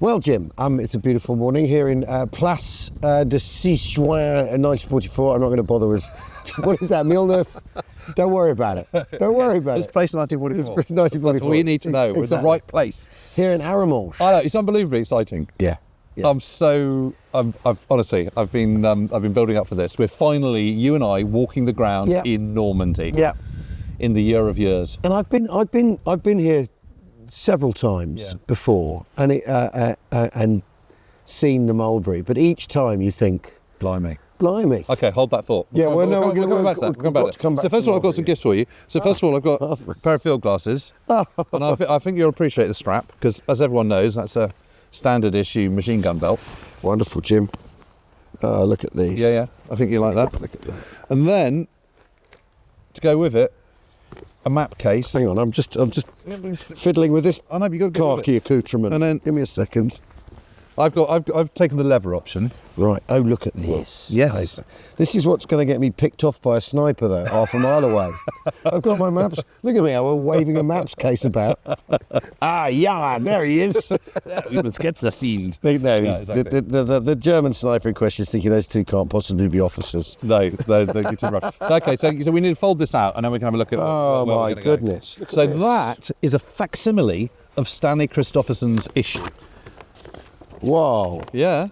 Well, Jim, it's a beautiful morning here in Place de 6 Juin 1944. I'm not going to bother with, what is that, Milneuf? Don't worry about it. Don't worry about This it. place in 1944. 1944. That's all you need to know. We're in the right place. Here in Arromanches. I know, it's unbelievably exciting. Yeah. Honestly, I've been building up for this. We're finally, you and I, walking the ground in Normandy. Yeah. In the year of years. And I've been here several times before, and and seen the mulberry, but each time you think, Blimey. Okay, hold that thought. Yeah, we'll come back to that. We'll come back to that. So first of all, I've got some gifts for you. So first of all, I've got a pair of field glasses, and I think you'll appreciate the strap, because as everyone knows, that's a standard issue machine gun belt. Wonderful, Jim. Oh, look at these. Yeah, I think you like that. Look at that. And then, to go with it, a map case. Hang on, I'm just fiddling with this I know, but you've got to khaki accoutrement. And then, give me a second. I've taken the leather option. Right. Oh, look at this. Yes. This is what's going to get me picked off by a sniper, though, half a mile away. I've got my maps. Look at me, I'm waving a maps case about. Yeah, there he is. Let's get the fiend. No, exactly. the German sniper in question is thinking those two can't possibly be officers. No, they're too rough. So we need to fold this out, and then we can have a look at. Oh my goodness! So that is a facsimile of Stanley Christopherson's issue. Whoa! Yeah.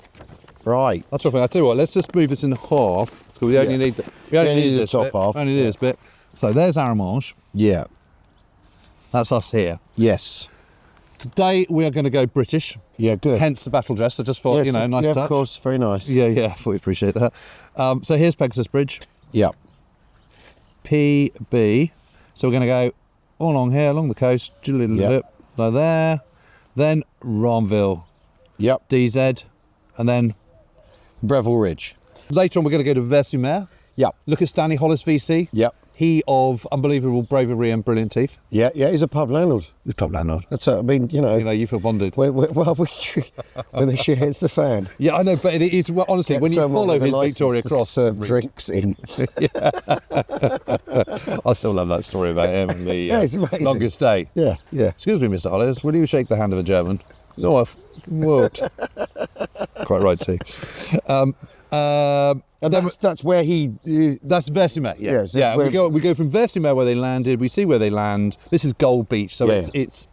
Right. That's what I tell you what. Let's just move this in half. So we only need the top half. Only need this bit. So there's Arromanches. Yeah. That's us here. Yes. Today we are going to go British. Yeah, good. Hence the battle dress. I just thought, yes, nice touch. Of course, very nice. Yeah, I thought you'd appreciate that. So here's Pegasus Bridge. Yeah. PB. So we're going to go all along here, along the coast, like there. Then Ranville. Yep. DZ. And then Bréville Ridge. Later on we're going to go to Vierville. Yep. Look at Stanley Hollis VC. Yep. He of unbelievable bravery and brilliant teeth. Yeah, he's a pub landlord. He's a pub landlord. That's you feel bonded. When the shit hits the fan. Yeah, I know, but it is, honestly, when you follow his Victoria Cross serve drinks in. I still love that story about him and the longest day. Yeah. Excuse me, Mr. Hollis, will you shake the hand of a German? No, I won't. Quite right, too. And that's where he. That's Vierville. Yeah. We go from Vierville where they landed. We see where they land. This is Gold Beach, so it's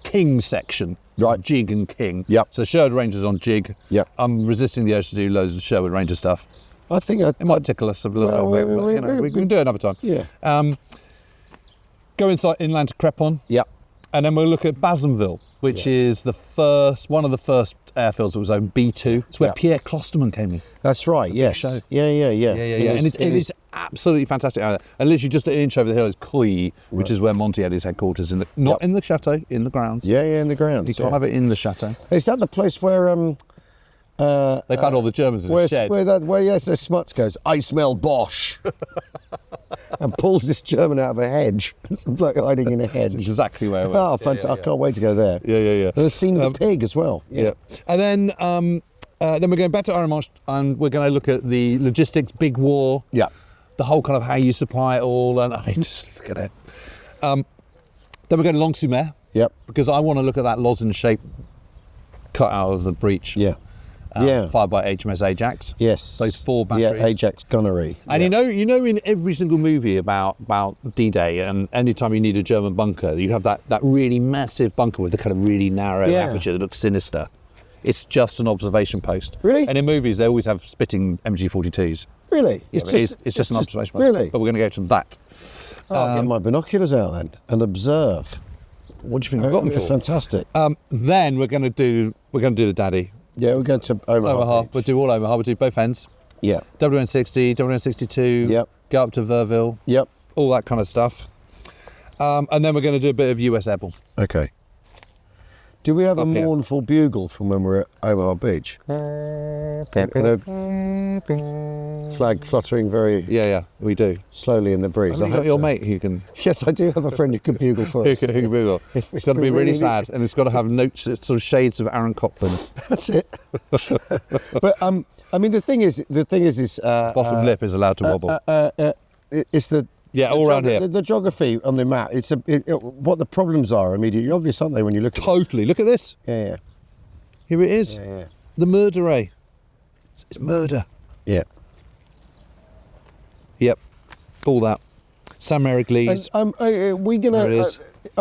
King section, right? Jig and King. Yep. So Sherwood Rangers on Jig. Yep. I'm resisting the urge to do loads of Sherwood Ranger stuff. I think it might tickle us a little bit. We can do it another time. Yeah. Go inland to Crepon. Yep. And then we'll look at Bassenville, which is one of the first airfields that was owned, B2. It's where Pierre Closterman came in. That's right, yes. Show. Yeah. And it is absolutely fantastic. And literally just an inch over the hill is Coy, which is where Monty had his headquarters, in the chateau, in the grounds. Yeah, in the grounds. You can't have it in the chateau. Is that the place where... they found all the Germans in the shed. Where Smuts goes, I smell Bosch. And pulls this German out of a hedge. Some bloke hiding in a hedge. That's exactly where it was. Oh, fantastic. I can't wait to go there. Yeah. And the scene of the pig as well. Yeah. And then we're going back to Arromanches, and we're going to look at the logistics, big war. Yeah. The whole kind of how you supply it all, and I just look at it. Then we're going to Long-sur-Mer. Yep. Because I want to look at that lozenge shape cut out of the breach. Yeah. Fired by HMS Ajax. Yes. Those 4 batteries. Yeah, Ajax gunnery. And you know in every single movie about D-Day, and anytime you need a German bunker, you have that really massive bunker with the kind of really narrow aperture that looks sinister. It's just an observation post. Really? And in movies they always have spitting MG42s. Really? It's just an observation post. Really? But we're going to go to that. I'll get my binoculars out then and observe. What do you think I've got them for? It's fantastic. Then we're going to do the Daddy. Yeah, we're going to Omaha. We'll do all Omaha. We'll do both ends. Yeah. WN60, WN62. Yep. Go up to Vierville. Yep. All that kind of stuff. And then we're going to do a bit of US Airborne. Okay. Do we have a mournful bugle from when we're at Omaha Beach? Flag fluttering very we do. slowly in the breeze. Have you got your mate who can... Yes, I do have a friend who can bugle for us. Who can bugle. It's got to be really sad, and it's got to have notes, sort of shades of Aaron Copland. That's it. But I mean, the thing is, bottom lip is allowed to wobble. It's the all around here. The geography on the map. What the problems are immediately obvious, aren't they? When you look. Totally. Look at this. Yeah. Here it is. Yeah. The Merderet. It's murder. Yeah. Yep. All that. Mere Eglise. And, are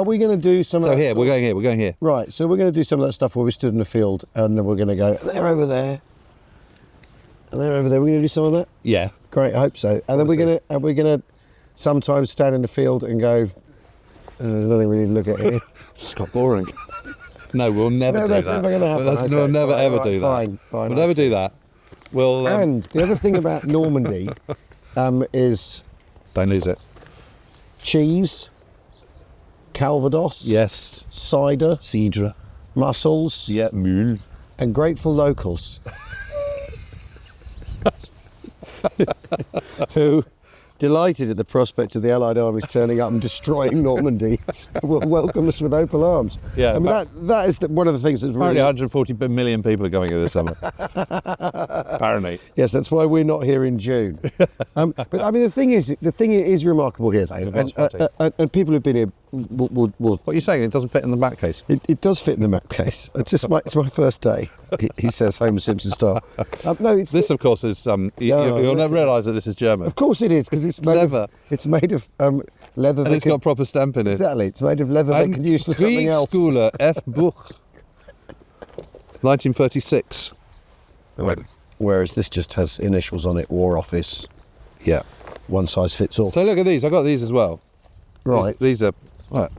we gonna do some? So of that here, we're going here. Right. So we're gonna do some of that stuff where we stood in the field, and then we're gonna go. They're over there. And they're over there. We're gonna do some of that. Yeah. Great. I hope so. And then we're gonna sometimes stand in the field and go. There's nothing really to look at here. It's got boring. No, we'll never do that. That's never gonna happen. Okay, we'll never ever do that. Fine. We'll never do that. We'll. And the other thing about Normandy is Don't lose it. cheese, Calvados, Yes. cider, Cidre. mussels, Yeah. Mule. and grateful locals who, delighted at the prospect of the Allied armies turning up and destroying Normandy, will welcome us with open arms. Yeah, I mean, that is one of the things that's Apparently really... 140 million people are going here this summer. Apparently. Yes, that's why we're not here in June. But I mean, the thing is remarkable here, Dave, and people who've been here will What are you saying? It doesn't fit in the back case? It does fit in the map case. It's my first day. He says Homer Simpson style. No, it's This, of course, is you'll never realise that this is German. Of course it is, because it's made Leather. It's made of leather. And it's got a proper stamp in it. Exactly. It's made of leather that can use for something else. Kriegsschule F. Buch. 1936. Whereas this just has initials on it. War Office. Yeah. One size fits all. So look at these. I got these as well. Right. These are right.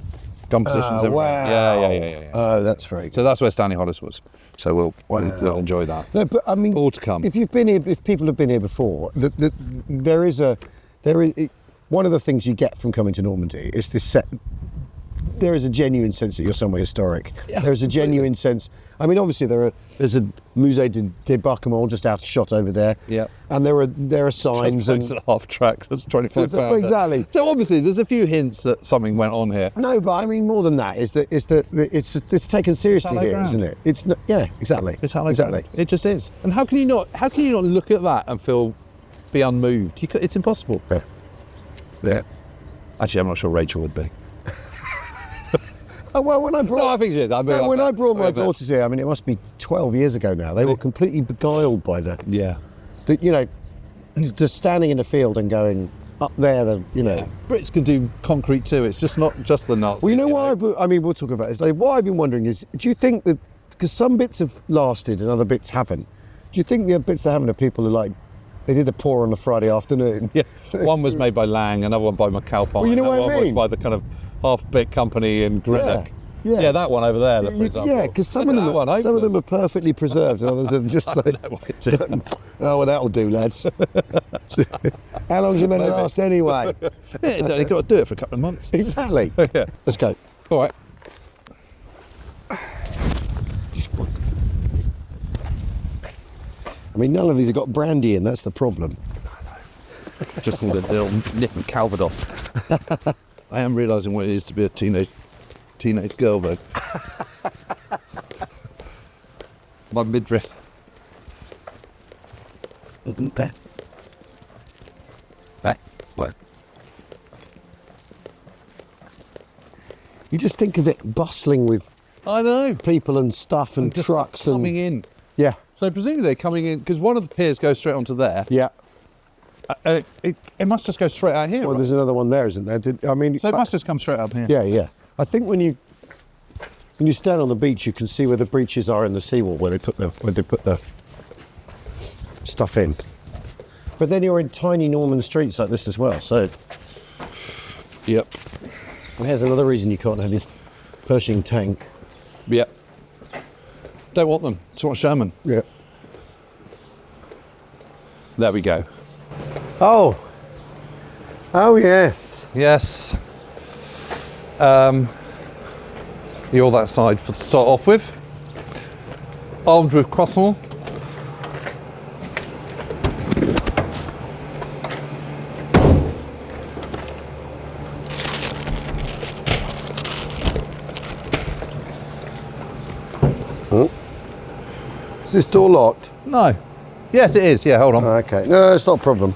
Gun positions. Everything. Wow. Yeah. Oh, that's very good. So that's where Stanley Hollis was. So we'll enjoy that. No, but I mean, All to come. If you've been here, if people have been here before, there is one of the things you get from coming to Normandy is this set. There is a genuine sense that you're somewhere historic. Yeah, There's a genuine sense. I mean, obviously there's a Musée de Barquemont just out of shot over there. Yeah. And there are signs Just and a half track that's 25 pounds. Exactly. So obviously there's a few hints that something went on here. no, but I mean more than that is that it's taken seriously here, ground. isn't it? It's not, yeah, exactly. It's how exactly. It just is. And how can you not look at that and be unmoved? It's impossible. Yeah. Actually, I'm not sure Rachel would be. Oh, well, when I brought No, I think she is. when I brought my daughters here, I mean, it must be 12 years ago now. They were completely beguiled by Yeah. just standing in the field and going up there. Brits can do concrete too. It's just not just the Nazis. Well, you know why? I mean, we'll talk about this later. What I've been wondering is, do you think that because some bits have lasted and other bits haven't? Do you think the bits that haven't are people who they did the pour on a Friday afternoon? Yeah. One was made by Lang, another one by McAlpine. Well, you know what I one mean? was by the kind of half-bit company in Greenock. Yeah. That one over there, for example. Yeah, because some of them are perfectly preserved, and others are just like, oh, well, that'll do, lads. How long's it meant to last anyway? Yeah, it's only got to do it for a couple of months. Exactly. Yeah. Let's go. All right. I mean, none of these have got brandy in. That's the problem. Just all the little nip and Calvados. I am realising what it is to be a teenage girl, though. My midriff. What? You just think of it bustling with I know. people and stuff and Just trucks coming in. Yeah, So presumably they're coming in because one of the piers goes straight onto there. yeah. It must just go straight out here. Well, right? there's another one there, isn't there? So it must just come straight up here. Yeah. I think when you stand on the beach, you can see where the breaches are in the seawall where they put the stuff in. But then you're in tiny Norman streets like this as well. So Yep. there's another reason you can't have this Pershing tank. Yep. Don't want them. It's what Sherman. Yeah. There we go. Oh yes. Yes. You're that side to start off with. Armed with croissant. Oh. Is this door locked? No. Yes, it is. Yeah, hold on. Okay. No, it's not a problem.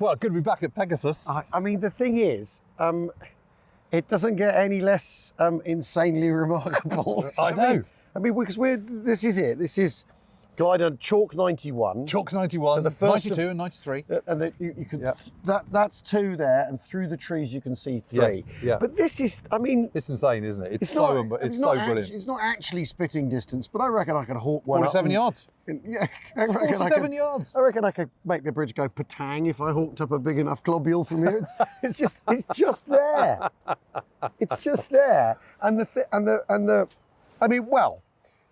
Well, good to be back at Pegasus. I mean, the thing is, it doesn't get any less insanely remarkable. I know. I mean, because this is it. This is glider Chalk 91. Chalk's 91, So the first 92 and 93. And you can, Yep. that's 2 there, and through the trees you can see 3. Yes, yeah. But this is, I mean, It's insane, isn't it? It's not- so brilliant. it's not actually spitting distance, but I reckon I could hawk one 47 up. yards. Yeah, I reckon 47 yards. I reckon I could make the bridge go patang if I hawked up a big enough globule from here. It's just there. It's just there, and I mean, well.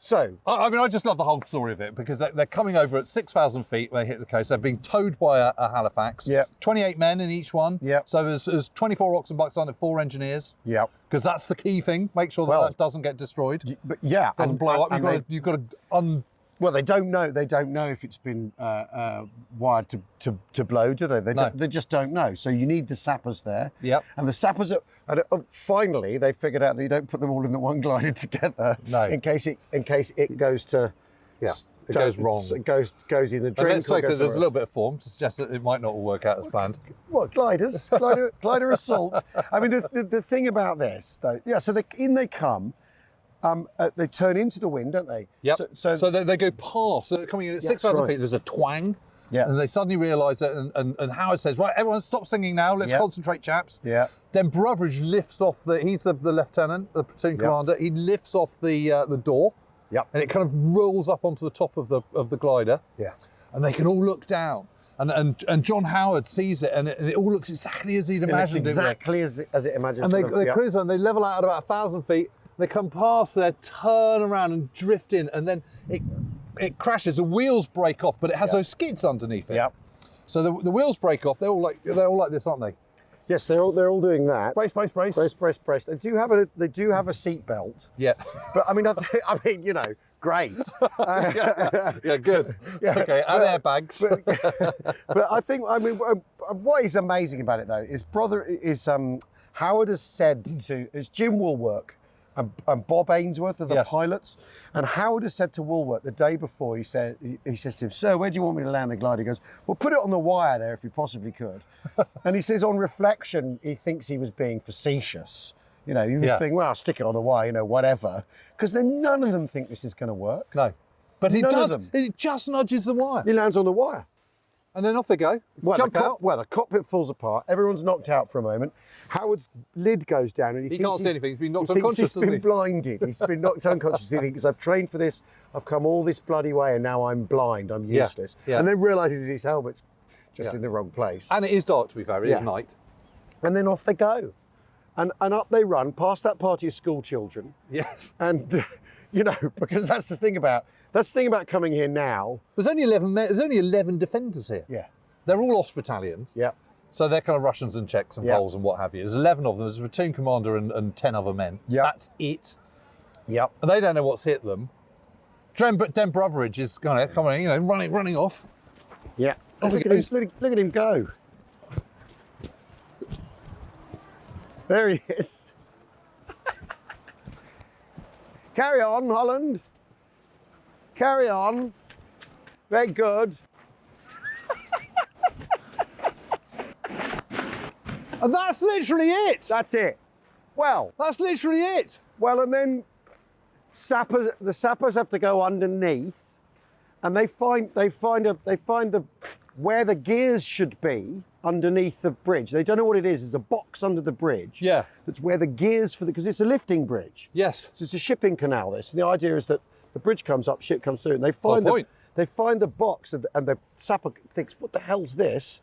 So, I mean, I just love the whole story of it because they're coming over at 6,000 feet when they hit the coast. They're being towed by a Halifax. Yep. 28 men in each one. Yep. So there's 24 oxen bucks on it, 4 engineers. yeah. Because that's the key thing. Make sure Well, that doesn't get destroyed. But yeah, Doesn't blow up. You've got to well, they don't know. They don't know if it's been wired to blow, do they? No. They just don't know. So you need the sappers there. Yep. And the sappers are. And finally, they figured out that you don't put them all in the one glider together. No. In case it goes to. Yeah. It goes wrong. It goes in the And drink. let's face it, there's a little bit of form to suggest that it might not all work out as planned. What, gliders? glider assault. I mean, the thing about this, though, yeah, so they come, they turn into the wind, don't they? Yep. So they go past. So they're coming in at Yeah, 6,000 right. feet. There's a twang. Yeah. And they suddenly realise it. And Howard says, right, everyone stop singing now. Let's Yeah. concentrate, chaps. Yeah. Then Breville lifts off he's the lieutenant, the platoon Yeah. commander. He lifts off the door. Yep. And it kind of rolls up onto the top of the glider. Yeah. And they can all look down. And John Howard sees it, and it all looks exactly as he'd And it's imagined it would. exactly as it imagined. And for they them. Yeah. cruise on, they level out at about 1,000 feet, they come past there, turn around and drift in, and then it crashes, the wheels break off, but it has Yeah. those skids underneath it. Yeah. So the wheels break off, they're all like this, aren't they? Yes, they're all doing that. Brace. Brace. They do have a seat belt. Yeah. But I mean, you know, great. Yeah, good. Yeah. Okay, and airbags. But I think, I mean, what is amazing about it though is Howard has said to, it's Jim Woolwork and Bob Ainsworth are the Yes. pilots, and Howard has said to Woolwork the day before, he says to him, "Sir, where do you want me to land the glider?" He goes, "Well, put it on the wire there if you possibly could." And he says on reflection, he thinks he was being facetious. You know, he was Yeah. being, well, I'll stick it on the wire, you know, whatever. Because then none of them think this is going to work. No. But it None of does, them. it just nudges the wire. He lands on the wire. And then off they go. Jump out. The cockpit falls apart. Everyone's knocked out for a moment. Howard's lid goes down, and he thinks can't see anything. He's been knocked he thinks unconscious, He's doesn't been he? blinded. He's been knocked unconscious. He thinks, I've trained for this. I've come all this bloody way, and now I'm blind. I'm Yeah, useless. yeah. And then realises his helmet's just Yeah. in the wrong place. And it is dark, to be fair. It is Yeah. night. And then off they go, and up they run past that party of school children. Yes. And you know, because that's the thing about coming here now. There's only 11 defenders here. Yeah. They're all Ost battalions. Yeah. So they're kind of Russians and Czechs and Yeah. Poles and what have you. There's 11 of them. There's a platoon commander and 10 other men. Yeah. That's it. Yep. And they don't know what's hit them. Den Breville is kind of coming, running off. Yeah. Off Look he at him, goes. look at him go. There he is. Carry on, Holland. Carry on. Very good. And that's literally it. That's it. Well, That's literally it. and then the sappers have to go underneath, and they find where the gears should be underneath the bridge. They don't know what it is. There's a box under the bridge. Yeah. That's where the gears because it's a lifting bridge. Yes. So it's a shipping canal. This. And the idea is that the bridge comes up, ship comes through, and they find point. they find the box, and the sapper thinks, "What the hell's this?"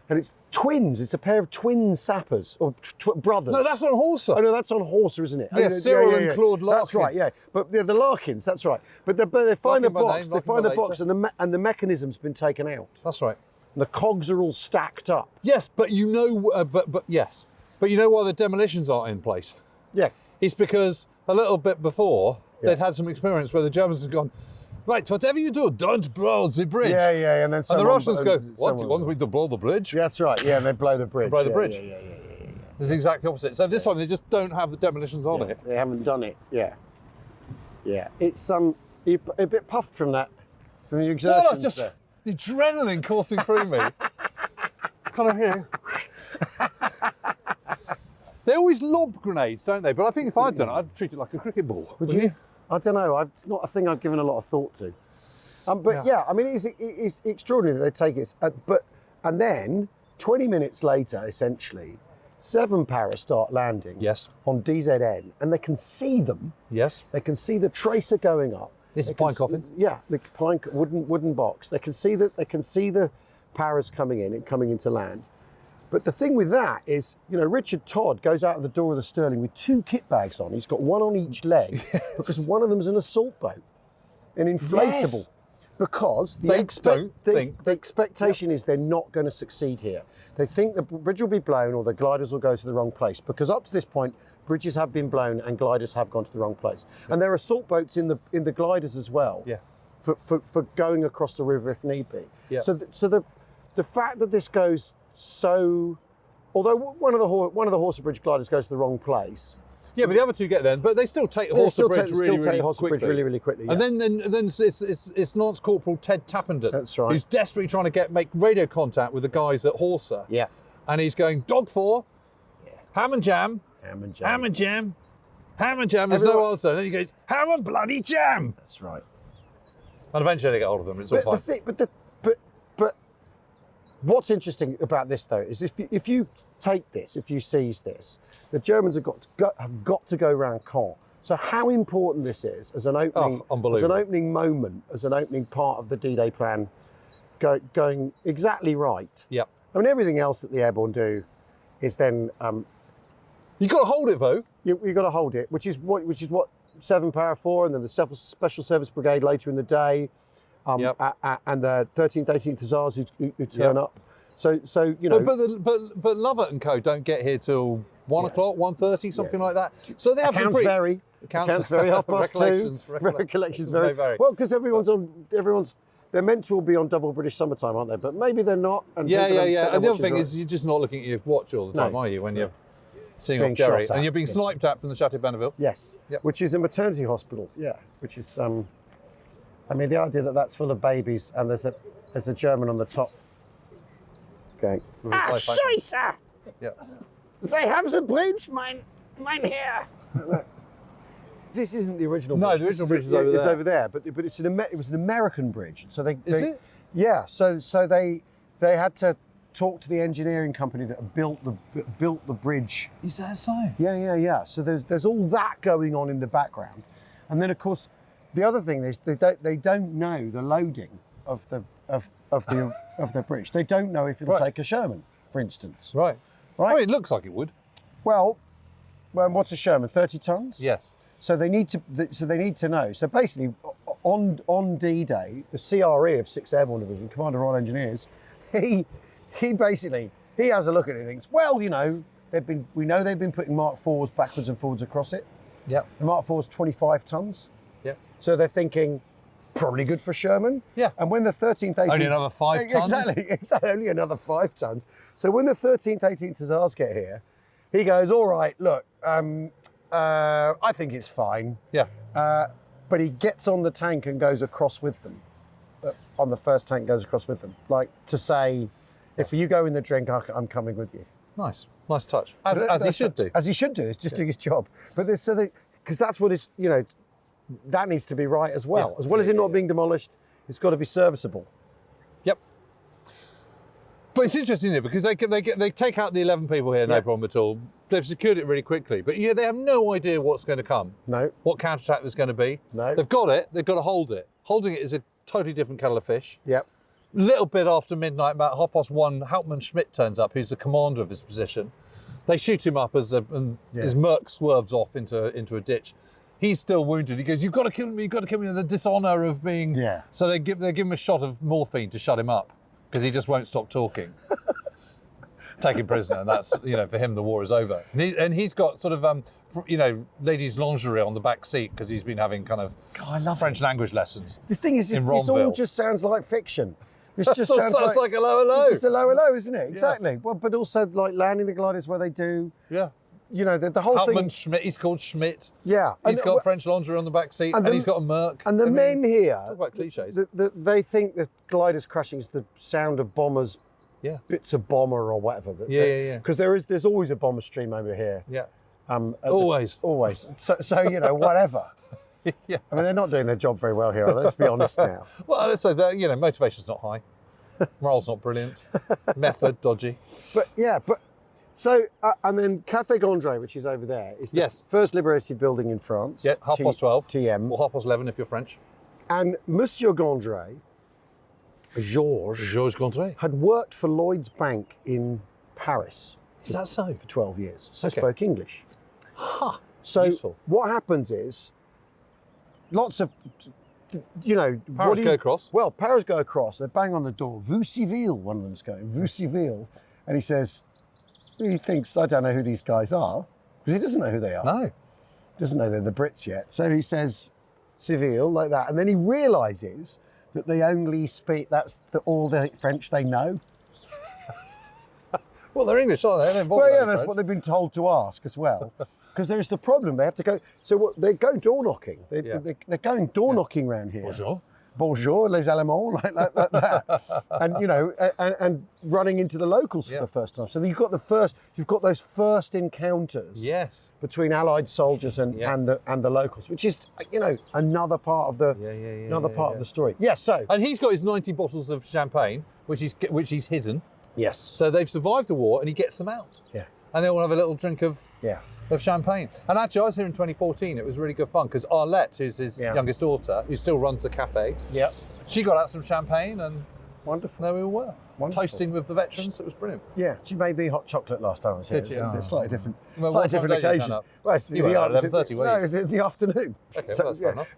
And it's twins. It's a pair of twin sappers or brothers. No, that's on Horsa. Oh no, that's on Horsa, isn't it? Yeah, Oh, Cyril and Claude Larkin. That's right. Yeah, but the Larkins. That's right. But they find Larkin a by box. name, They Larkin find by a box, nature. and the mechanism's been taken out. That's right. And the cogs are all stacked up. Yes, but yes. But you know why the demolitions aren't in place? Yeah. It's because a little bit before, Yeah. they'd had some experience where the Germans had gone, right, whatever you do, don't blow the bridge. Yeah, and then And the Russians go, what, someone- you want me to blow the bridge? Yeah, that's right. Yeah, and they blow the bridge. Blow the Yeah, bridge. Yeah. It's the exact opposite. So this time they just don't have the demolitions on it. They haven't done it. Yeah. Yeah. It's you're a bit puffed from your Well, exertions. just there. the adrenaline coursing through me. kind of here. They always lob grenades, don't they? But I think if I'd done it, I'd treat it like a cricket ball. Would you? I don't know. It's not a thing I've given a lot of thought to. But yeah, I mean, it's extraordinary that they take it. And then 20 minutes later, essentially, 7 paras start landing on DZN, and they can see them. Yes. They can see the tracer going up. This is pine coffin. Yeah, the pine wooden box. They can see that. They can see the paras coming in and coming into land. But the thing with that is, you know, Richard Todd goes out of the door of the Sterling with 2 kit bags on. He's got one on each leg because one of them's an assault boat, an inflatable. Yes. Because the expectation is they're not going to succeed here. They think the bridge will be blown or the gliders will go to the wrong place. Because up to this point, bridges have been blown and gliders have gone to the wrong place. Yeah. And there are assault boats in the gliders as well. Yeah. For going across the river if need be. Yeah. So the fact that this goes so, although one of the Horsa Bridge gliders goes to the wrong place. Yeah, but the other 2 get there, but they still take Horsa Bridge really quickly. Yeah. And then it's Lance Corporal Ted Tappenden. That's right. Who's desperately trying to make radio contact with the guys at Horsa. Yeah. And he's going, Dog 4, ham and jam, ham and jam. There's no answer. And then he goes, ham and bloody jam. That's right. And eventually they get hold of them. It's all fine. But what's interesting about this though is if you take this, if you seize this, the Germans have got to go around Caen. So how important this is as an opening moment, as an opening part of the D-Day plan, going exactly right. Yep. I mean, everything else that the Airborne do is then you've got to hold it though. You've got to hold it, which is what 7 Para 4 and then the Special Service Brigade later in the day, and the 13th, 18th Hussars who turn up. So you know. But Lovett and Co don't get here till 1 o'clock, 1:30, something like that. So they have accounts vary. Accounts vary. 2:30. Recollections vary. Well, because they're meant to all be on double British summertime, aren't they? But maybe they're not. And And the other thing is, you're just not looking at your watch all the time, are you? When you're seeing off Jerry, and you're being sniped at from the Chateau Bonneville. Yes. Yep. Which is a maternity hospital. Yeah. Which is I mean, the idea that that's full of babies and there's a German on the top. Going. Sorry, sir. Yeah. They have the bridge, mein Herr. This isn't the original bridge. No, the original bridge is over there. It's over there, but it was an American bridge. So is it? Yeah. So they had to talk to the engineering company that built the bridge. Is that so? Yeah. So there's all that going on in the background, and then of course the other thing is they don't know the loading of the bridge. They don't know if it'll take a Sherman, for instance. Right. I mean, it looks like it would. Well, what's a Sherman? 30 tons? Yes. So they need to know. So basically, on D-Day, the CRE of 6th Airborne Division, Commander Royal Engineers, he has a look at it and thinks, well, you know, we know they've been putting Mark IVs backwards and forwards across it. Yep. The Mark IV's 25 tons. Yep. So they're thinking, probably good for Sherman. Yeah. And when the 13th, 18th... Only another 5 tons? Exactly, only another 5 tons. So when the 13th, 18th Hussars get here, he goes, all right, look, I think it's fine. Yeah. But he gets on the tank and goes across with them. On the first tank, goes across with them. Like to say, if you go in the drink, I'm coming with you. Nice touch. As he should do. As he should do. It's just doing his job. But because that's what it's, you know, that needs to be right as well. As well as it not being demolished, it's got to be serviceable. Yep. But it's interesting, isn't it? Because they take out the 11 people here, no problem at all. They've secured it really quickly, but they have no idea what's going to come. No. What counterattack there's going to be. No. They've got it. They've got to hold it. Holding it is a totally different kettle of fish. Yep. Little bit after midnight, about 1:30, Hauptmann Schmidt turns up, who's the commander of his position. They shoot him up his Merc swerves off into a ditch. He's still wounded. He goes, "You've got to kill me. You've got to kill me." The dishonour of being. Yeah. So they give him a shot of morphine to shut him up because he just won't stop talking. Take him prisoner, and that's, you know, for him the war is over. And he's got sort of ladies' lingerie on the back seat because he's been having kind of French language lessons. The thing is, this all just sounds like fiction. This just sounds like a low. It's a low, isn't it? Exactly. Yeah. Well, but also like landing the gliders where they do. Yeah. You know, the whole Hauptmann thing. Schmidt, he's called Schmidt. Yeah. He's got French lingerie on the back seat, and he's got a Merc. And the men here. Talk about cliches. They think that gliders crashing is the sound of bombers bits of bomber or whatever. Yeah. Because there's always a bomber stream over here. Yeah. Always. So you know, whatever. Yeah. I mean, they're not doing their job very well here. Let's be honest now. Well, let's say that, you know, motivation's not high. Morale's not brilliant. Method, dodgy. So, and then Café Gondry, which is over there, is the first liberated building in France. Yeah, 12:30. TM. Or 11:30 if you're French. And Monsieur Gondry, Georges Gondry. had worked for Lloyd's Bank in Paris. Is that so? For 12 years. So Okay. spoke English. Ha! So Useful. what happens is, lots of, you know... Paris go across. Well, Paris go across. They bang on the door. Vous civil, one of them's going. Vous civil. And he says, he thinks, I don't know who these guys are. Because he doesn't know who they are. No. Doesn't know they're the Brits yet. So he says, civil, like that. And then he realises that they only speak, all the French they know. Well, they're English, aren't they? They don't bother Well, yeah, learning that's French. what they've been told to ask as well. Because there's the problem, they have to go, they go door knocking. They're going door knocking around here. Bonjour. Bonjour, les Allemands, like that. And, you know, and running into the locals for the first time. So you've got those first encounters between Allied soldiers and the locals, which is, you know, another part of the part of the story. Yes, so. And he's got his 90 bottles of champagne, which he's hidden. Yes. So they've survived the war, and he gets them out. Yeah. And they all have a little drink of champagne. And actually, I was here in 2014. It was really good fun because Arlette, who's his youngest daughter, who still runs the cafe, she got out some champagne, and wonderful. there we all were. Wonderful. Toasting with the veterans. It was brilliant. Yeah, she made me hot chocolate last time I was here. Did you? It's a slightly different, Well, slightly what time different did you occasion. turn up? Well, it's You were at 11:30, weren't you? No, it's in the afternoon. Okay, well, that's fair enough.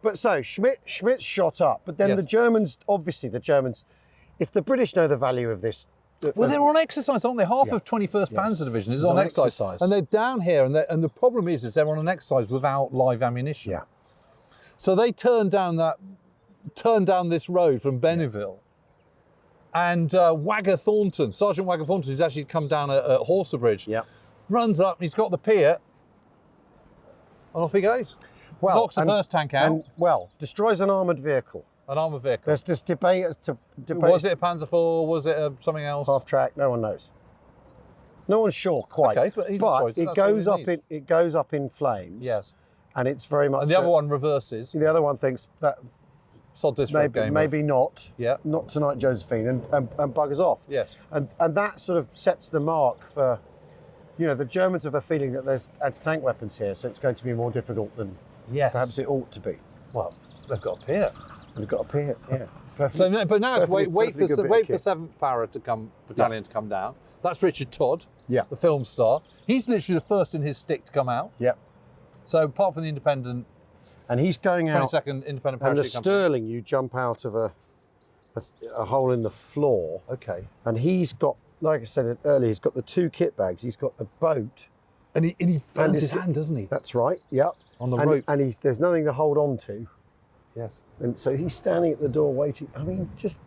But so Schmidt's shot up, but then the Germans, if the British know the value of this. Well, they're on exercise, aren't they? Half of 21st Panzer Division is on exercise. And they're down here, and the problem is they're on an exercise without live ammunition. Yeah. So they turned down this road from Benneville. And Wagger Thornton, Sergeant Wagger Thornton, who's actually come down at Horser Bridge, runs up, and he's got the pier, and off he goes. Well, knocks the first tank out. And, destroys an armoured vehicle. An armoured vehicle. There's this debate as to... Was it a Panzer IV? Was it something else? Half track, no one knows. No one's sure quite. Okay, but it goes up in flames. Yes. And it's very much... And the other one reverses. The other one thinks that... Sod this for a game. Maybe not. Yeah. Not tonight, Josephine, and buggers off. Yes. And that sort of sets the mark for, you know, the Germans have a feeling that there's anti-tank weapons here, so it's going to be more difficult than perhaps it ought to be. Well, they've got a pier. They've got a pier, yeah. So, but now it's wait for 7th Para to come, battalion to come down. That's Richard Todd, the film star. He's literally the first in his stick to come out. Yeah. So apart from the independent, and he's going out. 22nd independent parachute. And the Sterling, you jump out of a hole in the floor. Okay. And he's got, like I said earlier, he's got the 2 kit bags. He's got the boat. And he burns his hand, doesn't he? That's right. Yeah. On the rope. And there's nothing to hold on to. Yes. And so he's standing at the door waiting. I mean, just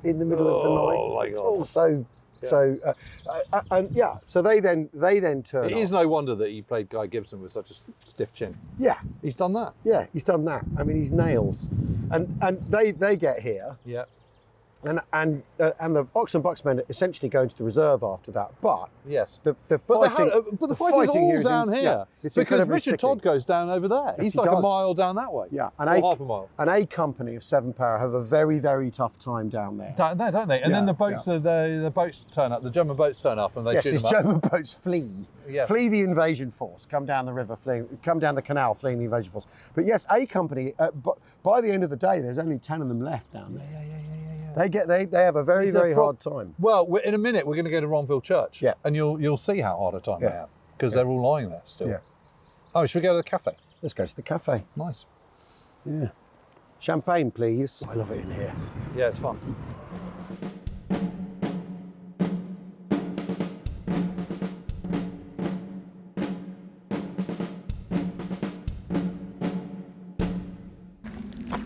in the middle of the night. Oh my God. It's all so. So they then turn. It is no wonder that he played Guy Gibson with such a stiff chin. Yeah. He's done that. Yeah, he's done that. I mean, he's nails. And they get here. Yeah. And the Ox and Bucks men essentially go into the reserve after that. But yes, the fighting, but the fighting's all down here it's because Richard Todd goes down over there. Yes, he's like a mile down that way. Yeah, half a mile. An A company of 7 Para have a very, very tough time down there. Don't they? And then the boats, the boats turn up. The German boats turn up and they shoot them up. German boats flee. Yeah. Flee the invasion force. Come down the river, come down the canal, fleeing the invasion force. But yes, A company. But by the end of the day, there's only 10 of them left down there. Yeah. They have a very, very hard time. Well, in a minute we're going to go to Ranville Church. Yeah. And you'll see how hard a time they have because they're all lying there still. Yeah. Oh, should we go to the cafe? Let's go to the cafe. Nice. Yeah. Champagne, please. I love it in here. Yeah, it's fun.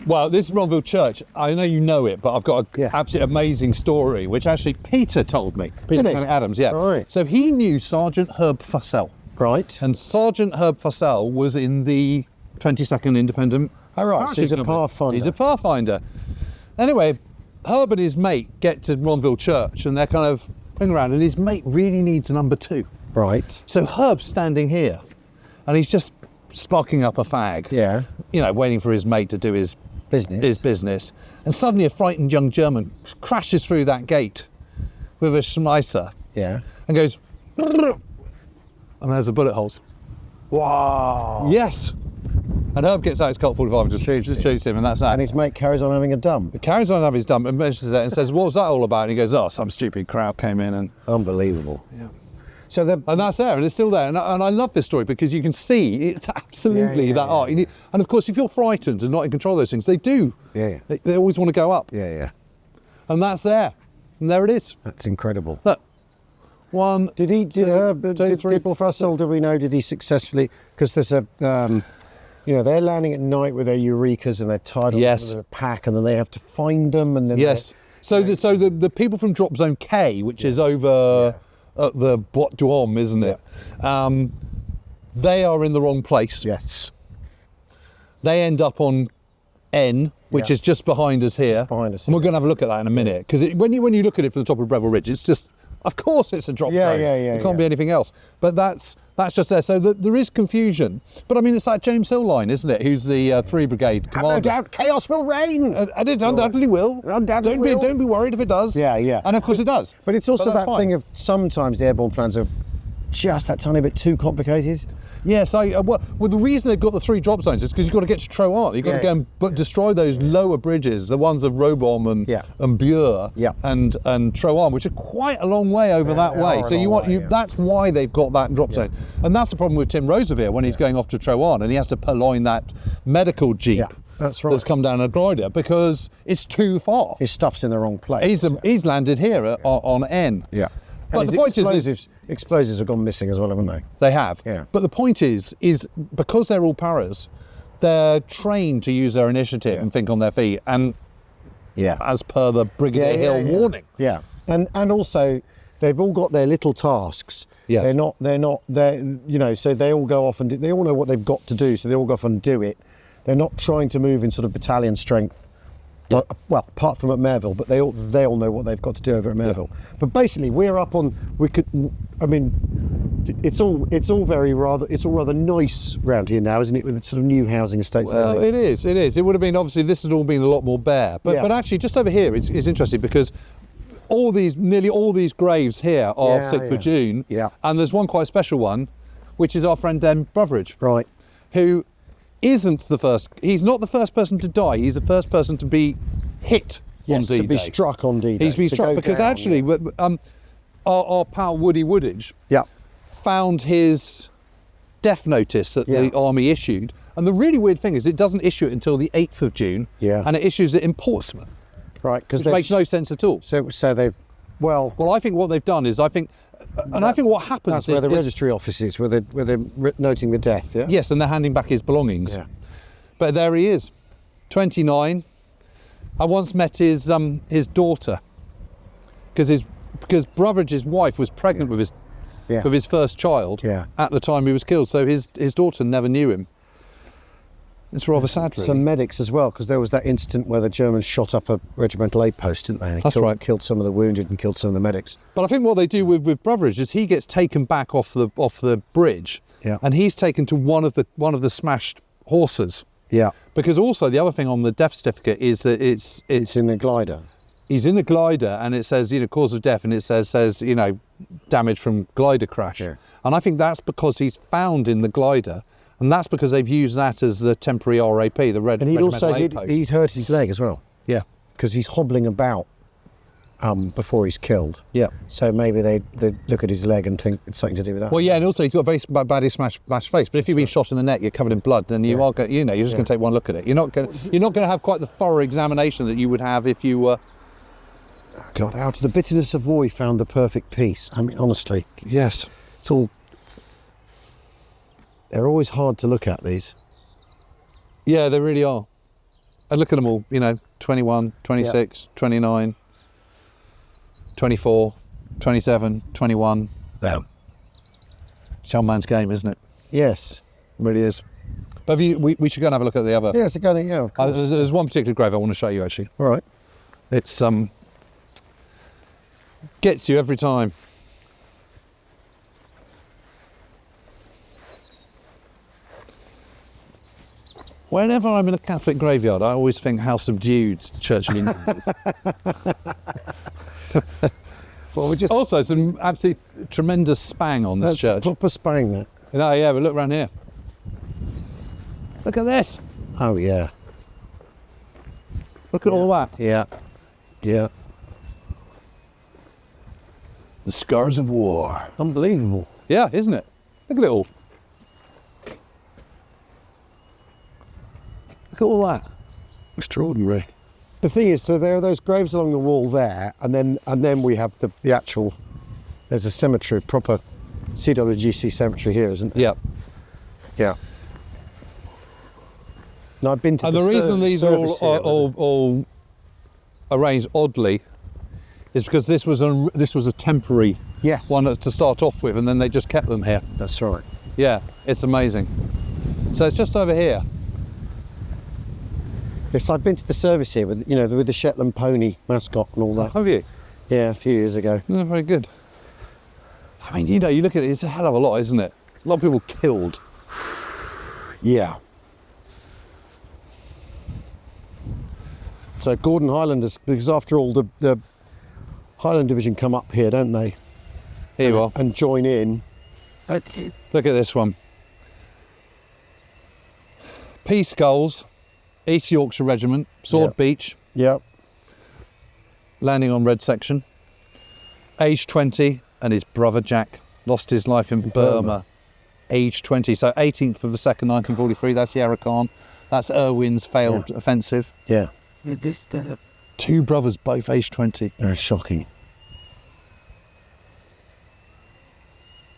Well, this is Ranville Church. I know you know it, but I've got an absolutely amazing story, which actually Peter told me. Peter Adams, yeah. Right. So he knew Sergeant Herb Fussell. Right. And Sergeant Herb Fussell was in the 22nd Independent. Oh, right. So he's a pathfinder. He's a pathfinder. Anyway, Herb and his mate get to Ranville Church and they're kind of going around, and his mate really needs a number 2. Right. So Herb's standing here and he's just sparking up a fag. Yeah. You know, waiting for his mate to do his business. And suddenly a frightened young German crashes through that gate with a Schmeisser. Yeah. And goes, and there's the bullet holes. Wow. Yes. And Herb gets out his Colt 45 and just shoots him, and that's that. And his mate carries on having a dump. He carries on having his dump and mentions that and says, what was that all about? And he goes, oh, some stupid crowd came in and... Unbelievable. Yeah. So and that's there, and it's still there. And I love this story because you can see it's absolutely that art. And of course, if you're frightened and not in control of those things, they do. Yeah. They always want to go up. Yeah. And that's there. And there it is. That's incredible. Look. One, did Fussell, do we know, did he successfully, because there's a, you know, they're landing at night with their Eurekas and they're tied on a pack, and then they have to find them, and then So the people from Drop Zone K, which is over at the Bois d'Homme, isn't it? They are in the wrong place. Yes. They end up on N, which is just behind us here. Just behind us. And we're going to have a look at that in a minute, because when you look at it from the top of Breville Ridge, it's just, of course it's a drop zone. It can't be anything else. But that's just there. So there is confusion. But I mean, it's like James Hill line, isn't it? Who's the 3 Brigade commander. No doubt chaos will reign. And it undoubtedly will. Don't be worried if it does. Yeah. And of course it does. But it's also that thing of sometimes the airborne plans are just that tiny bit too complicated. Yes, well, the reason they've got the 3 drop zones is because you've got to get to Troarn. You've got to go and destroy those lower bridges, the ones of Robom and Bure and Troarn, which are quite a long way over that way. So that's why they've got that drop zone. And that's the problem with Tim Roosevelt when he's going off to Troarn and he has to purloin that medical jeep. That's right. That's come down a glider because it's too far. His stuff's in the wrong place. He's landed here on N. Yeah. But the point is, explosives have gone missing as well, haven't they? They have. Yeah. But the point is because they're all paras, they're trained to use their initiative and think on their feet, and as per the Brigadier Hill warning. Yeah. And also they've all got their little tasks. Yes. They're you know, so they all go off and they all know what they've got to do, so they all go off and do it. They're not trying to move in sort of battalion strength. Well, apart from at Merville, but they all know what they've got to do over at Merville. But basically, we're up on. It's all rather nice round here now, isn't it? With sort of new housing estates. Well, it is. It would have been, obviously this had all been a lot more bare. But actually, just over here, it's interesting because nearly all these graves here are 6th of June. Yeah. And there's one quite special one, which is our friend Broveridge. Right. Who isn't the first. He's not the first person to die. He's the first person to be hit on D-Day. To be struck on D-Day. He's been struck because actually, our pal Woody Woodage found his death notice that the army issued, and the really weird thing is it doesn't issue it until the 8th of June, and it issues it in Portsmouth, right? Which makes no sense at all. So they've well, I think what they've done is I think what happens that's where the registry office is, where they're noting the death. Yeah. Yes, and they're handing back his belongings. Yeah. But there he is, 29. I once met his daughter because Broveridge's wife was pregnant with his first child at the time he was killed. So his daughter never knew him. It's rather sad, really. Some medics as well, because there was that incident where the Germans shot up a regimental aid post, didn't they? And killed some of the wounded and killed some of the medics. But I think what they do with Broveridge is he gets taken back off the bridge, and he's taken to one of the smashed horses. Yeah. Because also the other thing on the death certificate is that it's in a glider. He's in a glider, and it says cause of death, and it says damage from glider crash. Yeah. And I think that's because he's found in the glider. And that's because they've used that as the temporary RAP, the red. And he'd hurt his leg as well. Yeah. Because he's hobbling about before he's killed. Yeah. So maybe they look at his leg and think it's something to do with that. Well, yeah, and also he's got a very badly smashed face. But if you've been shot in the neck, you're covered in blood, then you are going. You're just going to take one look at it. You're not going to have quite the thorough examination that you would have if you were. God, out of the bitterness of war, he found the perfect peace. I mean, honestly. Yes. It's all. They're always hard to look at, these. Yeah, they really are. I look at them all, 21, 26, 29, 24, 27, 21. Yeah. It's young man's game, isn't it? Yes. It really is. But we should go and have a look at the other. Yes, of course. There's one particular grave I want to show you, actually. All right. It's gets you every time. Whenever I'm in a Catholic graveyard, I always think how subdued Church of England is. Well, we just Also, some absolutely tremendous spang on this that's church. proper spang that. No, yeah, but look around here. Look at this. Oh yeah, Look at all that. yeah, yeah. The scars of war. Unbelievable. Yeah, isn't it? Look at it all. Look at all that. Extraordinary. The thing is, so there are those graves along the wall there, and then we have the actual. There's a cemetery, proper CWGC cemetery here, isn't there? Yep. Yeah. Now I've been to And the reason these are service here, all arranged oddly is because this was a temporary yes, one to start off with, and then they just kept them here. that's right. Yeah, it's amazing. So it's just over here. Yes, I've been to the service here with with the Shetland pony mascot and all that. Have you? Yeah, a few years ago. Yeah, very good. I mean, you look at it, it's a hell of a lot, isn't it? A lot of people killed. Yeah. So Gordon Highlanders, because after all the Highland Division come up here, don't they? Here you are. And join in. Look at this one. Peace Skulls, East Yorkshire Regiment, Sword Yeah. Beach, Yep. landing on Red Section. Age 20, and his brother Jack lost his life in Burma. Age 20, so 18th of the 2nd, 1943, that's the Arakan. That's Irwin's failed offensive. Yeah. Two brothers, both age 20. Shocking.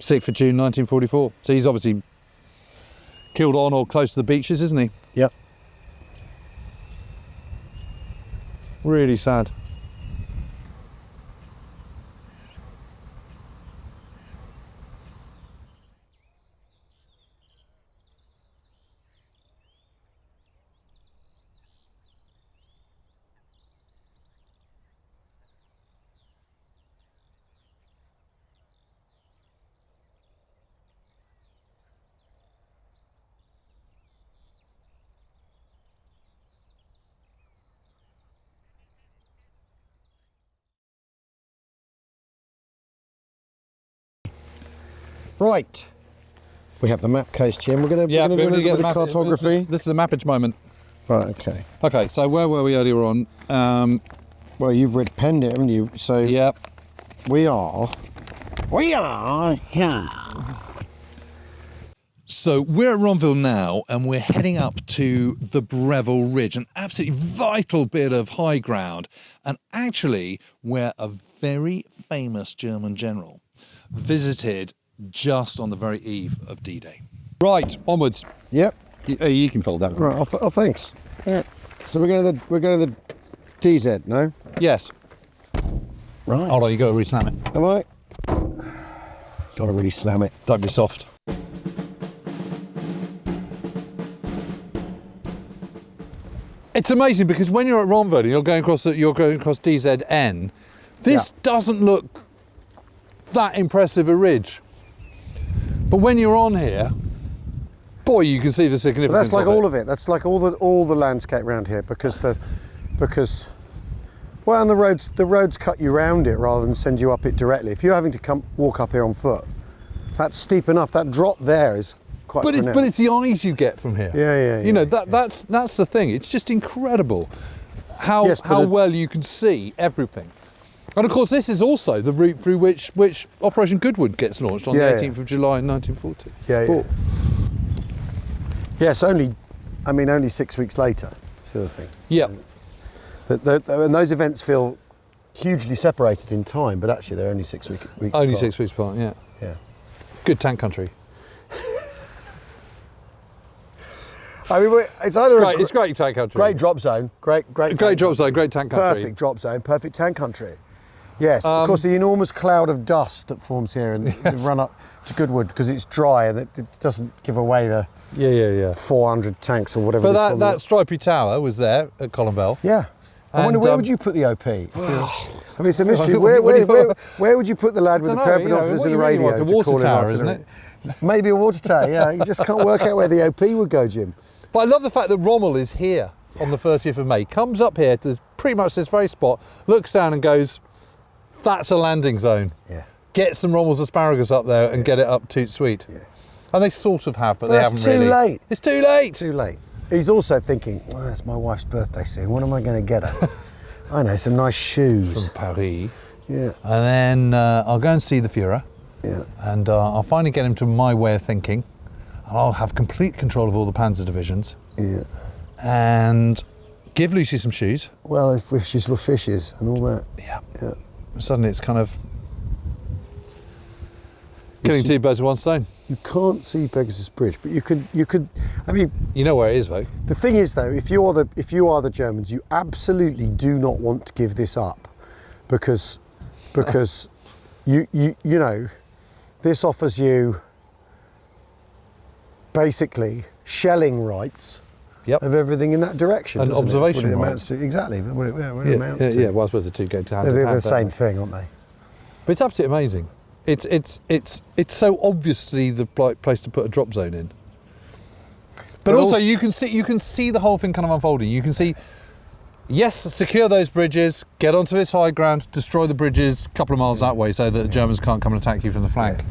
6th of June 1944. So he's obviously killed on or close to the beaches, isn't he? Yep. Really sad. Right. We have the map case, Jim. We're going to do a little bit of cartography. This is the mappage moment. Right, okay. Okay, so where were we earlier on? Well, you've penned it, haven't you? So Yeah. we are here. So we're at Ranville now, and we're heading up to the Breville Ridge, an absolutely vital bit of high ground, and actually where a very famous German general visited just on the very eve of D-Day. Right, onwards. Yep. You can fold that. Right. Oh, thanks. Yeah. So we're going to the DZ, no? Yes. Right. Hold on, you got to re-slam it. Am I? Got to really slam it. Don't be soft. It's amazing because when you're at Ranville and you're going across DZN, this doesn't look that impressive a ridge. But when you're on here, boy, you can see the significance. But that's like of all of it. That's like all the landscape around here because well, and the roads cut you round it rather than send you up it directly. If you're having to walk up here on foot, that's steep enough. That drop there is quite. But it's the eyes you get from here. Yeah. You know that's the thing. It's just incredible how well you can see everything. And of course, this is also the route through which Operation Goodwood gets launched on the 18th of July in 1940. Yeah. Yes, only 6 weeks later. Sort of thing. Yeah. And those events feel hugely separated in time, but actually they're only 6 weeks. Only apart. 6 weeks apart. Yeah. Yeah. Good tank country. I mean, it's either It's great tank country. great drop zone, great drop zone, great tank country. perfect drop zone, perfect tank country. Yes, of course, the enormous cloud of dust that forms here and the run up to Goodwood because it's dry and it doesn't give away the Yeah. 400 tanks or whatever. But that stripy tower was there at Column Bell. Yeah. I wonder where would you put the OP? I mean, it's a mystery. Where would you put the lad with the pair of binoculars and the radio? It's a water tower, isn't it? Maybe a water tower, yeah. You just can't work out where the OP would go, Jim. But I love the fact that Rommel is here on the 30th of May, comes up here to pretty much this very spot, looks down and goes, that's a landing zone. Yeah. Get some Rommel's asparagus up there and get it up toot sweet. Yeah. And they sort of have, but they haven't really. It's too late. It's too late. Too late. He's also thinking, well, it's my wife's birthday soon. What am I going to get her? I know, some nice shoes. From Paris. Yeah. And then I'll go and see the Fiere. Yeah. And I'll finally get him to my way of thinking. And I'll have complete control of all the Panzer divisions. Yeah. And give Lucy some shoes. Well, if wishes were fishes and all that. Yeah. Yeah. Suddenly it's kind of killing two birds with one stone. You can't see Pegasus Bridge, but you could. I mean, you know where it is, though. The thing is, though, if you are the Germans, you absolutely do not want to give this up, because you know, this offers you basically shelling rights. Yep. Of everything in that direction. And observation rights. Exactly. What it amounts to. Yeah. Well, I suppose the two go to hand in hand. They're the same thing, aren't they? But it's absolutely amazing. It's so obviously the place to put a drop zone in. But also you can see the whole thing kind of unfolding. You can see, yes, secure those bridges, get onto this high ground, destroy the bridges a couple of miles that way so that the Germans can't come and attack you from the flank. Yeah.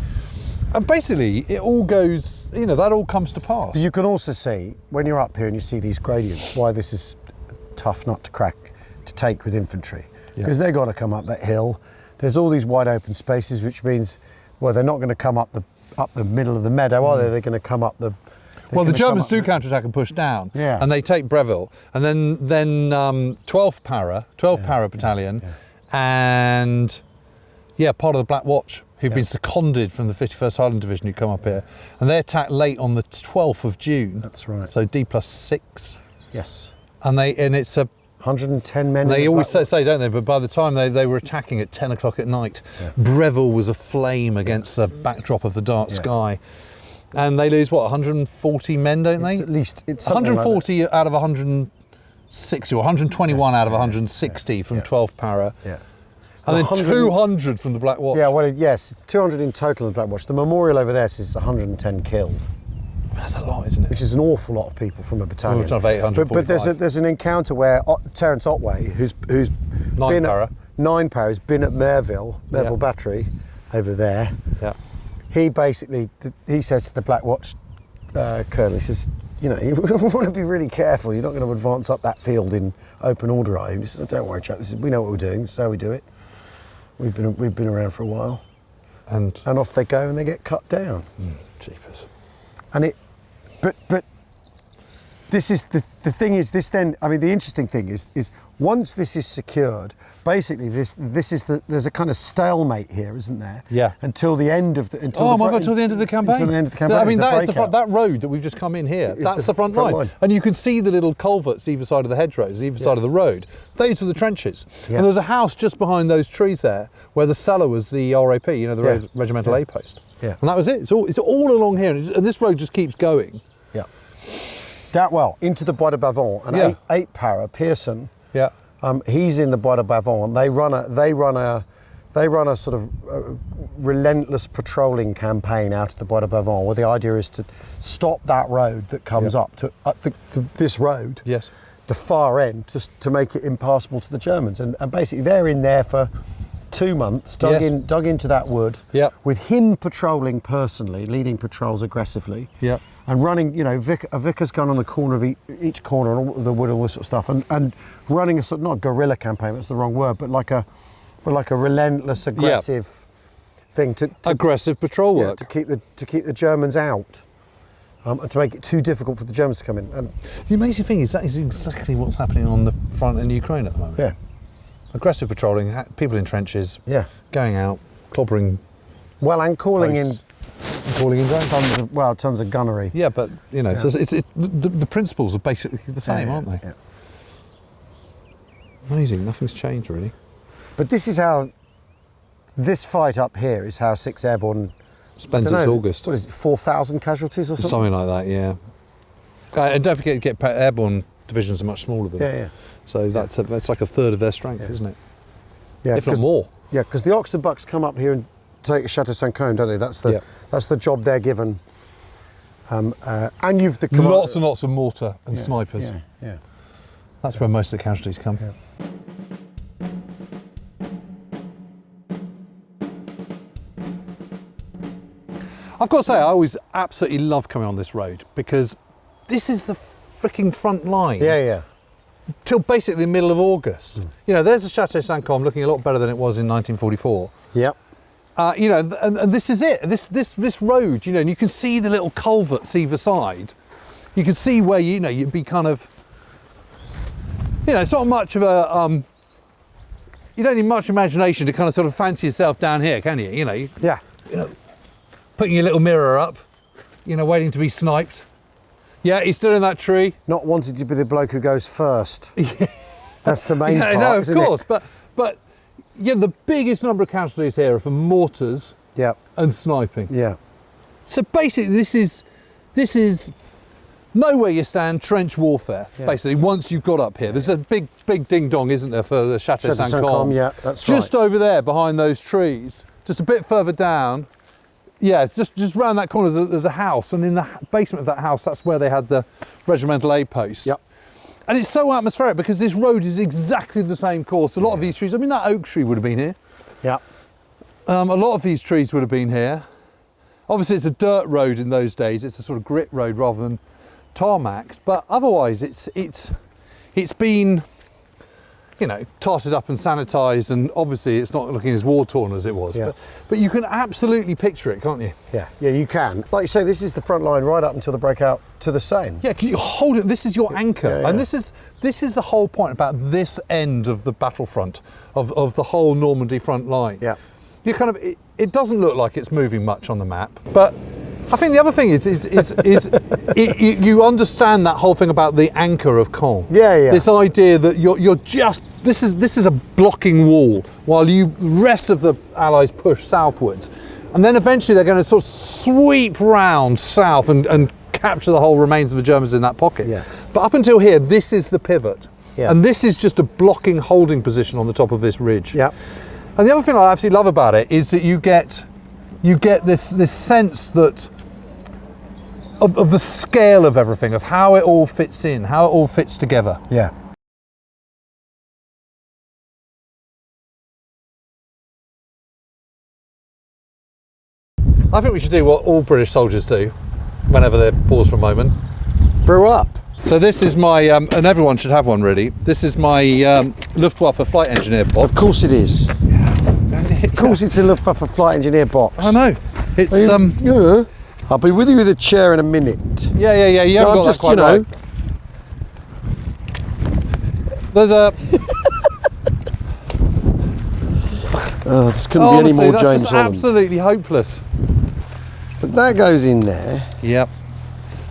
And basically, it all goes, you know, that all comes to pass. You can also see, when you're up here and you see these gradients, why this is a tough nut to crack, to take with infantry. Because they've got to come up that hill. There's all these wide open spaces, which means, well, they're not going to come up the middle of the meadow, are they? They're going to come up the... Well, the Germans do counterattack and push down, and they take Bréville, and then 12th Para Battalion, and part of the Black Watch, who've been seconded from the 51st Highland Division, who come up here, and they attack late on the 12th of June. That's right. So D+6. Yes. And it's a 110 men. They always say, don't they? But by the time they were attacking at 10 o'clock at night, Bréville was aflame against the backdrop of the dark sky. And they lose, 140 men, don't they? At least it's 140 out of 160, or 121 out of 160 from 12th Para. Yeah. And then 200 from the Black Watch. Yeah, well, yes, it's 200 in total in the Black Watch. The memorial over there says 110 killed. That's a lot, isn't it? Which is an awful lot of people from a battalion. Of 845. But there's an encounter where Terence Otway, who's been at 9 Para, has been at Merville Battery over there. Yeah. He basically says to the Black Watch colonel, he says, you know, you want to be really careful. You're not going to advance up that field in open order, are you? He says, don't worry, chap. We know what we're doing. This is how we do it. We've been around for a while. And off they go and they get cut down. Jeepers. And but this is the thing is this then, I mean, the interesting thing is once this is secured, basically there's a kind of stalemate here, isn't there? Yeah. Until the end of the until the end of the campaign. Until the end of the campaign. I mean, that road that we've just come in here, that's the front line. And you can see the little culverts either side of the hedgerows, either side of the road. Those are the trenches. Yeah. And there's a house just behind those trees there where the cellar was the RAP, you know, the regimental A post. Yeah. And that was it. It's all along here, and this road just keeps going. Yeah. That well into the Bois de Bavon and 8 Para Pearson. Yeah. He's in the Bois de Bavon. They run a sort of relentless patrolling campaign out of the Bois de Bavon, where the idea is to stop that road that comes up to this road. Yes. The far end, to make it impassable to the Germans, and basically they're in there for 2 months, dug into that wood, with him patrolling personally, leading patrols aggressively, and running, you know, a Vickers gun on the corner of each corner and all the wood and all this sort of stuff, and running a sort of, not guerrilla campaign, that's the wrong word, but like a relentless, aggressive thing to aggressive patrol work to keep the Germans out. And to make it too difficult for the Germans to come in. And the amazing thing is that is exactly what's happening on the front in Ukraine at the moment. Yeah. Aggressive patrolling, people in trenches, going out, clobbering. Well, and calling posts, in tons of gunnery. Yeah, but you know, so the principles are basically the same, aren't they? Yeah. Amazing, nothing's changed really. But this is how this fight up here is how 6th Airborne spends its August. What is it, 4,000 casualties or something? Something like that, yeah. And don't forget to get Airborne divisions are much smaller than. Yeah. So that's like a third of their strength, isn't it? Yeah, if not more. Yeah, because the Oxford Bucks come up here and take Chateau Saint-Côme, don't they? That's the job they're given. And you've the lots and lots of mortar and snipers. Yeah. That's where most of the casualties come. Yeah. I've got to say, I always absolutely love coming on this road because this is the freaking front line. Yeah. Till basically the middle of August. You know, there's the Chateau Saint-Côme looking a lot better than it was in 1944. Yep. You know, and this is it. This road, you know, and you can see the little culverts either side. You can see where you'd be kind of, it's not much of a you don't need much imagination to kind of sort of fancy yourself down here, can you? Yeah. Putting your little mirror up, waiting to be sniped. Yeah, he's still in that tree. Not wanting to be the bloke who goes first. That's the main part. No, of isn't course, it? but the biggest number of casualties here are from mortars and sniping. Yeah. So basically, this is know where you stand, trench warfare. Yeah. Basically, once you've got up here, there's a big ding dong, isn't there, for the Chateau Saint-Côme? Yeah, that's right. Just over there, behind those trees, just a bit further down. Yeah, it's just round that corner. There's a house, and in the basement of that house, that's where they had the regimental aid post. Yep. And it's so atmospheric because this road is exactly the same course. A lot of these trees, I mean, that oak tree would have been here. Yeah. A lot of these trees would have been here. Obviously, it's a dirt road in those days. It's a sort of grit road rather than tarmac. But otherwise, it's been, tarted up and sanitised, and obviously it's not looking as war-torn as it was. Yeah. But you can absolutely picture it, can't you? Yeah, you can. Like you say, this is the front line right up until the breakout to the Seine. Yeah, you hold it. This is your anchor, Yeah. and this is the whole point about this end of the battlefront of the whole Normandy front line. Yeah. You kind of it doesn't look like it's moving much on the map, but I think the other thing is you understand that whole thing about the anchor of Caen. Yeah. This idea that you're just this is a blocking wall while the rest of the Allies push southwards, and then eventually they're going to sort of sweep round south and capture the whole remains of the Germans in that pocket. Yeah. But up until here, this is the pivot, Yeah. and this is just a blocking holding position on the top of this ridge. Yeah. And the other thing I absolutely love about it is that you get this sense that of the scale of everything, of how it all fits in, how it all fits together. Yeah. I think we should do what all British soldiers do whenever they pause for a moment. Brew up. So this is my, and everyone should have one really, this is my Luftwaffe flight engineer box. Of course it is. Of course it's a Luftwaffe flight engineer box. I know. It's, Yeah. I'll be with you with a chair in a minute. yeah, you haven't got that quite right. There's a... This couldn't be any more that's James just Holland. absolutely hopeless. But that goes in there, Yep.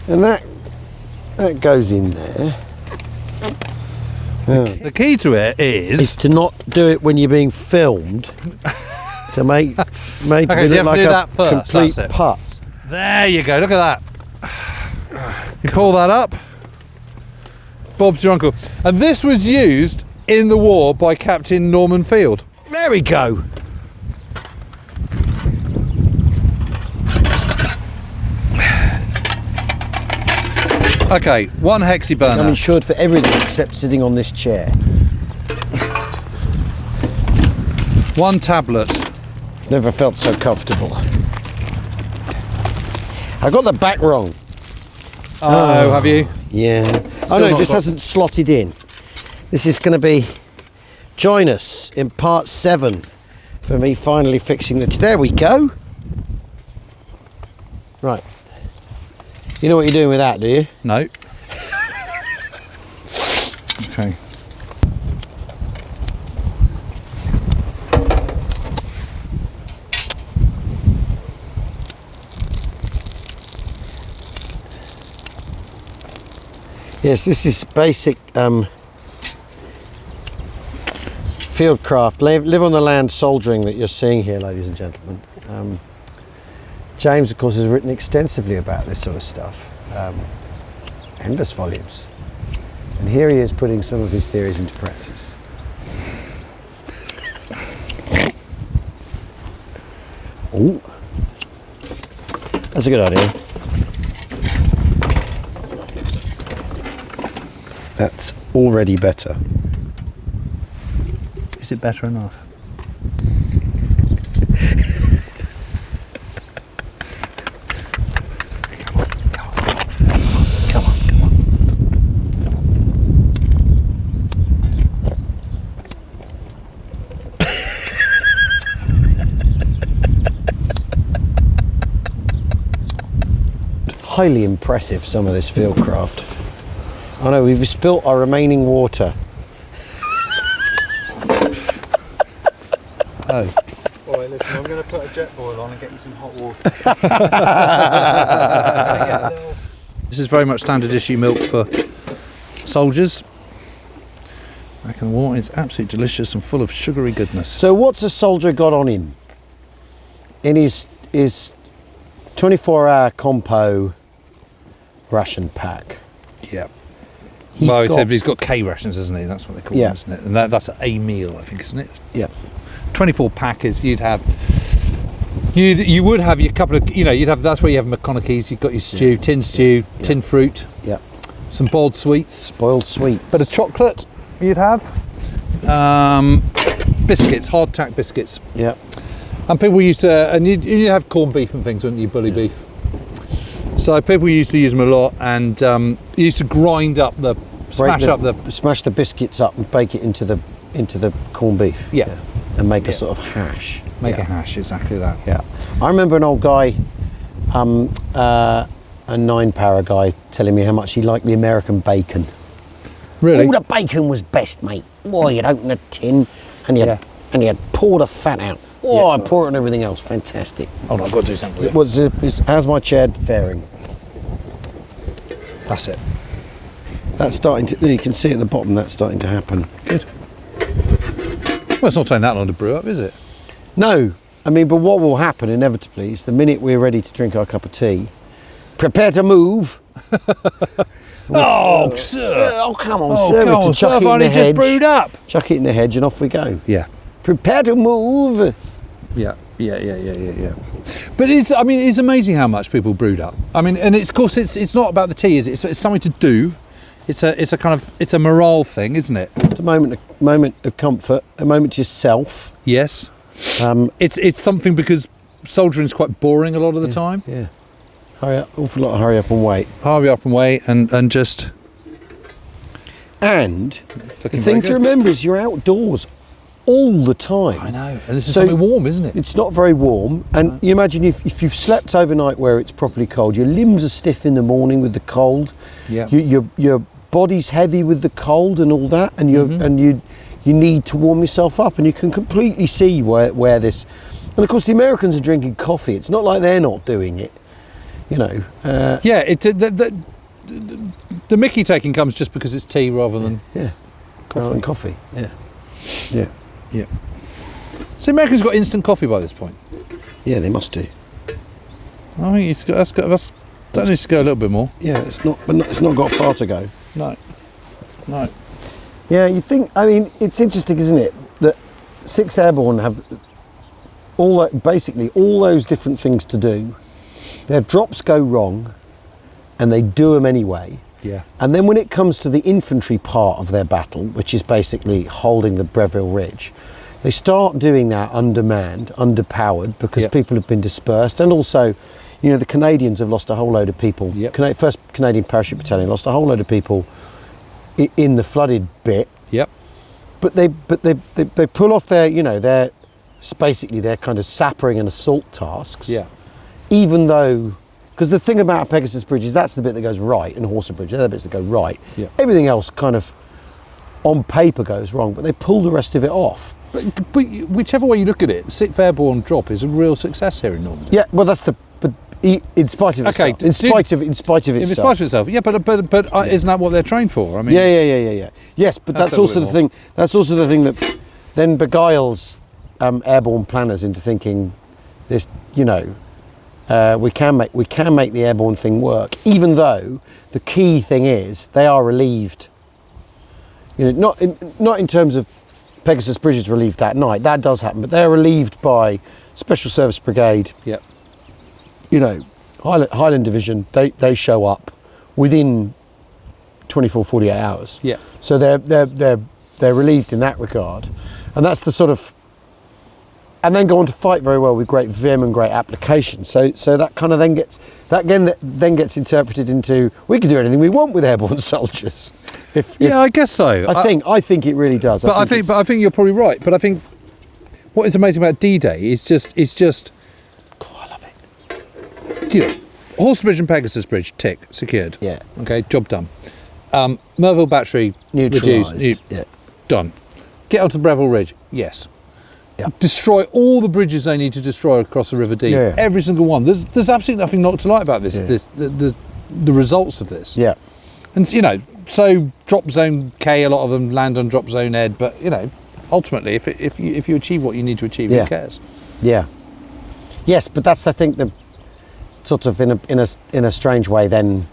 and that goes in there. The key to it Is is... to not do it when you're being filmed, to make Okay, so it you look have like to do a that first, complete that's it. putt. There you go, look at that. You call that up? Bob's your uncle. And this was used in the war by Captain Norman Field. There we go. Okay, one hexi burner. I'm insured for everything except sitting on this chair. One tablet. Never felt so comfortable. I got the back wrong. Oh, have you? Yeah. Still No, it not just got- hasn't slotted in. This is going to be... Join us in part 7 for me finally fixing the... There we go. Right. You know what you're doing with that, do you? No. Okay. Yes, this is basic fieldcraft, live on the land soldiering that you're seeing here, ladies and gentlemen. James, of course, has written extensively about this sort of stuff. Endless volumes. And here he is putting some of his theories into practice. Ooh. That's a good idea. That's already better. Is it better enough? Come on. Highly impressive, some of this fieldcraft. I know, we've spilt our remaining water. Oh. All right, listen, I'm going to put a jet boil on and get you some hot water. This is very much standard issue milk for soldiers. I reckon the water is absolutely delicious and full of sugary goodness. So what's a soldier got on him? In his 24-hour compo ration pack. Yeah. He's Well, he got- said he's got K rations, hasn't he? That's what they call Yeah. them, isn't it? And that's a meal, I think, isn't it? Yeah. 24 pack is you would have your couple of, that's where you have McConaughey's, you've got your stew, tin stew, tin fruit, Yeah. some boiled sweets, Boiled sweets. bit of chocolate you'd have, biscuits, hardtack biscuits. Yeah. And people used to, and you'd have corned beef and things, wouldn't you, bully beef? So people used to use them a lot, and you used to grind up smash the biscuits up and bake it into the corned beef. Yeah. And make a sort of hash. Make Yeah. a hash, exactly that. Yeah. I remember an old guy, a 9-para guy, telling me how much he liked the American bacon. Really? All the bacon was best, mate. Boy, you'd open a tin and you'd pour the fat out. Oh, I'd pour it on everything else. Fantastic. Hold on, I've got to do something. How's my chair faring? That's it. That's starting to, you can see at the bottom that's starting to happen. Good. Well, it's not taking that long to brew up, is it? No, I mean, but what will happen inevitably is the minute we're ready to drink our cup of tea, prepare to move. Oh, sir! Oh, come on, Oh, sir. come To on, chuck sir, it I've in only the just hedge. brewed up. Chuck it in the hedge and off we go. Yeah. Prepare to move. Yeah. But it's amazing how much people brewed up. I mean, and of course it's not about the tea, is it? It's something to do. It's a morale thing, isn't it? It's a moment of comfort, a moment to yourself. Yes. It's something because soldiering is quite boring a lot of the time. Yeah. Awful lot of hurry up and wait. Hurry up and wait and just. And It's the looking thing very to good. remember is you're outdoors all the time. I know, and this is So- something warm, isn't it? It's not very warm, and you imagine if you've slept overnight where it's properly cold, your limbs are stiff in the morning with the cold. Yeah. Your body's heavy with the cold and all that, and you need to warm yourself up, and you can completely see where this. And of course, the Americans are drinking coffee. It's not like they're not doing it, you know. Yeah. The Mickey taking comes just because it's tea rather than Coffee. Yeah. So the Americans got instant coffee by this point. Yeah, they must do. I think that needs to go a little bit more. Yeah, it's not got far to go. No. Yeah, you think, I mean, it's interesting, isn't it, that 6th Airborne have basically all those different things to do. Their drops go wrong, and they do them anyway. Yeah. And then when it comes to the infantry part of their battle, which is basically holding the Breville Ridge, they start doing that undermanned, underpowered, because Yep. people have been dispersed, and also, you know, the Canadians have lost a whole load of people. Yep. 1st Canadian Parachute Battalion lost a whole load of people in the flooded bit. Yep. But they pull off their basically their kind of sappering and assault tasks. Yeah. Even though, because the thing about Pegasus Bridge is that's the bit that goes right, and Horsa Bridge, they're the bits that go right. Yeah. Everything else kind of on paper goes wrong, but they pull the rest of it off. But whichever way you look at it, 6th Airborne drop is a real success here in Normandy. Yeah, well that's in spite of Okay, itself. In spite of In itself. spite of itself, yeah, but isn't that what they're trained for? I mean, Yeah. Yes, but That's that's a also the little thing. That's also the thing that then beguiles airborne planners into thinking this. You know, we can make the airborne thing work, even though the key thing is they are relieved You know, not in terms of Pegasus Bridge is relieved that night. That does happen, but they're relieved by Special Service Brigade. Yep. You know, Highland Division. They show up within 24, 48 hours. Yeah. So they're relieved in that regard, and that's the sort of. And then go on to fight very well with great vim and great application. So that kind of then gets interpreted into we can do anything we want with airborne soldiers. I guess so. I think it really does. But I think you're probably right. But I think what is amazing about D-Day is just. Oh, I love it. You know, Horse Bridge and Pegasus Bridge tick secured. Yeah. Okay, job done. Merville battery Neutralised. reduced. Yeah. Done. Get onto Breville Ridge. Yes. Yeah. Destroy all the bridges they need to destroy across the River Dee. Yeah. Every single one. There's absolutely nothing not to like about this. Yeah. The results of this. Yeah. And you know, so drop zone K, a lot of them land on drop zone Ed, but you know, ultimately, if you achieve what you need to achieve, Yeah. who cares? Yeah. Yes, but that's I think the sort of in a strange way then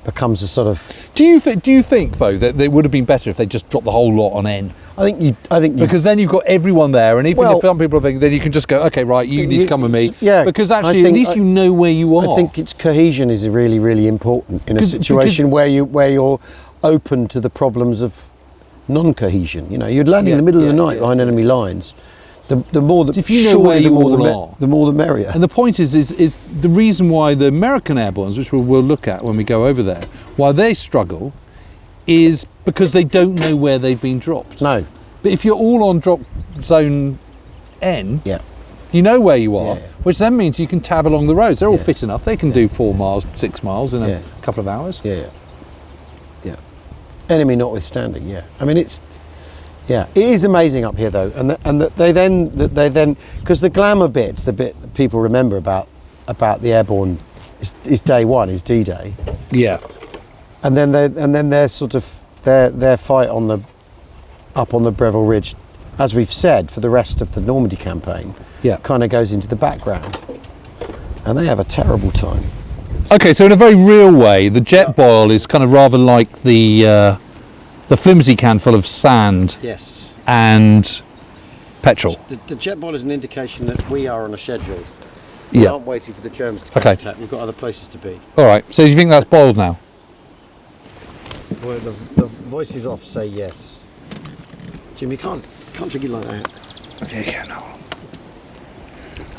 becomes a sort of. Do you think though that it would have been better if they just dropped the whole lot on N? I think you Because then you've got everyone there, and even if some people are thinking, then you can just go, okay, right, you need to come with me. Yeah. Because actually, at least you know where you are. I think its cohesion is really, really important in a situation where you're open to the problems of non-cohesion. You know, you'd land in the middle of the night behind enemy lines. The more that if you know where you all are, the more the merrier. And the point is the reason why the American Airbornes, which we'll look at when we go over there, why they struggle, is because they don't know where they've been dropped. No. But if you're all on drop zone N, Yeah. you know where you are, Yeah. which then means you can tab along the roads. They're all fit enough. They can do 4 miles, 6 miles in a couple of hours. Yeah. Enemy notwithstanding. Yeah. I mean it is amazing up here though, and they then because the glamour bits, the bit that people remember about the airborne is day one, is D-Day. Yeah. And then their sort of their fight up on the Breville Ridge, as we've said, for the rest of the Normandy campaign, kind of goes into the background, and they have a terrible time. Okay, so in a very real way, the jet boil is kind of rather like the flimsy can full of sand Yes. and petrol. The jet boil is an indication that we are on a schedule. Yeah. We aren't waiting for the Germans to counterattack. We've got other places to be. All right. So do you think that's boiled now? Well, the voice is off. Say yes. Jim, you can't drink it like that. Yeah, no.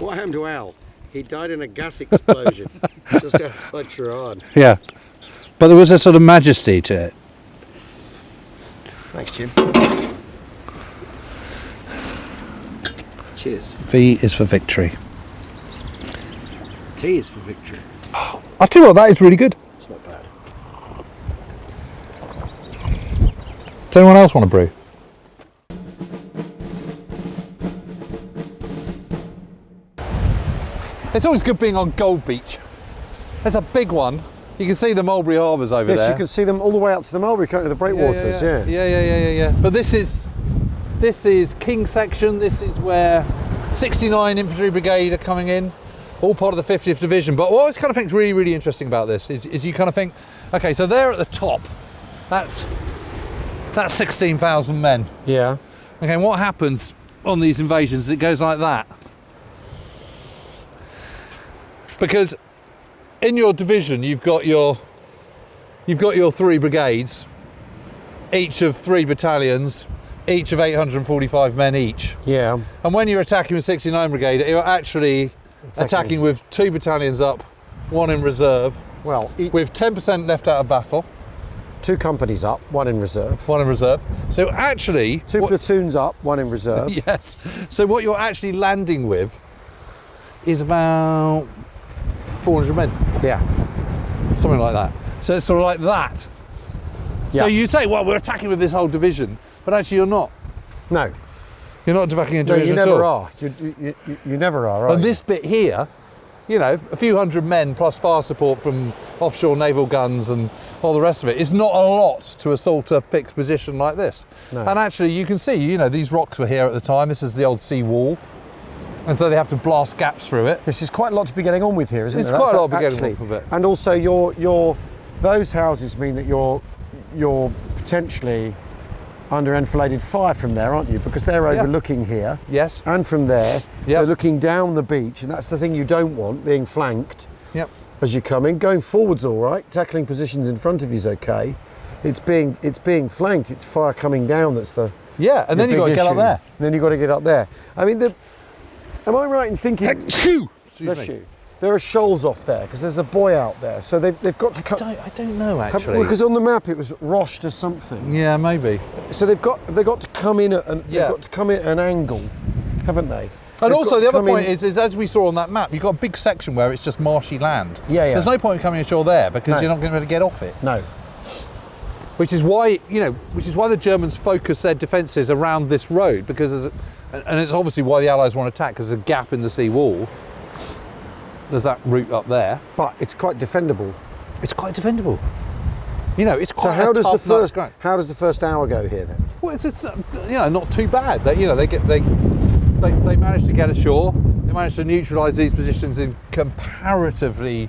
What happened to Al? He died in a gas explosion just outside Tehran. Yeah. But there was a sort of majesty to it. Thanks, Jim. Cheers. V is for victory. T is for victory. I'll tell you what, that is really good. It's not bad. Does anyone else want to brew? It's always good being on Gold Beach. There's a big one. You can see the Mulberry Harbours over there. Yes, you can see them all the way up to the Mulberry, to the breakwaters. Yeah. But this is King section. This is where 69 Infantry Brigade are coming in, all part of the 50th Division. But what I always kind of think is really, really interesting about this is you kind of think, okay, so they're at the top. That's 16,000 men. Yeah. Okay, and what happens on these invasions? It goes like that. Because in your division, you've got your 3 brigades, each of 3 battalions, each of 845 men each. Yeah. And when you're attacking with 69 Brigade, you're actually attacking with 2 battalions up, 1 in reserve, Well, with 10% left out of battle. 2 companies up, 1 in reserve. 1 in reserve. So actually... 2 platoons up, 1 in reserve. Yes. So what you're actually landing with is about 400 men. Yeah. Something like that. So it's sort of like that. Yeah. So you say, well, we're attacking with this whole division, but actually you're not. No. You're not attacking a No, division you at never all. are. You never are, right? And this bit here, you know, a few hundred men plus fire support from offshore naval guns and all the rest of it. It's not a lot to assault a fixed position like this. No. And actually you can see, you know, these rocks were here at the time. This is the old sea wall. And so they have to blast gaps through it. This is quite a lot to be getting on with here, isn't it? It's quite a lot to be getting on with it. And also those houses mean that you're potentially under enfiladed fire from there, aren't you? Because they're overlooking here. Yes. And from there, Yep. they're looking down the beach, and that's the thing you don't want, being flanked Yep. as you come in. Going forward's all right. Tackling positions in front of you is okay. It's being flanked. It's fire coming down that's the Yeah, and then you've got to big get up issue. there. Then you've got to get up there. I mean, am I right in thinking? Excuse Bless me. you. There are shoals off there because there's a buoy out there, so they've got to cut. I don't know actually. Because on the map it was Roche to something. Yeah, maybe. So they've got to come in at they've Yeah. got to come in at an angle, haven't they? And They've also got the to other come point in- is as we saw on that map, you've got a big section where it's just marshy land. Yeah, yeah. There's no point in coming ashore there because No. you're not going to be able to get off it. No. Which is why the Germans focus their defences around this road because and it's obviously why the Allies want to attack because there's a gap in the sea wall. There's that route up there. But it's quite defendable. It's quite defendable. It's quite So how a does tough nut to crack. how does the first hour go here then? Well, it's not too bad. They managed to get ashore. They managed to neutralise these positions in comparatively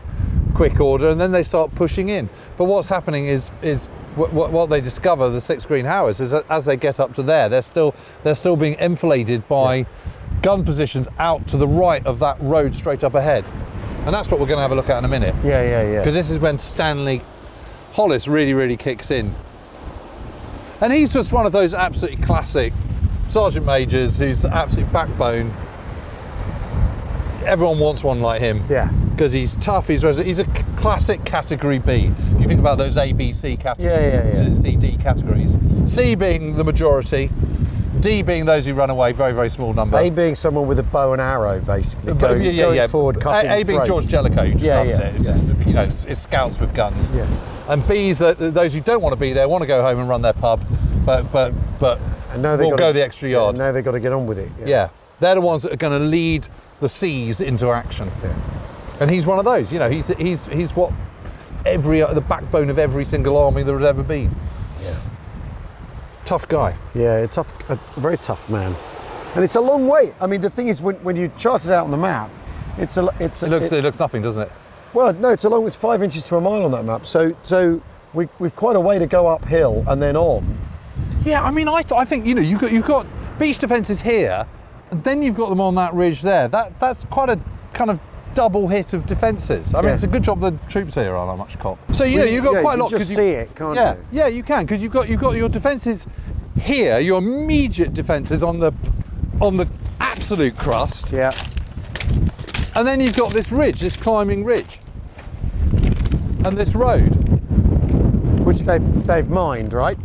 quick order, and then they start pushing in. But what's happening is what they discover, the 6 Green Hours, is that as they get up to there, they're still being enfiladed by gun positions out to the right of that road straight up ahead, and that's what we're going to have a look at in a minute. Yeah. Because this is when Stanley Hollis really kicks in. And he's just one of those absolutely classic sergeant majors who's the absolute backbone. Everyone wants one like him. Yeah. Because he's tough, he's a classic category B. If you think about those A, B, C categories, Yeah. C, D categories. C being the majority, D being those who run away, very small number. A being someone with a bow and arrow, basically, going forward, cutting A being throats. George Jellicoe, who just loves it. Yeah. It's scouts with guns. Yeah. And B's those who don't want to be there, want to go home and run their pub, but And now they've will got go to, the extra yard. Now they've got to get on with it. Yeah, they're the ones that are going to lead the C's into action. Yeah. And he's one of those. He's what the backbone of every single army there has ever been. Yeah. Tough guy. Yeah, a very tough man. And it's a long way. I mean, the thing is, when you chart it out on the map, it looks nothing, doesn't it? Well, no, it's 5 inches to a mile on that map. So we've quite a way to go uphill and then on. Yeah, I mean, I think you've got beach defences here, and then you've got them on that ridge there. That's quite a kind of double hit of defences. I mean, Yeah. it's a good job the troops here aren't much cop. So you've got quite a lot. You just see it, can't you? Yeah, you can, because you've got your defences here, your immediate defences on the absolute crust, Yeah. and then you've got this ridge, this climbing ridge, and this road. Which they've mined, right?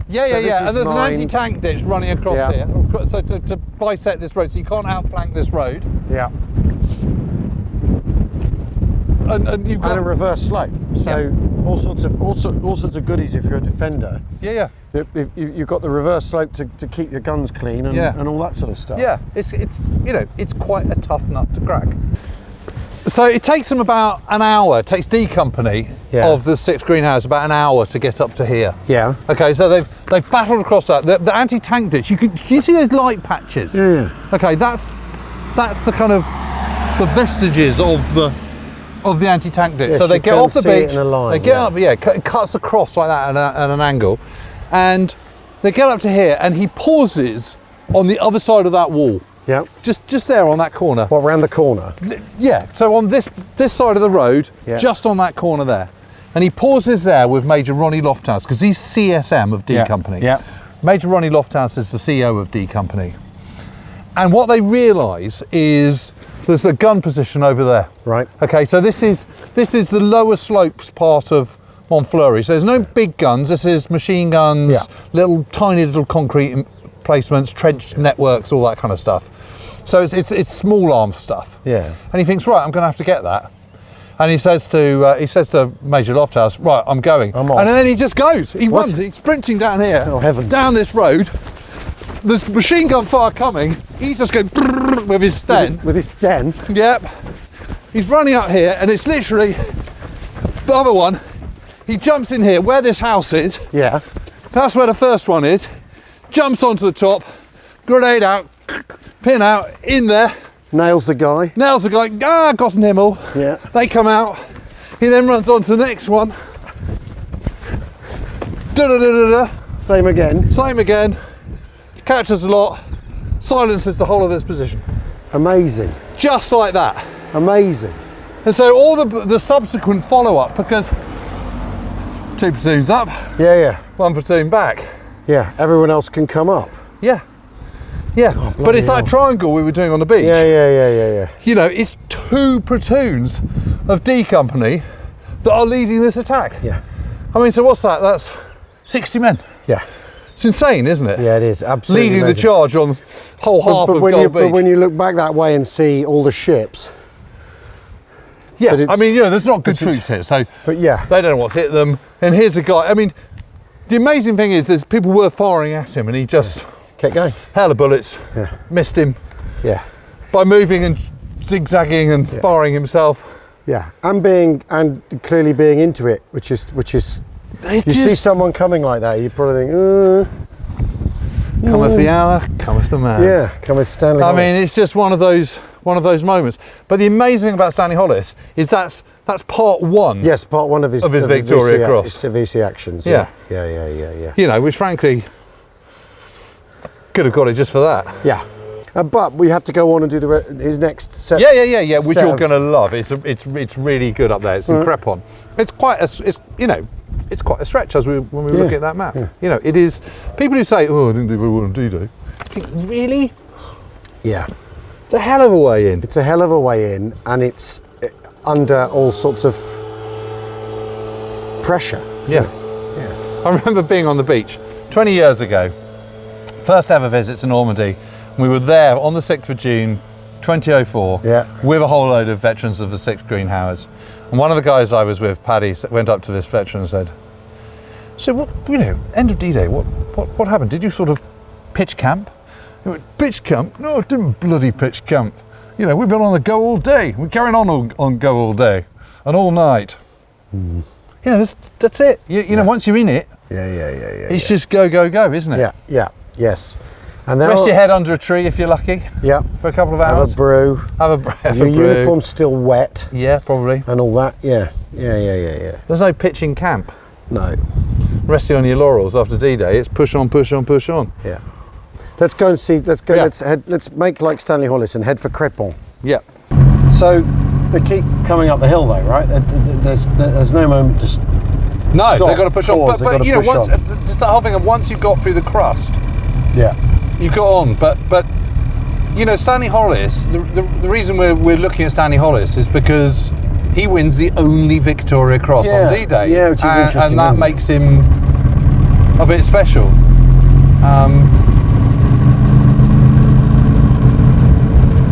Yeah, So this and is there's an mined. anti-tank ditch running across Yeah. here, so to bisect this road, so you can't outflank this road, Yeah. and you've got And a reverse slope. So all sorts of goodies if you're a defender. yeah. You've got the reverse slope to keep your guns clean and all that sort of stuff. Yeah, it's quite a tough nut to crack. So it takes them about an hour. It takes D Company of the 6 Green Hours about an hour to get up to here. Yeah. Okay, so they've battled across that. The anti-tank ditch. You see those light patches? Yeah. Okay, that's the kind of the vestiges of the anti-tank ditch. Yes, so they you get can off the see it beach. in a line, they get yeah. up. Yeah, it cuts across like that at an angle, and they get up to here, and he pauses on the other side of that wall. Yeah. Just there on that corner. What, round the corner? Yeah, so on this side of the road, Yeah. just on that corner there. And he pauses there with Major Ronnie Lofthouse, because he's CSM of D Yeah, Company. yeah. Major Ronnie Lofthouse is the CEO of D Company. And what they realise is there's a gun position over there. Right. Okay, so this is the lower slopes part of Montfleury. So there's no big guns, this is machine guns, tiny little concrete emplacements, trench networks, all that kind of stuff. So it's small arms stuff. Yeah. And he thinks, right, I'm going to have to get that. And he says to Major Lofthouse, right, I'm going. I'm off. And then he just goes. He What? runs. He's sprinting down here. Oh, heavens. Down this road. There's machine gun fire coming. He's just going brrr with his sten. With his sten. Yep. He's running up here, and it's literally the other one. He jumps in here where this house is. Yeah. That's where the first one is. Jumps onto the top. Grenade out. Pin out. In there. Nails the guy. Nails the guy. Got an himmel. Yeah. They come out. He then runs on to the next one. Da-da-da-da-da. Same again. Same again. Catches a lot. Silences the whole of this position. Amazing. Just like that. Amazing. And so all the subsequent follow-up, because 2 platoons up, Yeah, yeah. 1 platoon back. Yeah, everyone else can come up. Yeah. Yeah. But it's hell. that triangle we were doing on the beach. Yeah. You know, it's 2 platoons of D Company that are leading this attack. Yeah. I mean, so what's that? That's 60 men. Yeah. It's insane, isn't it? Yeah, it is. Absolutely Leading the amazing. charge on whole half of when Gold Beach. but when you look back that way and see all the ships, yeah, but I mean, you know, there's not good troops here, so but yeah. they don't know what's hit them. And here's a guy, I mean, the amazing thing is there's people were firing at him and he just, Kept going. hell of bullets, Yeah. missed him Yeah. by moving and zigzagging and firing himself. Yeah. And clearly being into it, which is you see someone coming like that, you probably think, Cometh the hour, cometh the man. yeah, come with Stanley. I Hollis. mean, it's just one of those moments. But the amazing thing about Stanley Hollis is that's part 1. yes, part 1 of his Victoria VC, Cross. his VC actions. Yeah. Yeah. You know, which frankly could have got it just for that. Yeah. But we have to go on and do his next set. Yeah. Which set you're of- going to love. It's really good up there. It's in Crepon. It's quite it's quite a stretch when we were looking at that map. Yeah. You know, it is. People who say, "Oh, I didn't do very well on D-Day," think, really? Yeah. It's a hell of a way in. It's a hell of a way in, and it's under all sorts of pressure. isn't Yeah. it? Yeah. I remember being on the beach 20 years ago. First ever visit to Normandy. We were there on the 6th of June, 2004, Yeah. with a whole load of veterans of the 6th Green Howards. And one of the guys I was with, Paddy, went up to this veteran and said, "So what? You know, end of D-Day. What happened? Did you sort of pitch camp?" He went, "Pitch camp? No, I didn't bloody pitch camp. You know, we've been on the go all day. We're carrying on go all day and all night. You know, that's it. You know, once you're in it, Yeah. it's just go, isn't it? Yeah. Yes. And then Rest your head under a tree if you're lucky Yeah. for a couple of Have hours. a brew. Have a brew. Your uniform's still wet Yeah, probably. and all that. Yeah. There's no pitching camp. No. Resting on your laurels after D-Day. It's push on. Yeah. Let's go and see. Let's go. Yeah. Let's make like Stanley Hollis and head for Crepon. Yeah. So they keep coming up the hill, though, right? There's no moment to No, stop, they've got to push pause, on. they've But gotta you know, push once on. just that whole thing of once you've got through the crust, Yeah. you got on. But you know, Stanley Hollis. The reason we're looking at Stanley Hollis is because he wins the only Victoria Cross Yeah, on D-Day. yeah, which is interesting, and that isn't it? makes him a bit special.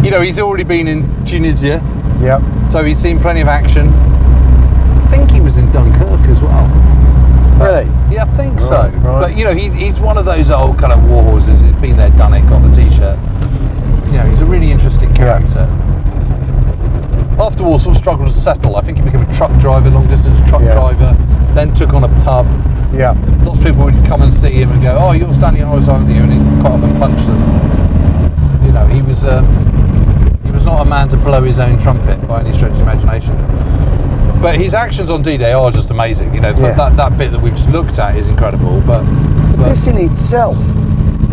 You know, he's already been in Tunisia, Yeah. so he's seen plenty of action. I think he was in Dunkirk as well. Really? Yeah, I think so. Right, right. But you know, he's one of those old kind of war horses. He's been there, done it, got the T-shirt. You know, he's a really interesting character. After all, sort of struggled to settle. I think he became a truck driver, long distance truck Yeah. driver. Then took on a pub. Yeah. Lots of people would come and see him and go, "Oh, you're Stanley Hollis, aren't you?" And he'd quite often punch them. You know, he was not a man to blow his own trumpet by any stretch of imagination. But his actions on D-Day are just amazing. You know, Yeah. that bit that we've just looked at is incredible. But This in itself,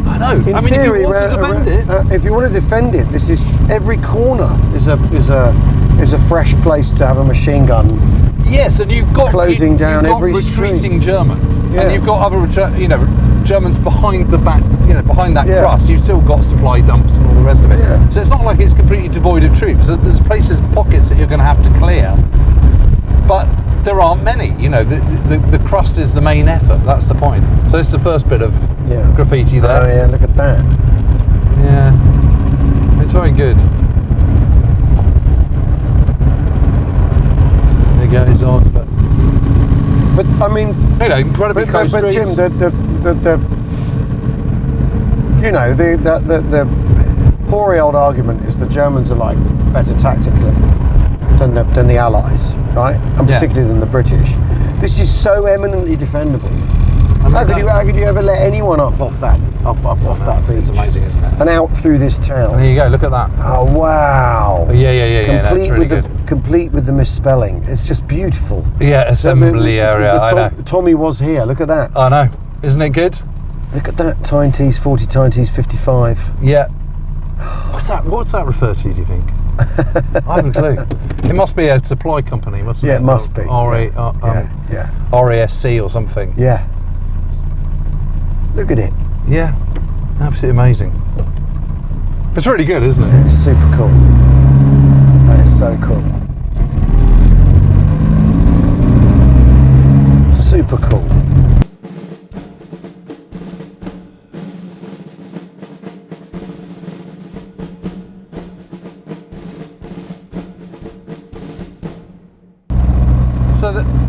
I know. in I mean, theory, if you want to defend it, if you want to defend it, this is every corner is a fresh place to have a machine gun. yes, and you've got Closing down you've got every retreating street. Germans, Yeah. and you've got other Germans behind the back, behind that Yeah. crust. You've still got supply dumps and all the rest of it. Yeah. So it's not like it's completely devoid of troops. There's places, pockets that you're going to have to clear, but there aren't many. You know, the crust is the main effort. That's the point. So it's the first bit of graffiti there. Oh yeah, look at that. Yeah, it's very good. There goes on, But I mean, you know, incredibly close but Jim, streets. the hoary old argument is the Germans are like better tactically than the Allies, right? And Yeah. particularly than the British. This is so eminently defendable. How could you ever let anyone off that beach? It's amazing, isn't it? And out through this town. There you go. Look at that. Oh wow! Yeah. That's really good. Complete with the misspelling. It's just beautiful. Yeah, assembly The area. I know. Tommy was here. Look at that. I know. Isn't it good? Look at that, Tyne-Tees 40, Tyne-Tees 55. Yeah. What's that refer to, do you think? I haven't a clue. It must be a supply company, mustn't it? Yeah, it must be. RASC or something. Yeah. Look at it. Yeah. Absolutely amazing. It's really good, isn't it? It's super cool. That is so cool. Super cool.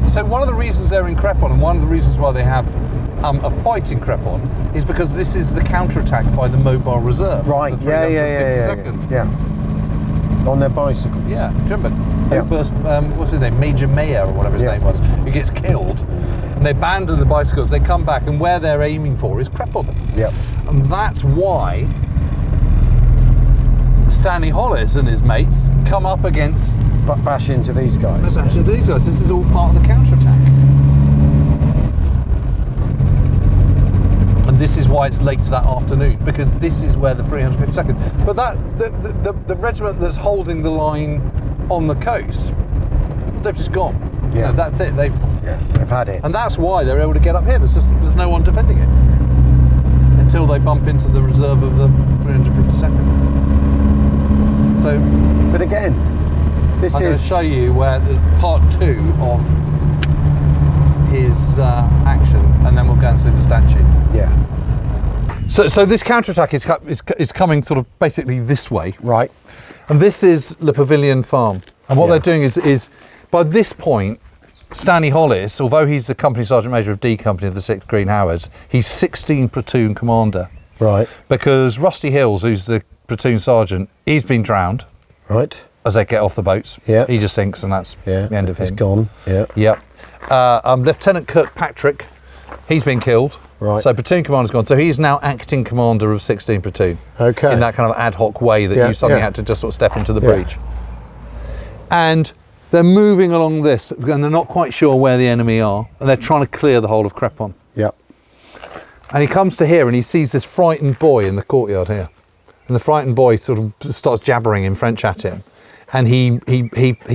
So one of the reasons they're in Crepon, and one of the reasons why they have a fight in Crepon, is because this is the counterattack by the Mobile Reserve. Right, the yeah. 352nd. Yeah. On their bicycles. Yeah, do you remember? Yeah. What's his name? Major Mayer, or whatever his name was, who gets killed. And they abandon the bicycles, they come back, and where they're aiming for is Crepon. Yep. And that's why Stanley Hollis and his mates come up against... Bash into these guys. Bash into these guys. This is all part of the counterattack. And this is why it's late that afternoon, because this is where the 352nd... But that the regiment that's holding the line on the coast, they've just gone. Yeah. You know, that's it. They've had it. And that's why they're able to get up here. There's no one defending it until they bump into the reserve of the 352nd. So, but again, I'm going to show you where the part 2 of his action, and then we'll go and see the statue. Yeah. So this counterattack is coming sort of basically this way. Right. And this is Le Pavilion Farm. And what they're doing is by this point, Stanley Hollis, although he's the company sergeant major of D Company of the 6th Green Howards, he's 16 platoon commander. Right. Because Rusty Hills, who's the platoon sergeant, he's been drowned. Right. As they get off the boats. Yeah. He just sinks, and that's the end of him. He's gone. Yeah. Yep. Lieutenant Kirkpatrick, he's been killed. Right. So platoon commander's gone. So he's now acting commander of 16 platoon. Okay. In that kind of ad hoc way that you suddenly had to just sort of step into the breach. And they're moving along this, and they're not quite sure where the enemy are, and they're trying to clear the whole of Crepon. Yep. And he comes to here, and he sees this frightened boy in the courtyard here. And the frightened boy sort of starts jabbering in French at him. And he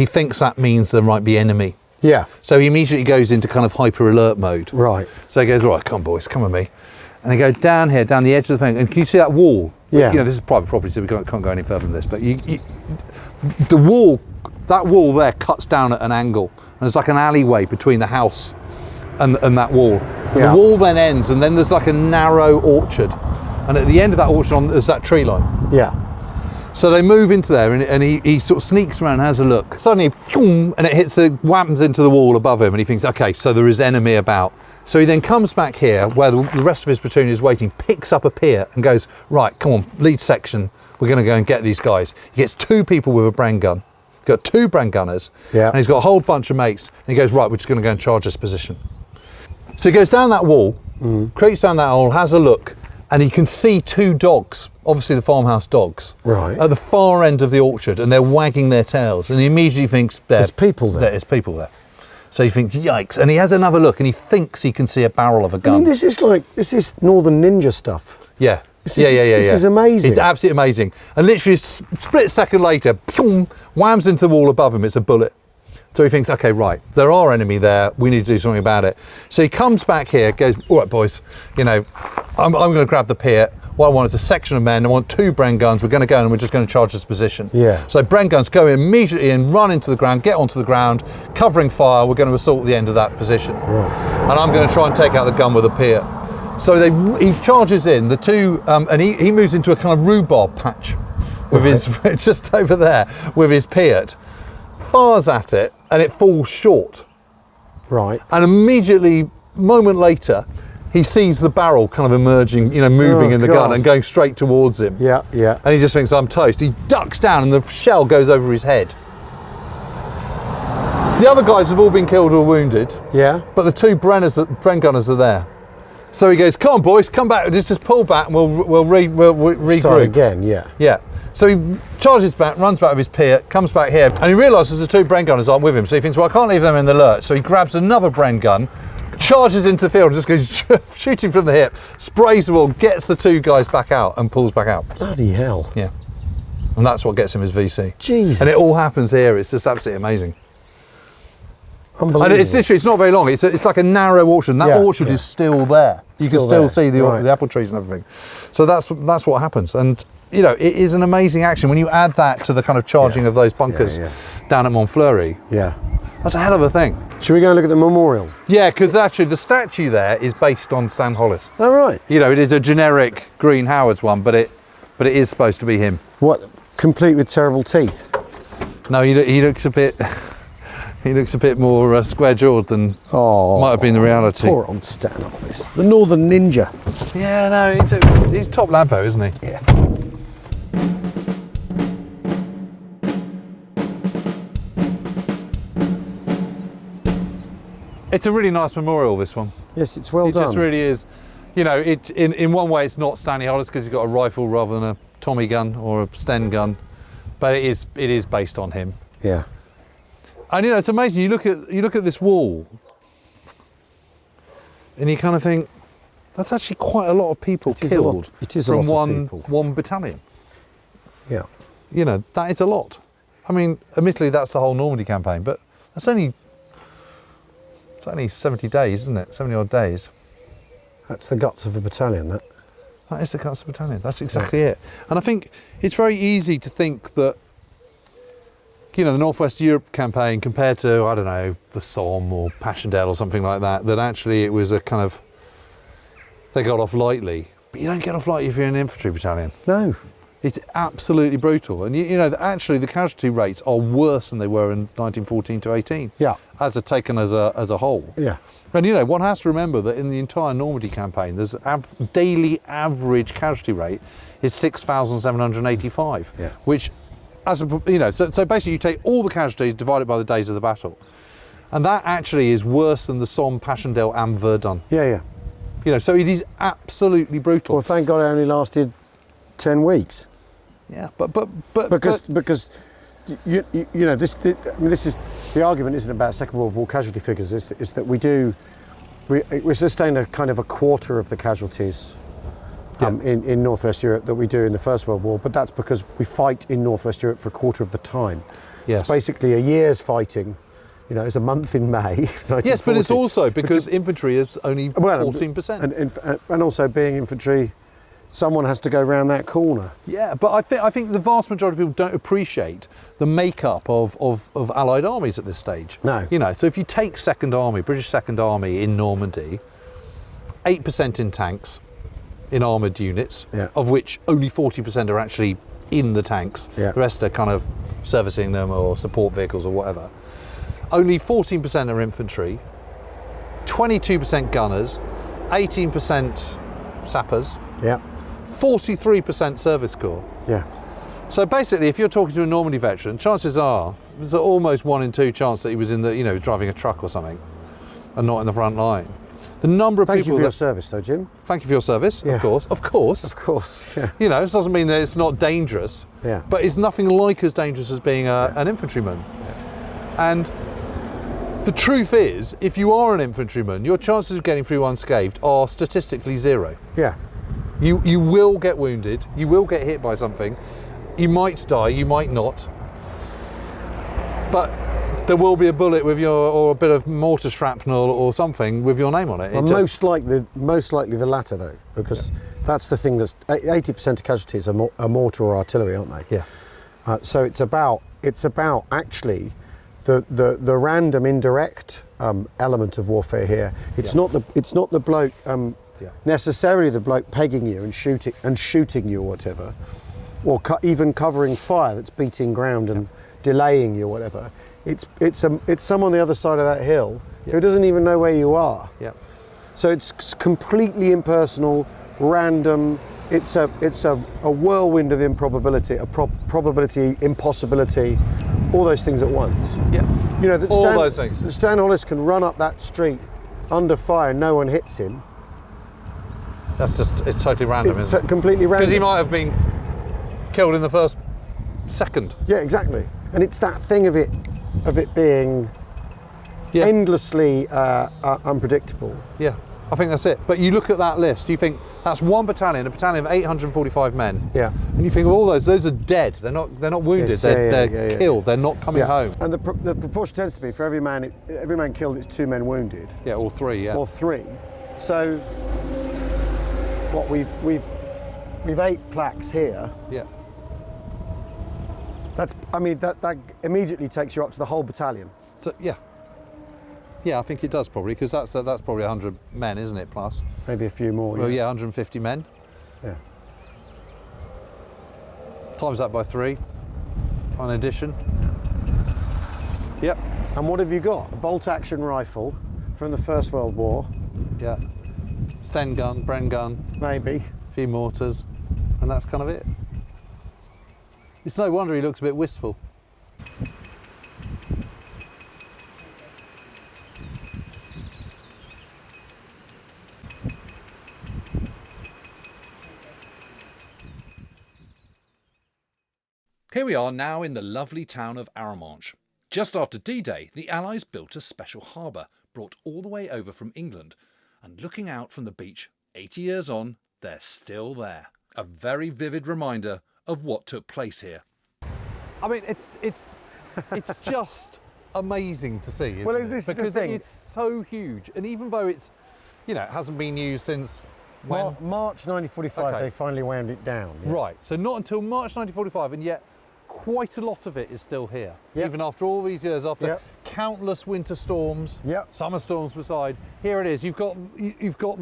thinks that means there might be enemy. Yeah. So he immediately goes into kind of hyper alert mode. Right. So he goes, right, come on boys, come with me. And they go down here, down the edge of the thing, and can you see that wall? Yeah. You know, this is private property, so we can't go any further than this, but the wall, that wall there cuts down at an angle, and there's like an alleyway between the house and that wall. And the wall then ends, and then there's like a narrow orchard, and at the end of that orchard there's that tree line. Yeah. So they move into there, and he sort of sneaks around and has a look. Suddenly, and it whaps into the wall above him, and he thinks, okay, so there is enemy about. So he then comes back here, where the rest of his platoon is waiting, picks up a pier, and goes, right, come on, lead section, we're going to go and get these guys. He gets 2 people with a Bren gun, got 2 Bren gunners, and he's got a whole bunch of mates, and he goes, right, we're just going to go and charge this position. So he goes down that wall, creeps down that hole, has a look, and he can see 2 dogs, obviously the farmhouse dogs, at the far end of the orchard, and they're wagging their tails. And he immediately thinks there's people there. There's people there. So he thinks, yikes! And he has another look, and he thinks he can see a barrel of a gun. I mean, this is Northern Ninja stuff. Yeah. This is amazing. It's absolutely amazing. And literally, a split second later, whams into the wall above him. It's a bullet. So he thinks, okay, right, there are enemy there. We need to do something about it. So he comes back here, goes, all right, boys, you know, I'm going to grab the pier. What I want is a section of men. I want 2 Bren guns. We're going to go and we're just going to charge this position. Yeah. So Bren guns go immediately and run into the ground, get onto the ground, covering fire. We're going to assault the end of that position. Right. And I'm going to try and take out the gun with a pier. So he charges in, the 2, and he moves into a kind of rhubarb patch with his, just over there, with his Piat. Fires at it, and it falls short. Right. And immediately, moment later, he sees the barrel kind of emerging, you know, moving in the gun and going straight towards him. Yeah, yeah. And he just thinks, I'm toast. He ducks down, and the shell goes over his head. The other guys have all been killed or wounded. Yeah. But the 2 Bren gunners are there. So he goes, come on, boys, come back. Just pull back, and we'll regroup. Start again, yeah. Yeah. So he charges back, runs back with his pier, comes back here, and he realises the 2 Bren gunners aren't with him. So he thinks, well, I can't leave them in the lurch. So he grabs another Bren gun, charges into the field, just goes shooting from the hip, sprays the wall, gets the 2 guys back out and pulls back out. Bloody hell. Yeah. And that's what gets him his VC. Jesus. And it all happens here. It's just absolutely amazing. Unbelievable. And it's literally, it's not very long. It's like a narrow orchard. And that orchard is still there. You can still see the apple trees and everything. So that's what happens. And you know, it is an amazing action when you add that to the kind of charging of those bunkers down at Montfleury. Yeah. That's a hell of a thing. Should we go and look at the memorial? Yeah, because actually the statue there is based on Stan Hollis. Oh, right. You know, it is a generic Green Howards one, but it is supposed to be him. What? Complete with terrible teeth? No, he looks a bit. He looks a bit more square-jawed than might have been the reality. Poor old Stan Hollis, the Northern Ninja. Yeah, no, he's top lad though, isn't he? Yeah. It's a really nice memorial, this one. Yes, it's well done. It just really is. You know, in one way it's not Stanley Hollis because he's got a rifle rather than a Tommy gun or a Sten gun, but it is based on him. Yeah. And you know, it's amazing. You look at this wall, and you kind of think that's actually quite a lot of people killed from one battalion. Yeah. You know, that is a lot. I mean, admittedly, that's the whole Normandy campaign, but it's only 70 days, isn't it? 70 odd days. That's the guts of a battalion, that. That is the guts of a battalion. That's exactly it. And I think it's very easy to think that, you know, the Northwest Europe campaign compared to, I don't know, the Somme or Passchendaele or something like that, that actually it was a kind of, they got off lightly. But you don't get off lightly if you're in an infantry battalion. No. It's absolutely brutal. And you know, actually the casualty rates are worse than they were in 1914 to 18. Yeah. As a taken as a whole. Yeah. And you know, one has to remember that in the entire Normandy campaign, there's daily average casualty rate is 6,785, which, as a, you know, so basically you take all the casualties divided by the days of the battle, and that actually is worse than the Somme, Passchendaele, and Verdun. Yeah, yeah. You know, so it is absolutely brutal. Well, thank God it only lasted 10 weeks. Yeah, but because you know, this is the argument isn't about Second World War casualty figures. Is that we sustain a kind of a quarter of the casualties in Northwest Europe that we do in the First World War, but that's because we fight in Northwest Europe for a quarter of the time. Yes. It's basically a year's fighting. You know, it's a month in May. Yes, but it's also because infantry is only 14%, and also being infantry, someone has to go round that corner. Yeah, but I think the vast majority of people don't appreciate the makeup of Allied armies at this stage. No. You know, so if you take Second Army, British Second Army in Normandy, 8% in tanks, in armoured units, of which only 40% are actually in the tanks. Yeah. The rest are kind of servicing them or support vehicles or whatever. Only 14% are infantry, 22% gunners, 18% sappers. Yeah. 43% service corps. Yeah. So basically, if you're talking to a Normandy veteran, chances are there's almost 1 in 2 chance that he was in the, you know, driving a truck or something, and not in the front line. The number of people. Thank you for your service, though, Jim. Thank you for your service. Yeah. Of course. Of course. Yeah. You know, this doesn't mean that it's not dangerous. Yeah. But it's nothing like as dangerous as being an infantryman. And the truth is, if you are an infantryman, your chances of getting through unscathed are statistically 0. Yeah. You will get wounded, you will get hit by something, you might die, you might not, but there will be a bullet with or a bit of mortar shrapnel or something with your name on it. Well, most likely the latter, though, because that's the thing. That's 80% of casualties are mortar or artillery, aren't they? Yeah. So it's about actually the random indirect element of warfare here. It's not the bloke. Necessarily the bloke pegging you and shooting you or whatever, or even covering fire that's beating ground and delaying you or whatever. It's someone on the other side of that hill who doesn't even know where you are. Yeah. So it's completely impersonal, random. It's a whirlwind of improbability, probability, impossibility, all those things at once. Yeah. You know all those things. That Stan Hollis can run up that street under fire and no one hits him. It's totally random, isn't it? Completely random. Because he might have been killed in the first second. Yeah, exactly. And it's that thing of it being Yeah. endlessly unpredictable. Yeah, I think that's it. But you look at that list, you think that's one battalion, a battalion of 845 men. Yeah. And you think of all those are dead. They're not wounded. Yes, they're killed. They're not coming home. And the proportion tends to be for every man killed, it's 2 men wounded. Yeah, or 3. Yeah. Or 3. So what we've 8 plaques here. Yeah. That immediately takes you up to the whole battalion. So yeah, I think it does probably, because that's probably 100 men, isn't it? Plus maybe a few more. Well, yeah, 150 men. Yeah. Times that by 3 on addition. Yep. And what have you got? A bolt-action rifle from the First World War. Yeah. Sten gun, Bren gun. Maybe. A few mortars, and that's kind of it. It's no wonder he looks a bit wistful. Here we are now in the lovely town of Arromanches. Just after D-Day, the Allies built a special harbour, brought all the way over from England, and looking out from the beach, 80 years on, they're still there. A very vivid reminder of what took place here. I mean, it's just amazing to see, isn't Well, it? this is the Because thing. it's so huge, and even though it's, it hasn't been used since when? March 1945, Okay. they finally wound it down. Yeah. Right, so not until March 1945, and yet quite a lot of it is still here. Yep. Even after all these years, after Yep. countless winter storms, Yep. summer storms beside, here it is. You've got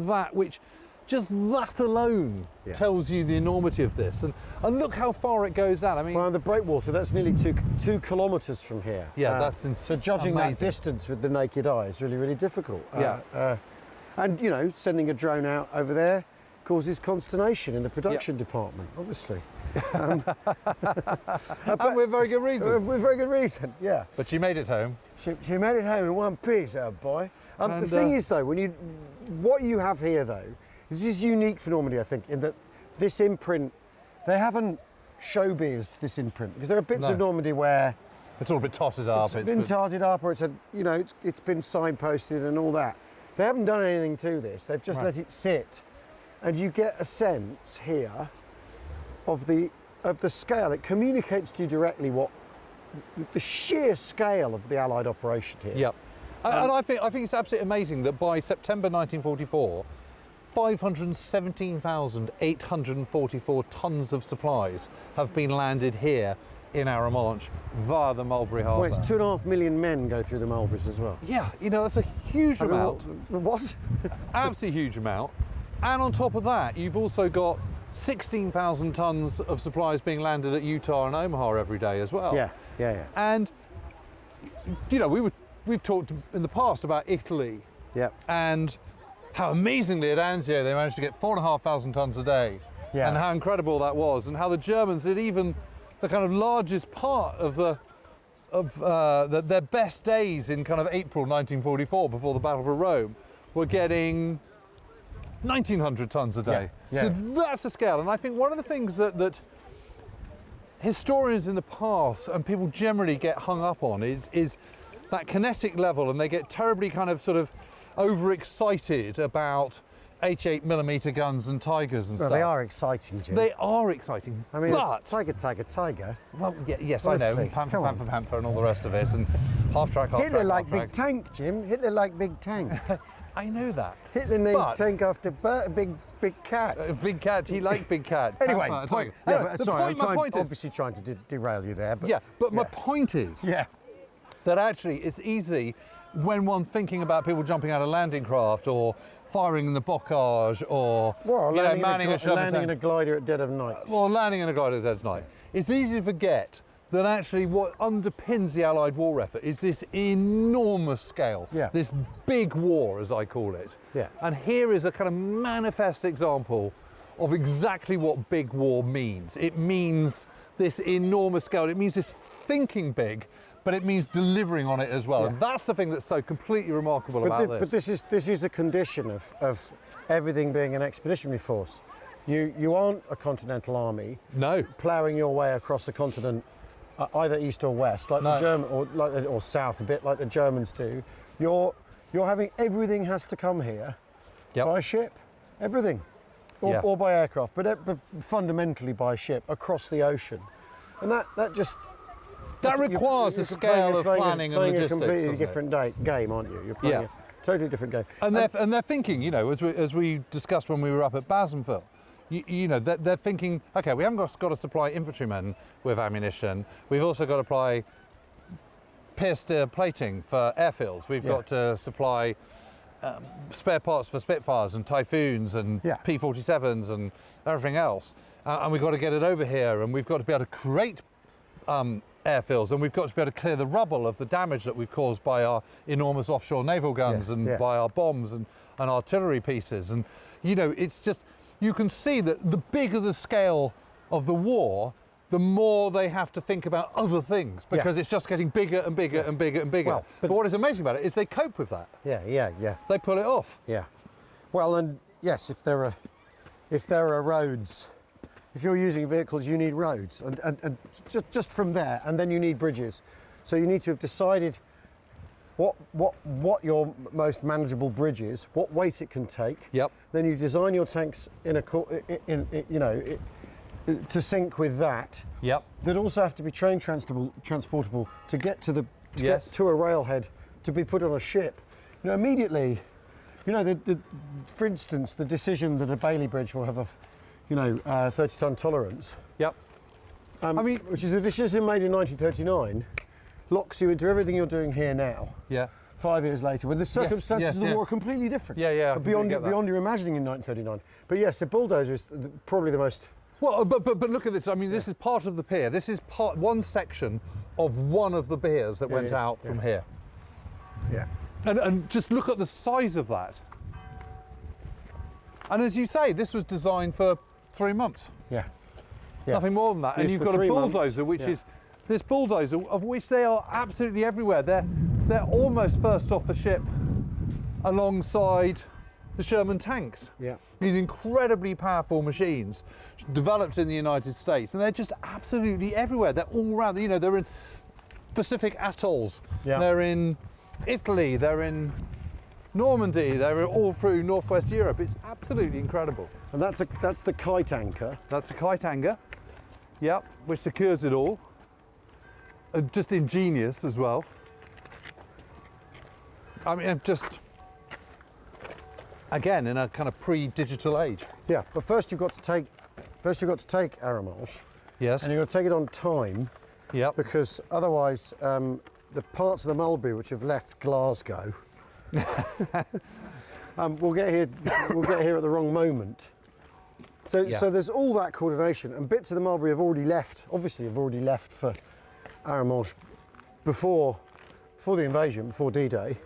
that, which just that alone Yeah. tells you the enormity of this. And look how far it goes down. I mean, Well, the breakwater, that's nearly 2 kilometres from here. Yeah, that's So judging that amazing. distance with the naked eye is really, really difficult. Yeah. And, sending a drone out over there causes consternation in the production department, obviously. and with very good reason. With very good reason, yeah. But she made it home. She made it home in one piece, oh boy. The And, thing is, though, what you have here, though, this is unique for Normandy, I think, in that this imprint, they haven't showbizzed this imprint, because there are bits No. of Normandy where It's all a bit totted up. it's been tarted up, or it's been signposted and all that. They haven't done anything to this. They've just Right. let it sit, and you get a sense here of the scale. It communicates to you directly what the sheer scale of the Allied operation here. Yep. And I think it's absolutely amazing that by September 1944, 517,844 tonnes of supplies have been landed here in Arromanches via the Mulberry Harbour. Well, it's 2.5 million men go through the Mulberries as well. Yeah, that's a huge amount. What? Absolutely huge amount. And on top of that, you've also got 16,000 tonnes of supplies being landed at Utah and Omaha every day as well. Yeah. And we've talked in the past about Italy Yeah. and how amazingly at Anzio they managed to get 4,500 tonnes a day, Yeah. and how incredible that was, and how the Germans did even the kind of largest part of their best days in kind of April 1944 before the Battle for Rome were getting 1,900 tonnes a day. Yeah. So that's the scale, and I think one of the things that historians in the past and people generally get hung up on is that kinetic level, and they get terribly kind of sort of overexcited about 88mm guns and Tigers and Well, stuff. they are exciting, Jim. They are exciting. I mean, but tiger. well, yes, I know, Honestly, panther, come on. panther, and all the rest of it, and half track, Hitler like half big track. tank, Jim. Hitler like big tank. I know that. Hitler named But- tank after big cat. Big cat. He liked big cat. Anyway, Panther, point. tiger. Yeah, No, but the sorry, point- my point is, obviously trying to derail you there. But yeah, but my point is yeah. that actually it's easy when one thinking about people jumping out of landing craft or firing in the bocage or Well, manning a landing Sherman in a tank. glider at dead of night. Well, landing in a glider at dead of night. It's easy to forget that actually what underpins the Allied war effort is this enormous scale, Yeah. this big war, as I call it. Yeah. And here is a kind of manifest example of exactly what big war means. It means this enormous scale. It means this thinking big, but it means delivering on it as well. Yeah. And that's the thing that's so completely remarkable about But this is a condition of everything being an expeditionary force. You aren't a continental army No. ploughing your way across a continent, either east or west, like No. the German or south, a bit like the Germans do. You're having everything has to come here by ship, everything, or by aircraft, but fundamentally by ship across the ocean, and that requires a scale of planning and logistics. Playing a completely different game, aren't you? You're playing a totally different game. And they're thinking, you know, as we discussed when we were up at Bassenville, you know, they're thinking, okay, we haven't got to supply infantrymen with ammunition. We've also got to supply pierced plating for airfields. We've got to supply spare parts for Spitfires and Typhoons and P-47s and everything else. And we've got to get it over here, and we've got to be able to create airfields, and we've got to be able to clear the rubble of the damage that we've caused by our enormous offshore naval guns and by our bombs and artillery pieces. And, you know, it's just, you can see that the bigger the scale of the war, the more they have to think about other things, because it's just getting bigger and bigger and bigger and bigger. Well, but what is amazing about it is they cope with that. They pull it off. Well, and yes, if there are roads, if you're using vehicles, you need roads, and just from there, and then you need bridges. So you need to have decided what your most manageable bridge is, what weight it can take. Then you design your tanks to sync with that. That also have to be train transportable to get to get to a railhead to be put on a ship. You know, immediately, you know, for instance, the decision that a Bailey Bridge will have a 30-ton tolerance. I mean, which is a decision made in 1939, locks you into everything you're doing here now. 5 years later, when the circumstances of the war are completely different. Beyond your imagining in 1939. But yes, the bulldozer is probably the most. Well, but look at this. I mean, this is part of the pier. This is one section of one of the piers that went out from here. And just look at the size of that. And as you say, this was designed for 3 months. Nothing more than that. And you've got a bulldozer, which is this bulldozer, of which they are absolutely everywhere. They're almost first off the ship alongside the Sherman tanks. These incredibly powerful machines developed in the United States, and they're just absolutely everywhere. They're all around. You know, they're in Pacific atolls. They're in Italy. They're in Normandy. They're all through northwest Europe. It's absolutely incredible. And that's the kite anchor. That's a kite anchor. Which secures it all. Just ingenious as well. I mean, just again in a kind of pre-digital age. But first you've got to take Arromanches. And you've got to take it on time. Because otherwise, the parts of the Mulberry which have left Glasgow we'll get here at the wrong moment. So there's all that coordination, and bits of the Mulberry have already left for Arromanches before the invasion, before D-Day.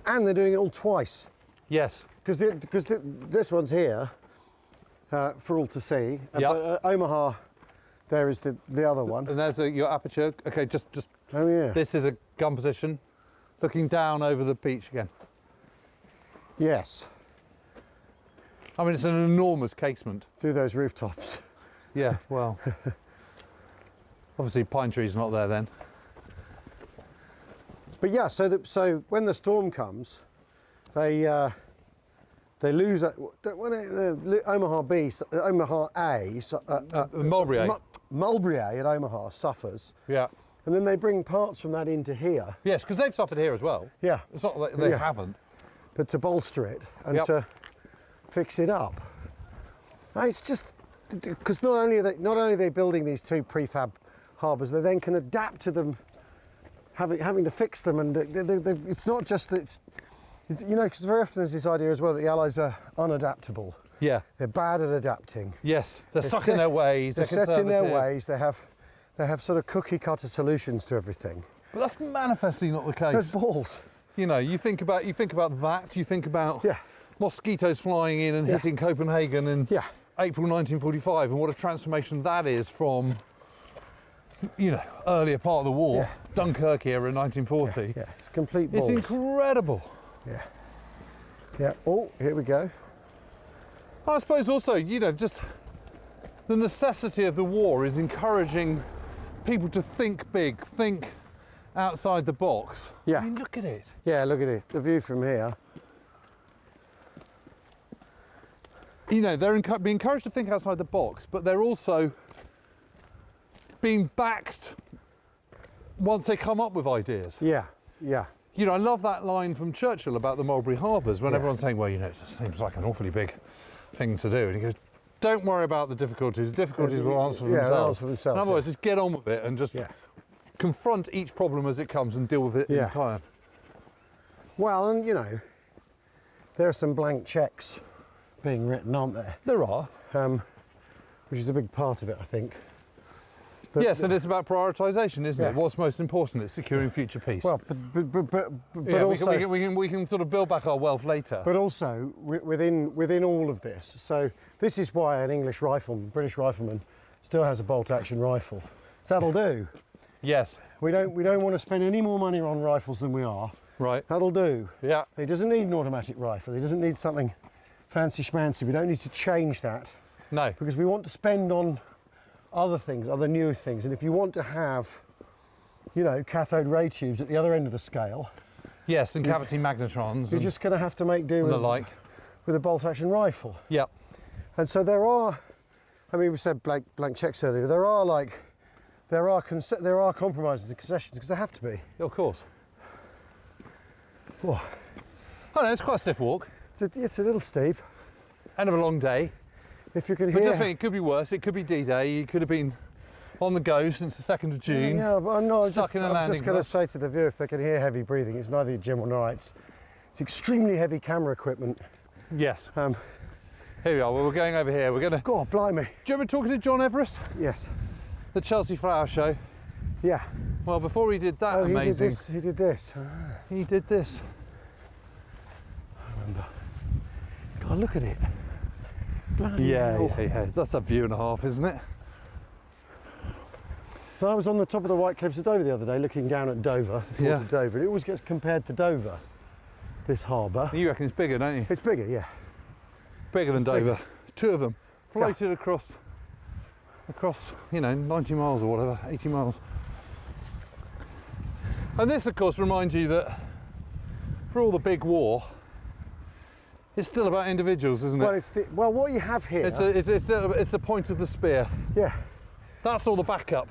And they're doing it all twice. Because this one's here for all to see. But Omaha, there is the other one. And there's your aperture. Okay, just. Oh yeah. This is a gun position, looking down over the beach again. Yes. I mean, it's an enormous casement. Through those rooftops. Well, obviously pine tree's not there then. But so when the storm comes, they lose Omaha A, Mulberry A. Mulberry A at Omaha suffers. And then they bring parts from that into here. Yes, because they've suffered here as well. It's not that they haven't. But to bolster it and to fix it up. It's just because not only are they building these two prefab harbours, they then can adapt to them, having to fix them, and it's not just that it's you know, because very often there's this idea as well that the Allies are unadaptable. They're bad at adapting. They're stuck in their ways. They're set in their ways. They have sort of cookie cutter solutions to everything. But that's manifestly not the case. There's balls. You know, you think about that. You think about mosquitoes flying in and hitting Copenhagen in April 1945, and what a transformation that is from, you know, earlier part of the war, Dunkirk era in 1940. It's complete balls. It's incredible. Oh, here we go. I suppose also, you know, just the necessity of the war is encouraging people to think big, think outside the box. Yeah. I mean, look at it. Yeah, look at it. The view from here. You know, they're being encouraged to think outside the box, but they're also being backed once they come up with ideas. Yeah, yeah. You know, I love that line from Churchill about the Mulberry Harbours when Yeah. everyone's saying, well, you know, it just seems like an awfully big thing to do. And he goes, don't worry about the difficulties. Difficulties will answer for themselves. They'll answer for themselves. In other words, just get on with it and just confront each problem as it comes and deal with it in time. Well, and you know, there are some blank cheques being written, aren't there? There are. Which is a big part of it, I think. Yes, and it's about prioritisation, isn't Yeah. it? What's most important? It's securing future peace. Well, but yeah, also, we can sort of build back our wealth later. but also within all of this. So this is why an English rifleman, British rifleman, still has a bolt-action rifle. So that'll do. Yes. We don't want to spend any more money on rifles than we are. Right. That'll do. Yeah. He doesn't need an automatic rifle. He doesn't need something fancy schmancy. We don't need to change that No. because we want to spend on other things, other new things. And if you want to have, you know, cathode ray tubes at the other end of the scale, Yes, and cavity magnetrons. you're just going to have to make do and the like. with a bolt-action rifle. Yep. And so there are, I mean, we said blank checks earlier. There are compromises and concessions because there have to be. Of course. Whoa. Oh no, it's quite a stiff walk. It's a little steep. End of a long day. If you can But hear. just think, it could be worse. It could be D-Day. You could have been on the go since the 2nd of June. Yeah, but I'm not. Stuck in a I was landing just going to bus. say to the viewer if they can hear heavy breathing, it's neither Jim or I. It's extremely heavy camera equipment. Yes. Um, Here we are. Well, we're going over here. We're going to. God, blimey. Do you remember talking to John Everest? Yes. The Chelsea Flower Show. Yeah. Well, before he did that Oh, amazing. he did this. He did this. I remember. God, look at it. Bloody Yeah, hell. yeah, yeah. That's a view and a half, isn't it? So I was on the top of the White Cliffs of Dover the other day, looking down at Dover, the port of Dover, and it always gets compared to Dover, this harbour. You reckon it's bigger, don't you? It's bigger, yeah. Bigger than Dover. bigger. Two of them floated across, you know, 90 miles or whatever, 80 miles. And this, of course, reminds you that for all the big war, it's still about individuals, isn't it? Well, what you have here. It's the point of the spear. Yeah. That's all the backup.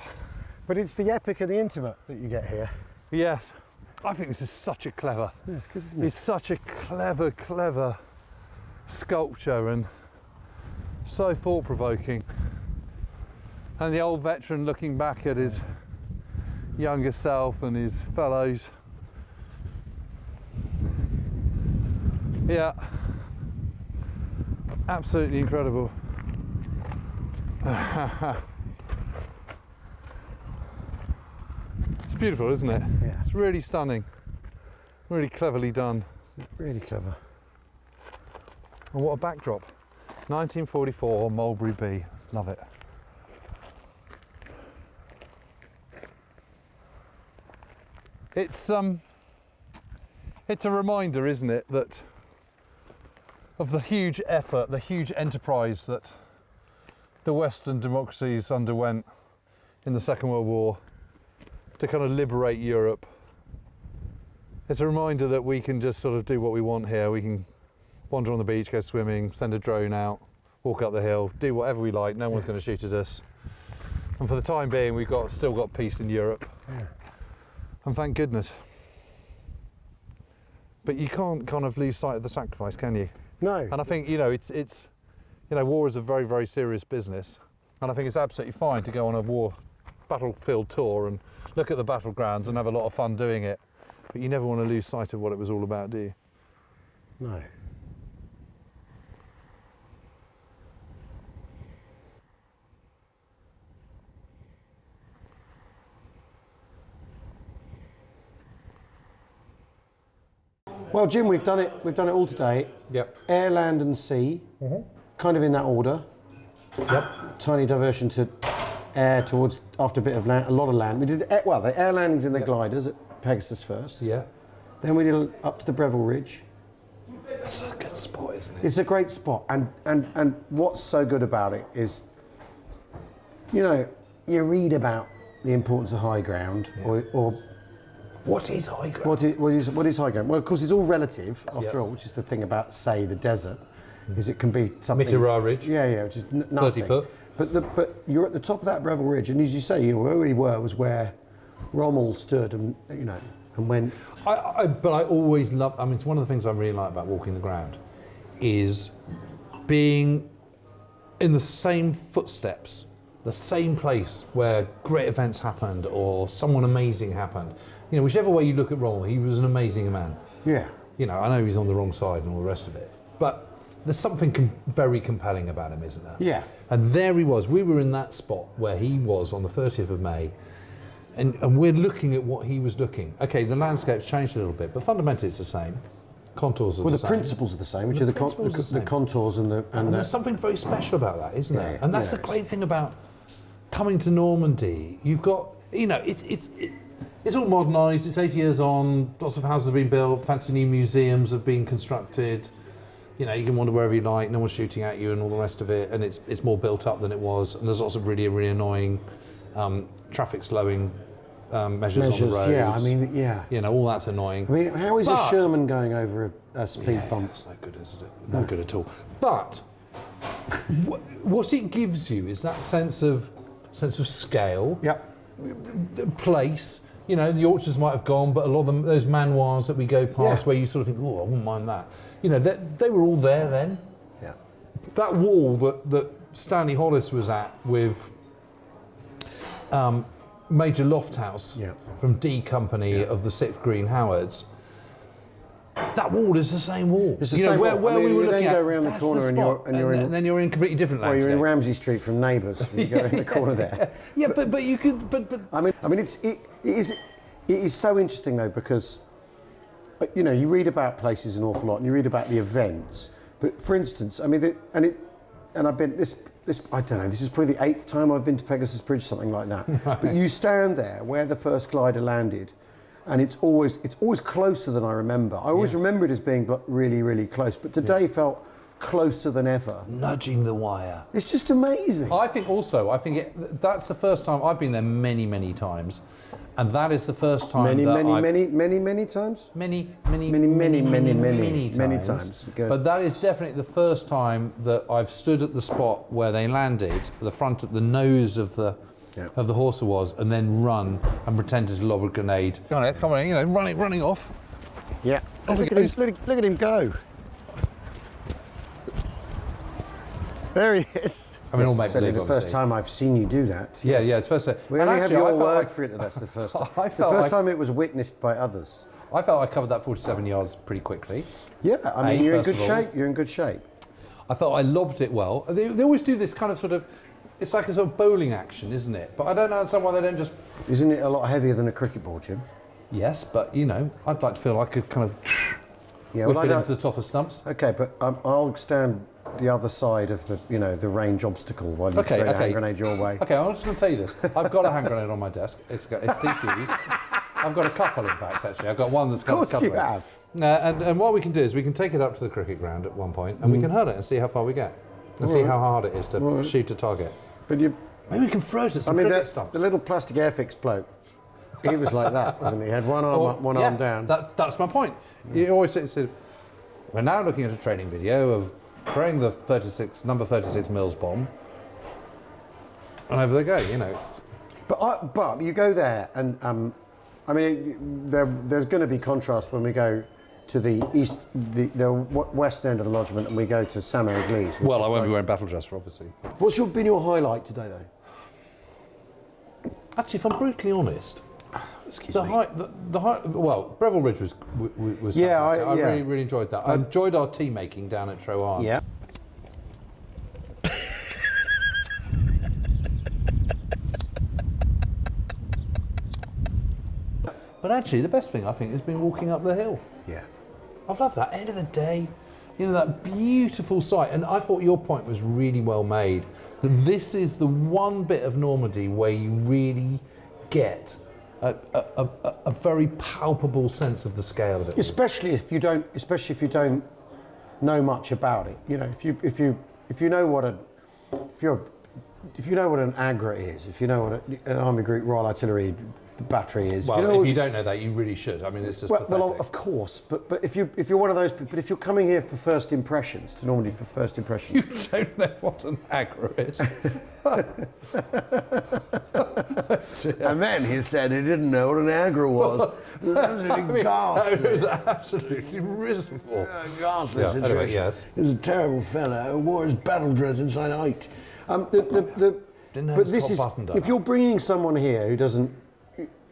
But it's the epic and the intimate that you get here. Yes. I think this is such a clever. Yeah, it's good, isn't it? It's such a clever sculpture and so thought-provoking. And the old veteran looking back at his younger self and his fellows. Yeah. Absolutely incredible. It's beautiful, isn't it? Yeah. It's really stunning. Really cleverly done. Really clever. And what a backdrop. 1944 Mulberry Bee. Love it. It's a reminder, isn't it, that of the huge effort, the huge enterprise that the Western democracies underwent in the Second World War to kind of liberate Europe. It's a reminder that we can just sort of do what we want here. We can wander on the beach, go swimming, send a drone out, walk up the hill, do whatever we like. No one's going to shoot at us. And for the time being, we've still got peace in Europe. Yeah. And thank goodness. But you can't kind of lose sight of the sacrifice, can you? No. And I think, you know, it's war is a very, very serious business. And I think it's absolutely fine to go on a war battlefield tour and look at the battlegrounds and have a lot of fun doing it. But you never want to lose sight of what it was all about, do you? No. Well, Jim, we've done it. We've done it all today. Yep. Air, land, and sea. Kind of in that order. Yep. Tiny diversion to air towards after a bit of land, a lot of land. We did the air landings in the gliders at Pegasus first. Yeah. Then we did up to the Breville Ridge. That's a good spot, isn't it? It's a great spot, and what's so good about it is, you know, you read about the importance of high ground, or What is high ground? What is high ground? Well, of course, it's all relative, after all, which is the thing about, say, the desert, is it can be something... Merderet Ridge. Yeah, which is nothing. 30 foot. But you're at the top of that Breville Ridge, and as you say, where we were was where Rommel stood, and and when... But I always love... I mean, it's one of the things I really like about walking the ground, is being in the same footsteps, the same place where great events happened or someone amazing happened. Whichever way you look at Rommel, he was an amazing man. Yeah. I know he's on the wrong side and all the rest of it, but there's something very compelling about him, isn't there? Yeah. And there he was. We were in that spot where he was on the 30th of May, and we're looking at what he was looking. Okay, the landscape's changed a little bit, but fundamentally it's the same. Contours are the same. Well, the principles are the same, which are the contours and the... And there's something very special about that, isn't there? And that's the yes. great thing about coming to Normandy. You've got, it's all modernised, it's 80 years on, lots of houses have been built, fancy new museums have been constructed. You can wander wherever you like, no one's shooting at you and all the rest of it, and it's more built up than it was, and there's lots of really, really annoying traffic slowing measures on the roads. All that's annoying. I mean, how is a Sherman going over a speed bump? It's no good, is it? No good at all. But what it gives you is that sense of scale, place. The orchards might have gone, but a lot of them, those manoirs that we go past, where you sort of think, oh, I wouldn't mind that. They were all there then. Yeah. That wall that Stanley Hollis was at with Major Lofthouse from D Company of the 6th Green Howards. That wall is the same wall. It's the same wall. Where we were looking then at, go around the corner and then you're in completely different Well, landscape. you're in Ramsey Street from Neighbours. You go in the corner there. Yeah, but you could. But I mean, it is so interesting though, because you read about places an awful lot and you read about the events. But for instance, I mean, I've been this. I don't know. This is probably the 8th time I've been to Pegasus Bridge, something like that. Right. But you stand there where the first glider landed, and it's always closer than I remember. I always remember it as being really, really close, but today felt closer than ever. Nudging the wire. It's just amazing. I think that's the first time. I've been there many, many times, and that is the first time many times. Many times. Good. But that is definitely the first time that I've stood at the spot where they landed, the front, the nose of the horse was, and then run and pretended to lob a grenade. Come on, running off. Yeah. Look at him go. There he is. I mean, all make It's certainly believe, the first obviously. time I've seen you do that. Yeah, it's first time. We only have your word for it that that's the first time. It's the first time it was witnessed by others. I felt I covered that 47 yards pretty quickly. Yeah, I mean, you're in first good of all. shape. You're in good shape. I felt I lobbed it well. They always do this kind of sort of, it's like a sort of bowling action, isn't it? But I don't understand why they don't just... Isn't it a lot heavier than a cricket ball, Jim? Yes, but, I'd like to feel I could kind of Yeah, whip well, it into the top of stumps. Okay, but I'll stand the other side of the, the range obstacle while you throw the hand grenade your way. Okay, I'm just going to tell you this. I've got a hand grenade on my desk. It's defused. I've got a couple, in fact, actually. I've got one that's got a couple. Of course you And have. what we can do is we can take it up to the cricket ground at one point, and we can hurl it and see how far we get, and see how hard it is to shoot a target. But Maybe we can throw it at some cricket stumps. The little plastic airfix bloke, he was like that, wasn't he? He had one arm up, one arm down. That's my point. You always say, we're now looking at a training video of throwing the number 36 Mills bomb, and over they go, But you go there, and I mean, there's going to be contrast when we go to the the west end of the lodgement, and we go to Mere Eglise. Well, I won't be wearing battle dress, obviously. What's been your highlight today, though? Actually, if I'm brutally honest, Excuse me. Well, Breville Ridge was Yeah, fantastic. I really, really enjoyed that. I enjoyed our tea making down at Troarn. Yeah. But actually, the best thing I think has been walking up the hill. Yeah. I've loved that. End of the day, that beautiful sight. And I thought your point was really well made. That this is the one bit of Normandy where you really get a very palpable sense of the scale of it. Especially if you don't know much about it. If you know if you're if you know what an AGRA is, if you know what an Army Group Royal Artillery battery is. Well, if you don't know that, you really should. I mean, it's just pathetic. Well, of course, but if you're one of those people, but if you're coming here for first impressions, to Normandy for first impressions, You don't know what an agra is. and then he said he didn't know what an AGRA was. It was absolutely ghastly. It was absolutely risible. Ghastly situation. Anyway, yes. He was a terrible fella who wore his battle dress inside out. Didn't have But his this top is, buttoned up. if you're bringing someone here who doesn't,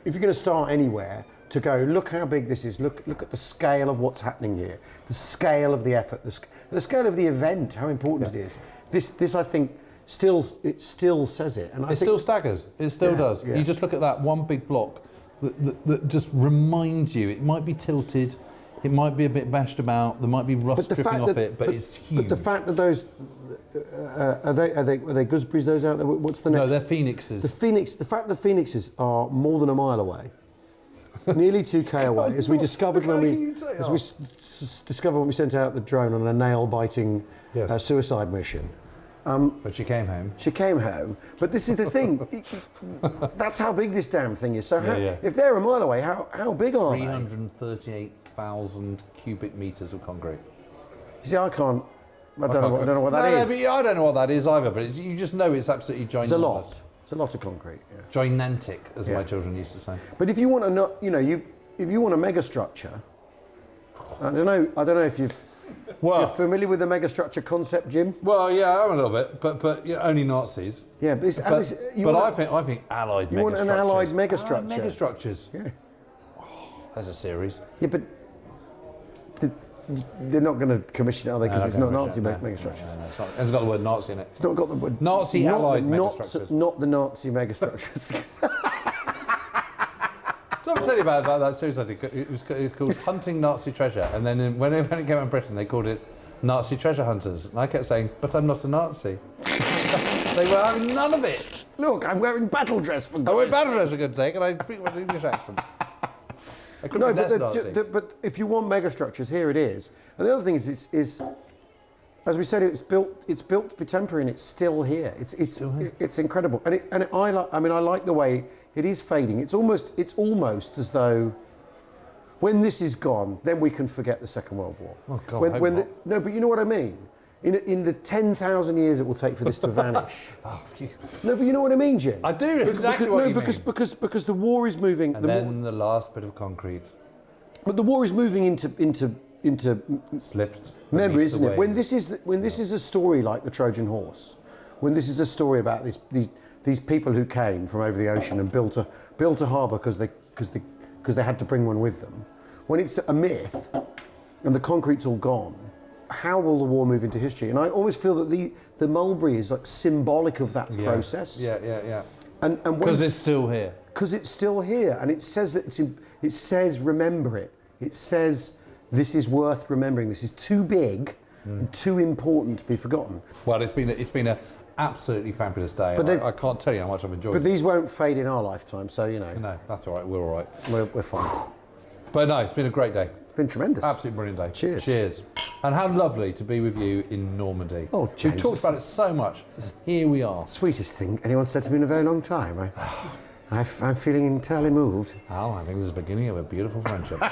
if you're going to start anywhere, to go, look how big this is, look at the scale of what's happening here, the scale of the effort, the scale of the event, how important it is. This I think, still says it. And I It think, still staggers. It still does. yeah. You just look at that one big block that just reminds you. It might be tilted, it might be a bit bashed about, there might be rust dripping off it, but it's huge. But the fact that those, are they gooseberries, those out there? What's the next? No, they're phoenixes. The fact that the phoenixes are more than a mile away, nearly 2k away, as we discovered when we discovered when we sent out the drone on a nail-biting Yes. suicide mission. But she came home. She came home, but this is the thing. That's how big this damn thing is. So Yeah. if they're a mile away, how big are they? 338,000 cubic metres of concrete. You see, I don't know what that is. But I don't know what that is either, but you just know it's absolutely ginormous. It's a lot. It's a lot of concrete. Yeah. Gigantic, as Yeah. my children used to say. But if you want if you want a megastructure, I don't know if you're familiar with the megastructure concept, Jim. Well, yeah, I'm a little bit, but you know, only Nazis. Yeah, but, I think allied megastructures. You want an allied megastructure. Allied megastructures. Yeah. There's a series. Yeah, but they're not going to commission it, are they? Because it's not Nazi megastructures. No, it's not. It's got the word Nazi in it. It's not got the word Nazi allied megastructures. Not the Nazi megastructures. Did I tell you about that series I did? It was called Hunting Nazi Treasure, and then when it came out in Britain, they called it Nazi Treasure Hunters, and I kept saying, "But I'm not a Nazi." They were having none of it. Look, I'm wearing battle dress for. I wear battle dress for goodness sake, and I speak with an English accent. I couldn't be less Nazi. But if you want megastructures, here it is. And the other thing is as we said, it's built to be temporary, and it's still here. It's incredible, and I like the way it is fading. It's almost as though when this is gone, then we can forget the Second World War. Oh God, No, but you know what I mean. In the 10,000 years it will take for this to vanish. No, but you know what I mean, Jim. I do exactly what you mean. Because the war is moving. And then the last bit of concrete. But the war is moving into Slipped memory, beneath the isn't it? waves. When this is a story like the Trojan Horse, when this is a story about these people who came from over the ocean and built a harbour because they had to bring one with them. When it's a myth and the concrete's all gone, how will the war move into history? And I always feel that the mulberry is like symbolic of that process. Yeah. And Because it's still here. Because it's still here, and it says that it says remember it. It says this is worth remembering. This is too big and too important to be forgotten. Well, it's been a absolutely fabulous day. But I can't tell you how much I've enjoyed. But these won't fade in our lifetime, so you know. No, that's all right. We're all right. We're fine. But no, it's been a great day. It's been tremendous. Absolutely brilliant day. Cheers. Cheers. And how lovely to be with you in Normandy. Oh, We've James, talked about it so much. Here we are. Sweetest thing anyone said to me in a very long time. I'm feeling entirely moved. Al, I think this is the beginning of a beautiful friendship.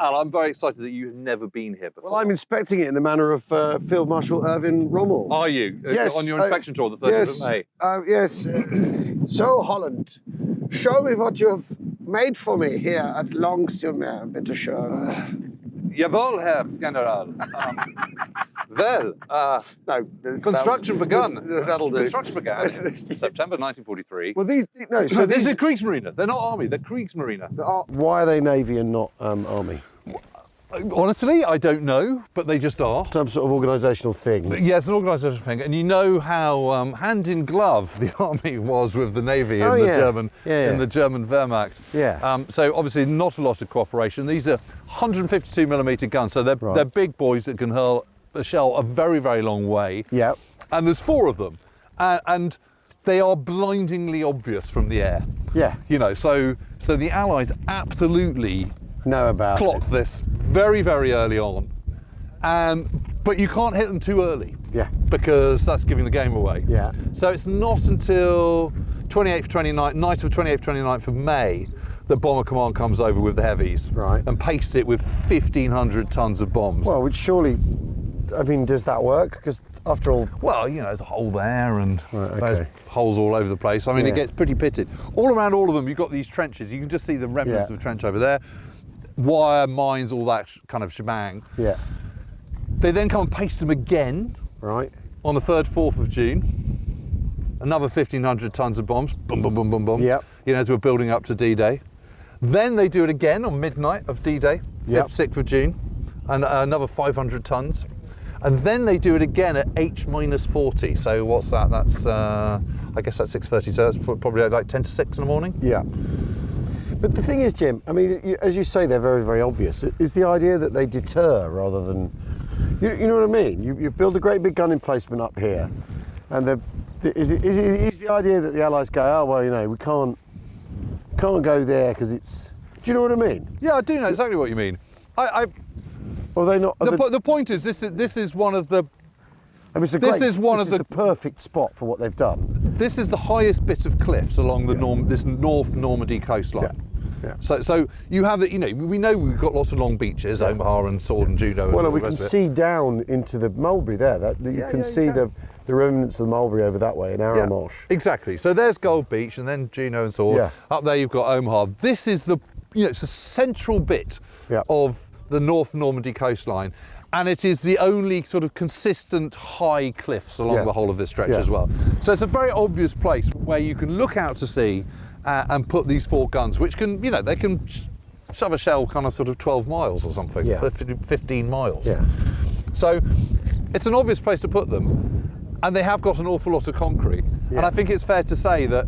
Al, I'm very excited that you've never been here before. Well, I'm inspecting it in the manner of Field Marshal Irvin Rommel. Are you? Yes, On your inspection tour, the 30th of May? Yes. So, Holland, show me what you've made for me here at Long-sur-Mer, bitte schön. Jawohl, Herr General. Well, No, construction begun. That'll do. Construction began in September 1943. Well, So this is Kriegsmarine. They're not army. They're Kriegsmarine. Why are they Navy and not Army? Honestly, I don't know, but they just are. Some sort of organisational thing. Yeah, it's an organisational thing, and you know how hand in glove the army was with the navy in the German Wehrmacht. Yeah. So obviously not a lot of cooperation. These are 152mm guns, so they're big boys that can hurl a shell a very, very long way. Yeah. And there's 4 of them, and they are blindingly obvious from the air. Yeah. You know, so the Allies absolutely Know about clocked this very, very early on. But you can't hit them too early. Yeah. Because that's giving the game away. Yeah. So it's not until 28th, 29th, night of 28th, 29th of May that Bomber Command comes over with the heavies. Right. And pastes it with 1,500 tons of bombs. Well, which surely, I mean, does that work? Because after all, Well, you know, there's a hole there and Right, there's okay. holes all over the place. I mean, Yeah. it gets pretty pitted. All around all of them, you've got these trenches. You can just see the remnants Yeah. of a trench over there. Wire, mines, all that kind of shebang. yeah, They then come and paste them again right. on the 3rd, 4th of June. Another 1,500 tons of bombs. Boom, boom, boom, boom, boom. Yep. You know, as we're building up to D-Day. Then they do it again on midnight of D-Day, 5th, Yep. 6th of June, and another 500 tons. And then they do it again at H-40. So what's that? That's, I guess that's 6:30, so that's probably like 10 to 6 in the morning. Yeah. But the thing is, Jim, I mean, as you say, they're very, very obvious. Is the idea that they deter rather than, you know what I mean? You build a great big gun emplacement up here, and is the idea that the Allies go, oh well, you know, we can't go there because it's. Do you know what I mean? Yeah, I do know exactly what you mean. Or are they not? The point is, this is one of the. I mean, it's a this great, is one this of is the- perfect spot for what they've done. This is the highest bit of cliffs along the this North Normandy coastline. Yeah. So you have you know, we know we've got lots of long beaches, Omaha and Sword and Judo. And Well, all we the can rest of it. see down into the Mulberry there. You can see the remnants of the Mulberry over that way in Arromanches. Exactly. So there's Gold Beach and then Juno and Sword. Yeah. Up there you've got Omaha. This is it's a central bit Yeah. of the North Normandy coastline. And it is the only sort of consistent high cliffs along Yeah. the whole of this stretch Yeah. as well. So it's a very obvious place where you can look out to sea and put these 4 guns, which can, they can shove a shell kind of sort of 12 miles or something, Yeah. 15 miles. Yeah. So it's an obvious place to put them, and they have got an awful lot of concrete. And Yeah. I think it's fair to say that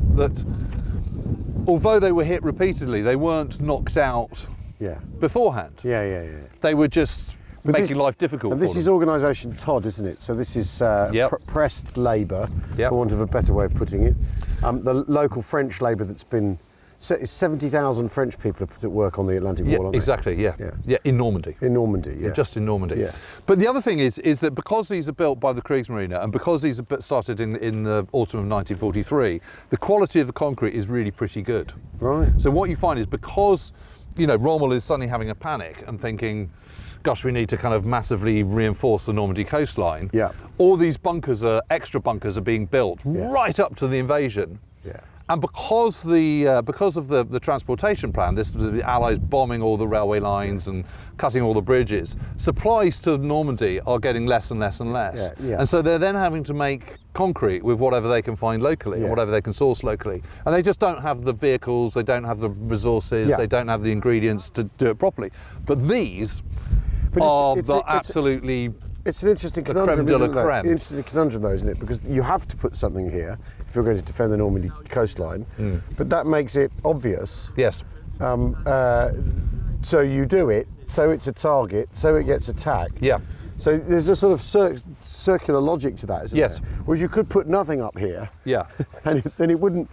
although they were hit repeatedly, they weren't knocked out Yeah. beforehand. Yeah. They were just But making this- life difficult And for this them. is organisation Todd, isn't it? So this is Yep. pressed labour, Yep. for want of a better way of putting it. The local French labour that's been 70,000 French people have put at work on the Atlantic Yeah, Wall, aren't they? exactly, yeah. Yeah. Yeah, in Normandy. In Normandy, yeah. Just in Normandy. Yeah. But the other thing is that because these are built by the Kriegsmarine and because these are started in the autumn of 1943, the quality of the concrete is really pretty good. Right. So what you find is because, Rommel is suddenly having a panic and thinking, gosh, we need to kind of massively reinforce the Normandy coastline. Yeah. All these extra bunkers are being built right up to the invasion. Yeah. And because of the transportation plan, the Allies bombing all the railway lines and cutting all the bridges, supplies to Normandy are getting less and less and less. Yeah. And so they're then having to make concrete with whatever they can find locally, Yeah. or whatever they can source locally. And they just don't have the vehicles, they don't have the resources, Yeah. they don't have the ingredients to do it properly. But these But are it's- the it's- absolutely... It's an interesting creme conundrum, de la isn't it? creme. Interesting conundrum, though, isn't it? Because you have to put something here if you're going to defend the Normandy coastline, but that makes it obvious. Yes. So you do it, so it's a target, so it gets attacked. Yeah. So there's a sort of circular logic to that, isn't Yes. there? Whereas you could put nothing up here, Yeah. and then it wouldn't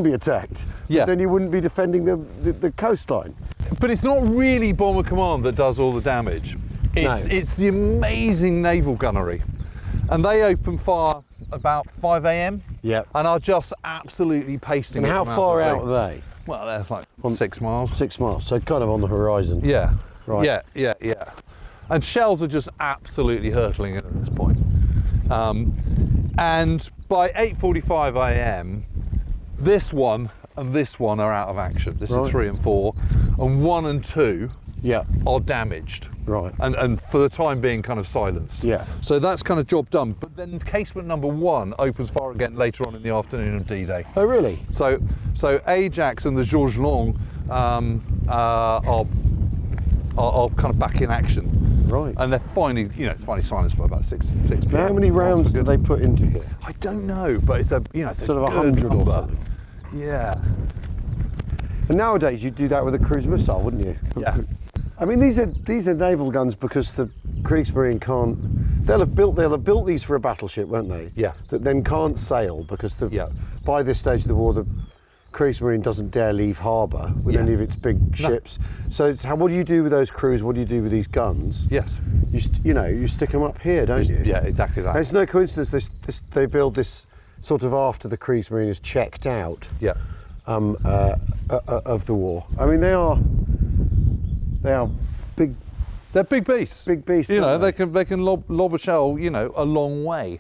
be attacked. Yeah. But then you wouldn't be defending the coastline. But it's not really Bomber Command that does all the damage. It's the amazing naval gunnery. And they open fire about 5 a.m. Yep. and are just absolutely pasting And it how from far to out sea. are they? Well, that's like 6 miles. 6 miles, so kind of on the horizon. Yeah. Right. Yeah. And shells are just absolutely hurtling at this point. And by 8:45 a.m., this one and this one are out of action. This Right. is 3 and 4, and 1 and 2 Yeah. are damaged. Right. And for the time being kind of silenced. Yeah. So that's kind of job done. But then casement number 1 opens fire again later on in the afternoon of D-Day. Oh, really? So Ajax and the Georges Long are kind of back in action. Right. And they're finally, it's finally silenced by about 6 p.m. Now, how many rounds do they put into here? I don't know, but it's it's Sort of good 100 or number. something. Yeah. And nowadays you'd do that with a cruise missile, wouldn't you? Yeah. I mean, these are naval guns because the Kriegsmarine can't. they'll have built these for a battleship, won't they? Yeah. That then can't sail because Yeah. by this stage of the war, the Kriegsmarine doesn't dare leave harbour with Yeah. any of its big ships. So what do you do with those crews? What do you do with these guns? Yes. You stick them up here, don't you? Yeah, exactly that. And it's no coincidence they build this sort of after the Kriegsmarine is checked out Yeah. of the war. I mean, they are big. They're big beasts. Big beasts, You know, aren't they can lob a shell, you know, a long way.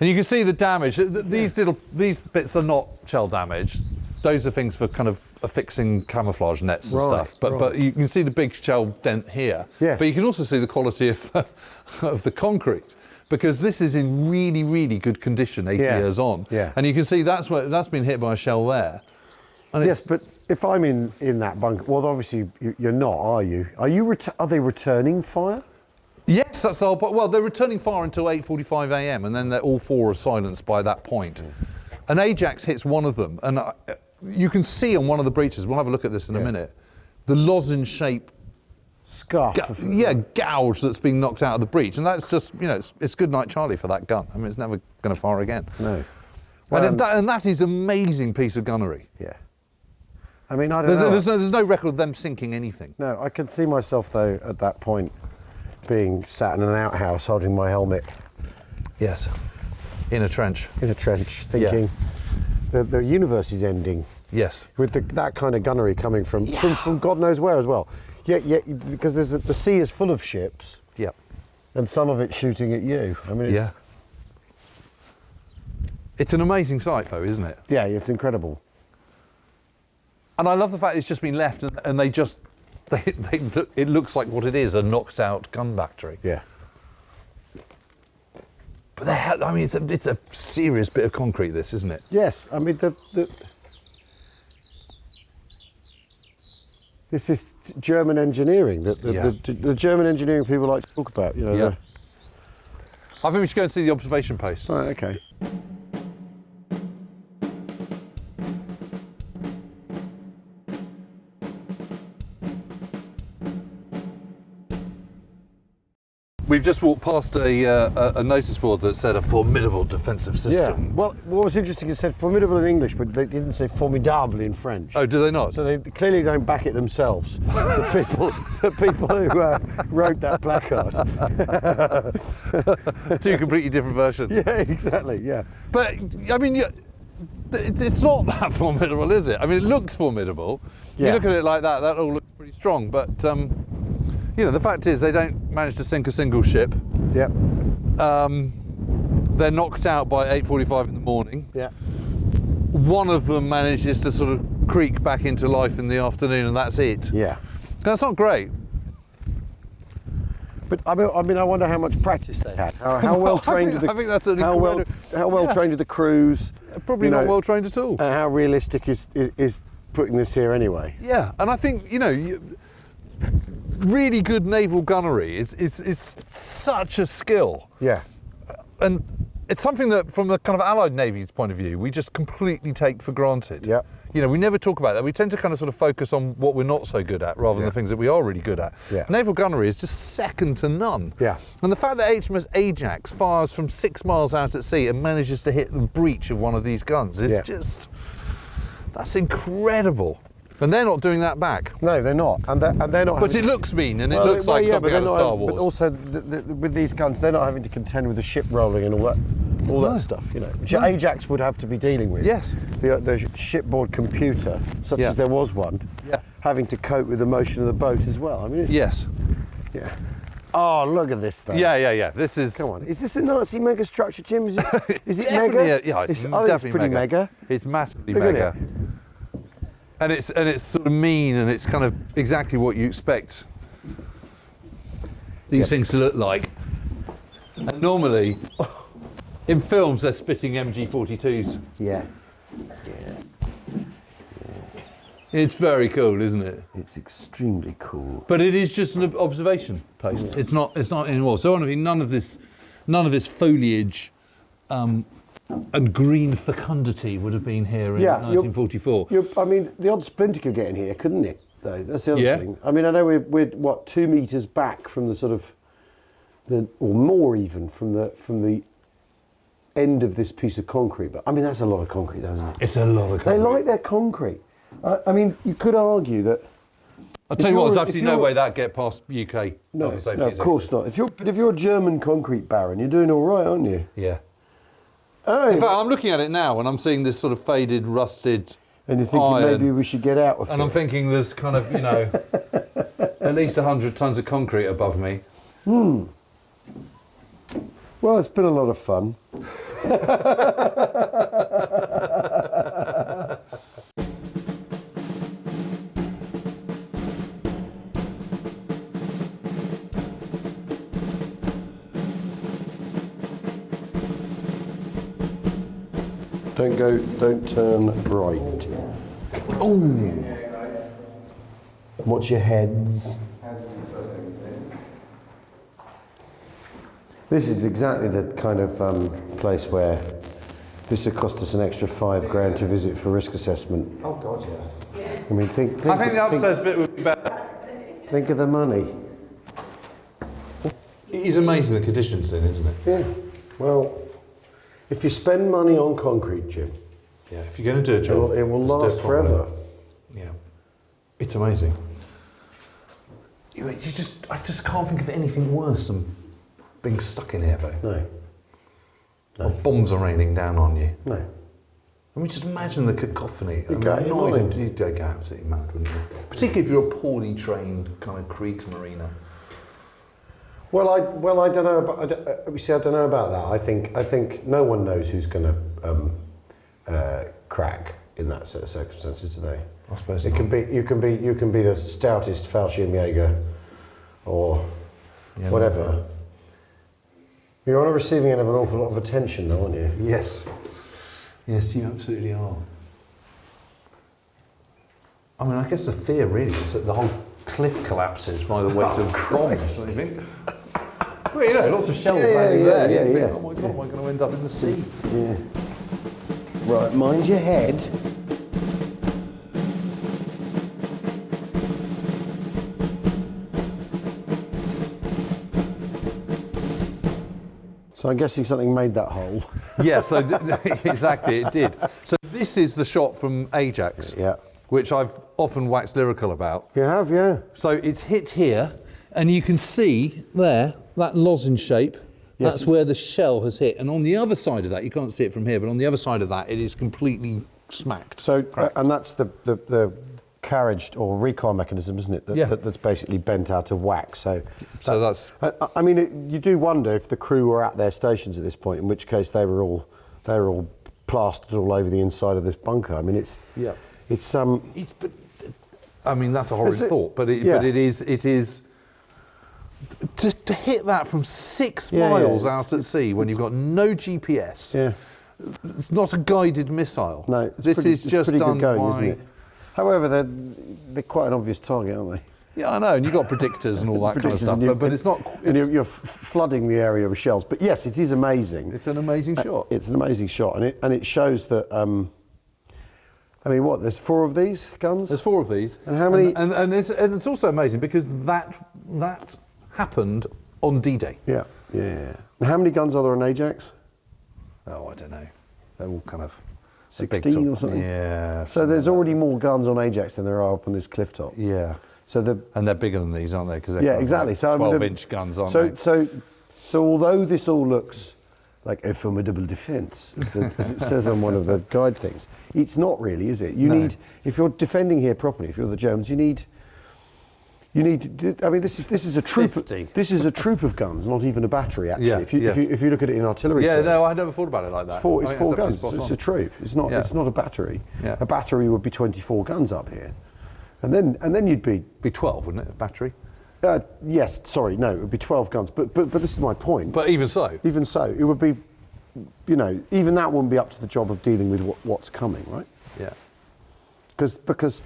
And you can see the damage. These bits are not shell damage. Those are things for kind of affixing camouflage nets and Right, stuff. But you can see the big shell dent here. Yes. But you can also see the quality of of the concrete, because this is in really, really good condition 80 years on. Yeah. And you can see that's been hit by a shell there. And Yes, but if I'm in that bunker, well, obviously you're not, are you? Are they returning fire? Yes, that's the whole point. Well, they're returning fire until 8:45 a.m. and then they're all four are silenced by that point. An Ajax hits one of them, and you can see on one of the breaches, we'll have a look at this in a minute, the lozenge shape Scuff. gouge that's been knocked out of the breech. And that's just, you know, it's good night Charlie for that gun. I mean, it's never going to fire again. No. And that is an amazing piece of gunnery. Yeah. I mean, I don't know. There's no record of them sinking anything. No, I can see myself, though, at that point, being sat in an outhouse holding my helmet Yes. In a trench. in a trench, thinking the universe is ending Yes. with that kind of gunnery coming from God knows where as well. Yeah, because the sea is full of ships, Yep. and some of it shooting at you. I mean, Yeah. It's an amazing sight, though, isn't it? yeah, it's incredible. And I love the fact it's just been left, and it looks like what it is, a knocked out gun battery. Yeah. But I mean, it's a serious bit of concrete, this, isn't it? Yes, I mean this is German engineering that the German engineering people like to talk about. You know. Yeah. I think we should go and see the observation post. Right, okay. We've just walked past a notice board that said a formidable defensive system. Yeah. Well, what was interesting, it said formidable in English, but they didn't say formidable in French. Oh, do they not? So they clearly don't back it themselves. the people who wrote that placard. Two completely different versions. Yeah, exactly. Yeah. But I mean, it's not that formidable, is it? I mean, it looks formidable. Yeah. You look at it like that all looks pretty strong. But you know, the fact is they don't manage to sink a single ship. Yep. They're knocked out by 8:45 in the morning. Yeah. One of them manages to sort of creak back into life in the afternoon, and that's it. Yeah. That's not great. But I mean, I wonder how much practice they had. How well trained? I think that's an how well incredible- trained are the crews? Probably you not know, well trained at all. How realistic is putting this here anyway? Yeah, and I think, you know, really good naval gunnery is such a skill. Yeah. And it's something that, from the kind of Allied Navy's point of view, we just completely take for granted. Yeah. You know, we never talk about that. We tend to kind of sort of focus on what we're not so good at rather than the things that we are really good at. Yeah. Naval gunnery is just second to none. Yeah. And the fact that HMS Ajax fires from 6 miles out at sea and manages to hit the breech of one of these guns is just, that's incredible. And they're not doing that back. No, they're not, and they're not. But it looks mean, and it looks like something out of Star Wars. But also, with these guns, they're not having to contend with the ship rolling and all that stuff. You know, which Ajax would have to be dealing with. Yes. The shipboard computer, such as there was one, having to cope with the motion of the boat as well. I mean, Yes. Yeah. Oh, look at this thing. Yeah. This is. Come on, is this a Nazi mega structure, Jim? Is it definitely mega? Yeah, it's I think definitely it's pretty mega. It's massively Look at mega. And it's sort of mean, and it's kind of exactly what you expect these things to look like. And normally, in films, they're spitting MG42s. Yeah. It's very cool, isn't it? It's extremely cool. But it is just an observation post. Yeah. It's not anymore. So honestly, none of this foliage and green fecundity would have been here in 1944. I mean, the odd splinter could get in here, couldn't it? Though that's the other Yeah. thing. I mean, I know we're what 2 meters back from the sort of or more even from the end of this piece of concrete. But I mean, that's a lot of concrete, though, isn't it? It's a lot of concrete. They like their concrete. I mean, you could argue that. I'll tell you what, there's absolutely no way that get past UK. No, of course not. If you're a German concrete baron, you're doing all right, aren't you? Yeah. Oh, In fact, I'm looking at it now and I'm seeing this sort of faded, rusted and you're thinking iron, maybe we should get out of it. and I'm thinking there's kind of, at least 100 tons of concrete above me. Well, it's been a lot of fun. Don't turn right. Oh! Watch your heads. This is exactly the kind of place where this would cost us an extra £5,000 to visit for risk assessment. Oh God, yeah. I mean, think I think the upstairs bit would be better. Think of the money. It is amazing the conditions in, isn't it? Yeah. Well, if you spend money on concrete, Jim, Yeah, if you're going to do a job, it will let's do it last forever. properly. Yeah, it's amazing. I just can't think of anything worse than being stuck in here, though. No. Or bombs are raining down on you. No. I mean, just imagine the cacophony. You'd go out of your mind. You'd go absolutely mad, wouldn't you? Particularly if you're a poorly trained kind of Kriegsmarine. Well, I don't know about. I don't know about that. I think no one knows who's going to crack in that set of circumstances today. I suppose it not. can be. You can be the stoutest Fallschirmjäger, or whatever. You're on the receiving end of an awful lot of attention, though, aren't you? Yes. Yes, you absolutely are. I mean, I guess the fear really is that the whole cliff collapses by the weight of bombs, don't you think? Well, lots of shells landing there. Yeah. You think, oh my God, am I going to end up in the sea? Yeah. Right, mind your head. So I'm guessing something made that hole. Yeah, so exactly, it did. So this is the shot from Ajax, which I've often waxed lyrical about. You have, yeah. So it's hit here, and you can see there, that lozenge shape, that's where the shell has hit. And on the other side of that, you can't see it from here, but on the other side of that, it is completely smacked. So, and that's the carriage or recoil mechanism, isn't it? That's basically bent out of whack. So that's. I mean, you do wonder if the crew were at their stations at this point, in which case they were all plastered all over the inside of this bunker. I mean, it's. But I mean, that's a horrid thought, but it is. To hit that from 6 miles out at sea when you've got no GPS. Yeah. It's not a guided missile. No, this is just pretty done good going, by. Isn't it? However, they're quite an obvious target, aren't they? Yeah, I know, and you've got predictors and all that kind of stuff, but it's not. And you're flooding the area with shells. But yes, it is amazing. It's an amazing shot. It's an amazing shot, and it shows that. I mean, what? There's 4 of these guns. There's 4 of these. And how many? And it's also amazing because that happened on D-Day. Yeah. And how many guns are there on Ajax? Oh, I don't know. They're all kind of 16 or something. Yeah. So there's already more guns on Ajax than there are up on this clifftop. Yeah. So and they're bigger than these, aren't they? Because they're exactly. So 12-inch guns, aren't they? So although this all looks like a formidable defence, as it says on one of the guide things, it's not really, is it? You need, if you're defending here properly, if you're the Germans, you need. I mean, this is a troop. 50. This is a troop of guns, not even a battery. Actually, Yeah, if you look at it in artillery terms. No, I never thought about it like that. It's 4 guns. It's a troop. It's not a battery. Yeah. A battery would be 24 guns up here, and then you'd be 12, wouldn't it? A battery. Yes. Sorry, no, it would be 12 guns. But this is my point. But even so, it would be, even that wouldn't be up to the job of dealing with what's coming, right? Yeah. Because.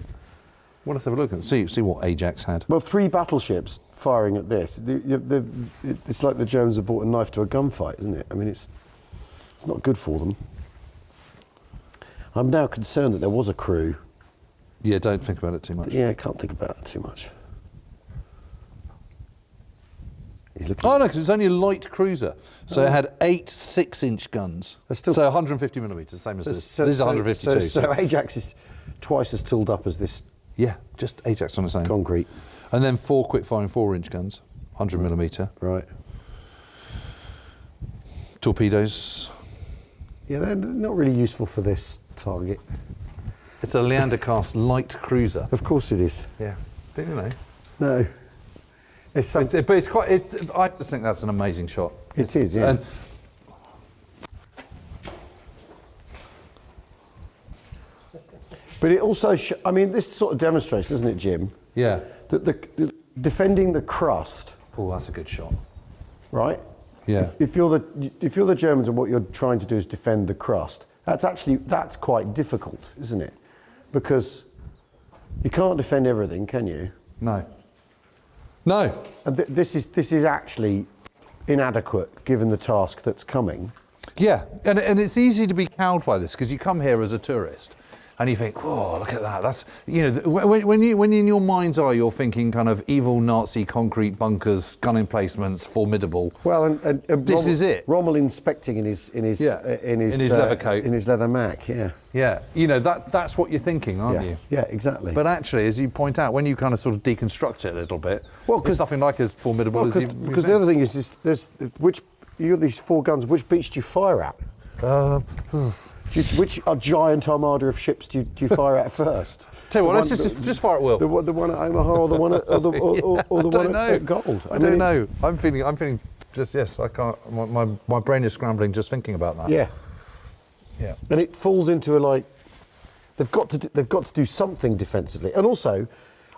Well, let's have a look and see what Ajax had. Well, 3 battleships firing at this. It's like the Germans have brought a knife to a gunfight, isn't it? I mean, it's not good for them. I'm now concerned that there was a crew. Yeah, don't think about it too much. Yeah, I can't think about it too much. He's looking. Oh no, because it's only a light cruiser. So it had 8 6-inch guns. That's still- so 150 millimetres, same as this. This is 152. So Ajax is twice as tooled up as this yeah, just Ajax on its own. concrete. And then 4 quick-firing 4-inch guns, 100 millimetre. Right. Torpedoes. Yeah, they're not really useful for this target. It's a Leander cast light cruiser. Of course it is. Yeah, didn't you know? No. It's But it's quite. I just think that's an amazing shot. It is, yeah. And But it also, I mean, this sort of demonstrates, doesn't it, Jim? yeah. That the defending the crust, Oh, that's a good shot. right? Yeah. If you're the Germans and what you're trying to do is defend the crust, that's quite difficult, isn't it? Because you can't defend everything, can you? No. No. And this is actually inadequate given the task that's coming. Yeah, and it's easy to be cowed by this because you come here as a tourist and you think, oh, look at that. That's, you know, when in your mind's eye you're thinking kind of evil Nazi concrete bunkers, gun emplacements, formidable. Well, and This is it. Rommel inspecting in his leather coat. in his leather Mac. Yeah. Yeah, you know, that's what you're thinking, aren't Yeah. you? Yeah. Exactly. But actually, as you point out, when you kind of sort of deconstruct it a little bit, Well, it's nothing like as formidable as you because the other thing is there's which you got these 4 guns. Which beach do you fire at? Which giant armada of ships do you fire at first? Tell you what, The let's one- just fire at will. The one at Omaha or the one at or the one at Gold. I don't know. I'm feeling just yes. I can't. My brain is scrambling just thinking about that. Yeah. Yeah. And it falls into a like they've got to do something defensively. And also,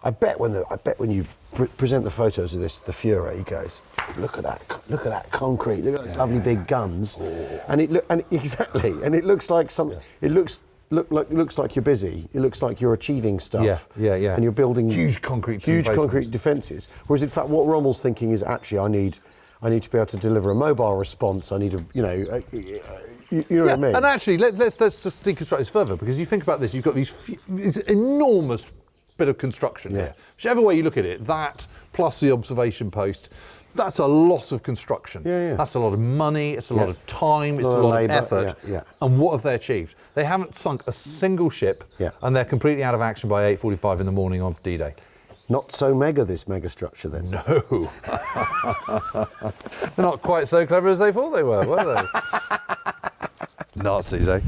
I bet when you present the photos of the Fiere, he goes, look at that concrete, look at those lovely big guns, and it looks like something. It looks like you're busy. It looks like you're achieving stuff. Yeah. And you're building Huge concrete defences. Whereas in fact, what Rommel's thinking is actually, I need to be able to deliver a mobile response. I need to, you know what I mean. And actually, let's just deconstruct this further, because you think about this, you've got this enormous bit of construction here. Whichever way you look at it, that plus the observation post, that's a lot of construction. Yeah. That's a lot of money, it's a lot of time, it's a lot of lot of labour, effort. yeah. And what have they achieved? They haven't sunk a single ship, and they're completely out of action by 8:45 in the morning of D-Day. Not so this mega structure then. No. They're not quite so clever as they thought they were they? Nazis, eh?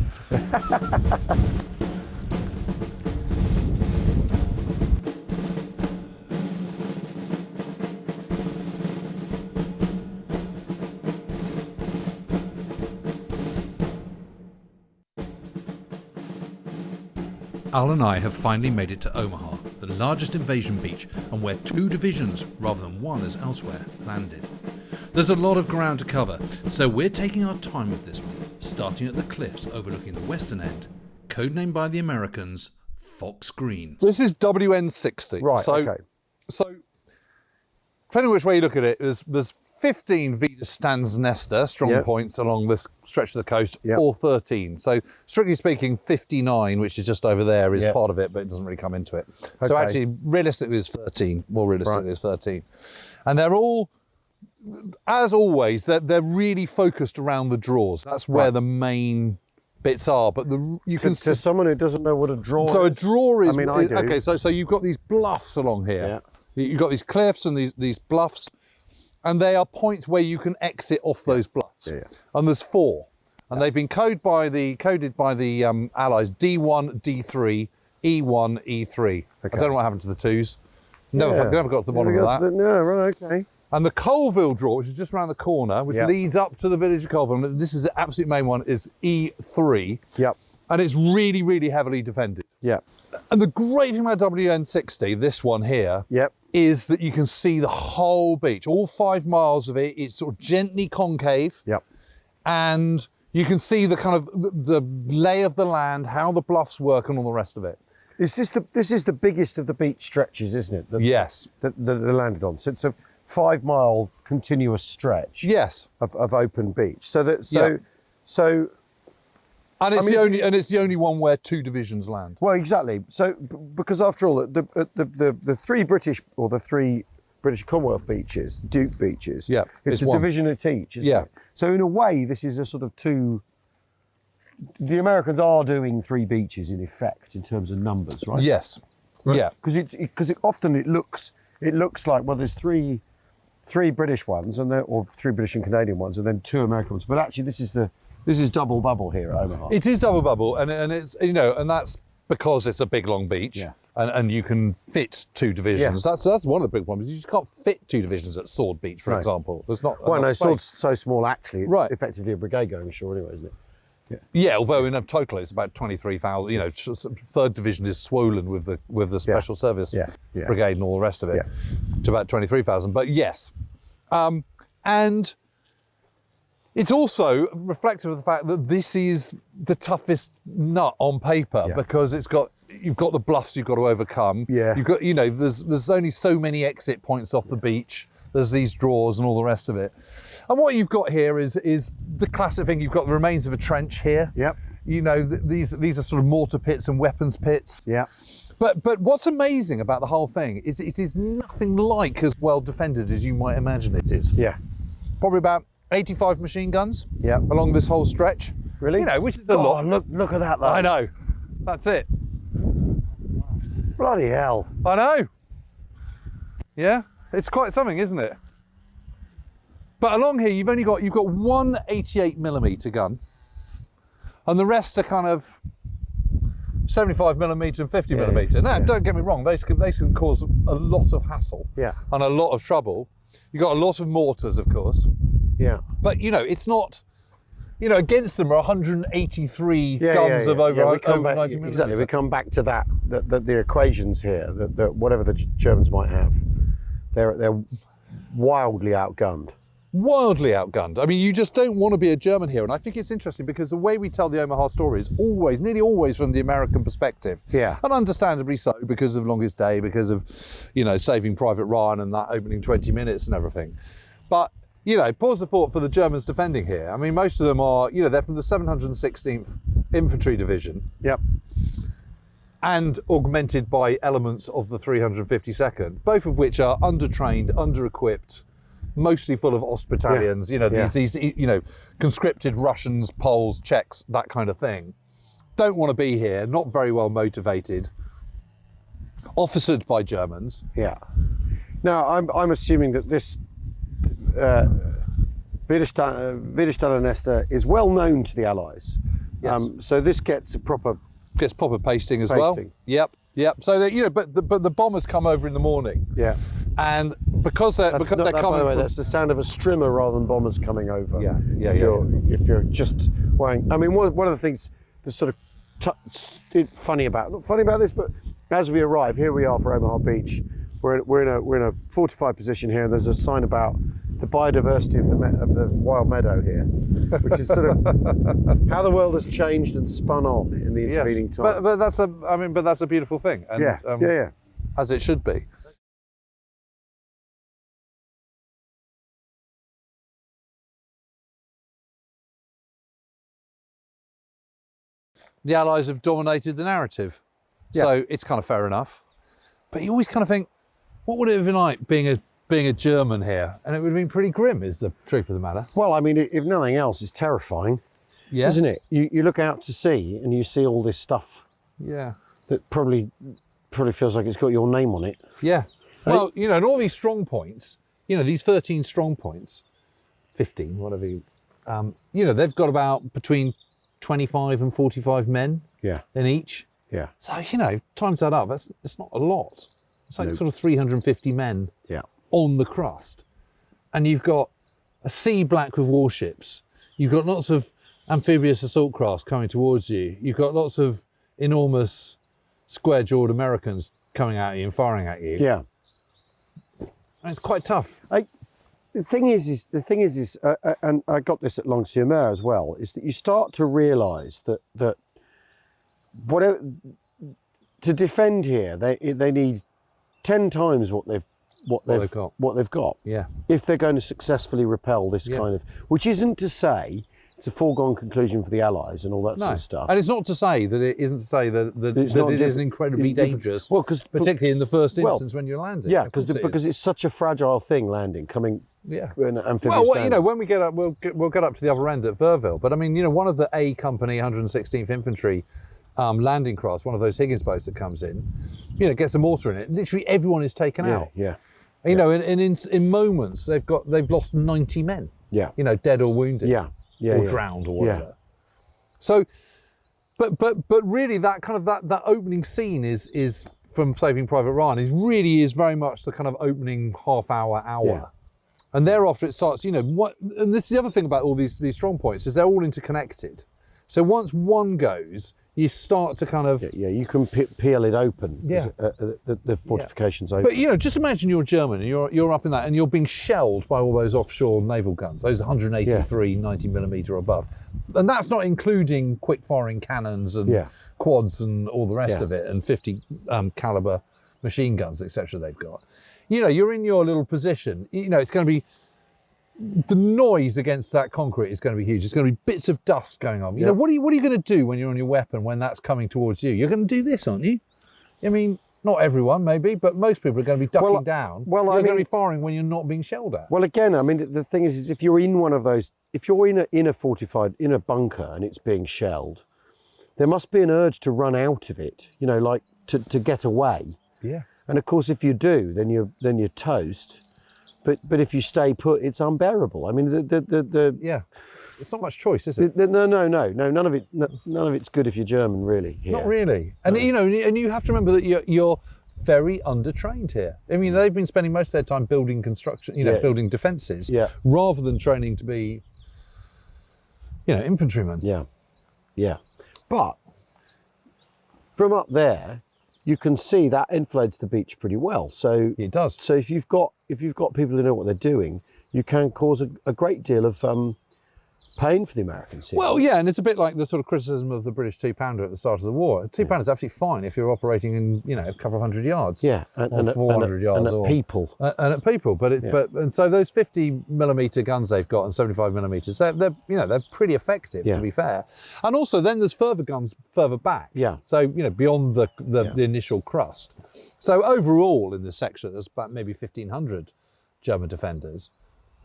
Al and I have finally made it to Omaha, the largest invasion beach, and where 2 divisions, rather than 1 as elsewhere, landed. There's a lot of ground to cover, so we're taking our time with this one, starting at the cliffs overlooking the western end, codenamed by the Americans Fox Green. This is WN60. Right, okay. So, depending on which way you look at it, there's 15 Vida Stans Nesta strong points along this stretch of the coast, or 13. So, strictly speaking, 59, which is just over there, is part of it, but it doesn't really come into it. So, actually, realistically, there's 13. More realistically, there's 13. And they're all, as always, they're really focused around the draws. That's where the main bits are. But you can To someone who doesn't know what a draw is. So a draw is. I mean, I do. Okay, so you've got these bluffs along here. You've got these cliffs and these bluffs, and they are points where you can exit off those bluffs. And there's 4, and they've been coded by the Allies D1, D3, E1, E3. I don't know what happened to the 2s. Never got to the bottom of that. No, right, okay. And the Colville draw, which is just around the corner, which leads up to the village of Colville, and this is the absolute main one, is E3. And it's really, really heavily defended. And the great thing about WN60, this one here, is that you can see the whole beach, all 5 miles of it. It's sort of gently concave. And you can see the kind of the lay of the land, how the bluffs work, and all the rest of it. This is the biggest of the beach stretches, isn't it? That they landed on. So it's a 5-mile continuous stretch. Of open beach. And it's the only one where 2 divisions land. Well, exactly. So because after all, the 3 British or the 3 British Commonwealth beaches, Duke beaches. Yeah, it's a one. division of each, isn't Yeah. it? So in a way, this is a sort of two. The Americans are doing 3 beaches in effect in terms of numbers, right? Yes. Right. Yeah. Because often it looks like, well, there's three British ones or 3 British and Canadian ones, and then 2 American ones. But actually, this is double bubble here at Omaha. It is double bubble, and it's, you know, and that's because it's a big long beach. Yeah. And you can fit 2 divisions. Yeah. That's one of the big problems. You just can't fit 2 divisions at Sword Beach, for Right. example. There's not. Well, no, enough Sword's space. so small, actually. It's Right. effectively a brigade going ashore anyway, isn't it? Yeah, although in a total it's about 23,000. You know, 3rd Division is swollen with the Special Service Yeah. Yeah. Brigade and all the rest of it, to about 23,000. But yes, and it's also reflective of the fact that this is the toughest nut on paper because you've got the bluffs you've got to overcome. Yeah. You've got, you know, there's only so many exit points off the beach. There's these draws and all the rest of it. And what you've got here is the classic thing. You've got the remains of a trench here. Yep. You know, these are sort of mortar pits and weapons pits. Yeah. But what's amazing about the whole thing is it is nothing like as well defended as you might imagine it is. Yeah. Probably about 85 machine guns Yep. along this whole stretch. Really? You know, which is a lot. Look at that, though. I know. That's it. Bloody hell. I know. Yeah, it's quite something, isn't it? But along here, you've got one 88mm gun, and the rest are kind of 75mm and 50mm. Now, don't get me wrong; they can cause a lot of hassle and a lot of trouble. You've got a lot of mortars, of course. Yeah. But you know, it's not. You know, against them are 183 guns of over 90mm. Exactly. We come back to that the equations here, that whatever the Germans might have, they're wildly outgunned. Wildly outgunned. I mean, you just don't want to be a German here. And I think it's interesting because the way we tell the Omaha story is nearly always from the American perspective. Yeah. And understandably so, because of Longest Day, because of, you know, Saving Private Ryan and that opening 20 minutes and everything. But, you know, pause the thought for the Germans defending here. I mean, most of them are, you know, they're from the 716th Infantry Division. Yep. And augmented by elements of the 352nd, both of which are undertrained, under-equipped, mostly full of Ost battalions, you know, these, you know, conscripted Russians, Poles, Czechs, that kind of thing. Don't want to be here, not very well motivated, officered by Germans. Yeah. Now, I'm assuming that this Widerstandenester is well known to the Allies. Yes. So this gets a proper pasting as well. Pasting. Yep. So that, you know, but the bombers come over in the morning. Yeah. And because they're By coming the way, from, that's the sound of a strimmer rather than bombers coming over. If you're just wearing. I mean, one of the things that's sort of funny about this, but as we arrive, here we are for Omaha Beach. We're in a fortified position here, and there's a sign about the biodiversity of the wild meadow here, which is sort of how the world has changed and spun on in the intervening time. But that's a beautiful thing. And, as it should be. The Allies have dominated the narrative, so it's kind of fair enough. But you always kind of think, what would it have been like being a German here? And it would have been pretty grim, is the truth of the matter. Well, I mean, if nothing else, it's terrifying, Yeah. isn't it? You look out to sea and you see all this stuff Yeah. that probably feels like it's got your name on it. Yeah. Well, you know, and all these strong points, you know, these 13 strong points, 15, whatever you know, they've got about between 25 and 45 men in each. Yeah. So, you know, times that up, it's not a lot. It's like sort of 350 men on the crust. And you've got a sea black with warships. You've got lots of amphibious assault crafts coming towards you. You've got lots of enormous square-jawed Americans coming at you and firing at you. Yeah. And it's quite tough. The thing is, and I got this at Longue-sur-Mer as well, is that you start to realise that whatever to defend here, they need 10 times what they've got. Yeah. If they're going to successfully repel this kind of, which isn't to say it's a foregone conclusion for the Allies and all that sort of stuff. And it's not to say that it isn't to say that it isn't incredibly dangerous, particularly in the first instance when you're landing. Yeah, because it's such a fragile thing landing, coming in an amphibious well, you know, when we get up, we'll get up to the other end at Vierville. But I mean, you know, one of the A Company 116th Infantry landing crafts, one of those Higgins boats that comes in, you know, gets a mortar in it. Literally everyone is taken out. Yeah. You know, and in moments they've lost 90 men. Yeah. You know, dead or wounded. Or drowned or whatever. So, but really that kind of that opening scene is from Saving Private Ryan is very much the kind of opening half hour. Yeah. And thereafter it starts, you know, and this is the other thing about all these strong points is they're all interconnected. So once one goes, you start to kind of... Yeah, you can peel it open. Yeah. The fortification's open. But, you know, just imagine you're German and you're up in that and you're being shelled by all those offshore naval guns, those 183 90mm or above. And that's not including quick-firing cannons and quads and all the rest of it, and 50 caliber machine guns, etc. they've got. You know, you're in your little position. You know, it's going to be... The noise against that concrete is going to be huge. It's going to be bits of dust going on. You know, what are you going to do when you're on your weapon when that's coming towards you? You're going to do this, aren't you? I mean, not everyone maybe, but most people are going to be ducking down. You're going to be firing when you're not being shelled at. Well, again, I mean, the thing is if you're in one of those, if you're in a bunker and it's being shelled, there must be an urge to run out of it. You know, like to get away. Yeah. And of course, if you do, then you're toast. But if you stay put, it's unbearable. I mean, it's not much choice, is it? No. None of it's good if you're German, really. Here. Not really. And you know, and you have to remember that you're very undertrained here. I mean, they've been spending most of their time building construction, you know, building defences, rather than training to be, you know, infantrymen. Yeah. But from up there, you can see that enfilads the beach pretty well. So it does. So if you've got people who know what they're doing, you can cause a great deal of pain for the Americans here. Well, yeah, and it's a bit like the sort of criticism of the British 2-pounder at the start of the war. A 2-pounder is absolutely fine if you're operating in, you know, a couple of 100 yards. Yeah, and 400 yards. And at people. And at people, and so those 50mm guns they've got and 75mm, they're pretty effective, to be fair. And also then there's further guns further back. Yeah. So, you know, beyond the initial crust. So overall in this section there's about maybe 1,500 German defenders,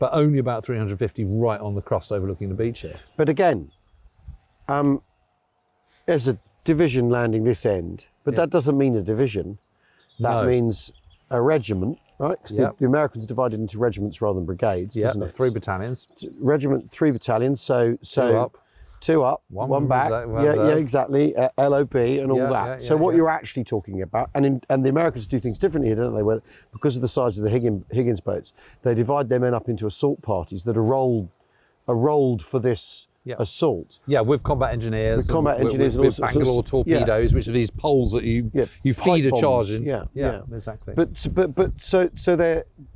but only about 350 right on the crust overlooking the beach here. But again, there's a division landing this end, but that doesn't mean a division. That means a regiment, right? Because the Americans are divided into regiments rather than brigades, doesn't it? 3 battalions. Regiment, 3 battalions, so 2 up, one back. Exactly. LOB and all that. So what you're actually talking about, and the Americans do things differently here, don't they? Where, because of the size of the Higgins boats, they divide their men up into assault parties that are rolled for this assault. Yeah, with combat engineers. With combat engineers with Bangalore torpedoes, which are these poles that you feed a charge in. Yeah, exactly. But so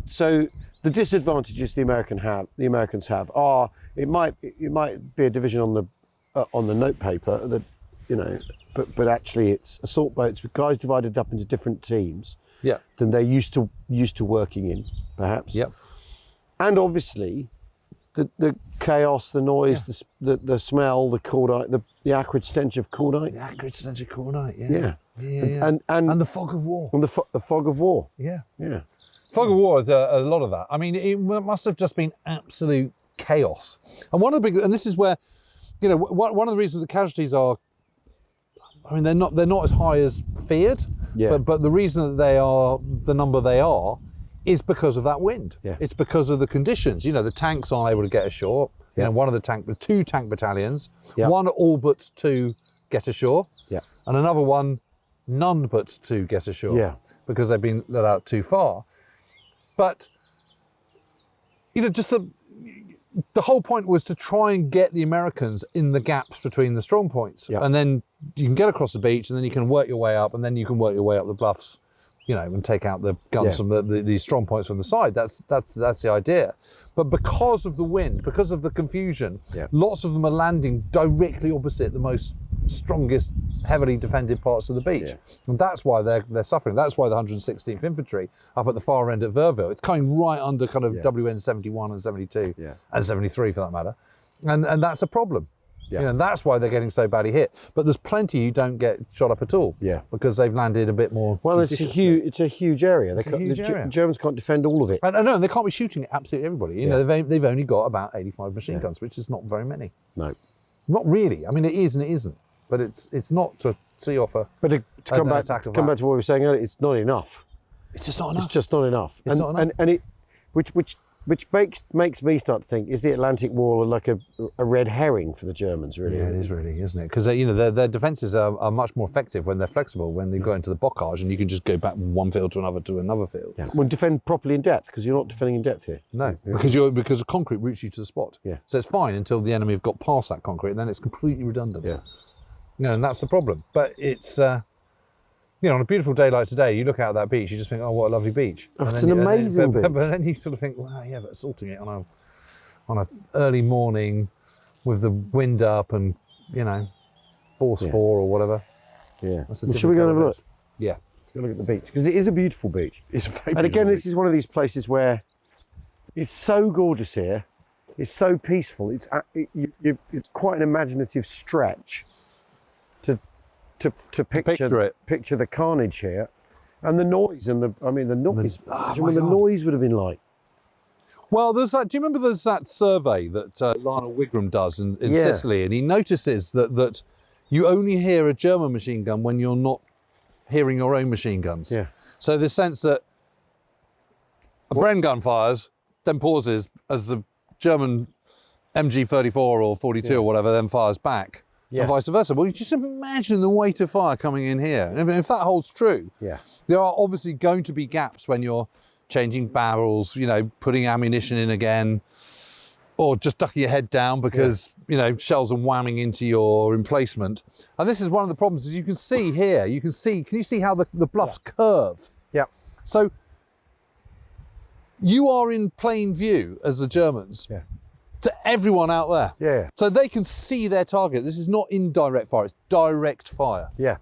the disadvantages the Americans have are it might be a division on the note paper that, you know, but actually it's assault boats with guys divided up into different teams than they're used to working in, perhaps. And obviously the chaos, the noise, the smell, the cordite, the acrid stench of cordite. The acrid stench of cordite, And the fog of war. And the fog of war. Yeah. Fog of war is a lot of that. I mean, it must have just been absolute chaos. And one of the big, and this is where, you know, one of the reasons the casualties are, I mean, they're not as high as feared, but the reason that they are the number they are is because of that wind. It's because of the conditions. You know, the tanks aren't able to get ashore. You know, one of the 2 tank battalions, one all but 2 get ashore, and another one, none but 2 get ashore, because they've been let out too far. But, you know, just the whole point was to try and get the Americans in the gaps between the strong points. And then you can get across the beach and then you can work your way up and then you can work your way up the bluffs, you know, and take out the guns from the strong points from the side. That's the idea. But because of the wind, because of the confusion, lots of them are landing directly opposite the most strongest, heavily defended parts of the beach. And that's why they're suffering. That's why the 116th Infantry up at the far end at Vierville, it's coming right under kind of WN71 and 72 and 73 for that matter. And that's a problem. Yeah. You know, and that's why they're getting so badly hit. But there's plenty who don't get shot up at all. Yeah. Because they've landed a bit more. Well, it's a huge area. It's a huge area. Germans can't defend all of it. And no, they can't be shooting at absolutely everybody. You know, they've only got about 85 machine guns, which is not very many. No. Not really. I mean, it is and it isn't. But it's not to see off a. But to come back to what we were saying earlier, it's not enough. It's just not enough. It's just not enough. It's not enough. And it, which makes me start to think, is the Atlantic Wall like a red herring for the Germans, really? Yeah, it is really, isn't it? Because you know their defences are much more effective when they're flexible, when they go into the bocage and you can just go back from one field to another field. Yeah. Well, defend properly in depth, because you're not defending in depth here. No, because the concrete routes you to the spot. Yeah. So it's fine until the enemy have got past that concrete, and then it's completely redundant. Yeah. You know, and that's the problem. But it's you know, on a beautiful day like today, you look out at that beach, you just think, oh, what a lovely beach. Oh, it's an amazing beach. But then you sort of think, well, yeah, but assaulting it on a early morning with the wind up and, you know, force 4 or whatever. Yeah. Well, should we go and have a look? Yeah. Let's go look at the beach, because it is a beautiful beach. It's very beautiful. And again, this is one of these places where it's so gorgeous here. It's so peaceful. It's quite an imaginative stretch to picture the carnage here, and the noise and the noise. Do you remember the noise would have been like? Well, there's that. Do you remember there's that survey that Lionel Wigram does in Sicily, and he notices that you only hear a German machine gun when you're not hearing your own machine guns. Yeah. So the sense that a Bren gun fires, then pauses as the German MG34 or 42 or whatever then fires back. Yeah. And vice versa. Well, you just imagine the weight of fire coming in here. And if that holds true, there are obviously going to be gaps when you're changing barrels, you know, putting ammunition in again, or just ducking your head down because, you know, shells are whamming into your emplacement. And this is one of the problems, as you can see here, can you see how the bluffs curve? Yeah. So you are in plain view as the Germans. Yeah. To everyone out there. Yeah. So they can see their target. This is not indirect fire, it's direct fire. Yeah.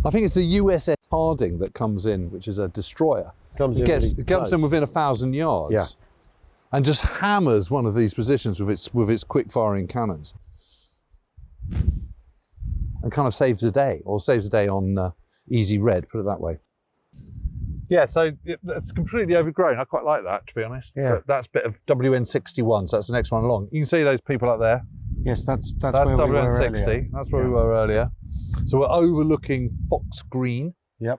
I think it's the USS Harding that comes in, which is a destroyer. It comes in within 1,000 yards. Yeah. And just hammers one of these positions with its quick firing cannons. And kind of saves the day, or saves the day on easy red, put it that way. Yeah, so it's completely overgrown. I quite like that, to be honest. Yeah. But that's a bit of WN61, so that's the next one along. You can see those people up there. Yes, that's where WN60. we were earlier. That's where we were earlier. So we're overlooking Fox Green. Yep.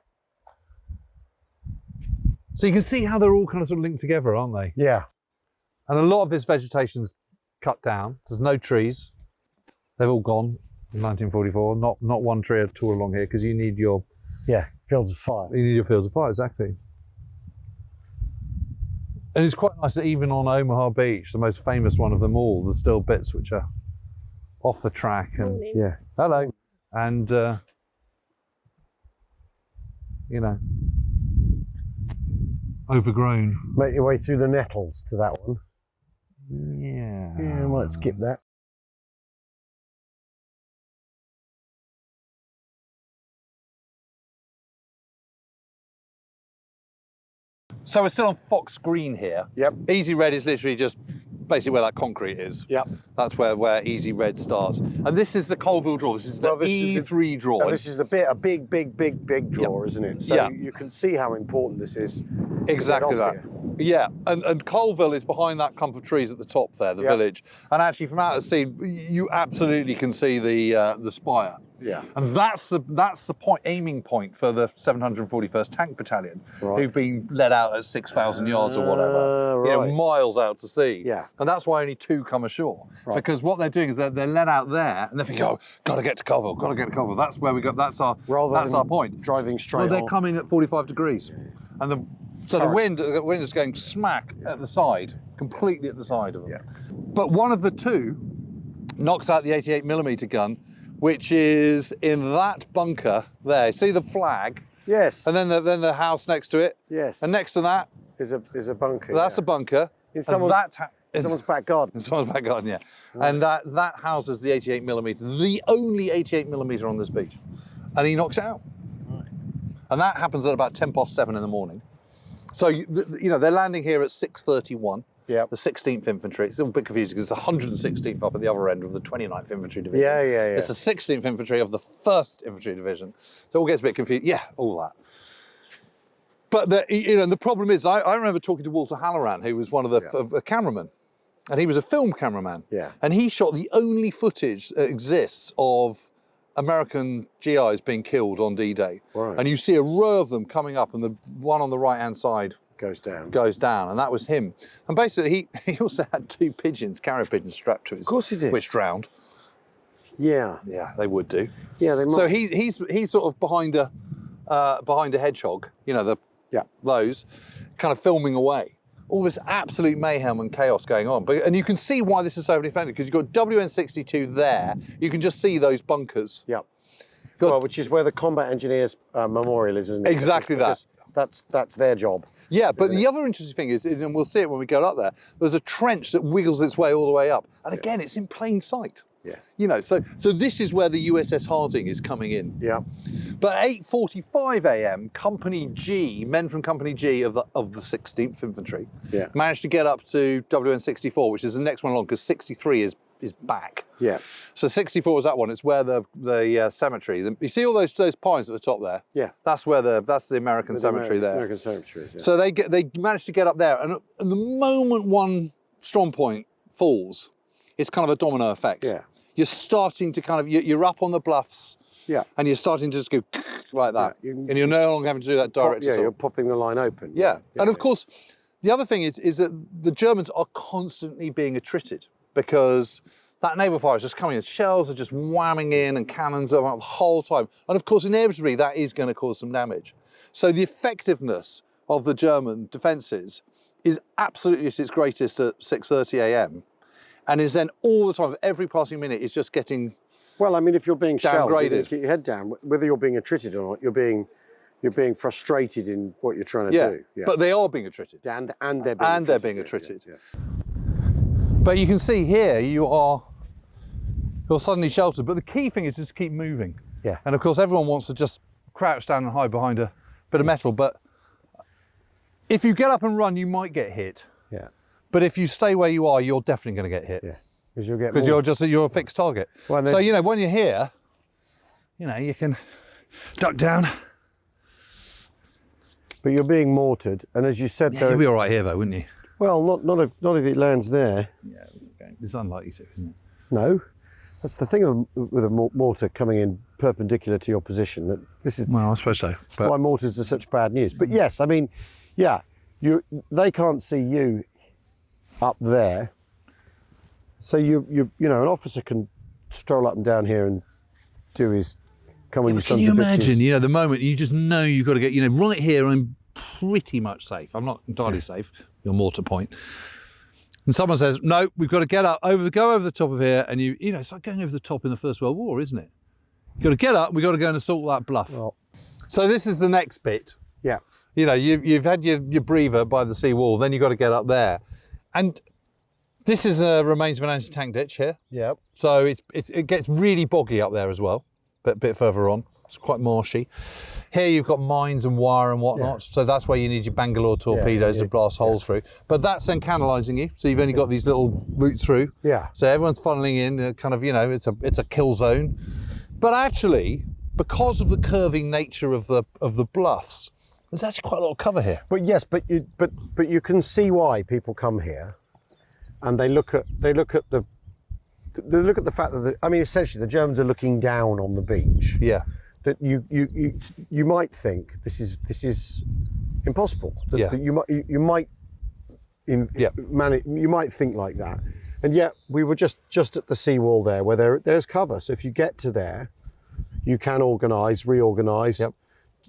So you can see how they're all kind of sort of linked together, aren't they? Yeah. And a lot of this vegetation's cut down. There's no trees. They've all gone in 1944. Not one tree at all along here, because you need your fields of fire. You need your fields of fire, exactly. And it's quite nice that even on Omaha Beach, the most famous one of them all, there's still bits which are off the track and hello, and you know, overgrown. Make your way through the nettles to that one. Yeah. Yeah, I might skip that. So we're still on Fox Green here. Yep. Easy Red is literally just basically where that concrete is. Yep. That's where Easy Red starts. And this is the Colville draw. This is the E3 draw. This is a big draw, isn't it? So you can see how important this is. Exactly that. Here. Yeah, and Colville is behind that clump of trees at the top there, the village. And actually from out at sea, you absolutely can see the spire. Yeah. And that's the aiming point for the 741st Tank Battalion, who've been let out at 6,000 yards or whatever, you know, miles out to sea. Yeah. And that's why only 2 come ashore. Right. Because what they're doing is they're let out there, and they think, oh, gotta get to Colville, gotta get to Colville. That's where we go. That's our point. Driving straight. Well, they're coming at 45 degrees, and the wind is going smack at the side, completely at the side of them. Yeah. But one of the 2 knocks out the 88mm gun, which is in that bunker there. See the flag? Yes. And then the house next to it. Yes. And next to that is a bunker. That's a bunker. In someone's back garden. In someone's back garden, yeah. Right. And that houses the 88mm, the only 88mm on this beach. And he knocks it out. Right. And that happens at about 7:10 in the morning. So you know they're landing here at 6:31. Yep. the 16th Infantry. It's a bit confusing because it's the 116th up at the other end of the 29th Infantry Division. Yeah. It's the 16th Infantry of the 1st Infantry Division. So it all gets a bit confused. Yeah, all that. But the problem is, I remember talking to Walter Halloran, who was one of the cameramen, and he was a film cameraman. Yeah. And he shot the only footage that exists of American GIs being killed on D-Day. Right. And you see a row of them coming up, and the one on the right-hand side goes down, and that was him. And basically, he also had 2 pigeons, carrier pigeons, strapped to his, of course he did, which drowned. Yeah, they would do. Yeah, they might. So he's sort of behind a hedgehog, those, kind of filming away. All this absolute mayhem and chaos going on. And you can see why this is so defended, because you've got WN62 there. You can just see those bunkers. Yeah. Well, which is where the Combat Engineers Memorial is, isn't it? Exactly that. That's their job. Yeah, but the other interesting thing is, and we'll see it when we go up there, there's a trench that wiggles its way all the way up. And again, it's in plain sight. Yeah. So this is where the USS Harding is coming in. Yeah. But at 8:45 a.m., Company G, men from Company G of the 16th Infantry, managed to get up to WN64, which is the next one along, because 63 is back. Yeah. So 64 is that one. It's where the cemetery. You see all those pines at the top there? Yeah. That's the American cemetery there. American cemetery. Yeah. So they managed to get up there, and the moment one strong point falls, it's kind of a domino effect. Yeah. You're starting to you're up on the bluffs. Yeah. And you're starting to just go like that. Yeah, and you're no longer having to do that direct assault. You're popping the line open. Yeah. And of course, the other thing is that the Germans are constantly being attrited, because that naval fire is just coming in. Shells are just whamming in and cannons are out the whole time. And of course, inevitably, that is going to cause some damage. So the effectiveness of the German defences is absolutely at its greatest at 6:30 a.m. and is then all the time, every passing minute is just getting Well, I mean, if you're being shelled, downgraded. keep your head down. Whether you're being attrited or not, you're being frustrated in what you're trying to do. Yeah. But they are being attrited. And they're being attrited. Yeah. But you can see here, you're suddenly sheltered. But the key thing is just to keep moving. Yeah. And of course, everyone wants to just crouch down and hide behind a bit of metal. But if you get up and run, you might get hit. Yeah. But if you stay where you are, you're definitely going to get hit. Yeah. Because you'll get. Because you're a fixed target. Well, so when you're here, you can duck down. But you're being mortared, and as you said, You'd be all right here, though, wouldn't you? well, not if it lands there. Yeah, it's unlikely to, isn't it? No, that's the thing with a mortar coming in perpendicular to your position. That this is Well, I suppose so. But why mortars are such bad news. But yes, I mean, yeah, they can't see you up there, so an officer can stroll up and down here and do his come on, you can sons you of imagine? bitches. The moment you just know you've got to get, right here, I'm pretty much safe. I'm not entirely safe. Your mortar point. And someone says, no, we've got to get up, go over the top of here, and it's like going over the top in the First World War, isn't it? You've got to get up, we've got to go and assault that bluff. Well, so this is the next bit. yeah. You've had your breather by the sea wall, then you've got to get up there. And this is remains of an anti-tank ditch here. Yeah. So it gets really boggy up there as well, but a bit further on. It's quite marshy. Here you've got mines and wire and whatnot, so that's where you need your Bangalore torpedoes to blast holes through. But that's then canalising you, so you've only got these little routes through. Yeah. So everyone's funneling in, it's a kill zone. But actually, because of the curving nature of the bluffs, there's actually quite a lot of cover here. But yes, but you can see why people come here, and they look at the fact that essentially the Germans are looking down on the beach. Yeah. That you might think this is impossible. That you might think like that, and yet we were just at the seawall there, where there's cover. So if you get to there, you can organise, reorganise,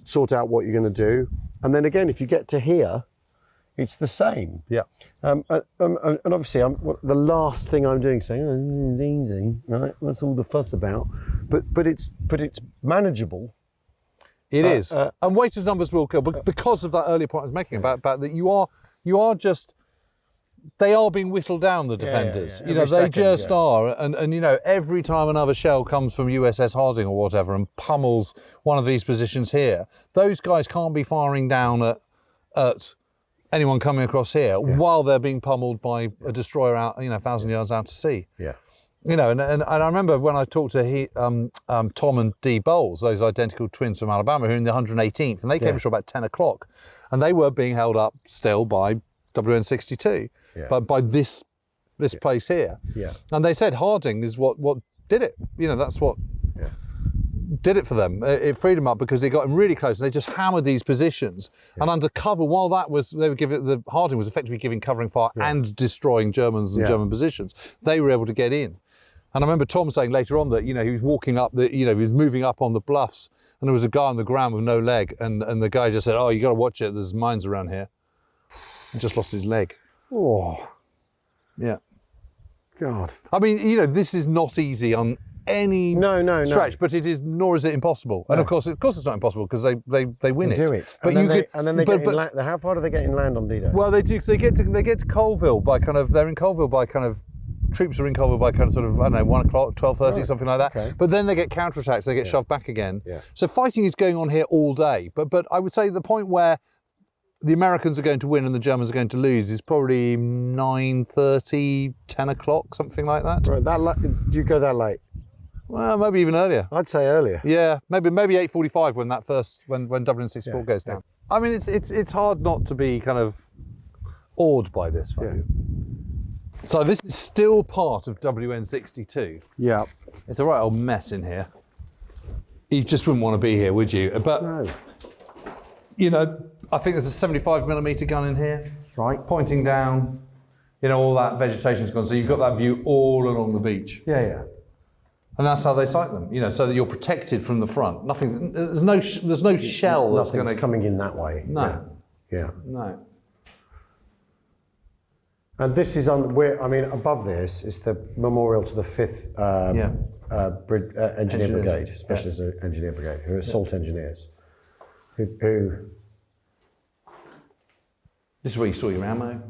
sort out what you're going to do, and then again, if you get to here, it's the same. Yeah. And obviously, the last thing I'm doing is saying, oh, it's easy, right? That's all the fuss about. But it's manageable. It is. And weighted numbers will kill, but because of that earlier point I was making about that you are just, they are being whittled down, the defenders. They just are. And every time another shell comes from USS Harding or whatever and pummels one of these positions here, those guys can't be firing down at anyone coming across here while they're being pummeled by a destroyer out, 1,000 yards out to sea. Yeah. And I remember when I talked to Tom and Dee Bowles, those identical twins from Alabama, who are in the 118th, and they came ashore about 10 o'clock, and they were being held up still by WN62, but by this place here. Yeah. And they said Harding is what did it. That's what did it for them. It freed them up because they got them really close, and they just hammered these positions. And under cover, while that was, the Harding was effectively giving covering fire and destroying Germans and German positions. They were able to get in. And I remember Tom saying later on that, he was walking up, he was moving up on the bluffs, and there was a guy on the ground with no leg, and the guy just said, "Oh, you got to watch it, there's mines around here." He just lost his leg. Oh. Yeah. God. I mean, this is not easy on any stretch, but it is, nor is it impossible. And of course it's not impossible because they win it. Do it. But how far do they get inland on D-Day? Well, they do. So they get to Colville by they're in Colville by troops are in Colville by sort of, I don't know, 1 o'clock, 12:30, something like that. Okay. But then they get counterattacked, they get shoved back again. Yeah. So fighting is going on here all day. But I would say the point where the Americans are going to win and the Germans are going to lose is probably 9:30, 10 o'clock, something like that. Right, do you go that late? Well, maybe even earlier. I'd say earlier. Yeah, maybe 8:45 when when WN64 goes down. I mean, it's hard not to be kind of awed by this. So this is still part of WN62. Yeah. It's a right old mess in here. You just wouldn't want to be here, would you? But no. I think there's a 75mm gun in here. Right. Pointing down. All that vegetation's gone, so you've got that view all along the beach. Yeah. And that's how they sight them, so that you're protected from the front. There's no shell that's going to coming in that way. No. Yeah. No. And this is above this is the memorial to the 5th Engineer Brigade, Specialist Engineer Brigade, who are assault engineers. Who This is where you store your ammo.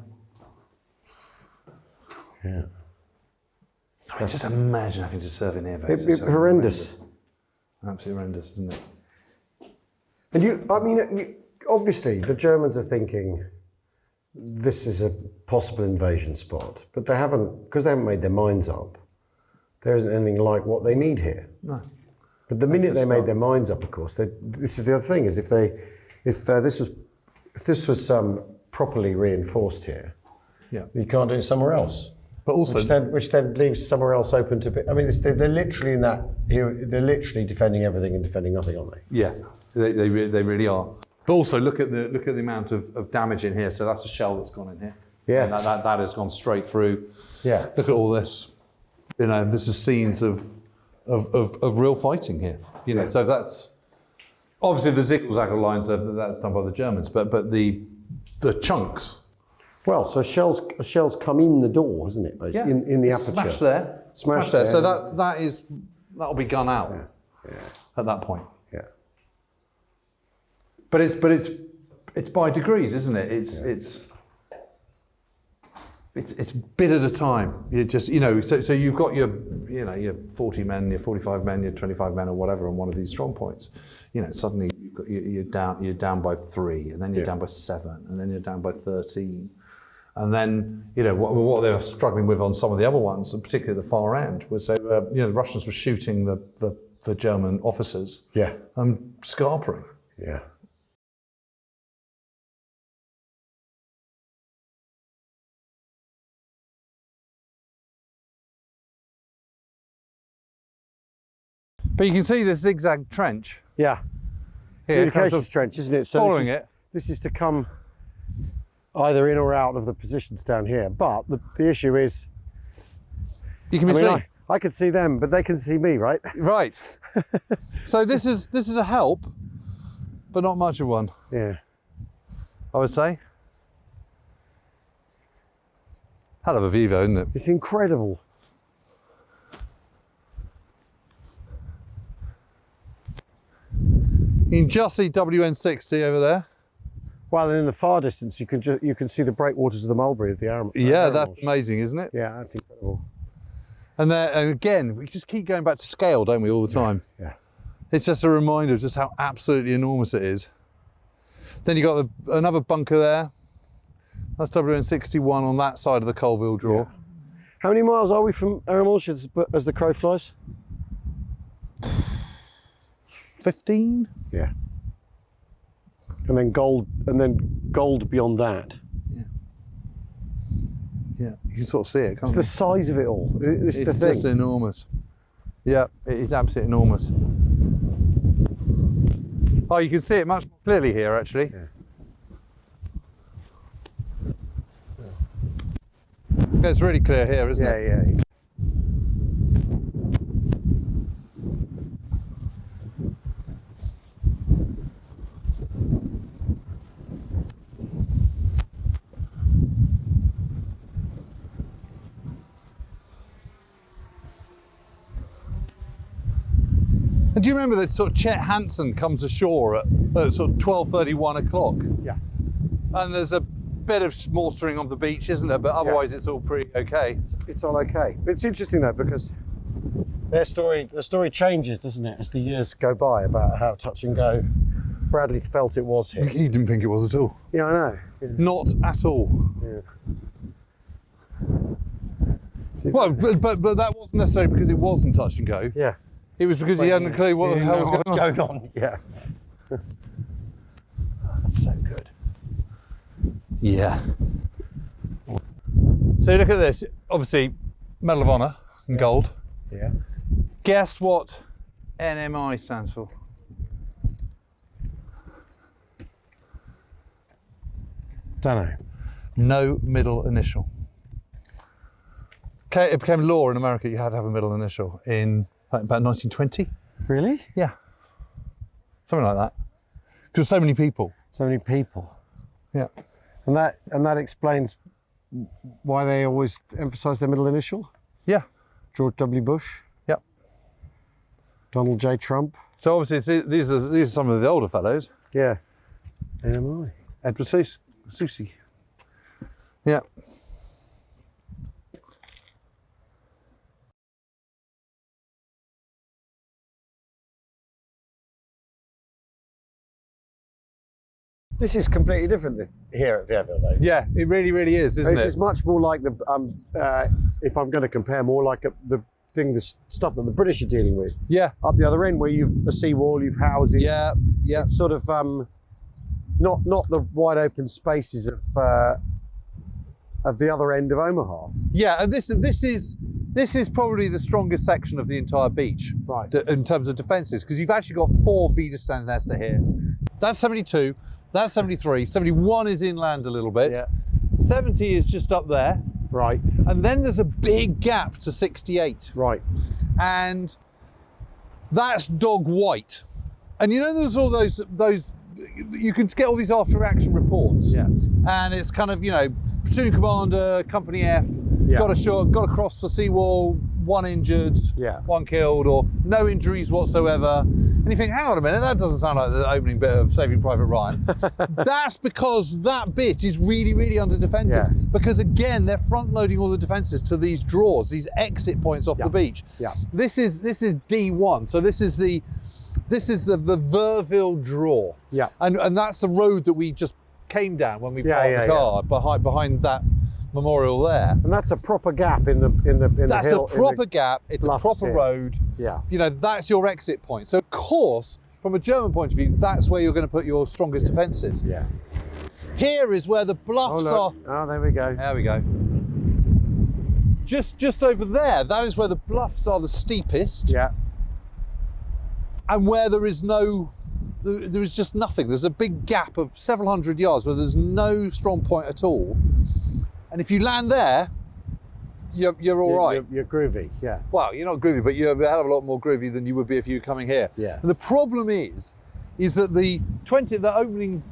Yeah. Just imagine having to serve in here. It's horrendous. Absolutely horrendous, isn't it? And obviously the Germans are thinking this is a possible invasion spot, but they haven't made their minds up. There isn't anything like what they need here. No. But the minute they made their minds up, of course, this is the other thing: is if this was properly reinforced here, you can't do it somewhere else. But also, which then leaves somewhere else open to be. I mean, they're literally they're literally defending everything and defending nothing, aren't they? Yeah, they really are. But also look at the amount of damage in here. So that's a shell that's gone in here. Yeah, and that has gone straight through. Yeah. Look at all this. This is scenes of real fighting here. So that's obviously the zigzag lines that's done by the Germans, but the chunks. Well, so shells come in the door, isn't it? Basically, in the aperture. Smash there. So that'll be gun out at that point. Yeah. But it's by degrees, isn't it? It's bit at a time. You just so you've got your 40 men, your 45 men, your 25 men, or whatever on one of these strong points. Suddenly you're down by 3, and then you're down by 7, and then you're down by 13. And then, what they were struggling with on some of the other ones, and particularly the far end, was the Russians were shooting the German officers. Yeah. And scarpering. Yeah. But you can see this zigzag trench. Yeah. Here, communications trench, isn't it? So following this is to come either in or out of the positions down here. But the issue is, you can see. I can see them, but they can see me, right? Right. So this is a help, but not much of one. Yeah. I would say. Hell of a view, though, isn't it? It's incredible. You can just see WN60 over there. Well, and in the far distance, you can see the breakwaters of the Mulberry of the Arromanches. Yeah, that's amazing, isn't it? Yeah, that's incredible. And again, we just keep going back to scale, don't we, all the time? Yeah. It's just a reminder of just how absolutely enormous it is. Then you've got another bunker there. That's WN61 on that side of the Colville draw. Yeah. How many miles are we from Arromanches as the crow flies? 15? Yeah. And then gold beyond that. Yeah, you can sort of see it, can't It's you? the size of it all. It's the It's thing. just enormous. Yeah, it is absolutely enormous. Oh, you can see it much more clearly here, actually. Yeah. Yeah, it's really clear here, isn't it? Yeah. And do you remember that sort of Chet Hansen comes ashore at sort of 12:30, 1 o'clock? Yeah. And there's a bit of smootering on the beach, isn't there? But otherwise it's all pretty okay. It's all okay. But it's interesting though, because the story changes, doesn't it, as the years go by, about how touch and go Bradley felt it was here. He didn't think it was at all. Yeah, I know. Yeah. Not at all. Yeah. Well, but that wasn't necessarily because it wasn't touch and go. Yeah. It was because he hadn't a clue what the hell was going on. Yeah. Oh, that's so good. Yeah. So look at this. Obviously, Medal of Honor in gold. Yeah. Guess what NMI stands for? Don't know. No middle initial. It became law in America. You had to have a middle initial in about 1920. Really? Yeah. Something like that. Because so many people. So many people. Yeah. And that explains why they always emphasise their middle initial. Yeah. George W. Bush. Yep. Donald J. Trump. So obviously these are some of the older fellows. Yeah. NMI. Edward Susi. Yeah. This is completely different here at Vierville, though. Yeah, it really, really is, isn't This it? is much more like the, if I'm going to compare, more like the stuff that the British are dealing with. Yeah. Up the other end, where you've a seawall, you've houses. Yeah. Yeah. It's sort of not the wide open spaces of the other end of Omaha. Yeah, and this is probably the strongest section of the entire beach, Right. in terms of defences, because you've actually got 4 Widerstands nester here. That's 72, that's 73, 71 is inland a little bit, Yeah. 70 is just up there, Right. and then there's a big gap to 68, Right. and that's dog white. And you know, there's all those you can get all these after action reports, Yeah. and it's kind of, you know, platoon commander, company F, Yeah. got across the seawall, 1 injured, Yeah. 1 killed, or no injuries whatsoever. And you think, hang on a minute, that doesn't sound like the opening bit of Saving Private Ryan. That's because that bit is really, really underdefended. Yeah. Because again, they're front loading all the defences to these draws, these exit points off Yeah. the beach. Yeah. This is D1, so this is the Vierville draw. Yeah. And that's the road that we just came down when we Yeah, parked yeah, the car behind that memorial there. And that's a proper gap in the That's hill. a proper gap, it's a bluffs proper here. road. Yeah. You know, that's your exit point. So of course, from a German point of view, that's where you're going to put your strongest defences. Yeah. Here is where the bluffs are. look. Oh, there we go. There we go. Just over there, that is where the bluffs are the steepest. Yeah. And where there is just nothing. There's a big gap of several hundred yards where there's no strong point at all. And if you land there, you're all right. You're groovy. Yeah. Well, you're not groovy, but you're a hell of a lot more groovy than you would be if you were coming here. Yeah. And the problem is that the opening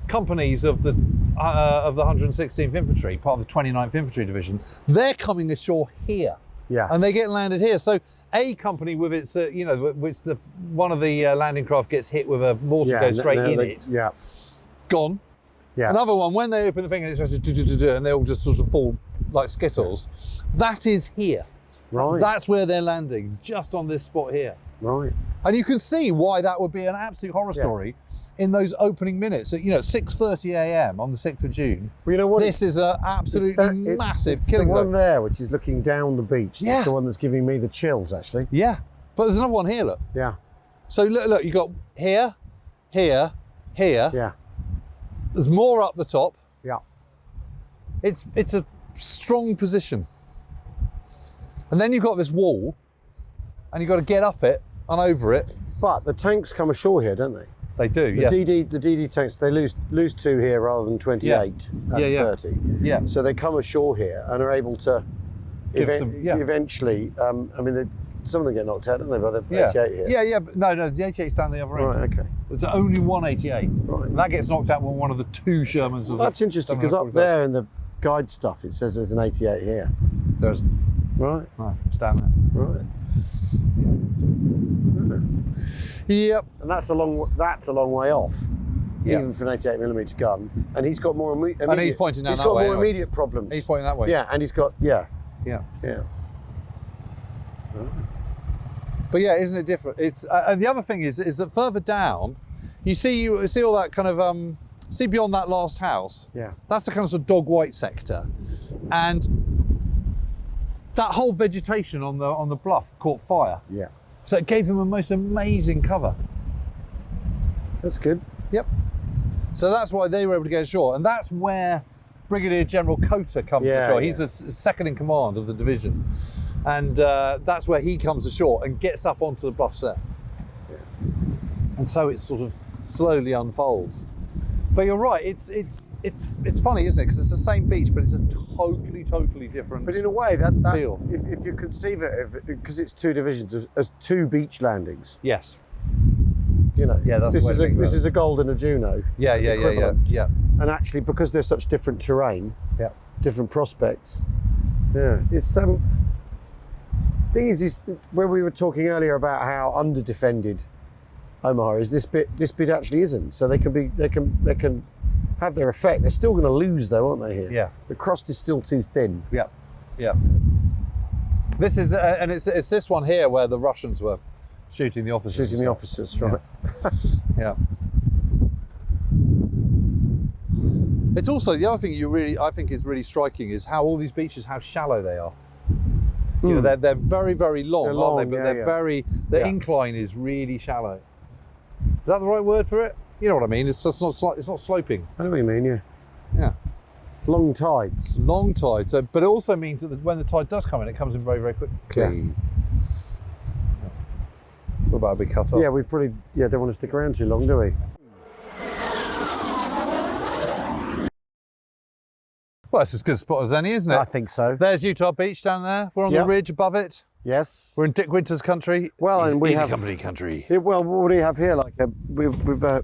companies of the 116th Infantry, part of the 29th Infantry Division, they're coming ashore here. Yeah. And they get landed here. So a company with its, which one of the landing craft gets hit with a mortar, goes straight in it, Yeah. gone. Yeah. Another one, when they open the thing and it's just and they all just sort of fall like skittles, that is here. Right. That's where they're landing, just on this spot here. Right. And you can see why that would be an absolute horror story in those opening minutes, at 6:30 a.m. on the 6th of June. Well, you know what? This is an absolutely massive killing the one zone. there, which is looking down the beach. Yeah. It's the one that's giving me the chills, actually. Yeah, but there's another one here. Look. Yeah. So look, you got here, here. Yeah. There's more up the top. Yeah. It's a strong position. And then you've got this wall, and you've got to get up it and over it. But the tanks come ashore here, don't they? They do, The yes. DD tanks, they lose 2 here rather than 28 out of 30. Yeah. So they come ashore here and are able to eventually, some of them get knocked out, don't they, by the 88 here? Yeah, but no, the 88's down the other end. Right, okay. There's only one 88. Right. And that gets knocked out when one of the 2 Shermans. Well, that's interesting, because up there in the guide stuff, it says there's an 88 here. There's Right. no, it's down there. Right. Yep. And that's a long way off, Yeah. even for an 88mm gun. And he's got more immediate. And he's pointing down He's that got way more anyway. immediate problems. He's pointing that way. Yeah, and he's got yeah. Yeah. But yeah, isn't it different? It's and the other thing is that further down, you see all that kind of see beyond that last house. Yeah. That's the kind of sort of dog white sector, and that whole vegetation on the bluff caught fire. Yeah. So it gave them a most amazing cover. That's good. Yep. So that's why they were able to get ashore, and that's where Brigadier General Cotter comes ashore. He's the second in command of the division, and that's where he comes ashore and gets up onto the bluffs there. Yeah. And so it sort of slowly unfolds. But you're right. It's funny, isn't it? Because it's the same beach, but it's a totally different. But in a way, that feel. If you conceive it, because it's 2 divisions as 2 beach landings. Yes. Yeah, that's the way to think about this it. is a Gold and a Juno. Yeah. And actually, because there's such different terrain, Yeah. different prospects. Yeah, it's thing is where we were talking earlier about how under-defended Omaha is. This bit actually isn't. So they can have their effect. They're still going to lose though, aren't they? Here. Yeah. The crust is still too thin. Yeah. This is, and it's this one here where the Russians were shooting the officers. Shooting the officers, right? Yeah. It's also the other thing I think is really striking is how all these beaches, how shallow they are. You know, they're very, very long, They're aren't they? long, But yeah, the incline is really shallow. Is that the right word for it? You know what I mean? It's just not sloping. I know what you mean. Yeah. Yeah. Long tides. Long tide. So, but it also means that when the tide does come in, it comes in very, very quickly. Yeah. What about a big cut off? Yeah, we probably don't want to stick around too long, do we? Well, it's as good a spot as any, isn't it? I think so. There's Utah Beach down there. We're on the Yep. ridge above it. Yes. We're in Dick Winter's country. Well, and we easy have company country. Yeah, well, what do you have here? Like we've a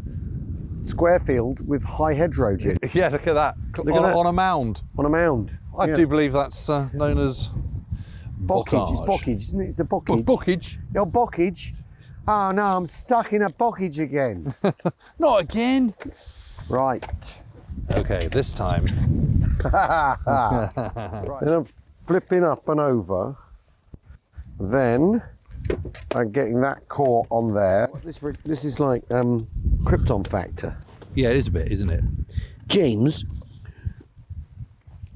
square field with high hedgerows in Yeah, look at that. On a mound. on a mound. I do believe that's known as bocage. It's bocage. bocage, isn't it? It's the bocage. Bocage. Your bocage. Oh no, I'm stuck in a bocage again. Not again. Right. Okay, this time. Right. Then I'm flipping up and over. Then I'm getting that core on there. This is like krypton factor. Yeah, it is a bit, isn't it? James,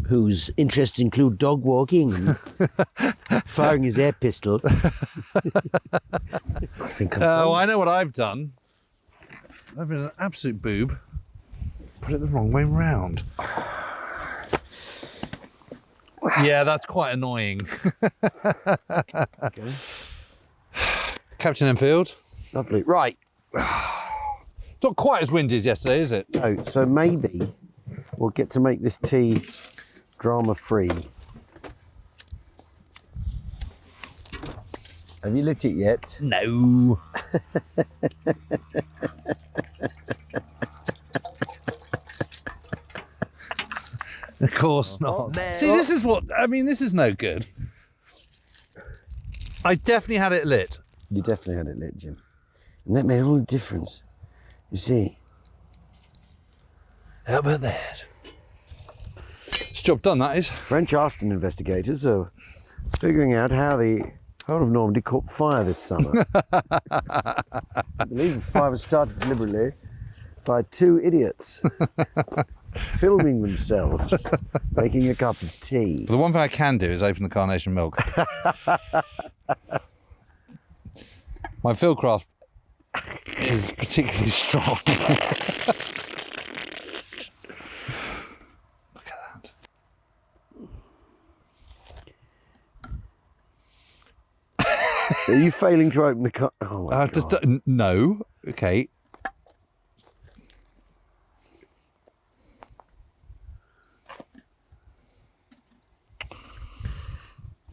whose interests include dog walking and firing his air pistol. I think I've done. I know what I've done. I've been an absolute boob. Put it the wrong way round. Yeah, that's quite annoying. Okay. Captain Enfield. Lovely. Right. Not quite as windy as yesterday, is it? No, so maybe we'll get to make this tea drama free. Have you lit it yet? No. Of course not. See, this is this is no good. I definitely had it lit. You definitely had it lit, Jim. And that made all the difference. You see. How about that? It's job done, that is. French arson investigators are figuring out how the whole of Normandy caught fire this summer. I believe the fire was started deliberately by two idiots filming themselves making a cup of tea. The one thing I can do is open the carnation milk. My fieldcraft is particularly strong. Look at that. Are you failing to open the cup? Oh my God. No. Okay.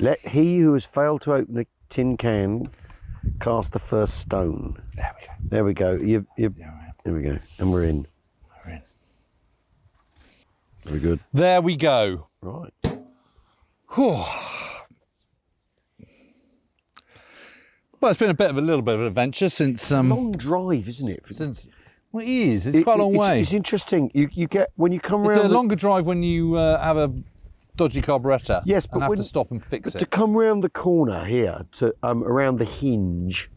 Let he who has failed to open a tin can cast the first stone. There we go. There we go. There we go. And we're in. We're in. Very good. There we go. Right. Whew. Well, it's been a little bit of an adventure since Long drive, isn't it? Well, it is. It's quite a long way. It's interesting. You get when you come It's around. a longer drive when you have a dodgy carburettor. Yes, but and have when, to stop and fix but it. to come round the corner here to around the hinge,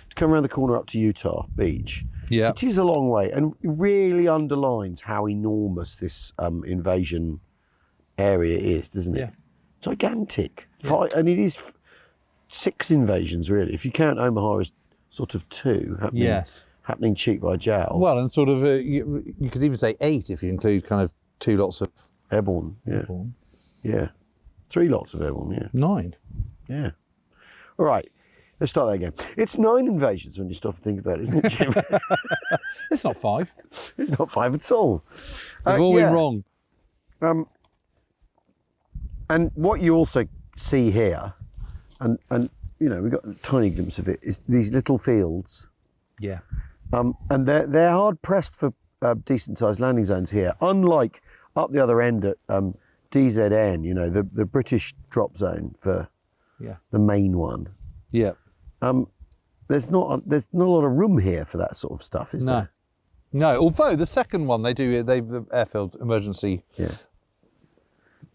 to come around the corner up to Utah Beach. Yeah. It is a long way, and it really underlines how enormous this invasion area is, doesn't it? Yeah. Gigantic. And it is 6 invasions really. If you count Omaha as sort of 2 happening. Yes. Happening cheek by jowl. Well, and sort of you could even say 8 if you include kind of 2 lots of Airborne. Yeah. Airborne. Yeah. 3 lots of Airborne. Yeah. 9. Yeah. All right. Let's start that again. It's 9 invasions when you stop and think about it, isn't it, Jim? It's not 5. It's not 5 at all. We've all been wrong. And what you also see here, and you know, we've got a tiny glimpse of it, is these little fields. Yeah. And they're hard pressed for decent sized landing zones here, unlike up the other end at DZN, you know, the British drop zone for the main one. Yeah. There's not a lot of room here for that sort of stuff, is there? No. Although the second one the airfield emergency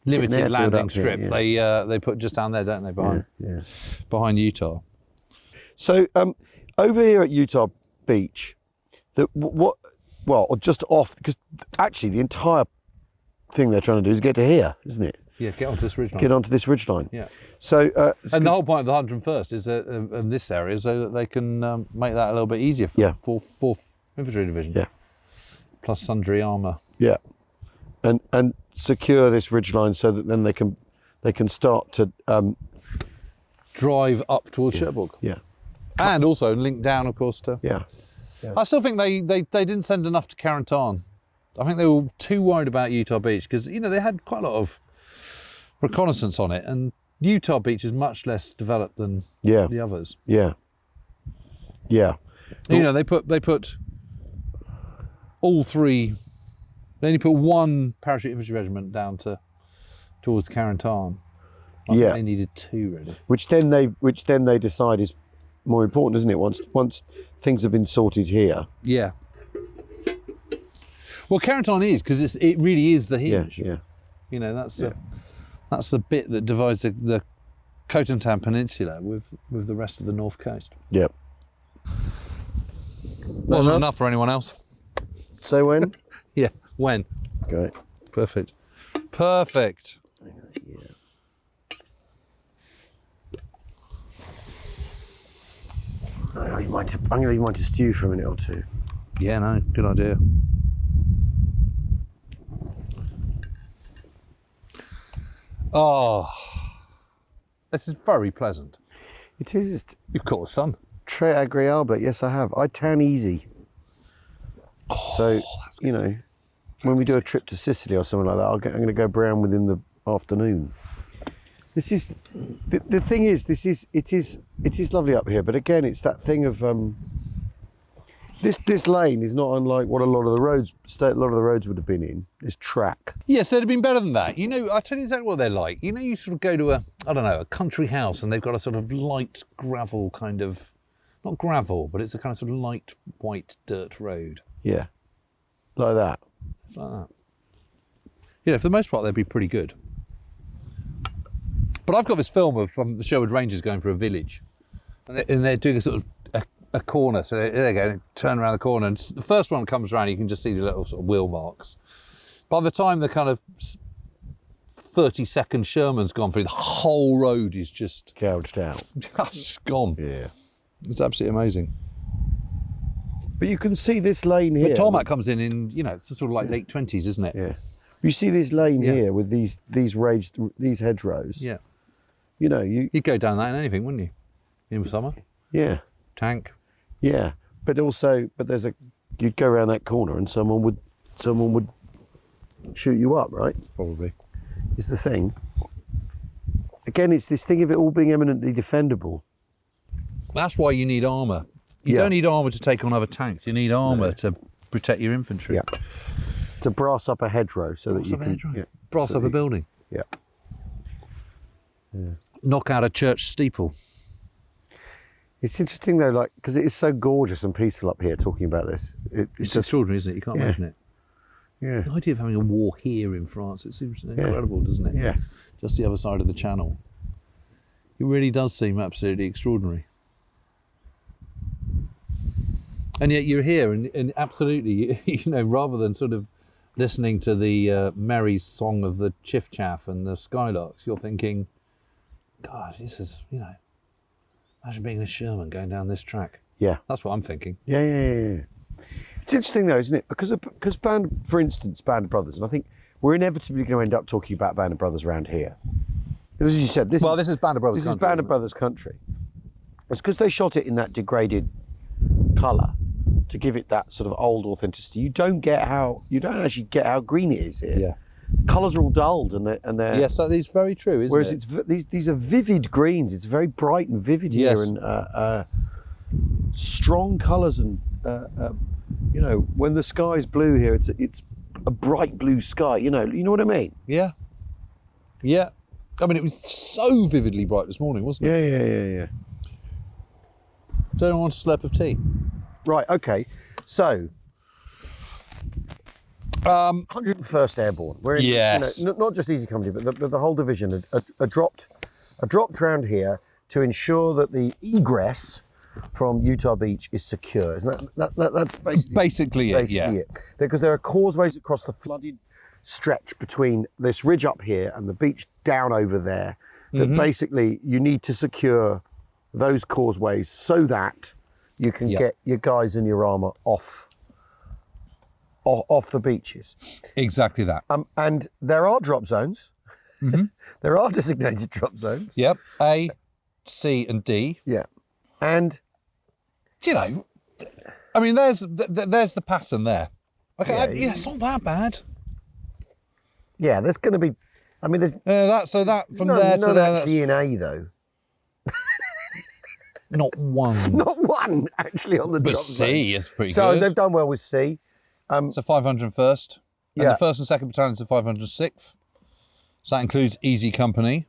limited airfield landing up here, strip. yeah. They put just down there, don't they, Yeah. behind Utah. So over here at Utah Beach, just off, because actually the entire thing they're trying to do is get to here, isn't it? Yeah, get onto this ridgeline. Get onto this ridgeline. Yeah. So And the whole point of the 101st is in this area so that they can make that a little bit easier for 4th Infantry Division. Yeah. Plus sundry armour. Yeah. And secure this ridgeline so that then they can start to Drive up towards Cherbourg. yeah. And also link down, of course, to... Yeah. I still think they didn't send enough to Carentan. I think they were too worried about Utah Beach because, you know, they had quite a lot of reconnaissance on it, and Utah Beach is much less developed than the others. Yeah. Yeah. You know, they put all 3. They only put 1 parachute infantry regiment down towards Carentan. I think they needed 2 really. Which then they decide is more important, isn't it? Once things have been sorted here. Yeah. Well, Carentan is because it really is the hinge. Yeah. You know, that's the bit that divides the Cotentin Peninsula with the rest of the north coast. Yeah. Wasn't enough for anyone else. So when? Yeah. When? Great. Perfect. Yeah. I'm going to leave mine to stew for a minute or 2. Yeah, no, good idea. Oh, this is very pleasant. It is. You've caught the sun. Très agréable. Yes, I have. I tan easy. So, you know, when we do a trip to Sicily or something like that, I'm going to go brown within the afternoon. This is the thing is it is lovely up here, but again it's that thing of this lane is not unlike what a lot of the roads would have been in. This track. Yes, they'd have been better than that. You know, I'll tell you exactly what they're like. You know, you sort of go to a country house and they've got a sort of light gravel kind of, not gravel, but it's a kind of sort of light white dirt road. Yeah, like that. It's like that. Yeah, for the most part they'd be pretty good. But I've got this film of the Sherwood Rangers going through a village, and they're doing a sort of a corner. So there you go, turn around the corner. And the first one comes around, you can just see the little sort of wheel marks. By the time the kind of 30-second Sherman's gone through, the whole road is just gouged out. It's gone. Yeah. It's absolutely amazing. But you can see this lane here. But tarmac comes in, it's sort of like late 20s, isn't it? Yeah. You see this lane here with these hedgerows. Yeah. You know, you'd go down that in anything, wouldn't you? In summer. Yeah. Tank. Yeah. But you'd go around that corner and someone would shoot you up, right? Probably. Is the thing. Again, it's this thing of it all being eminently defendable. That's why you need armour. You don't need armour to take on other tanks. You need armour to protect your infantry. Yeah. To brass up a hedgerow so that you can brass up a building. Yeah. Knock out a church steeple. It's interesting though, like, because it is so gorgeous and peaceful up here talking about this. It's extraordinary, isn't it? You can't imagine it. Yeah. The idea of having a war here in France, it seems incredible, doesn't it? Yeah. Just the other side of the channel. It really does seem absolutely extraordinary. And yet you're here and absolutely, rather than sort of listening to the merry song of the chiff-chaff and the skylarks, you're thinking, God, this is, imagine being a Sherman going down this track. Yeah. That's what I'm thinking. Yeah. It's interesting though, isn't it? Because for instance, Band of Brothers, and I think we're inevitably going to end up talking about Band of Brothers around here. As you said, this is Band of Brothers country. This is country, Band of Brothers country. It's because they shot it in that degraded colour to give it that sort of old authenticity. You don't actually get how green it is here. Yeah. Colours are all dulled and they're Yes, that is very true, isn't whereas it? these are vivid greens. It's very bright and vivid here, Yes. and strong colours, and when the sky's blue here, it's a bright blue sky. You know what I mean? Yeah. I mean, it was so vividly bright this morning, wasn't it? Yeah. Does anyone want a slurp of tea? Right. Okay. So. 101st Airborne. We're in, Yes. not just Easy Company, but the whole division are dropped around here to ensure that the egress from Utah Beach is secure. Isn't that's Basically it? Because there are causeways across the flooded stretch between this ridge up here and the beach down over there. That basically you need to secure those causeways so that you can get your guys and your armour off the beaches. Exactly that. And there are drop zones. There are designated drop zones. Yep. A, C, and D. Yeah. And I mean, there's the pattern there. Okay, it's not that bad. Yeah, there's going to be. I mean, there's that from there to none there. actually in A though. Not one. Not one actually on the But drop zone. C is pretty So good. they've done well with C. It's a 501st. And Yeah. the 1st and 2nd battalions are 506th. So that includes Easy Company.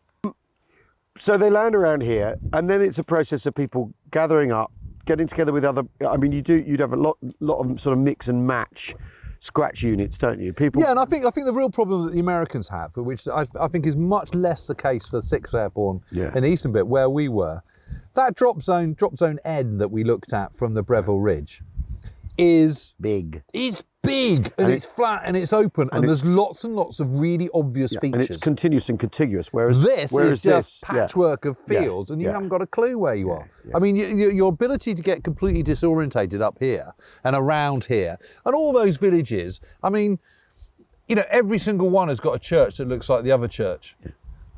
So they land around here, and then it's a process of people gathering up, getting together with other. I mean, you'd have a lot of sort of mix and match scratch units, don't you? People. Yeah, and I think the real problem that the Americans have, which I think is much less the case for 6th Airborne in the eastern bit where we were, that drop zone N that we looked at from the Breville Ridge is big. It's big and it's flat and it's open and there's lots and lots of really obvious features. And it's continuous and contiguous, whereas this is just this, patchwork of fields and you haven't got a clue where you are. I mean, your ability to get completely disorientated up here and around here and all those villages, I mean, every single one has got a church that looks like the other church.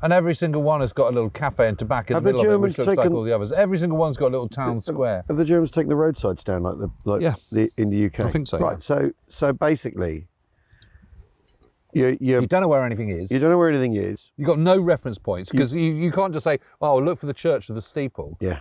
And every single one has got a little cafe and tobacco in the middle of it, which looks like all the others. Every single one's got a little town square. Have the Germans taken the roadsides down in the UK? I think so. Right. So basically, you don't know where anything is. You don't know where anything is. You've got no reference points because you can't just say, "Oh, look for the church or the steeple." Yeah.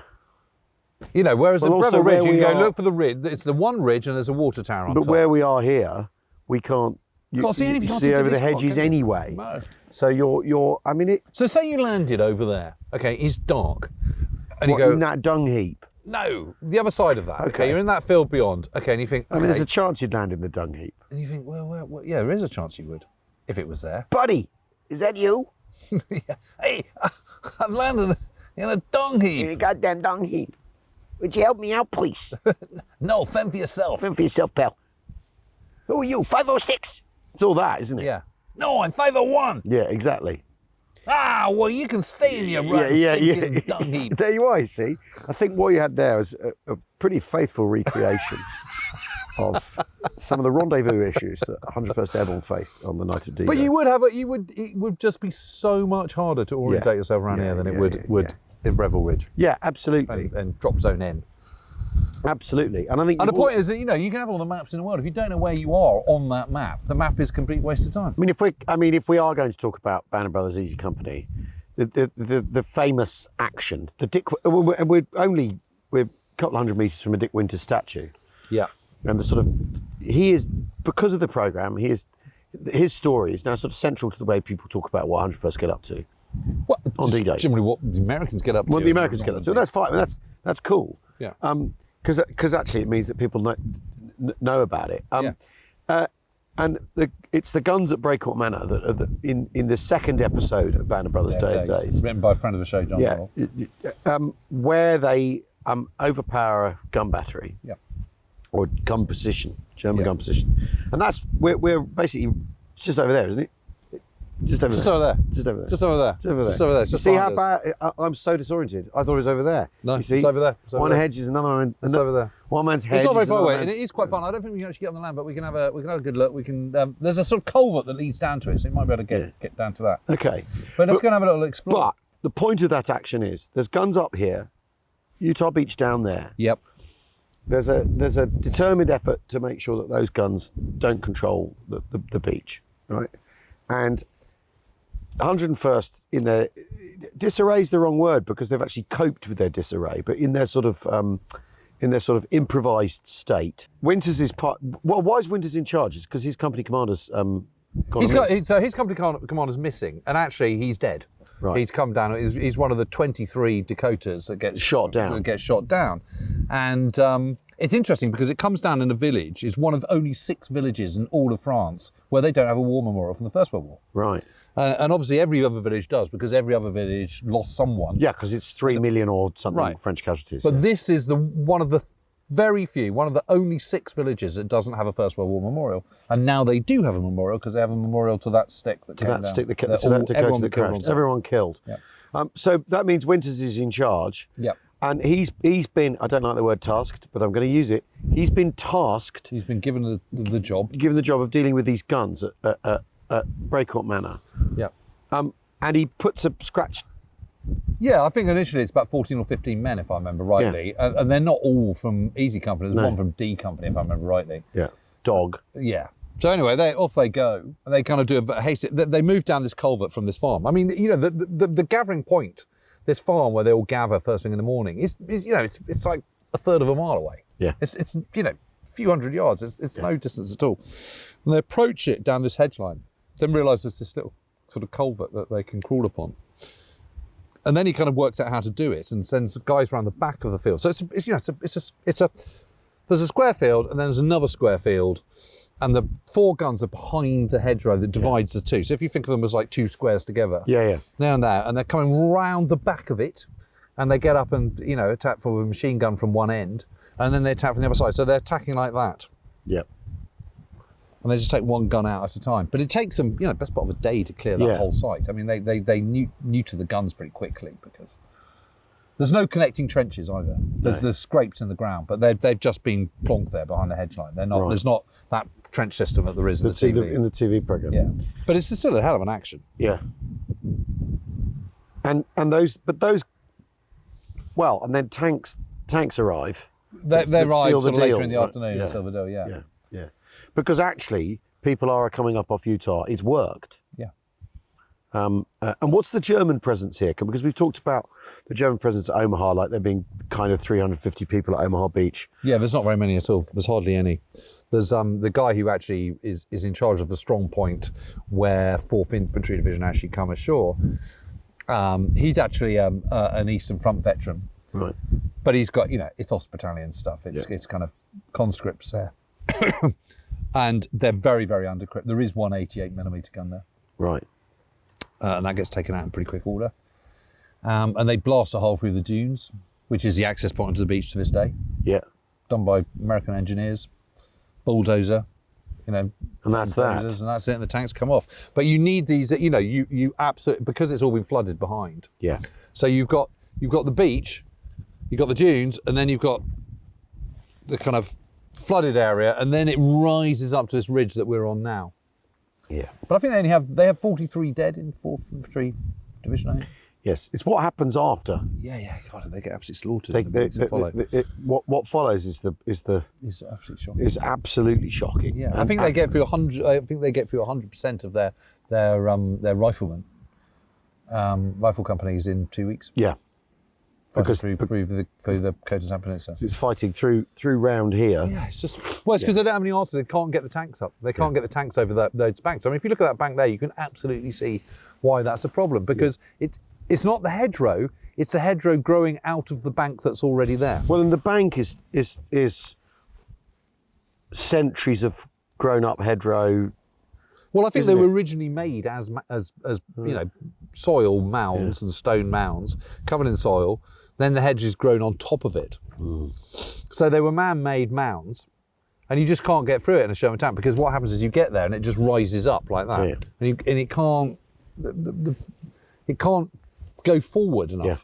Whereas at also Breville Ridge, where you we can go are- look for the ridge. It's the one ridge and there's a water tower on But top. where we are here, we can't. You Can't see anything, You can't see see over the this block, hedges can you? anyway. No. So you're. I mean, So say you landed over there. Okay, it's dark, and what, you go, in that dung heap. no, the other side of that. Okay, Okay. you're in that field beyond. Okay, and you think, I mean, there's okay. a chance you'd land in the dung heap. And you think, well, yeah, there is a chance you would, if it was there. Buddy, is that you? Hey, I've landed in a dung heap. In a goddamn dung heap. Would you help me out, please? No, fend for yourself. Fend for yourself, pal. Who are you, 506? It's all that, isn't it? Yeah. No, I'm 501. Yeah, exactly. Ah, well, you can stay in your run, stinking dung heap. There you are, you see. I think what you had there was a pretty faithful recreation of some of the rendezvous issues that 101st Airborne faced on the night of D-Day. But it would just be so much harder to orientate yourself around here than it would in Breville Ridge. Yeah, absolutely. And drop zone in. Absolutely. And I think the point is that, you can have all the maps in the world. If you don't know where you are on that map, the map is a complete waste of time. If we are going to talk about Banner Brothers Easy Company, the famous action, we're a couple hundred metres from a Dick Winters statue. Yeah. And he is, because of the programme, his story is now sort of central to the way people talk about what 101st get up to on D-Day. Generally what the Americans get up to. What the Americans get up to. That's fine. That's cool. Yeah. Because actually it means that people know about it. And it's the guns at Brecourt Manor that are in the second episode of Banner Brothers Day of Days. Written by a friend of the show, John Holland. Where they overpower a gun battery. Yeah. Or gun position, German gun position. And we're basically just over there, isn't it? Just over there. Just over there. You see how bad? I'm so disoriented. I thought it was over there. No, you see, it's over there. One hedge is another one. It's over there. One man's hedge. It's not very far away, man's... and it is quite fun. I don't think we can actually get on the land, but we can have a good look. We can. There's a sort of culvert that leads down to it, so you might be able to get down to that. Okay. But let's go and have a little explore. But the point of that action is there's guns up here, Utah Beach down there. Yep. There's a determined effort to make sure that those guns don't control the beach, right? And 101st in their disarray is the wrong word because they've actually coped with their disarray, but in their sort of improvised state. Winters is part. Well, why is Winters in charge? It's because his company commander's his company commander's missing, and actually he's dead. Right. He's come down. He's one of the 23 Dakotas that gets shot down. And it's interesting because it comes down in a village. It's one of only 6 villages in all of France where they don't have a war memorial from the First World War. Right. And obviously every other village does, because every other village lost someone. Yeah, because it's 3 million or something French casualties. But this is one of the only 6 villages that doesn't have a First World War memorial. And now they do have a memorial because they have a memorial to that stick that came down. Everyone killed. Everyone killed. Yeah. So that means Winters is in charge. Yeah. And he's been, I don't like the word tasked, but I'm going to use it. He's been tasked. He's been given the job. Given the job of dealing with these guns at Brecourt Manor. Yeah. And he puts a scratch. Yeah, I think initially it's about 14 or 15 men, if I remember rightly. Yeah. And they're not all from Easy Company. There's one from D Company, if I remember rightly. Yeah. Dog. Yeah. So anyway, off they go. And they kind of do a hasty... They move down this culvert from this farm. I mean, the gathering point, this farm where they all gather first thing in the morning, is it's like a third of a mile away. Yeah. It's a few hundred yards. It's no distance at all. And they approach it down this hedge line, then realise there's this little sort of culvert that they can crawl upon. And then he kind of works out how to do it and sends guys around the back of the field. So there's a square field and then there's another square field, and the 4 guns are behind the hedgerow that divides the two. So if you think of them as like 2 squares together, there and there, and they're coming round the back of it, and they get up and attack from a machine gun from one end, and then they attack from the other side. So they're attacking like that. Yep. And they just take one gun out at a time. But it takes them, best part of a day to clear that whole site. I mean, they neuter the guns pretty quickly because there's no connecting trenches either. There's scrapes in the ground, but they've just been plonked there behind the hedge line. They're not. Right. There's not that trench system that there is in the TV. In the TV program. Yeah. But it's still a hell of an action. Yeah. And then tanks arrive. They arrive sort of later in the afternoon in Silverdale. Yeah. Because actually, people are coming up off Utah. It's worked. Yeah. And what's the German presence here? Because we've talked about the German presence at Omaha, like there being kind of 350 people at Omaha Beach. Yeah, there's not very many at all. There's hardly any. There's the guy who actually is in charge of the strong point where 4th Infantry Division actually come ashore. He's actually an Eastern Front veteran. Right. But he's got, it's hospitality and stuff. It's kind of conscripts there. And they're very, very under-equipped. There is one 88mm gun there. Right. And that gets taken out in pretty quick order. And they blast a hole through the dunes. which is the access point onto the beach to this day, Yeah. done by American engineers, bulldozer, you know, And that's bulldozers, that. and that's it, and the tanks come off. But you need these, you know, you absolutely, because it's all been flooded behind. Yeah. So you've got the beach, you've got the dunes, and then you've got the kind of flooded area, and then it rises up to this ridge that we're on now. Yeah. But I think they have 43 dead in 4th Infantry Division, I think. Yes. It's what happens after. Yeah. God, they get absolutely slaughtered. They, in the weeks that follow. what follows is It's absolutely shocking. is absolutely shocking. Yeah, I think they get through 100. I think they get through 100% of their riflemen, rifle companies in 2 weeks. Yeah. Because Because- through the Khotan Peninsula. It's fighting through round here. Yeah, it's just it's because they don't have any answers. They can't get the tanks up. They can't get the tanks over those banks. I mean, if you look at that bank there, you can absolutely see why that's a problem, because it's not the hedgerow. It's the hedgerow growing out of the bank that's already there. Well, and the bank is centuries of grown up hedgerow. Well, I think Isn't they were it? originally made as you know, soil mounds and stone mounds covered in soil. Then the hedge is grown on top of it. So they were man-made mounds, and you just can't get through it in a Sherman tank, because what happens is you get there and it just rises up like that, Yeah. and it can't it can't go forward enough. Yeah.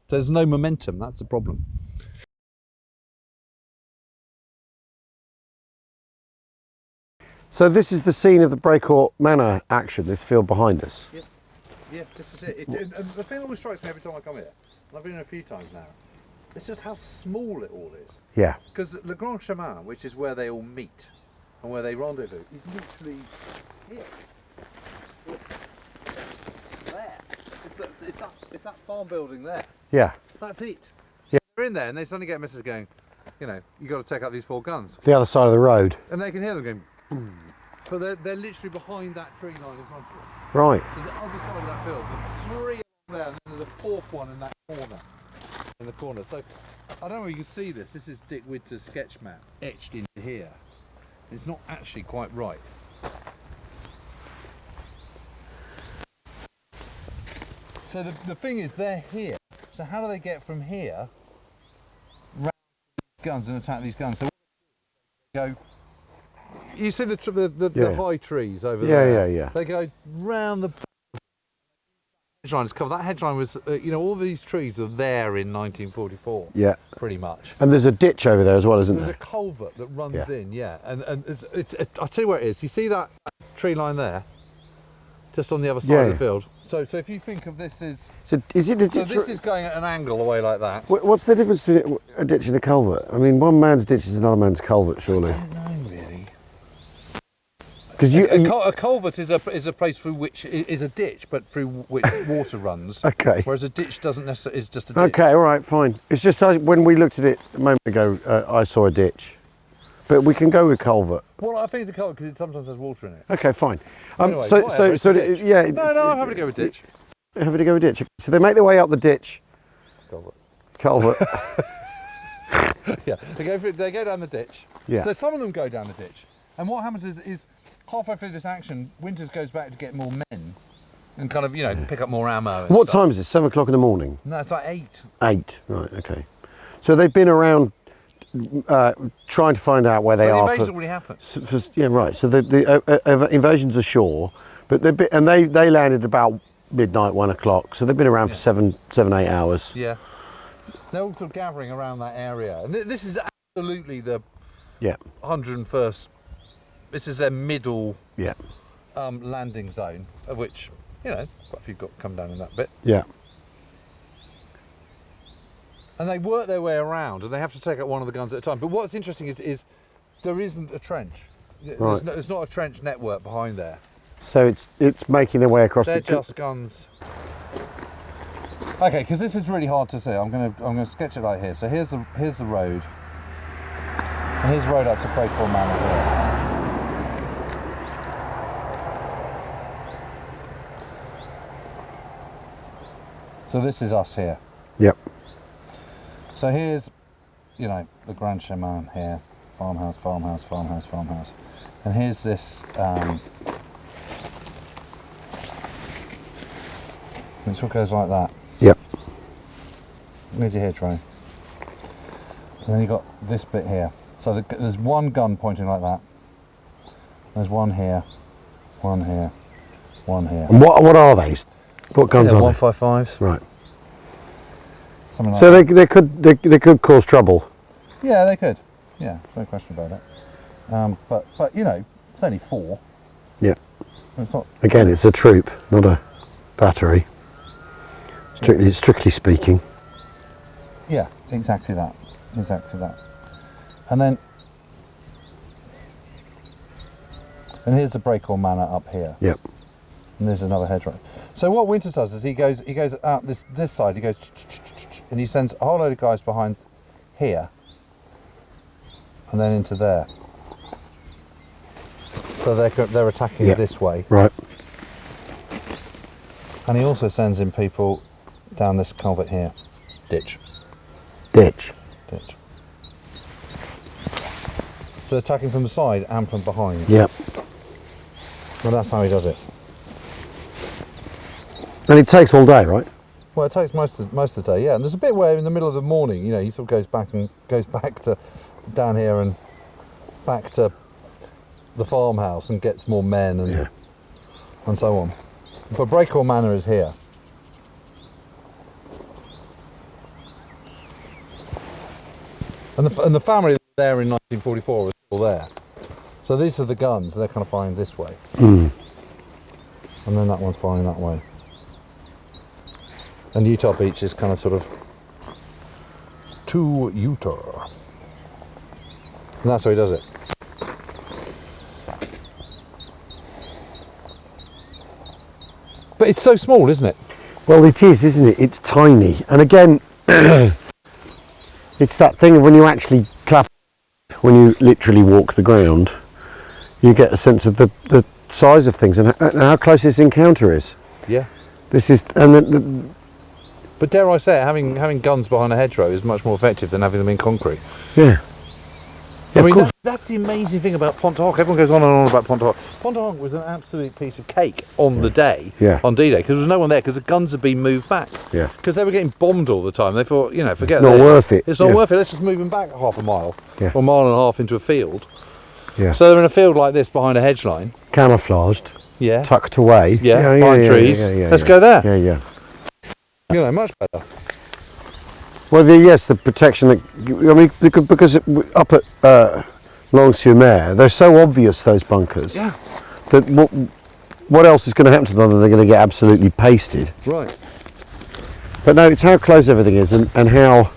There's no momentum. That's the problem. So this is the scene of the Brecourt Manor action. This field behind us. Yeah, this is it. The thing that always strikes me every time I come here, and I've been here a few times now, it's just how small it all is. Yeah. Because Le Grand Chemin, which is where they all meet and where they rendezvous, is literally here. It's there. It's that farm building there. Yeah. That's it. Yeah. So they're in there and they suddenly get a message going, you know, you got to take out these 4 guns. The other side of the road. And they can hear them going, boom. But they're literally behind that tree line in front of us. Right. So the other side of that field, there's 3 there, and then there's a 4th one in that corner. In the corner. So I don't know if you can see this. This is Dick Winter's sketch map etched into here. It's not actually quite right. So the thing is, they're here. So how do they get from here round these guns and attack these guns? So what they go. You see the high trees over there. Yeah. They go round the hedgeline is covered. That hedgeline was, you know, all these trees are there in 1944. Yeah. Pretty much. And there's a ditch over there as well, isn't There's there? a culvert that runs Yeah. in, yeah. And I'll tell you where it is. You see that tree line there? Just on the other side Yeah, of the yeah. field. So if you think of this as... So is it a So ditch? this is going at an angle away like that. What's the difference between a ditch and a culvert? I mean, one man's ditch is another man's culvert, surely. I don't know, really. Because A culvert is a place through which is a ditch, but through which water runs. Okay. Whereas a ditch doesn't necessarily is just a ditch. Okay, all right, fine. It's just when we looked at it a moment ago, I saw a ditch, but we can go with culvert. Well, I think it's a culvert because it sometimes has water in it. Okay, fine. Anyway, whatever, it's a ditch. Yeah. No, I'm happy to go with ditch. Happy to go with ditch. So they make their way up the ditch. Culvert. Yeah, they go down the ditch. Yeah. So some of them go down the ditch, and what happens is halfway through this action, Winters goes back to get more men and kind of, you know, pick up more ammo. And What stuff. time is it? 7 o'clock in the morning. No, it's like 8. 8. Right. Okay. So they've been around trying to find out where they But the are. invasion's already happened. Yeah, right. So the invasion's ashore, but they landed about midnight, 1 o'clock. So they've been around for 7, 8 hours. Yeah. They're all sort of gathering around that area, and this is absolutely the Yeah. 101st. This is their middle Yeah. landing zone, of which, you know, quite a few got come down in that bit. Yeah. And they work their way around, and they have to take out one of the guns at a time. But what's interesting is there isn't a trench. Right. There's not a trench network behind there. So it's making their way across They're the. just guns. Okay, because this is really hard to see. I'm gonna sketch it right here. So here's the road, and here's the road up to Brecourt Manor here. So this is us here. Yep. So here's, you know, the Grand Chemin here, farmhouse, farmhouse, farmhouse, farmhouse, and here's this. This one goes like that. Yep. Here's your hedgerow. And then you've got this bit here. So there's one gun pointing like that. There's one here, one here, one here. And what are they? What guns are they? 155s. Right. Something like So that. they could cause trouble. Yeah, they could. Yeah, no question about it. But you know, it's only 4. Yeah. It's not. Again, it's a troop, not a battery. Strictly speaking. Yeah, exactly that. Exactly that. And then, here's the Brecourt Manor up here. Yep. And there's another hedgerow. So what Winters does is he goes out this side. He goes, and he sends a whole load of guys behind here, and then into there. So they're attacking this way. Right. And he also sends in people down this culvert here. Ditch. So attacking from the side and from behind. Yep. Well, that's how he does it. And it takes all day, right? Well, it takes most of the day, yeah. And there's a bit where in the middle of the morning, you know, he sort of goes back to down here and back to the farmhouse and gets more men and so on. But Brecourt Manor is here. And the family that were there in 1944 was still there. So these are the guns, and they're kind of firing this way. Mm. And then that one's firing that way. And Utah Beach is kind of sort of to Utah. And that's how he does it. But it's so small, isn't it? Well, it is, isn't it? It's tiny. And again, it's that thing of when you actually clap, when you literally walk the ground, you get a sense of the size of things and how close this encounter is. Yeah. This is, and but dare I say it, having guns behind a hedgerow is much more effective than having them in concrete. yeah. I mean, that's the amazing thing about Pont-à-Hoc. Everyone goes on and on about Pont-à-Hoc. Pont-à-Hoc was an absolute piece of cake on the day, Yeah. on D-Day, because there was no one there, because the guns had been moved back. Yeah. Because they were getting bombed all the time. They thought, you know, forget Not that. worth it. It's not Yeah. worth it. Let's just move them back half a mile, Yeah. or a mile and a half into a field. Yeah. So they're in a field like this behind a hedge line. Camouflaged, Yeah. tucked away. Yeah, behind trees. Let's go there. Yeah, yeah. You know, much better. Well, yes, the protection that, I mean, because up at Long-sur-Mer, they're so obvious, those bunkers. Yeah. That what else is going to happen to them other than they're going to get absolutely pasted. Right. But no, it's how close everything is and how,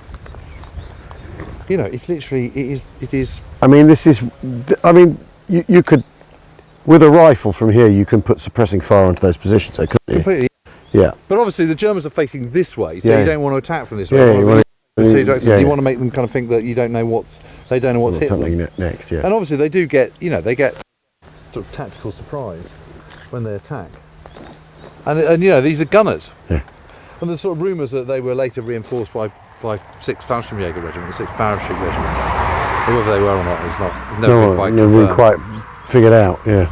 You know, it's literally, it is. I mean, this is, I mean, you could, with a rifle from here, you can put suppressing fire onto those positions, couldn't you? Completely. Yeah. But obviously the Germans are facing this way, so Yeah. you don't want to attack from this way. Yeah, you want You want to make them kind of think that you don't know what's hit them. something next, yeah. And obviously they do get, you know, they get sort of tactical surprise when they attack. And you know, these are gunners. Yeah. And there's sort of rumours that they were later reinforced by 6th Fallschirmjäger Regiment, the 6th Parachute Regiment. Whether they were or not is not never been quite confirmed. Never quite figured out, yeah.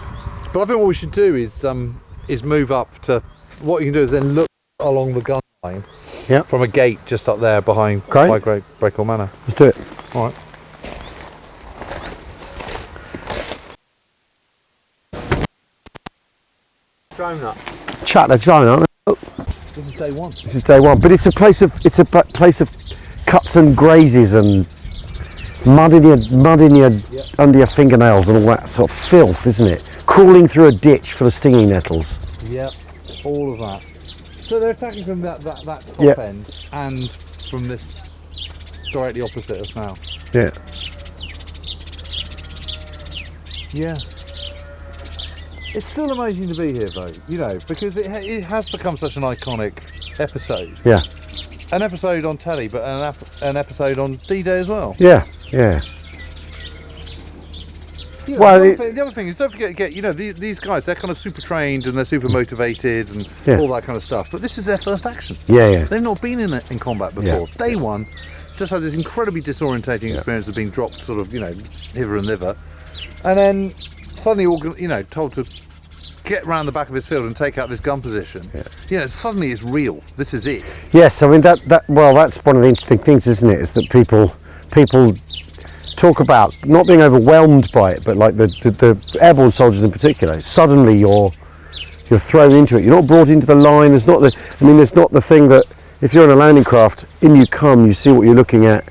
But I think what we should do is move up to, what you can do is then look along the gun line. Yeah. From a gate just up there behind Great. Brecourt Manor. Let's do it. All right. Drone up. Chat the drone, aren't they? This is day one. This is day one, but it's a place of cuts and grazes and mud in your under your fingernails and all that sort of filth, isn't it? Crawling through a ditch full of stinging nettles. Yep, all of that. So they're attacking from that top Yep. end and from this directly opposite us now. Yeah. Yeah. It's still amazing to be here though, you know, because it has become such an iconic episode. Yeah. An episode on telly, but an episode on D-Day as well. Yeah. Yeah. You know, Well, the other thing is, don't forget, you know, these guys, they're kind of super trained and they're super motivated and Yeah. all that kind of stuff. But this is their first action. Yeah, yeah. They've not been in combat before. Yeah. Day one, just had this incredibly disorientating experience of being dropped sort of, you know, hither and thither. And then suddenly, you know, told to get round the back of his field and take out this gun position. Yeah. You know, suddenly it's real. This is it. Yes, I mean that's one of the interesting things, isn't it? Is that people people talk about not being overwhelmed by it, but like the airborne soldiers in particular, suddenly you're thrown into it. You're not brought into the line. There's not the thing that if you're in a landing craft, in you come, you see what you're looking at,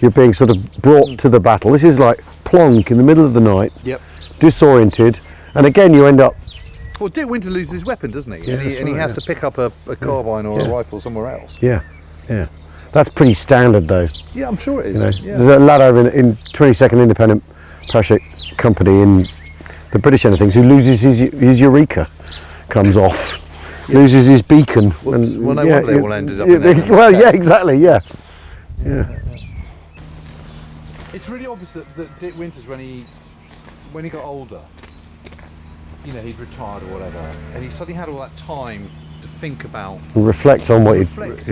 you're being sort of brought to the battle. This is like plonk in the middle of the night, disoriented, and again you end up. Well, Dick Winter loses his weapon, doesn't he? Yeah, and he has to pick up a carbine or a rifle somewhere else. Yeah. That's pretty standard though. Yeah, I'm sure it is. There's a lad over in 22nd Independent Parachute Company in the British end of things who loses his Eureka, comes off, loses his beacon. Whoops. And, well, no wonder they all ended up in there. Well, yeah, exactly, yeah. It's really obvious that Dick Winters, when he got older, he'd retired or whatever, and he suddenly had all that time to think about, reflect on what reflect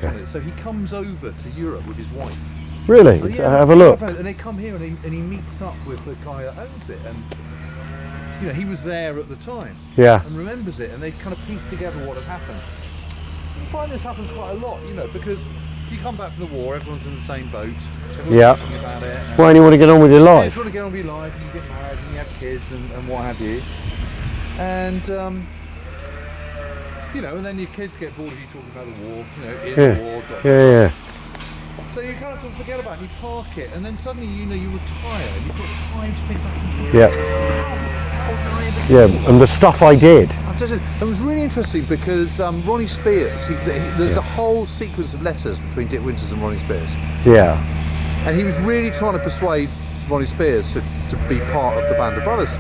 on it. So he comes over to Europe with his wife. Really? Have a look. And they come here and he meets up with the guy that owns it, and he was there at the time. Yeah. And remembers it, and they kind of piece together what had happened. You find this happens quite a lot, because if you come back from the war, everyone's in the same boat. Everyone's thinking about it. Well, and you want to get on with your life. You just want to get on with your life, and you get married, and you have kids, and what have you. And and then your kids get bored of you talking about the war, the war. Yeah. So you kind of sort of forget about it, and you park it, and then suddenly you retire, and you've got time to think back into it. Yeah, and the stuff I did. It was really interesting because Ronnie Spears, there's a whole sequence of letters between Dick Winters and Ronnie Spears. Yeah. And he was really trying to persuade Ronnie Spears to be part of the Band of Brothers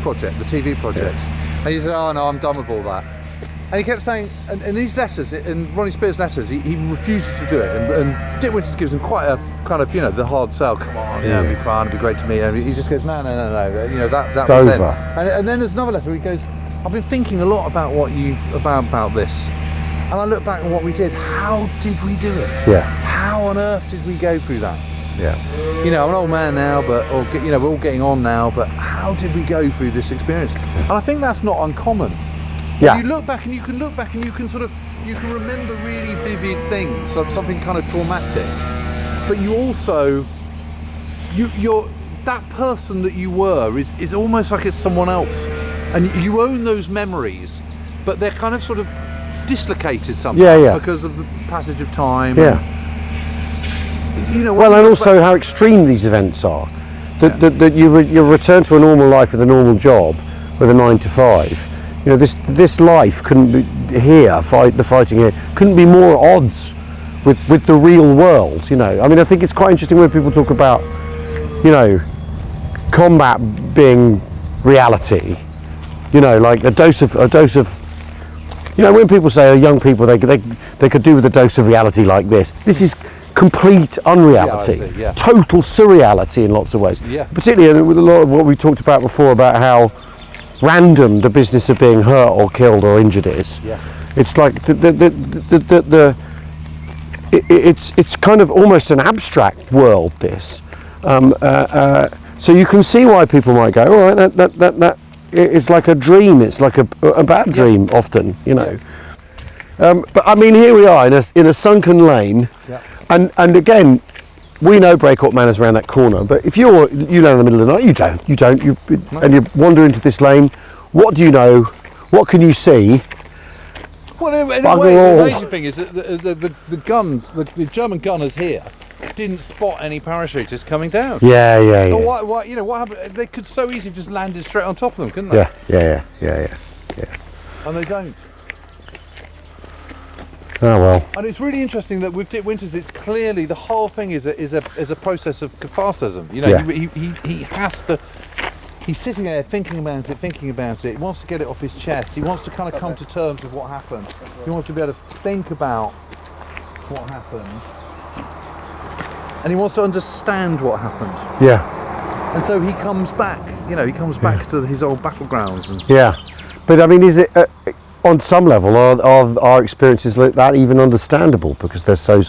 project, the TV project. And he said, oh no, I'm done with all that. And he kept saying, and these letters, in Ronnie Spears' letters, he refuses to do it. And Dick Winters gives him quite a kind of, the hard sell. Come on, it'll be fun, it'll be great to meet. And he just goes, no. That was over. It. And then there's another letter where he goes, I've been thinking a lot about about this. And I look back at what we did. How did we do it? Yeah. How on earth did we go through that? Yeah. I'm an old man now, we're all getting on now, but how did we go through this experience? And I think that's not uncommon. Yeah. You look back and you can remember really vivid things, something kind of traumatic. But you also, you're that person that you were is almost like it's someone else, and you own those memories, but they're kind of sort of dislocated somehow because of the passage of time. Yeah. And, well, and also how extreme these events are. That you return to a normal life with a normal job, with a 9 to 5. This life couldn't be here. The fighting here couldn't be more at odds with the real world. I think it's quite interesting when people talk about, combat being reality. Like a dose of. When people say young people they could do with a dose of reality like this. This is complete unreality, total surreality in lots of ways. Yeah. Particularly with a lot of what we talked about before about how random the business of being hurt or killed or injured is. Yeah. It's like it's kind of almost an abstract world. This, so you can see why people might go, all right, that it's like a dream. It's like a bad dream often, But I mean, here we are in a sunken lane. Yeah. And again, we know Brecourt Manor's around that corner, but if you land in the middle of the night, you don't, and you wander into this lane, what do you know? What can you see? Well, in a way, the amazing thing is that the German gunners here didn't spot any parachutists coming down. Yeah. So what happened? They could so easily have just landed straight on top of them, couldn't they? Yeah. And they don't. Oh well. And it's really interesting that with Dick Winters, it's clearly the whole thing is a process of catharsis. He has to. He's sitting there thinking about it. He wants to get it off his chest. He wants to kind of come to terms with what happened. He wants to be able to think about what happened, and he wants to understand what happened. Yeah. And so he comes back. He comes back to his old battlegrounds. But I mean, is it? On some level, are our experiences like that even understandable because they're so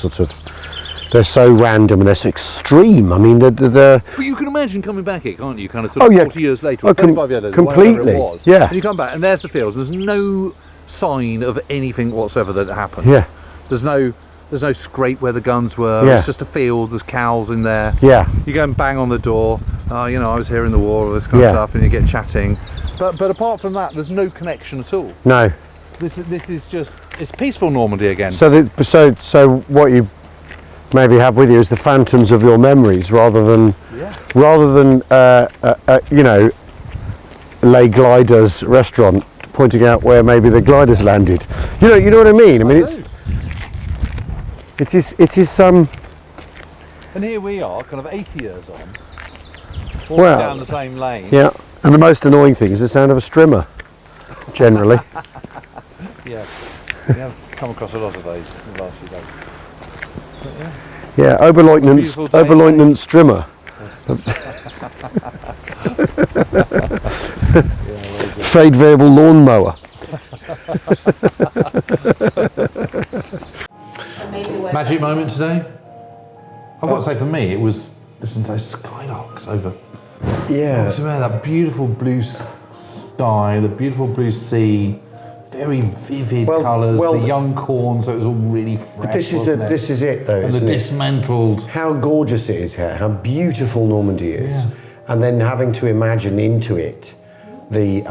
random and they're so extreme? I mean, But you can imagine coming back here, can't you? Kind of 40 years later, or 25 years later, completely. Whatever it was. Yeah. And you come back, and there's the fields. There's no sign of anything whatsoever that happened. Yeah. There's no There's no scrape where the guns were. Yeah. It's just a field. There's cows in there. Yeah. You go and bang on the door. You know, I was here in the war, all this kind of stuff, and you get chatting. But apart from that, there's no connection at all. No. This is just, it's peaceful Normandy again. So what you maybe have with you is the phantoms of your memories, rather than you know, Les Gliders restaurant pointing out where maybe the gliders landed. You know what I mean? I mean, it is And here we are, kind of 80 years on, walking down the same lane. Yeah. And the most annoying thing is the sound of a strimmer, generally. Yeah, we have come across a lot of those in the last few days. Yeah, Oberleutnant strimmer. Fieere lawnmower. Magic moment today? I've got to say, for me, it was listen to those skylarks over. Yeah. That beautiful blue sky, the beautiful blue sea, very vivid colours, the young corn, so it was all really fresh. This is it though, and isn't the dismantled. How gorgeous it is here, how beautiful Normandy is, and then having to imagine into it the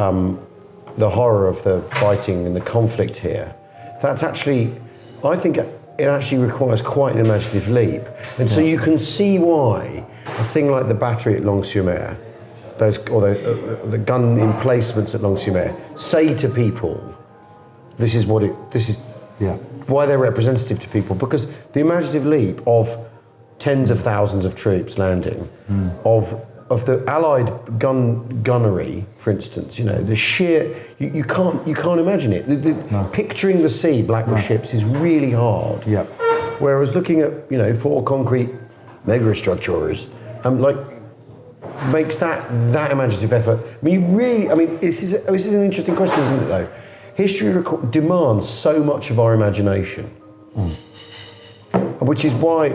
horror of the fighting and the conflict here. That's actually, I think it actually requires quite an imaginative leap, and so you can see why a thing like the battery at Longnes-sur-Mer, the gun emplacements at Longnes-sur-Mer, say to people, this is why they're representative to people, because the imaginative leap of tens of thousands of troops landing, of the Allied gunnery, for instance, you know, the sheer, you can't imagine it. Picturing the sea, Blackwood ships, is really hard. Yeah. Whereas looking at, you know, 4 concrete megastructures, makes that imaginative effort. I mean, this is an interesting question, isn't it? Though, history demands so much of our imagination, which is why.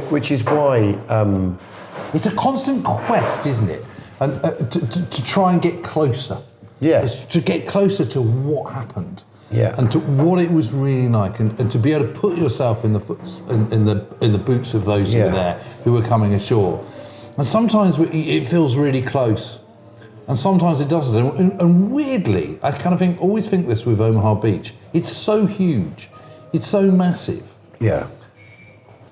It's a constant quest, isn't it? And to try and get closer. Yes. To get closer to what happened. Yeah. And to what it was really like, and to be able to put yourself in the boots of those who were there, who were coming ashore. And sometimes it feels really close, and sometimes it doesn't. And weirdly, I kind of always think this with Omaha Beach. It's so huge, it's so massive. Yeah.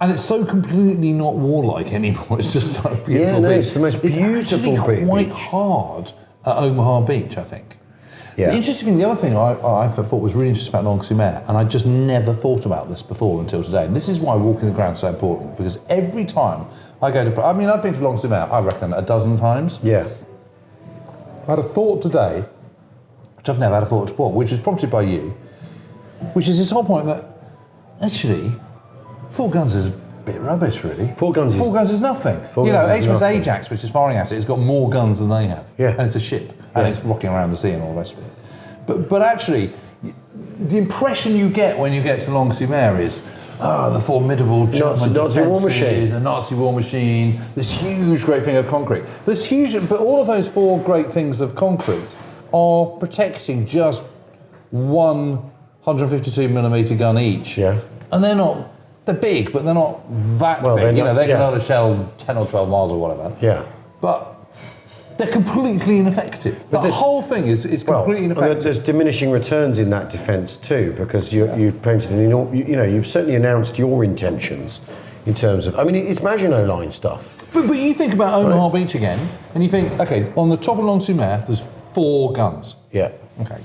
And it's so completely not warlike anymore. It's just like a beautiful beach. It's the most beautiful It's actually quite hard at Omaha Beach, I think. Yeah. The interesting thing, the other thing I thought was really interesting about Longnes-sur-Mer, and I just never thought about this before until today, and this is why walking the ground is so important, because every time I go to, I've been to Longnes-sur-Mer, I reckon, a dozen times. Yeah. I had a thought today, which I've never had a thought before, which was prompted by you, which is this whole point that, actually, 4 guns is a bit rubbish, really. 4 guns is nothing. You know, HMS Ajax, which is firing at it, has got more guns than they have. Yeah. And it's a ship, and it's rocking around the sea and all the rest of it. But actually, the impression you get when you get to Longnes-sur-Mer is, the formidable German Nazi war machine. the Nazi war machine, this huge, great thing of concrete. But all of those 4 great things of concrete are protecting just one 152mm gun each. Yeah. And they're big, but they're not that big. They can only shell 10 or 12 miles or whatever. Yeah. But they're completely ineffective. The whole thing is completely ineffective. There's diminishing returns in that defence too, because you've painted you've certainly announced your intentions in terms of. I mean, it's Maginot Line stuff. But you think about Omaha Beach again, and you think, okay, on the top of Longnes-sur-Mer, there's 4 guns. Yeah. Okay.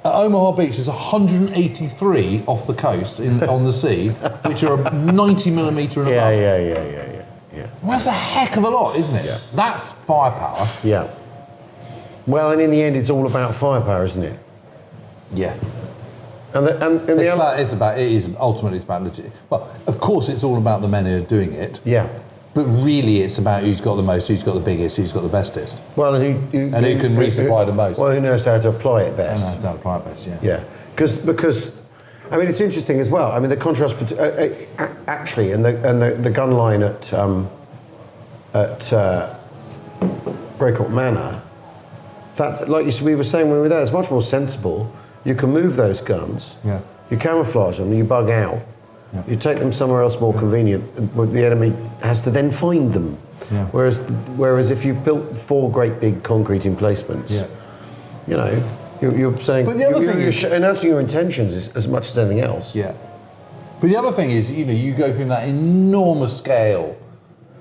At Omaha Beach, there's 183 off the coast on the sea, which are 90mm and above. Yeah. Well, that's a heck of a lot, isn't it? Yeah. That's firepower. Yeah. Well, and in the end, it's all about firepower, isn't it? Yeah. Ultimately, it's about legit. Well, of course, it's all about the men who are doing it. Yeah. But really, it's about who's got the most, who's got the biggest, who's got the bestest. Well, and who can resupply the most. Well, who knows how to apply it best? Who knows how to apply it best, yeah. Yeah. Because, I mean, it's interesting as well. I mean, the contrast actually, and the gun line at Brecourt Manor, that, like we were saying when we were there, it's much more sensible. You can move those guns. Yeah. You camouflage them. You bug out. You take them somewhere else more convenient, but the enemy has to then find them. Yeah. Whereas if you've built 4 great big concrete emplacements, you know, you're saying, But the other thing is announcing your intentions as much as anything else. Yeah. But the other thing is, you know, you go from that enormous scale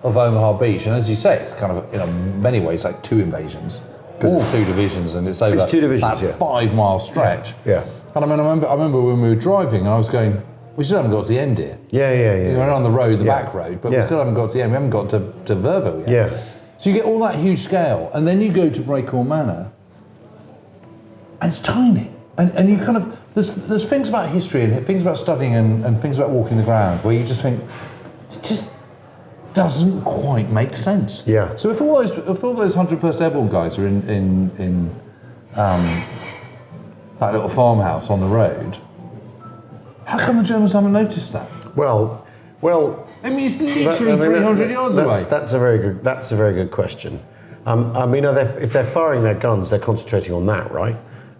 of Omaha Beach, and as you say, it's kind of, in many ways, like 2 invasions, because it's 2 divisions, and it's over It's 2 divisions, that 5-mile stretch. Yeah. And I mean, I remember when we were driving, and I was going, we still haven't got to the end here. Yeah. We went on the road, the back road, but we still haven't got to the end. We haven't got to Vierville yet. Yeah. So you get all that huge scale, and then you go to Brecourt Manor, and it's tiny. And you kind of, there's things about history and things about studying and things about walking the ground where you just think, it just doesn't quite make sense. Yeah. So if all those 101st Airborne guys are in that little farmhouse on the road, how come the Germans haven't noticed that? Well. I mean, it's literally 300 yards away. That's a very good question. I mean, if they're firing their guns, they're concentrating on that, right?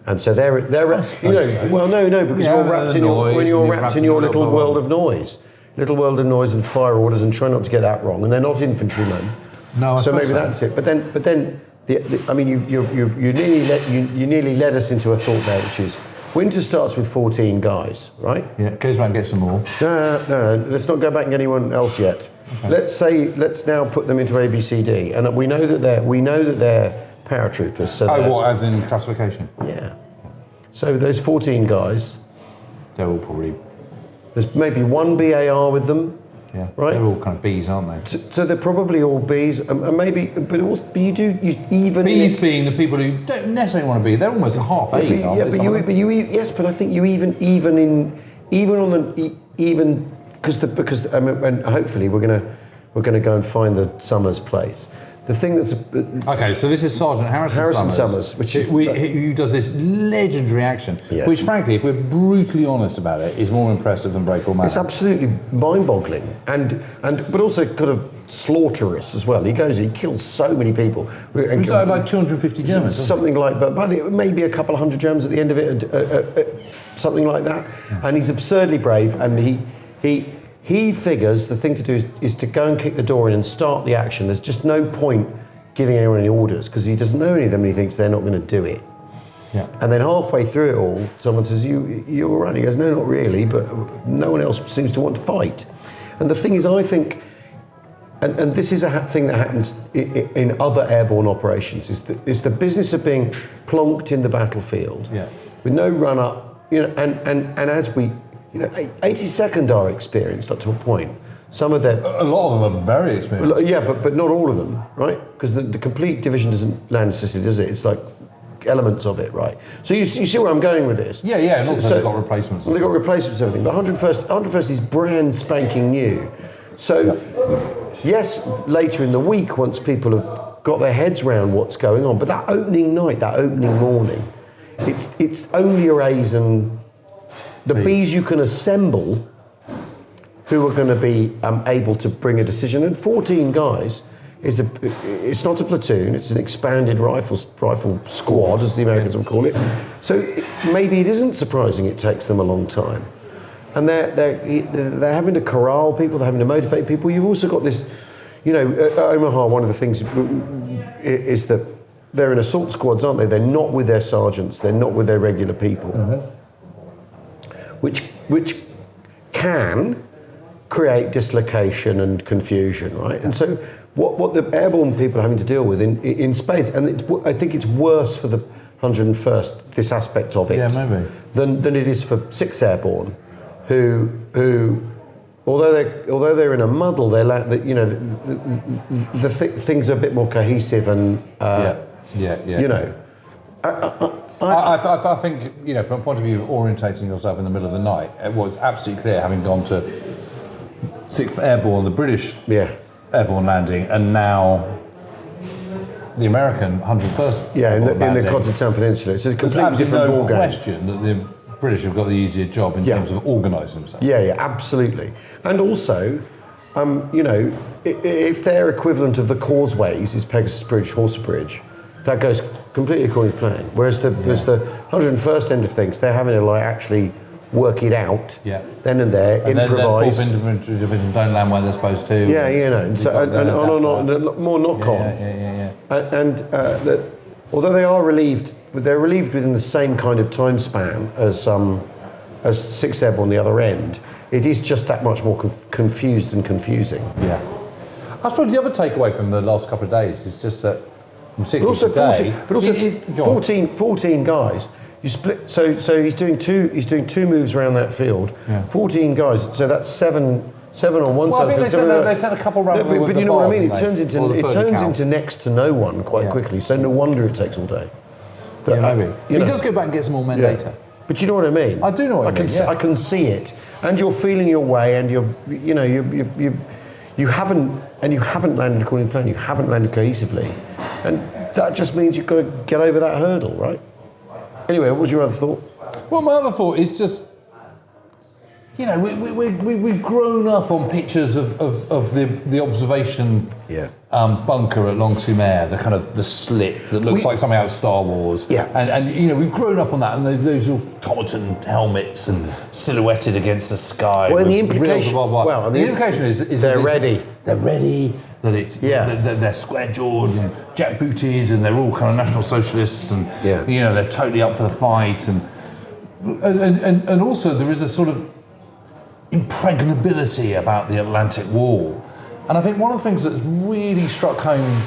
And so they're you know, so. well, no, because Yeah, you're wrapped in you're wrapped in your little world of noise, and fire orders, and try not to get that wrong. And they're not infantrymen, No, I so suppose maybe that's it. But then, I mean, you nearly led us into a thought there, which is winter starts with 14 guys, right? Yeah, goes back and gets some more. No. Let's not go back and get anyone else yet. Okay. Let's now put them into ABCD, and we know that they're paratroopers. So what, as in classification? Yeah. So those 14 guys, They're all probably, there's maybe 1 BAR with them. yeah, Right. they're all kind of Bs, aren't they? So they're probably all Bs, and maybe, but you even Bs being the people who don't necessarily want to be, they're almost half A's, aren't they? Yes, but I think you even because and hopefully we're gonna go and find the Summers place. The thing that's Okay, so this is Sergeant Harrison Summers, which is who does this legendary action, which frankly, if we're brutally honest about it, is more impressive than Brecourt Manor. it's absolutely mind-boggling, and but also kind of slaughterous as well. He kills so many people. It's like 250 Germans. Something like, but by maybe a couple of hundred Germans at the end of it, something like that. And he's absurdly brave, and he figures the thing to do is to go and kick the door in and start the action. There's just no point giving anyone any orders because he doesn't know any of them and he thinks they're not going to do it. Yeah. And then halfway through it all, someone says, you're all right. He goes, no, not really, but no one else seems to want to fight. And the thing is, I think, and this is a thing that happens in other airborne operations, is the business of being plonked in the battlefield with no run-up, you know, and as we, you know, 82nd are experienced up to a point. Some of them, A lot of them are very experienced. yeah, but not all of them, right? Because the complete division doesn't land assisted, does it? It's like elements of it, right? So you see where I'm going with this? Yeah, and also they've got replacements. They've got replacements and everything, but 101st is brand spanking new. So, yes, later in the week, once people have got their heads around what's going on, but that opening night, that opening morning, it's only your A's and the B's you can assemble who are going to be able to bring a decision. And 14 guys it's not a platoon, it's an expanded rifle squad, as the Americans would call it. So maybe it isn't surprising it takes them a long time. And they're having to corral people, they're having to motivate people. You've also got this, you know, at Omaha, one of the things is that they're in assault squads, aren't they? They're not with their sergeants, they're not with their regular people. Mm-hmm. Which can create dislocation and confusion, right? And so what the airborne people are having to deal with in spades, and I think it's worse for the 101st, this aspect of it, than it is for 6th Airborne, who although they're in a muddle, things are a bit more cohesive and you know. I think, you know, from a point of view of orientating yourself in the middle of the night, it was absolutely clear, having gone to 6th Airborne, the British Airborne landing, and now the American 101st in the landing. Cotentin Peninsula. It's a completely There's different no ballgame. question that the British have got the easier job in terms of organising themselves. Yeah, absolutely. And also, you know, if their equivalent of the causeways is Pegasus Bridge, Horsa Bridge, that goes completely according to plan. Whereas the 101st end of things, they're having to actually work it out. Yeah. Then and there, And then improvise. Fourth Infantry Division don't land where they're supposed to. Yeah, you know, and more knock on. Yeah. Although they are relieved, they're relieved within the same kind of time span as 6th Airborne on the other end. It is just that much more confused and confusing. Yeah. I suppose the other takeaway from the last couple of days is just that, particularly today, 14 guys. You split. So he's doing two moves around that field. Yeah. 14 guys. So that's seven on one Well, side. I think they sent a couple round. But you know what I mean. It turns into next to no one quite quickly. So no wonder it takes all day. Yeah, maybe. He does go back and get some more men later. But you know what I mean. I do know what I mean. I can see it, and you're feeling your way, and you haven't landed according to plan. You haven't landed cohesively, and that just means you've got to get over that hurdle, right? Anyway, what was your other thought? Well, my other thought is just, we've grown up on pictures of the observation bunker at Long-sur-Mer, the kind of the slit that looks like something out of Star Wars. Yeah. And we've grown up on that, and those automaton helmets and silhouetted against the sky. Well, and the with implication. reels of barbed wire. The implication is they're ready. They're ready. That it's they're square-jawed and jack-booted, and they're all kind of National Socialists, and they're totally up for the fight, and also there is a sort of impregnability about the Atlantic Wall. And I think one of the things that's really struck home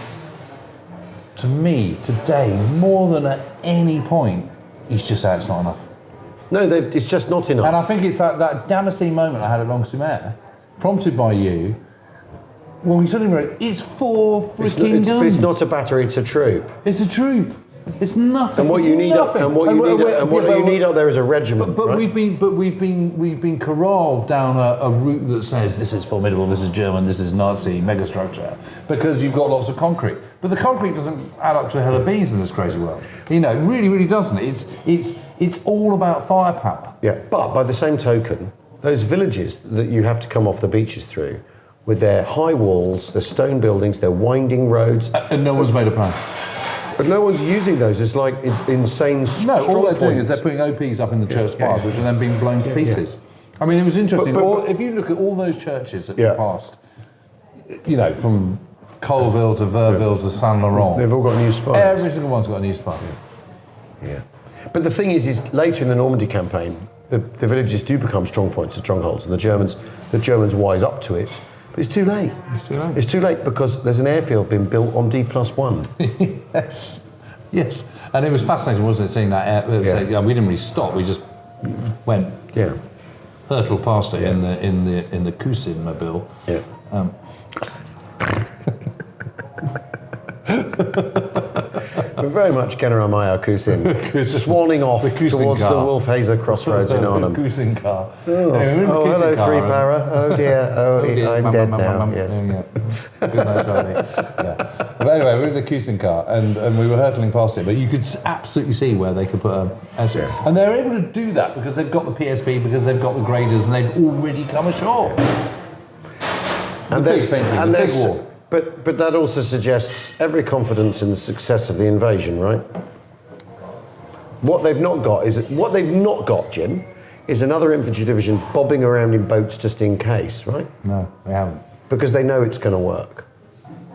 to me today, more than at any point, is just how it's not enough. No, it's just not enough. And I think it's that Damascene moment I had at Long-sur-Mer, prompted by you, when we suddenly wrote, it's 4 freaking guns. It's not a battery, it's a troop. It's a troop. It's nothing. And what you need up there is a regiment. But right? we've been corralled down a route that says this is formidable, this is German, this is Nazi megastructure, because you've got lots of concrete. But the concrete doesn't add up to a hill of beans in this crazy world. It really, really doesn't. It's all about firepower. Yeah. But by the same token, those villages that you have to come off the beaches through, with their high walls, their stone buildings, their winding roads, and no one's made a plan. But no one's using those. It's like insane. No, all they're doing is they're putting OPs up in the church spires, which are then being blown to pieces. I mean, it was interesting. If you look at all those churches that we passed, from Colville to Vierville to Saint Laurent, they've all got new spires. Every single one's got a new spire. Yeah. But the thing is later in the Normandy campaign, the villages do become strong points and strongholds, and the Germans wise up to it. But it's too late. It's too late because there's an airfield being built on D+1. Yes. And it was fascinating, wasn't it, seeing that we didn't really stop. We just went hurtled past it in the Cousin mobile. Yeah. We're very much General Cousin, swanning off towards the Wolfhazer crossroads in Arnhem. The Cousin car. Anyway, hello, Three Para. Oh dear, I'm dead now. Yes. Good night, Charlie. But anyway, we were in the Cousin car, and we were hurtling past it, but you could absolutely see where they could put a airstrip. And they're able to do that because they've got the PSP, because they've got the graders, and they've already come ashore. And the big war. But that also suggests every confidence in the success of the invasion, right? What they've not got, Jim, is another infantry division bobbing around in boats just in case, right? No, they haven't. Because they know it's going to work.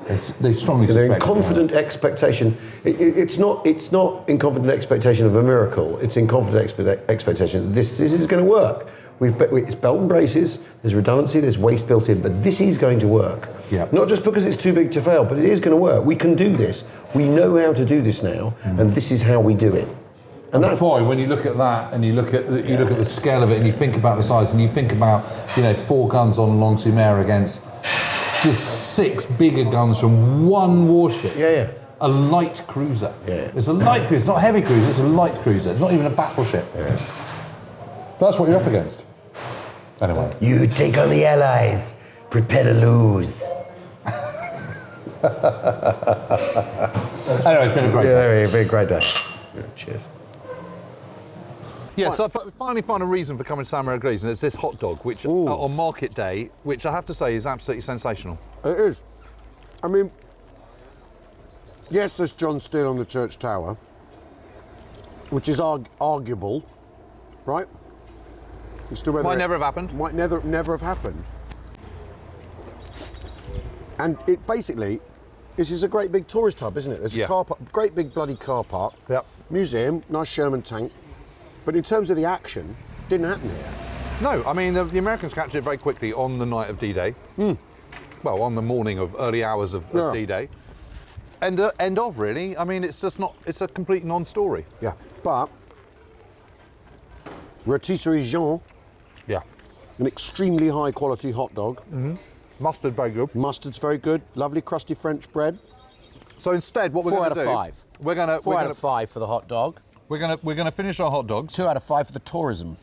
They strongly suspect. They're in confident expectation. It's not in confident expectation of a miracle. It's in confident expectation that this is going to work. It's belt and braces. There's redundancy. There's waste built in, but this is going to work. Yeah. Not just because it's too big to fail, but it is going to work. We can do this. We know how to do this now, and this is how we do it. And that's why when you look at that and you look at the scale of it, and you think about the size, and you think about 4 guns on Long-sur-Mer against just 6 bigger guns from one warship. Yeah. A light cruiser. Yeah. It's a light cruiser. It's not a heavy cruiser. It's a light cruiser. It's not even a battleship. Yeah. That's what you're up against. Anyway. You take on the Allies. Prepare to lose. Anyway, it's been a great day. It's been a great day. Cheers. Yeah, so I finally found a reason for coming to Mere Eglise, and it's this hot dog, which on market day, which I have to say is absolutely sensational. It is. I mean, yes, there's John Steele on the church tower, which is arguable, right? as to whether Might it never have happened. Might never have happened. And it basically, this is a great big tourist hub, isn't it? There's a car park, great big bloody car park. Yep. Museum, nice Sherman tank. But in terms of the action, didn't happen here. No, I mean, the Americans captured it very quickly on the night of D-Day. Well, on the morning of early hours of D-Day. End of, really. I mean, it's just not, it's a complete non-story. Yeah. But, Rotisserie Jean, Yeah. an extremely high quality hot dog. Mustard, very good. Mustard's very good. Lovely crusty French bread. So instead, what we're 4 going out to of do... 5. We're going to... 4 out of 5 for the hot dog. We're going to finish our hot dogs. 2 out of 5 for the tourism.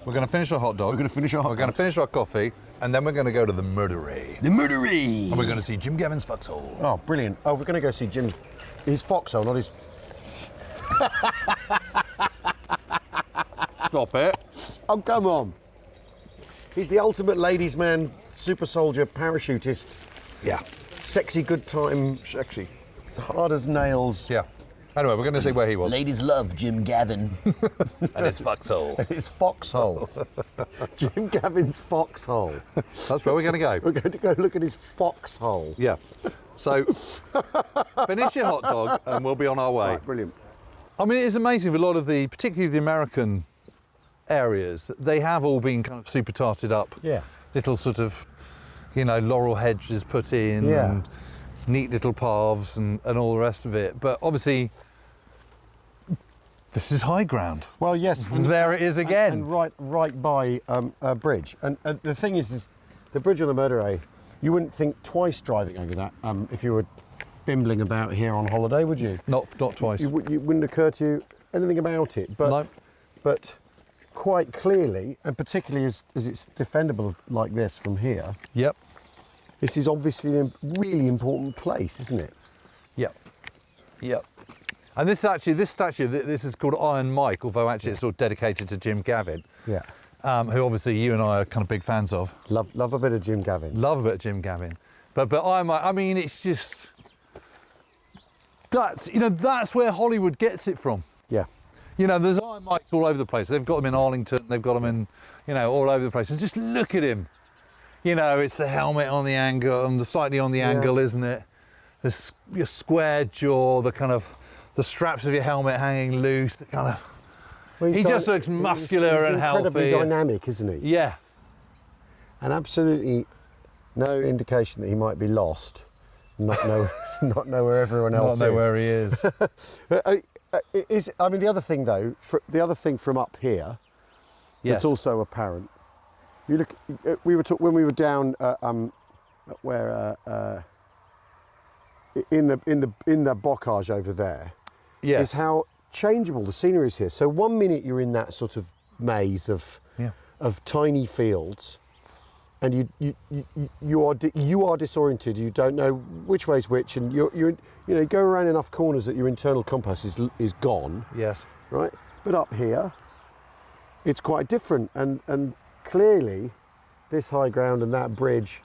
We're going to finish our hot dog. We're going to finish our hot We're going to finish our coffee, and then we're going to go to the Merderet. The Merderet! And we're going to see Jim Gavin's foxhole. Oh, brilliant. Oh, we're going to go see his foxhole, not his... Stop it. Oh, come on. He's the ultimate ladies' man, super soldier, parachutist. Yeah. Sexy, good time, Sexy. hard as nails. Yeah. Anyway, we're going to see where he was. Ladies love Jim Gavin. And his foxhole. His foxhole. Jim Gavin's foxhole. That's where we're going to go. We're going to go look at his foxhole. Yeah. So, finish your hot dog and we'll be on our way. Right, brilliant. I mean, it is amazing with a lot of the, particularly the American areas, they have all been kind of super tarted up. Yeah. Little sort of, you know, laurel hedges put in. Yeah. And neat little paths and all the rest of it. But obviously, this is high ground. Well, yes. There it is again. And right by a bridge. And the thing is the bridge on the Merderet, you wouldn't think twice driving over that if you were bimbling about here on holiday, would you? Not twice. It wouldn't occur to you anything about it. But, No. but quite clearly, and particularly as it's defendable like this from here, Yep. this is obviously a really important place, isn't it? Yep. Yep. And this statue, this is called Iron Mike, although actually it's sort of dedicated to Jim Gavin, Yeah. who obviously you and I are kind of big fans of. Love a bit of Jim Gavin. Love a bit of Jim Gavin. But Iron Mike, I mean, it's just, that's where Hollywood gets it from. Yeah. You know, there's Iron Mikes all over the place. They've got them in Arlington, they've got them in, all over the place. And just look at him. You know, it's the helmet on the angle, and slightly on the angle, isn't it? Your square jaw, the straps of your helmet hanging loose, the kind of... Well, He just looks muscular and incredibly healthy. dynamic, isn't he? Yeah. And absolutely no indication that he might be lost, not know where everyone else Not know is. where he is. The other thing though, the other thing from up here Yes. that's also apparent. You look, when we were down where in the bocage over there, Yes. is how changeable the scenery is here. So 1 minute you're in that sort of maze of tiny fields, and you are disoriented. You don't know which way's which, and you go around enough corners that your internal compass is gone. Yes. Right, but up here, it's quite different, and clearly, this high ground and that bridge,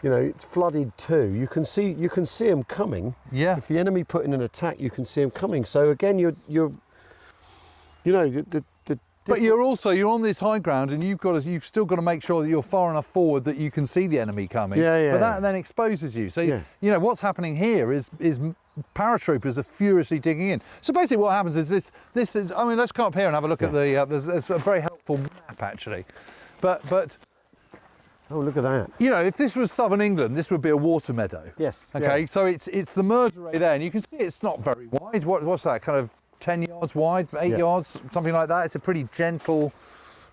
it's flooded too. You can see them coming. Yeah. If the enemy put in an attack, you can see them coming. So again, But you're on this high ground, and you've still got to make sure that you're far enough forward that you can see the enemy coming. Yeah. But that then exposes you. So what's happening here is paratroopers are furiously digging in. So basically, what happens is this is. I mean, let's come up here and have a look at the. There's a very helpful map actually, but. Oh, look at that. If this was southern England, this would be a water meadow. Yes. Okay, yeah. so it's the Merderet there, and you can see it's not very wide. What's that, kind of 10 yards wide, 8 yards, something like that? It's a pretty gentle,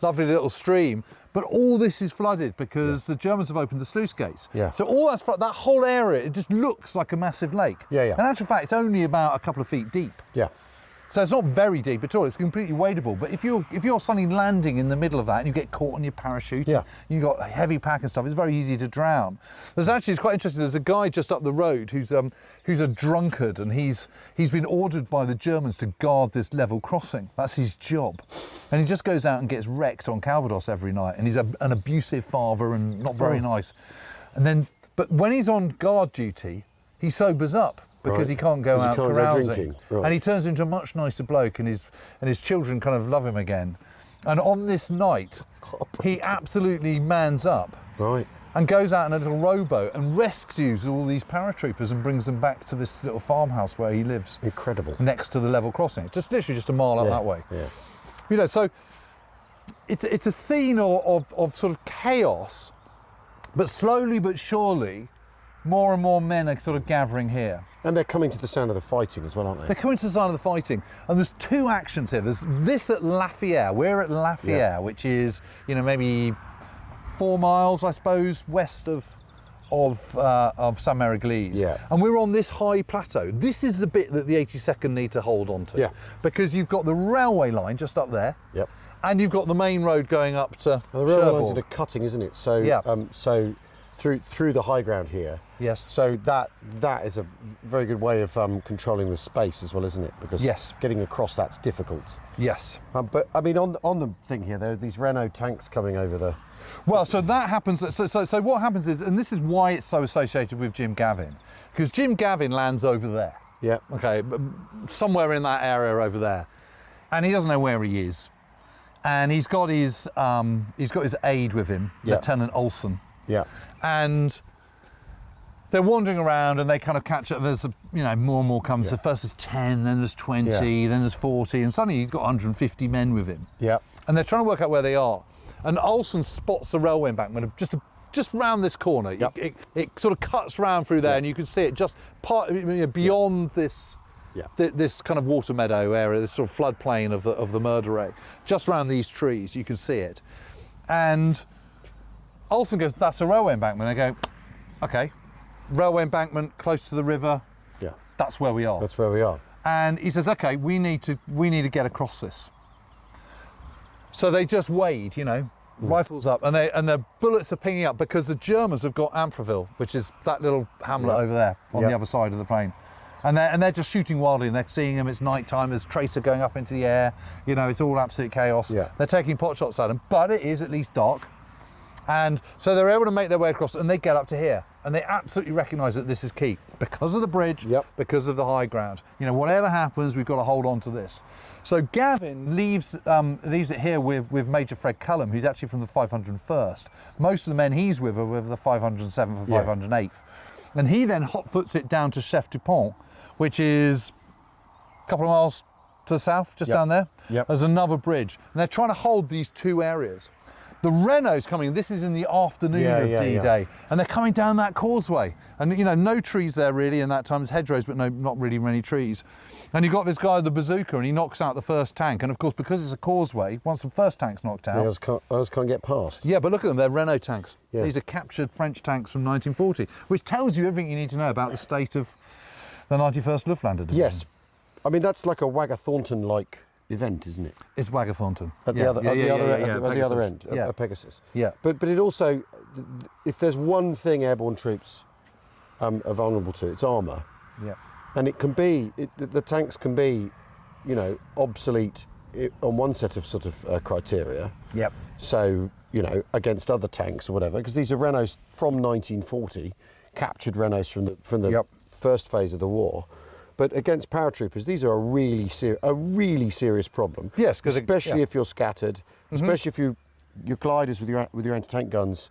lovely little stream. But all this is flooded because the Germans have opened the sluice gates. Yeah. So all that whole area, it just looks like a massive lake. Yeah. In actual fact, it's only about a couple of feet deep. Yeah. So it's not very deep at all. It's completely wadable. But if you're suddenly landing in the middle of that and you get caught on your parachute, you've got a heavy pack and stuff, it's very easy to drown. It's quite interesting. There's a guy just up the road who's a drunkard, and he's been ordered by the Germans to guard this level crossing. That's his job, and he just goes out and gets wrecked on Calvados every night. And he's an abusive father and not very nice. But when he's on guard duty, he sobers up. Because he can't go out carousing, drinking. Right. And he turns into a much nicer bloke, and his children kind of love him again. And on this night, he absolutely mans up Right. and goes out in a little rowboat and rescues all these paratroopers and brings them back to this little farmhouse where he lives. Incredible. Next to the level crossing. Just literally just a mile up that way. Yeah. You know, so it's a scene of sort of chaos, but slowly but surely, more and more men are sort of gathering here. And they're coming to the sound of the fighting as well, aren't they? They're coming to the side of the fighting, and there's two actions here. There's this at La Fiere. We're at La Fiere, which is, you know, maybe 4 miles, I suppose, west of Mere Eglise. Yeah. And we're on this high plateau. This is the bit that the 82nd need to hold on to. Yeah. Because you've got the railway line just up there. Yep. And you've got the main road going up to And the railway Cherbourg. line's in a cutting, isn't it? So, Yeah. so through the high ground here. Yes. So that is a very good way of controlling the space as well, isn't it? Because Yes. getting across that's difficult. Yes. But I mean, on the thing here, there are these Renault tanks coming over the. Well, so that happens. So what happens is, and this is why it's so associated with Jim Gavin, because Jim Gavin lands over there. Yeah. Okay, somewhere in that area over there, and he doesn't know where he is, and he's got his aide with him, Yeah. Lieutenant Olson, Yeah. and they're wandering around and they kind of catch up. There's more and more comes. Yeah. So first there's 10, then there's 20, then there's 40, and suddenly he's got 150 men with him. Yeah. And they're trying to work out where they are. And Olsen spots the railway embankment just round this corner. Yep. It sort of cuts round through there, and you can see it just beyond this Yeah. this kind of water meadow area, this sort of floodplain of the Merderet. Just round these trees, you can see it. And Olsen goes, "That's a railway embankment." I go, "Okay, railway embankment close to the river. Yeah. That's where we are." That's where we are. And he says, "Okay, we need to get across this." So they just wade, rifles up, and the bullets are pinging up because the Germans have got Amfreville, which is that little hamlet over there on the other side of the plain, and they're just shooting wildly, and they're seeing them. It's night time. There's tracer going up into the air. It's all absolute chaos. Yeah. They're taking pot shots at them, but it is at least dark. And so they're able to make their way across, and they get up to here, and they absolutely recognise that this is key because of the bridge, because of the high ground. Whatever happens, we've got to hold on to this. So Gavin leaves it here with Major Fred Cullum, who's actually from the 501st. Most of the men he's with are with the 507th and 508th, and he then hot-foots it down to Chef du Pont, which is a couple of miles to the south, just down there. Yep. There's another bridge, and they're trying to hold these two areas. The Renault's coming, this is in the afternoon of D-Day, and they're coming down that causeway. And no trees there really in that time, there's hedgerows, but not really many trees. And you've got this guy with the bazooka, and he knocks out the first tank. And of course, because it's a causeway, once the first tank's knocked out... Others can't get past. Yeah, but look at them, they're Renault tanks. Yeah. These are captured French tanks from 1940, which tells you everything you need to know about the state of the 91st Luftlandser Division. Yes. I mean, that's like a Wagga Thornton-like event, isn't it? It's Wagga Thornton. At the other end, Yeah. at Pegasus. Yeah. But it also, if there's one thing airborne troops are vulnerable to, it's armour. Yeah. And it can be, the tanks can be, obsolete on one set of sort of criteria. Yep. So, against other tanks or whatever, because these are Renaults from 1940, captured Renaults from the first phase of the war. But against paratroopers, these are a really serious problem. Yes, especially if you're scattered, especially if your gliders with your anti-tank guns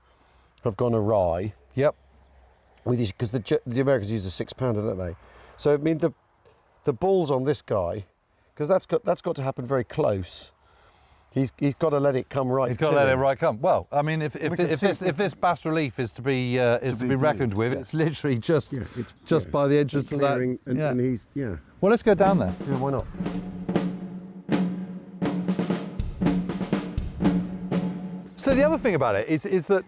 have gone awry. Yep. Because the Americans use a 6-pounder, don't they? So I mean the balls on this guy, because that's got to happen very close. He's got to let it come right. He's got to let it right come. Well, I mean, if this bas relief is to be reckoned with, it's literally just by the entrance of that. And he's Well, let's go down there. Yeah, why not? So the other thing about it is that,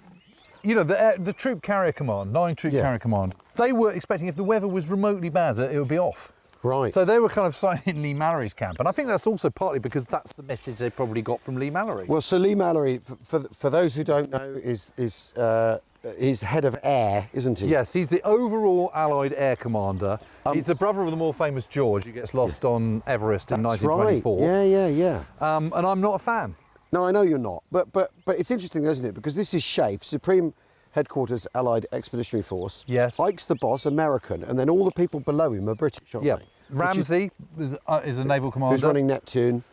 the Troop Carrier Command, 9 Troop Carrier Command, they were expecting if the weather was remotely bad that it would be off. Right. So they were kind of sighting Lee Mallory's camp, and I think that's also partly because that's the message they probably got from Lee Mallory. Well, so Lee Mallory, for those who don't know, he's head of air, isn't he? Yes, he's the overall Allied Air Commander. He's the brother of the more famous George, who gets lost on Everest in 1924. Right. Yeah. And I'm not a fan. No, I know you're not, but it's interesting, isn't it? Because this is SHAEF, Supreme Headquarters Allied Expeditionary Force. Yes. Ike's the boss, American, and then all the people below him are British, aren't they? Ramsey is a naval commander. Who's running Neptune.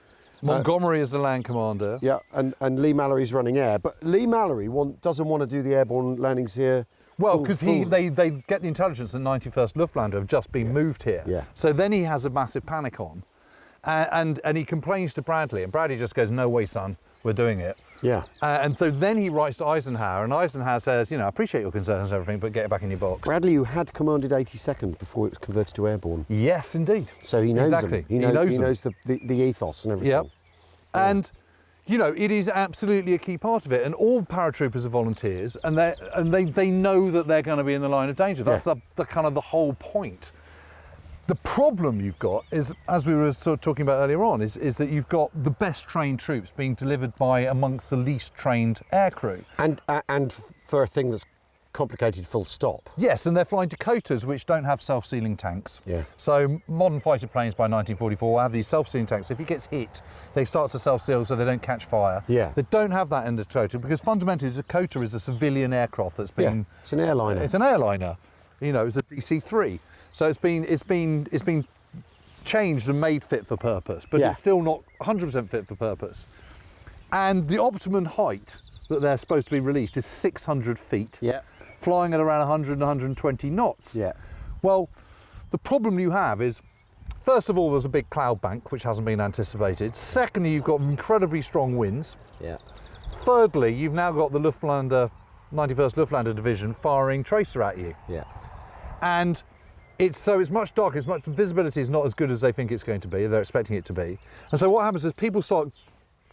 Montgomery is the land commander. Yeah, and Lee Mallory's running air. But Lee Mallory doesn't want to do the airborne landings here. Well, because they get the intelligence that 91st Luftlanders have just been moved here. Yeah. So then he has a massive panic on. And he complains to Bradley, and Bradley just goes, no way, son, we're doing it. Yeah. And so then he writes to Eisenhower, and Eisenhower says, I appreciate your concerns and everything, but get it back in your box. Bradley, who had commanded 82nd before it was converted to airborne. Yes, indeed. So he knows exactly. them. He knows the ethos and everything. Yep. Yeah. And, it is absolutely a key part of it. And all paratroopers are volunteers, and they know that they're going to be in the line of danger. That's the kind of the whole point. The problem you've got is, as we were sort of talking about earlier on, is that you've got the best trained troops being delivered by amongst the least trained aircrew. And for a thing that's complicated full stop. Yes, and they're flying Dakotas, which don't have self-sealing tanks. Yeah. So modern fighter planes by 1944 have these self-sealing tanks. If it gets hit, they start to self-seal so they don't catch fire. Yeah. They don't have that in Dakota because fundamentally Dakota is a civilian aircraft that's been... Yeah, it's an airliner. It's an airliner. It's a DC-3. So it's been changed and made fit for purpose, but it's still not 100% fit for purpose. And the optimum height that they're supposed to be released is 600 feet, flying at around 100 and 120 knots. Yeah. Well, the problem you have is, first of all, there's a big cloud bank, which hasn't been anticipated. Secondly, you've got incredibly strong winds. Yeah. Thirdly, you've now got the 91st Luftlanders Division firing tracer at you. Yeah. And it's much darker, visibility is not as good as they think it's going to be, they're expecting it to be. And so what happens is people start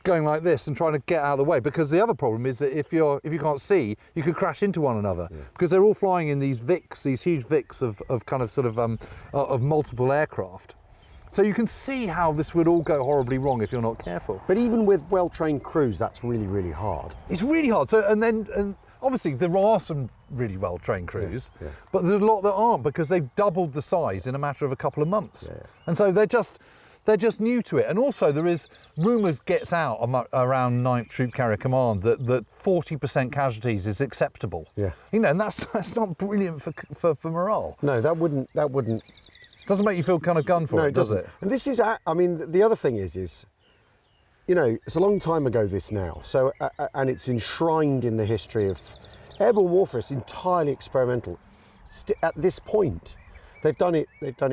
going like this and trying to get out of the way, because the other problem is that if you can't see, you could crash into one another, because they're all flying in these Vics, these huge Vics of multiple aircraft. So you can see how this would all go horribly wrong if you're not careful. But even with well-trained crews, that's really, really hard. It's really hard. So and obviously there are some really well-trained crews, but there's a lot that aren't, because they've doubled the size in a matter of a couple of months. Yeah. And so they're just new to it. And also there is rumours gets out around 9th Troop Carrier Command that 40% casualties is acceptable. Yeah. And that's not brilliant for morale. No, that wouldn't. Doesn't make you feel kind of gun for it, does it? And this is, the other thing is, it's a long time ago this now. So, and it's enshrined in the history of airborne warfare. It's entirely experimental. At this point, they've done it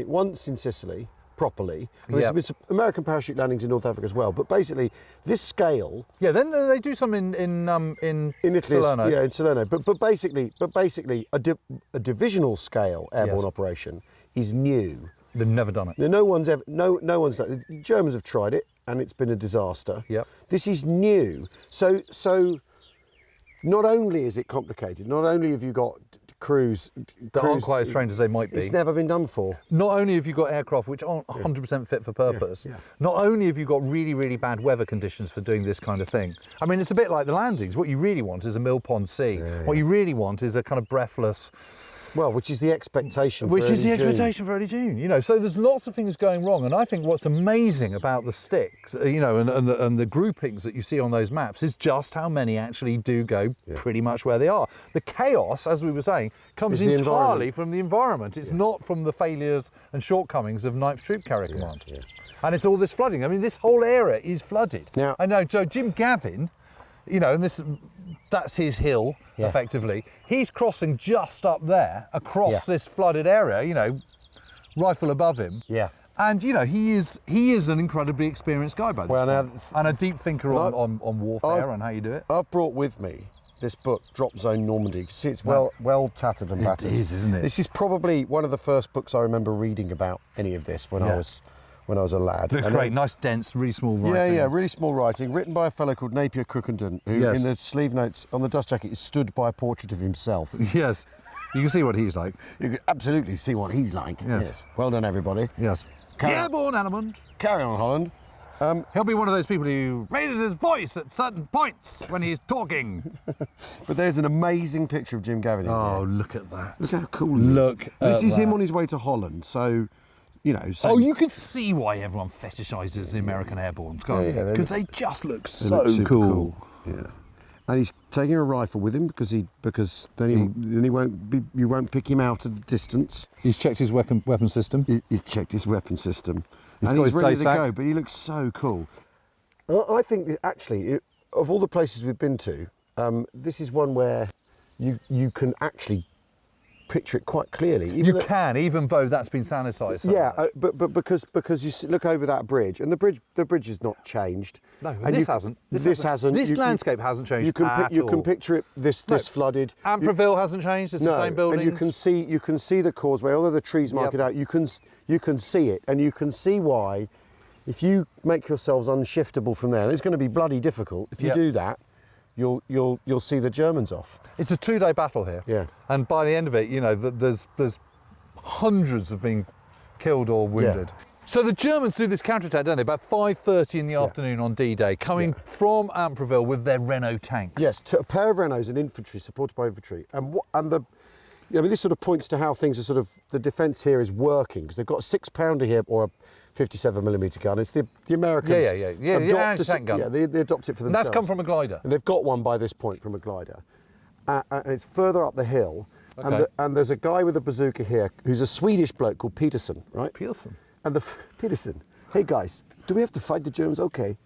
once in Sicily properly. There's been some American parachute landings in North Africa as well. But basically, this scale. Yeah, then they do some in Italy, Salerno. Yeah, in Salerno. But basically, a divisional scale airborne operation is new. They've never done it. No one's done it. The Germans have tried it, and it's been a disaster. Yep. This is new. So not only is it complicated, not only have you got crews that aren't quite as trained as they might be. It's never been done before. Not only have you got aircraft which aren't 100% fit for purpose, not only have you got really, really bad weather conditions for doing this kind of thing. I mean, it's a bit like the landings. What you really want is a mill pond sea. What you really want is a kind of breathless... Well, which is the expectation for early June. Which is the expectation for early June, So there's lots of things going wrong, and I think what's amazing about the sticks, and the groupings that you see on those maps is just how many actually do go pretty much where they are. The chaos, as we were saying, comes entirely from the environment. It's not from the failures and shortcomings of 9th Troop Carrier Command. Yeah. And it's all this flooding. I mean, this whole area is flooded. Now, I know, Joe, Jim Gavin, and that's his hill, effectively. He's crossing just up there, across this flooded area, rifle above him. Yeah. And, he is an incredibly experienced guy, by the way. And a deep thinker on warfare and how you do it. I've brought with me this book, Drop Zone Normandy. You can see it's well tattered and battered. It is, isn't it? This is probably one of the first books I remember reading about any of this when I was a lad. Looks great, nice, dense, really small writing. Yeah, really small writing, written by a fellow called Napier Crookenden, who in the sleeve notes on the dust jacket is stood by a portrait of himself. Yes, you can see what he's like. You can absolutely see what he's like. Yes. Well done, everybody. Yes. Airborne element. Carry on, Holland. He'll be one of those people who raises his voice at certain points when he's talking. But there's an amazing picture of Jim Gavin in there. Look at that. Look how cool he is. This is him on his way to Holland, so... you can see why everyone fetishises the American airbornes, can't you? Because they just look so look cool. Yeah, and he's taking a rifle with him because then he won't pick him out at a distance. He's checked his weapon system. He's checked his weapon system, He's and got he's his ready day to sack. go. But he looks so cool. I think that actually, of all the places we've been to, this is one where you can actually picture it quite clearly. You can, even though that's been sanitised. Yeah, but because you look over that bridge, and the bridge has not changed. No, and this hasn't. This hasn't. This landscape hasn't changed You can at you can all. picture it this flooded. Amperville hasn't changed. It's the same buildings. And you can see the causeway. Although the trees mark it out, you can see it, and you can see why. If you make yourselves unshiftable from there, it's going to be bloody difficult. If you do that, you'll see the Germans off. It's a 2-day battle here. Yeah. And by the end of it, you know, there's hundreds of being killed or wounded. Yeah. So the Germans do this counterattack, don't they? About 5:30 in the afternoon on D-Day, coming from Amperville with their Renault tanks. Yes, a pair of Renaults and infantry, supported by infantry, this sort of points to how things are sort of, the defence here is working, because they've got a 6-pounder here, or a 57mm gun. It's the Americans. Yeah, anti-tank gun. Yeah, they adopt it for themselves. And that's come from a glider. And they've got one by this point from a glider. And it's further up the hill. Okay. And there's a guy with a bazooka here who's a Swedish bloke called Peterson, right? Peterson. And Peterson, hey guys, do we have to fight the Germans? Okay,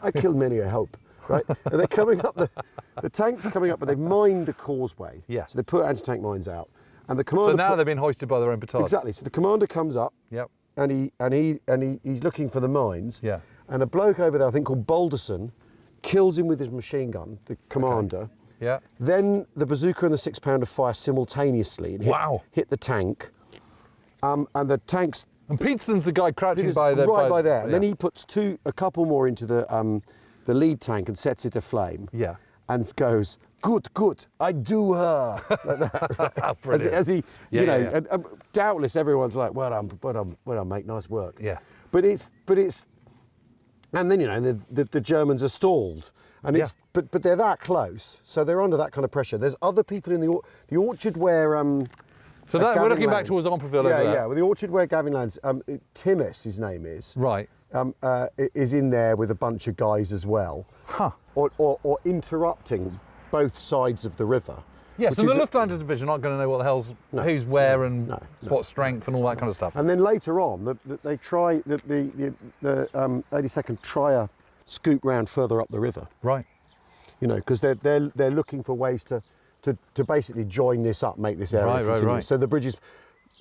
I killed many, I hope, right? And they're coming up, the tank's coming up, but they've mined the causeway. Yeah. So they put anti-tank mines out. And the commander... So now they've been hoisted by their own petard. Exactly. So the commander comes up. Yep. And he's looking for the mines. Yeah. And a bloke over there, I think called Balderson, kills him with his machine gun, the commander. Okay. Yeah. Then the bazooka and the 6-pounder fire simultaneously and hit the tank. And the tank's... And Peterson's the guy crouching by there. there. And then he puts a couple more into the lead tank and sets it aflame. Yeah. And goes, good, I do her. Like that, right? as he, And, doubtless everyone's like, well done, mate, nice work. Yeah. But it's, and then the Germans are stalled, and but they're that close, so they're under that kind of pressure. There's other people in the orchard where So we're looking back towards Amperville over there. Yeah, well, the orchard where Gavin lands, Timmis, his name is. Right. Is in there with a bunch of guys as well. Huh. Or interrupting both sides of the river. Yes, and the Luftlanders division aren't going to know what the hell's who's where and what strength and all that kind of stuff. And then later on, they try the 82nd try a scoop round further up the river. Right. You know, because they're looking for ways to basically join this up, make this area continue. Right. So the bridge is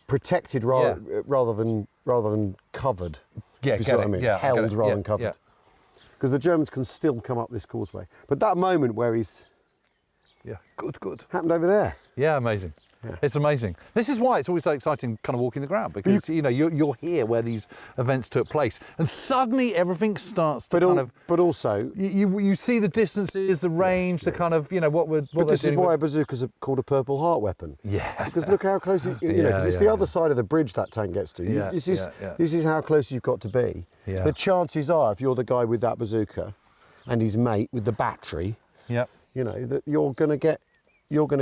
protected rather than covered. Yeah, if you see what I mean. Yeah, held rather than covered. Yeah. Because the Germans can still come up this causeway. But that moment where he's Good. happened over there. Yeah, amazing. Yeah. It's amazing. This is why it's always so exciting kind of walking the ground, because you're here where these events took place, and suddenly everything starts to But also, you see the distances, the range, the kind of But this is why bazookas are called a Purple Heart weapon. Yeah. Because look how close because it's the other side of the bridge that tank gets to. This is how close you've got to be. Yeah. The chances are, if you're the guy with that bazooka, and his mate with the battery, Yeah. that you're going to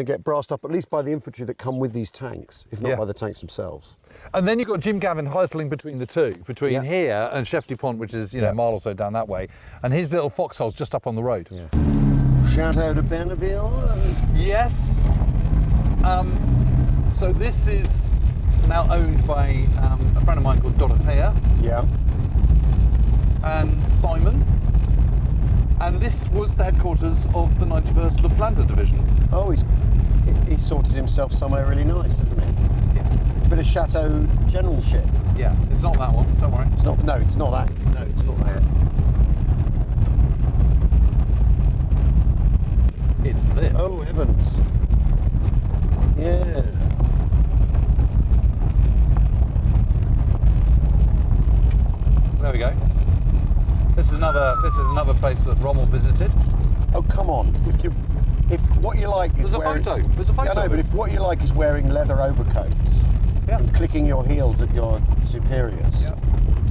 get brassed up, at least by the infantry that come with these tanks, if not by the tanks themselves. And then you've got Jim Gavin hurtling between the two, between here and Chef Dupont, which is a mile or so down that way, and his little foxhole's just up on the road. Yeah. Shout out to Benneville. Yes. So this is now owned by a friend of mine called Dorothea. Yeah. And Simon. And this was the headquarters of the 91st Luftlanders Division. Oh, he's sorted himself somewhere really nice, hasn't he? Yeah. It's a bit of chateau generalship. Yeah, it's not that one, don't worry. It's not. No, it's not that. No, it's not that. It's this. Oh heavens! Yeah. There we go. This is another place that Rommel visited. Oh come on! If what you like is There's a photo. There's a photo. Yeah, I know, but if what you like is wearing leather overcoats and clicking your heels at your superiors,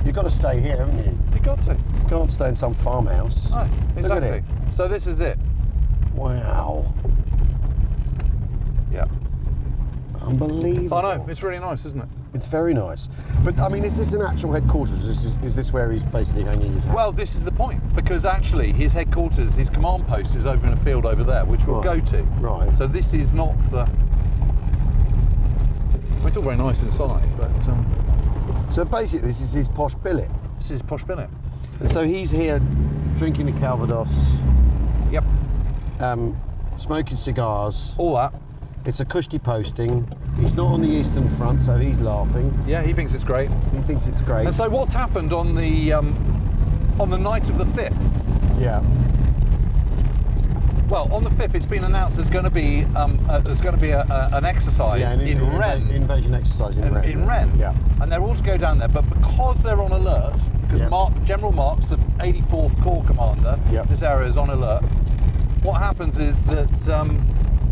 you've got to stay here, haven't you? You got to. You can't stay in some farmhouse. No, exactly. Look at it. So this is it. Wow. Yeah. Unbelievable. I know, it's really nice, isn't it? It's very nice. But I mean, is this an actual headquarters? Is this where he's basically hanging his hat? Well, this is the point, because actually his headquarters, his command post is over in a field over there, which we'll go to. Right. So this is not the... It's all very nice inside, but... So basically this is his posh billet. This is posh billet. And so he's here drinking a Calvados, Yep. smoking cigars. All that. It's a cushy posting. He's not on the Eastern Front, so he's laughing. Yeah, he thinks it's great. He thinks it's great. And so what's happened on the night of the 5th? Yeah. Well, on the 5th, it's been announced there's going to be an exercise in Rennes. Invasion exercise in Rennes. In Rennes. Yeah. And they're all to go down there, but because they're on alert, because General Marks, the 84th Corps Commander, this area is on alert, what happens is that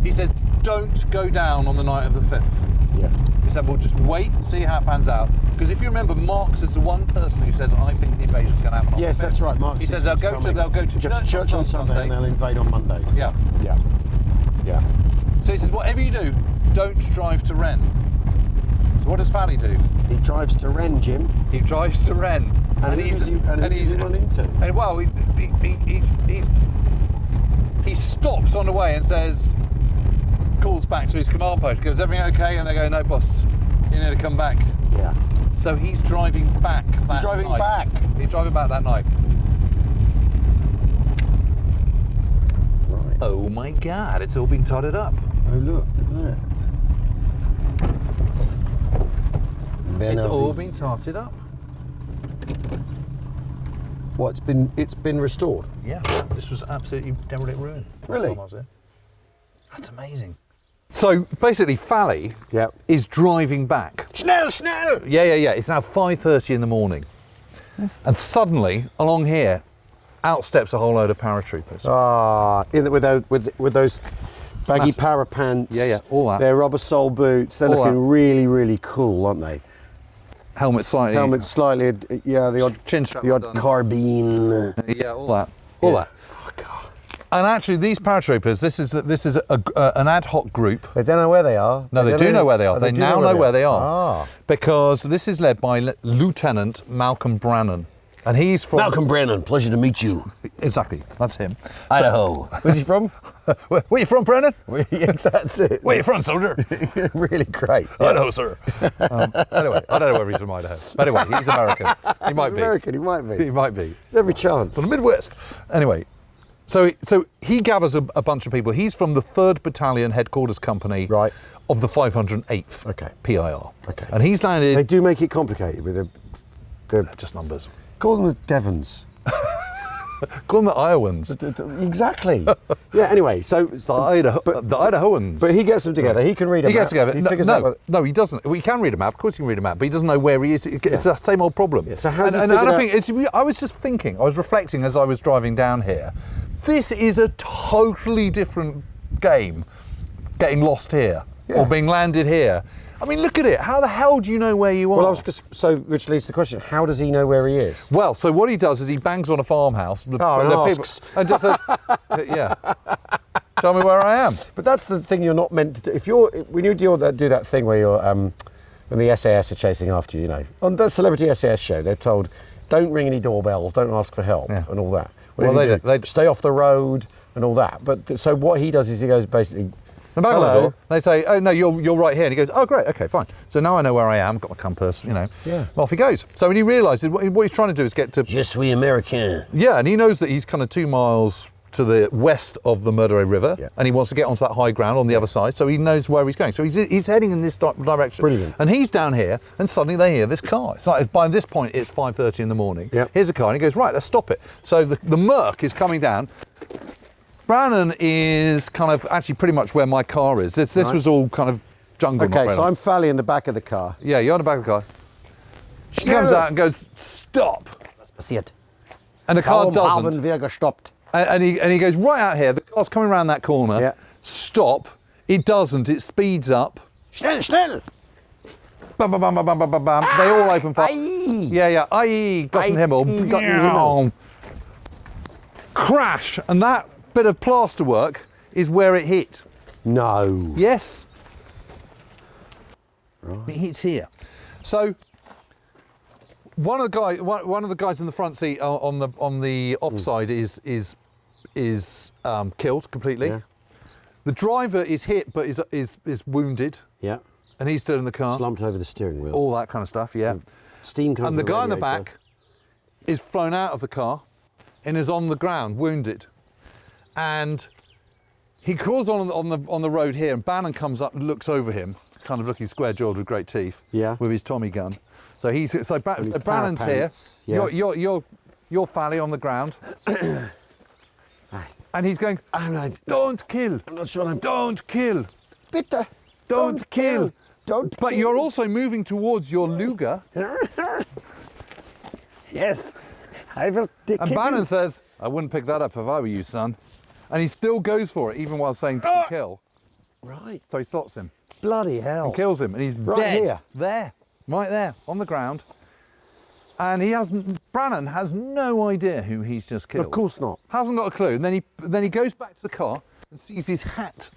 he says, don't go down on the night of the 5th. Yeah. He said, we'll just wait and see how it pans out. Because if you remember, Marks is the one person who says, I think the invasion's going to happen on the 5th. That's right. Marks. He says they'll go to church on Sunday and they'll invade on Monday. Yeah. Yeah. Yeah. So he says, whatever you do, don't drive to Rennes. So what does Fanny do? He drives to Rennes, Jim. He drives to Rennes. And who does he run into? And well, he stops on the way and says, calls back to his command post, goes, everything okay? And they go, no, boss, you need to come back. Yeah. So he's driving back that night. He's driving back that night. Right. Oh my God, it's all been totted up. Oh, look at that. It's all been tarted up. What, it's been restored? Yeah, this was absolutely derelict ruin. Really? That's amazing. So basically, Fally Yep. is driving back. Schnell! Yeah. It's now 5:30 in the morning, and suddenly along here, out steps a whole load of paratroopers. With those baggy Massive. para pants. Yeah, all that. Their rubber sole boots. They're All looking that. really, really cool, aren't they? Helmet slightly. Helmet slightly, the odd Chin strap the odd well done. carbine. Yeah, all that. All that. Oh God. And actually, these paratroopers, this is an ad hoc group. They don't know where they are. No, they do know where they are. Oh, They do now know where they are. Ah. Because this is led by Lieutenant Malcolm Brannan. And he's from... Malcolm Brannan, pleasure to meet you. Exactly, that's him. Idaho. Where's he from? Where you from, Brennan? Yes, that's it. Where you from, soldier? Really great. Idaho, sir. Anyway, I don't know whether he's from Idaho. But anyway, he's American. He might He's be. American, he might be. He might be. There's every chance. From the Midwest. Anyway, so he gathers a bunch of people. He's from the 3rd Battalion Headquarters Company Right. of the 508th Okay. PIR. Okay. And he's landed... They do make it complicated with the just numbers. call them the Devons. Call them the Iowans. Exactly. Yeah. Anyway, so The Idahoans. but he gets them together. He can read a He map. gets together. He figures out what, No, he doesn't. Well, he can read a map. Of course, he can read a map, but he doesn't know where he is. It's the same old problem. Yeah, so how's he and figured I out- think I was just thinking. I was reflecting as I was driving down here. This is a totally different game. Getting lost here Yeah. or being landed here. I mean, look at it. How the hell do you know where you are? well, which leads to the question: how does he know where he is? Well, so what he does is he bangs on a farmhouse. And asks. And just says, yeah, tell me where I am. But that's the thing you're not meant to do. When you do that thing where you're when the SAS are chasing after you, you know, on the celebrity SAS show, they're told, don't ring any doorbells, don't ask for help, Yeah. and all that. Well, do you they do? Stay off the road and all that. But so what he does is he goes basically. The back of the Hello. door, they say, oh no, you're right here. And he goes, oh great, okay, fine. So now I know where I am, got my compass, you know. Yeah. Off he goes. So when he realises what he's trying to do is get to, Je suis Americain. yeah, and he knows that he's kind of 2 miles to the west of the Merderet River, Yeah. and he wants to get onto that high ground on the other side, so he knows where he's going. So he's heading in this direction. Brilliant. And he's down here, and suddenly they hear this car. It's like, by this point, it's 5:30 in the morning. Yeah. Here's a car, and he goes, right, let's stop it. So the Merc is coming down. Brannan is kind of actually pretty much where my car is. This Right. was all kind of jungle. not Okay, so Brannan. I'm Fally in the back of the car. Yeah, you're on the back of the car. She comes out and goes, stop. Passiert. And the car Warum doesn't. haben wir gestoppt? And he goes right out here. The car's coming around that corner. Yeah. Stop. It doesn't. It speeds up. Schnell, schnell! Bam, bam, bam, bam, bam, bam, bam, bam. They all open fire. Aye. Yeah. Aye, got in Himmel. Gott in Himmel. Crash. And that bit of plasterwork is where it hit. No. Yes. It hits here. So one of the guys in the front seat on the offside is killed completely. Yeah. The driver is hit but is wounded, Yeah. and he's still in the car. Slumped over the steering wheel. All that kind of stuff. Yeah. Steam comes And the from guy in the radiator. back is flown out of the car and is on the ground, wounded. And he crawls on the road here, and Bannon comes up and looks over him, kind of looking square-jawed with great teeth, with his Tommy gun. So Bannon's here. Yeah. You're Fally on the ground, and he's going, "Don't kill! I'm not sure I'm... Don't kill! Bitte! Don't kill! Don't But kill. you're also moving towards your Luger." Yes, I will take And Bannon says, "I wouldn't pick that up if I were you, son." And he still goes for it, even while saying, "Don't kill." Right. So he slots him Bloody hell. and kills him, and he's Right dead. here? There, right there, on the ground. And Brannan has no idea who he's just killed. Of course not. Hasn't got a clue. And then he goes back to the car and sees his hat,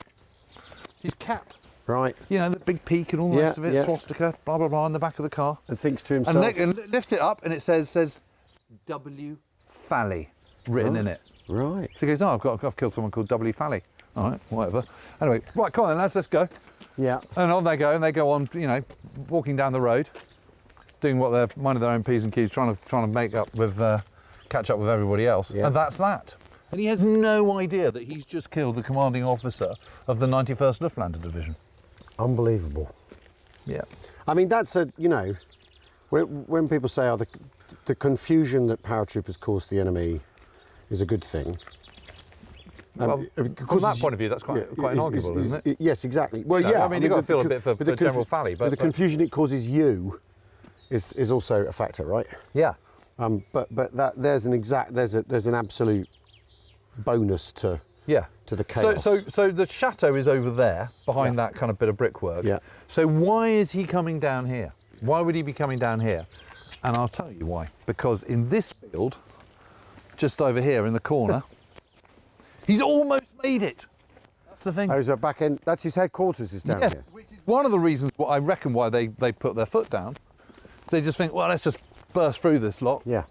his cap. Right. You know, the big peak and all the Yeah, rest of it, yeah. swastika, blah, blah, blah, in the back of the car. And thinks to himself... And lifts it up, and it says W. Fally written in it. Right. So he goes, I've killed someone called W. Fally. All right, whatever. Anyway, right, come on then, lads, let's go. Yeah. And on they go on, you know, walking down the road, doing what they're minding their own P's and Q's, trying to make up with, catch up with everybody else. Yeah. And that's that. And he has no idea that he's just killed the commanding officer of the 91st Luftlanding Division. Unbelievable. Yeah. I mean, that's you know, when people say, the confusion that paratroopers cause the enemy is a good thing. Well, from that point of view, that's quite inarguable, isn't it? Yes, exactly. Well, You know, yeah. I mean, you've got to feel a bit for General Fally, but the confusion it causes you is also a factor, right? Yeah. But that there's an absolute bonus to the chaos. So the chateau is over there behind that kind of bit of brickwork. Yeah. So why is he coming down here? Why would he be coming down here? And I'll tell you why. Because in this field, just over here in the corner, he's almost made it. That's the thing. Oh, so back end. That's his headquarters is down Yes, here. which is one of the reasons I reckon why they put their foot down. They just think, well, let's just burst through this lot. Yeah.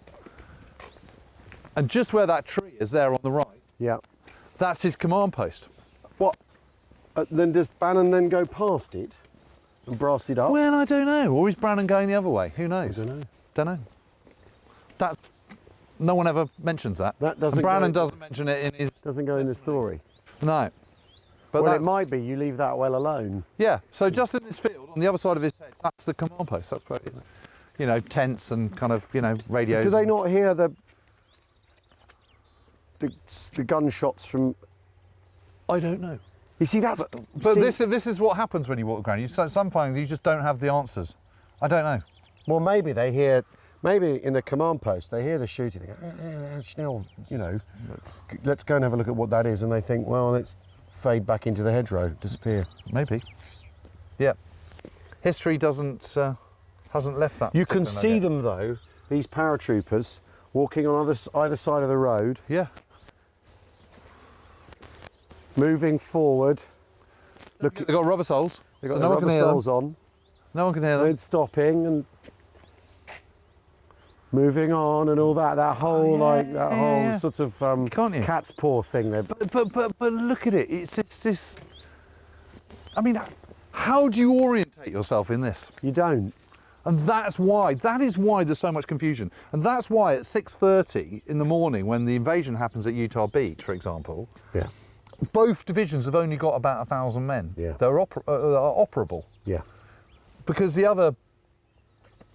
And just where that tree is there on the right, Yeah. that's his command post. What? Then does Bannon then go past it and brass it up? Well, I don't know. Or is Brannan going the other way? Who knows? I don't know. Don't know. That's no one ever mentions that. That doesn't And Brannan go- doesn't mention it in his. Doesn't go in the story. No. But Well, it that's, might be. You leave that well alone. Yeah. So just in this field, on the other side of his head, that's the command post. That's where, you know, tents and kind of, you know, radios. Do they not hear the gunshots from? I don't know. You see, that's. But see, this is what happens when you walk the ground. Sometimes you just don't have the answers. I don't know. well, maybe they hear. Maybe in the command post they hear the shooting. They go, Schnell, you know, let's go and have a look at what that is. And they think, well, let's fade back into the hedgerow, disappear. Maybe. Yeah. History hasn't left that. You can particular see nugget. them though. These paratroopers walking on either side of the road, Yeah. moving forward. Look, They've got rubber soles. they got so the no one can rubber hear them. soles on. No one can hear them. They're stopping and moving on and all that. That whole yeah. sort of Can't you? cat's paw thing. There. But look at it. It's this. I mean, how do you orientate yourself in this? You don't. And that is why there's so much confusion. And that's why at 6:30 in the morning, when the invasion happens at Utah Beach, for example, Yeah. both divisions have only got about 1,000 men. Yeah. They're operable. Yeah. Because the other,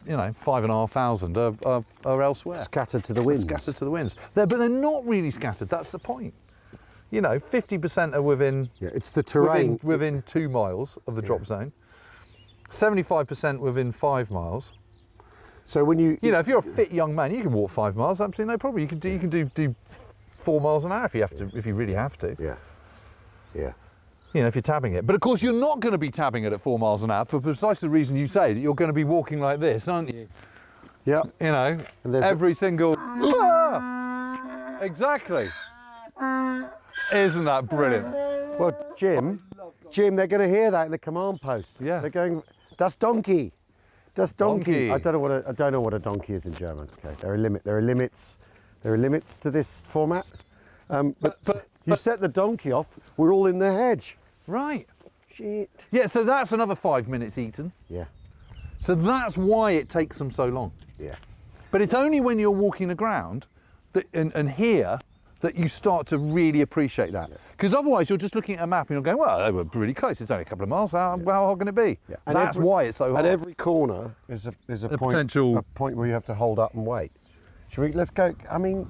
5,500 are elsewhere. Scattered to the winds. Scattered to the winds. But they're not really scattered. That's the point. 50% are within. Yeah. It's the terrain. Within 2 miles of the drop zone. 75% within 5 miles. So when you If you're a fit young man, you can walk 5 miles. Absolutely no problem. You can do 4 miles an hour if you really have to. Yeah. Yeah. If you're tabbing it. But of course, you're not going to be tabbing it at 4 miles an hour for precisely the reason you say, that you're going to be walking like this, aren't you? Yeah. And there's every single. Ah! Exactly. Isn't that brilliant? Well, Jim, they're going to hear that in the command post. Yeah. They're going, "Das Donkey, das Donkey." Donkey. I don't know what a donkey is in German. Okay, there are limits to this format. But you set the donkey off, we're all in the hedge. Right. Shit. Yeah, so that's another 5 minutes eaten. Yeah. So that's why it takes them so long. Yeah. But it's only when you're walking the ground that, and here that you start to really appreciate that. Because otherwise you're just looking at a map and you're going, well, they were really close. It's only a couple of miles. How hard can it be? Yeah. That's why it's so hard. At every corner is a point, potential- a point where you have to hold up and wait. Should we? Let's go. I mean,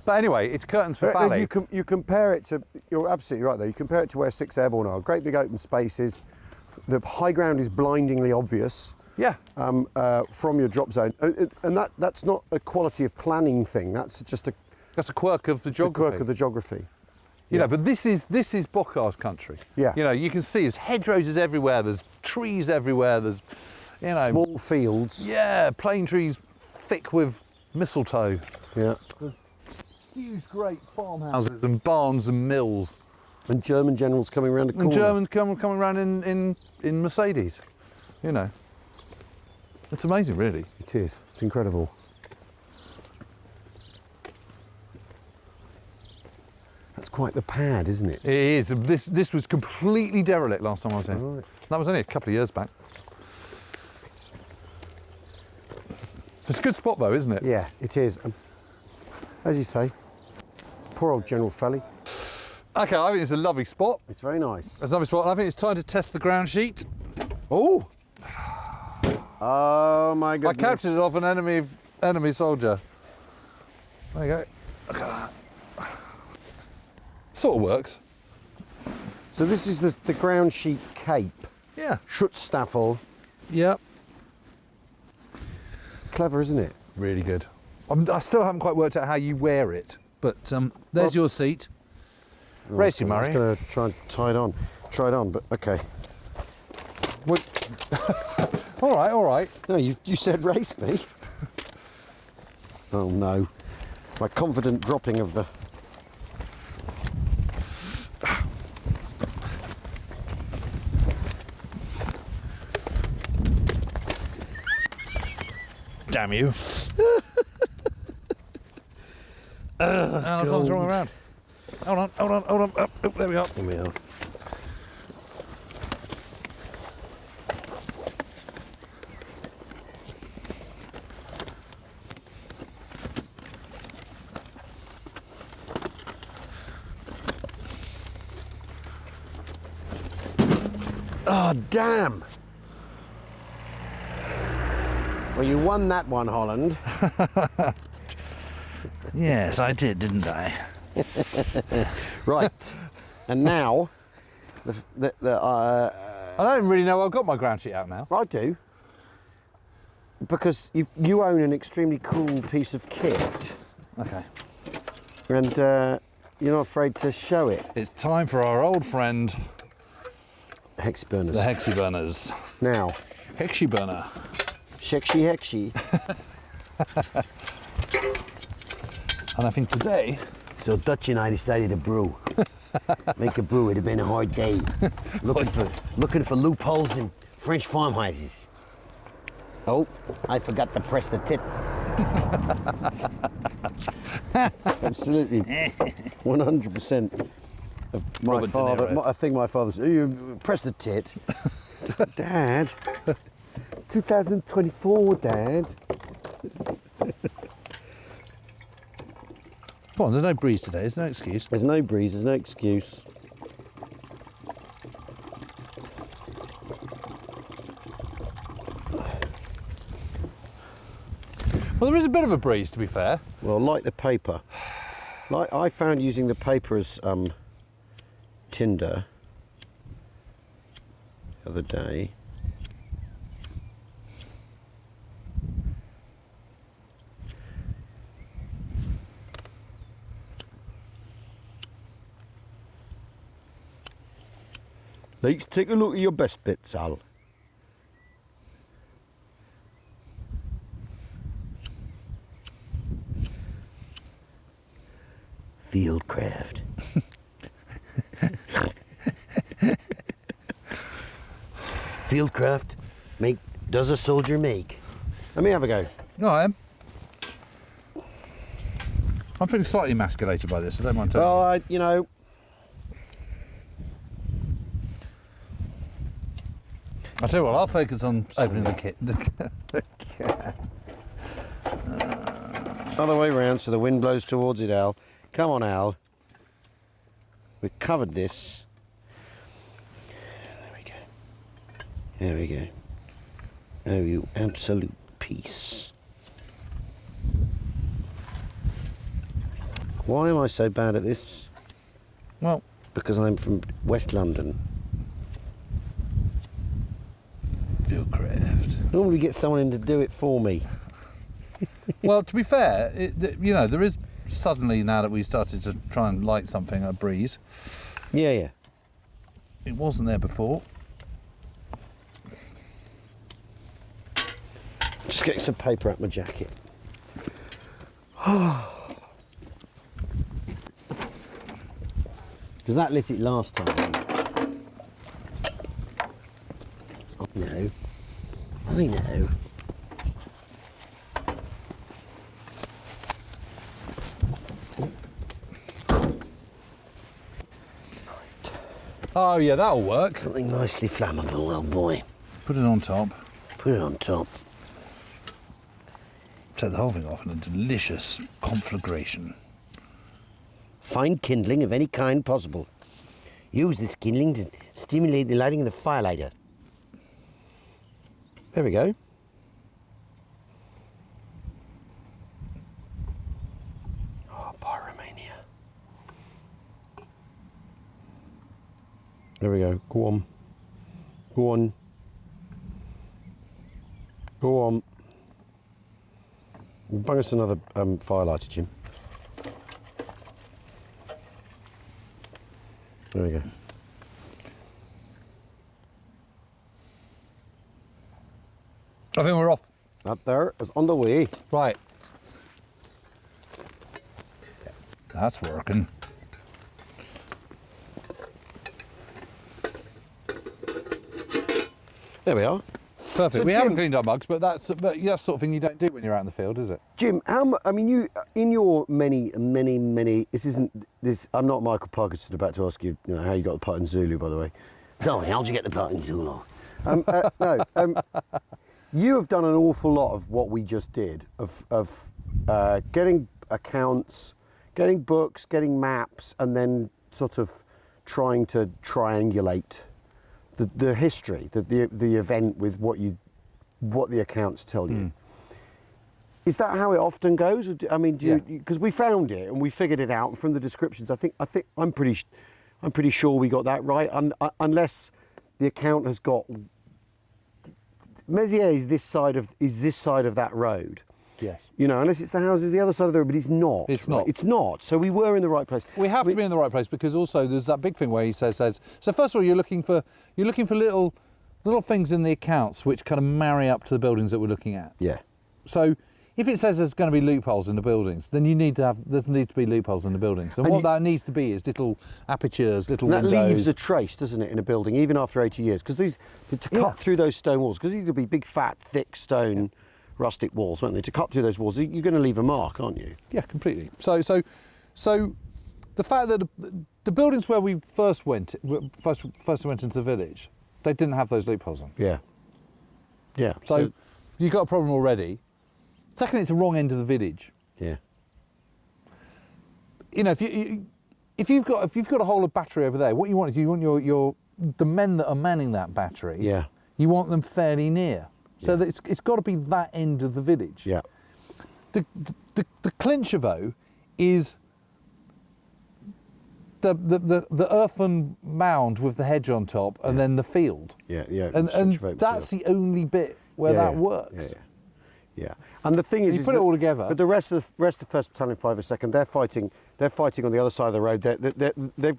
But anyway, it's curtains for Valley. you compare it to. You're absolutely right there. You compare it to where 6 Airborne are. Great big open spaces. The high ground is blindingly obvious. Yeah. From your drop zone, and that's not a quality of planning thing. That's just That's a quirk of the a geography. quirk of the geography. You know, but this is bocage country. Yeah. You know, you can see there's hedgerows everywhere. There's trees everywhere. There's, you know, Small fields. yeah, plane trees thick with mistletoe. Yeah. Huge, great farmhouses and barns and mills. And German generals coming around the corner. And Germans coming around in Mercedes. You know, it's amazing, really. It is. It's incredible. That's quite the pad, isn't it? It is. This was completely derelict last time I was here. Right. That was only a couple of years back. It's a good spot though, isn't it? Yeah, it is. As you say, poor old General Felly. Okay, I think it's a lovely spot. It's very nice. It's a lovely spot. And I think it's time to test the ground sheet. Oh! Oh my I goodness. captured it off an enemy soldier. There you go. Sort of works. So this is the ground sheet cape. Yeah. Schutzstaffel. Yep. It's clever, isn't it? Really good. I still haven't quite worked out how you wear it, but there's your seat. Race you, I was Murray. going to try and try it on, but okay. All right, all right. No, you said race me. Oh no. My confident dropping of the... Damn you. No, something's wrong around. Hold on. Oh, there we are. Here we are. Oh, damn. Well, you won that one, Holland. Yes, I did, didn't I? Right. And now, I don't really know. I've got my ground sheet out now. I do. Because you own an extremely cool piece of kit. Okay. And you're not afraid to show it. It's time for our old friend, Hexi burners. the hexi burners. Now, Hexi burner. hexi. And I think today, so Dutch and I decided to brew. Make a brew. It'd have been a hard day. Looking for loopholes in French farmhouses. Oh, I forgot to press the tit. Absolutely. 100% of my Robert De father. Niro. I think my father said, you press the tit. Dad, 2024, Dad. Come on, there's no breeze today. There's no excuse. There's no breeze, there's no excuse. Well, there is a bit of a breeze, to be fair. Well, like the paper. Like I found using the paper as tinder the other day. Let's take a look at your best bits, Al. Fieldcraft. Fieldcraft does a soldier make. Let me have a go. No, I am. I'm feeling slightly emasculated by this. I don't mind telling Well, you know, I'll tell you what, I'll focus on opening the kit. Other way round so the wind blows towards it, Al. Come on, Al. We've covered this. There we go. There we go. Oh, you absolute piece. Why am I so bad at this? Well, Because I'm from West London. fieldcraft. Normally get someone in to do it for me. Well, to be fair, you know, there is suddenly, now that we started to try and light something, a breeze. Yeah, yeah. It wasn't there before. Just getting some paper out my jacket. Because that lit it last time. I know. I know. Oh yeah, that'll work. Something nicely flammable, old boy. Put it on top. Put it on top. Set the whole thing off in a delicious conflagration. Find kindling of any kind possible. Use this kindling to stimulate the lighting of the firelighter. There we go. Oh, pyromania. There we go. Go on. Go on. Go on. Bring us another firelighter, Jim. There we go. I think we're off. Up there, it's on the way. Right. That's working. There we are. Perfect. So We haven't Jim- cleaned our mugs, but that's the sort of thing you don't do when you're out in the field, is it? Jim, I mean, you in your many. This isn't this. I'm not Michael Parkinson about to ask you, how you got the part in Zulu, by the way. Sorry, how'd you get the part in Zulu? No, you have done an awful lot of what we just did of getting accounts, getting books, getting maps, and then sort of trying to triangulate the history, the event with what the accounts tell you. Is that how it often goes? Or I mean, do you, because we found it and we figured it out, and from the descriptions, I'm pretty sure we got that right, unless the account has got Mézières is this side of that road. Yes. Unless it's the houses the other side of the road, but it's not. It's right? not. It's not. So we were in the right place. We have to be in the right place, because also there's that big thing where he says so first of all you're looking for little things in the accounts which kind of marry up to the buildings that we're looking at. Yeah. So if it says there's going to be loopholes in the buildings, then there need to be loopholes in the buildings. And what that needs to be is little apertures, little That windows. leaves a trace, doesn't it, in a building, even after 80 years? Because to cut through those stone walls, because these will be big, fat, thick stone, rustic walls, won't they? To cut through those walls, you're going to leave a mark, aren't you? Yeah, completely. So the fact that the buildings where we first went into the village, they didn't have those loopholes on. Yeah. Yeah. So you've got a problem already. Second, it's the wrong end of the village. Yeah. If you've got a whole of battery over there, what you want is the men that are manning that battery. Yeah. You want them fairly near, so that it's got to be that end of the village. Yeah. The clincher though is the earthen mound with the hedge on top, and then the field. Yeah. Yeah. And that's the only bit where that works. Yeah. And the thing is, You put it all together. But the rest of the 1st Battalion 502nd, they're fighting on the other side of the road. They've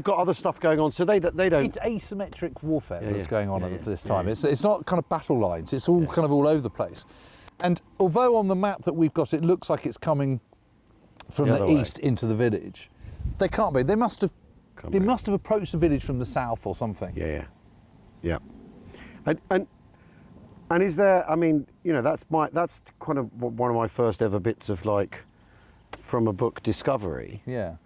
got other stuff going on, so they don't. It's asymmetric warfare that's yeah. going on Yeah, at yeah. this time. Yeah, It's not kind of battle lines. It's all kind of all over the place. And although on the map that we've got, it looks like it's coming from the east into the village, they can't be. They must have approached the village from the south or something. Yeah. And is there? I mean, that's kind of one of my first ever bits of from a book discovery. Yeah.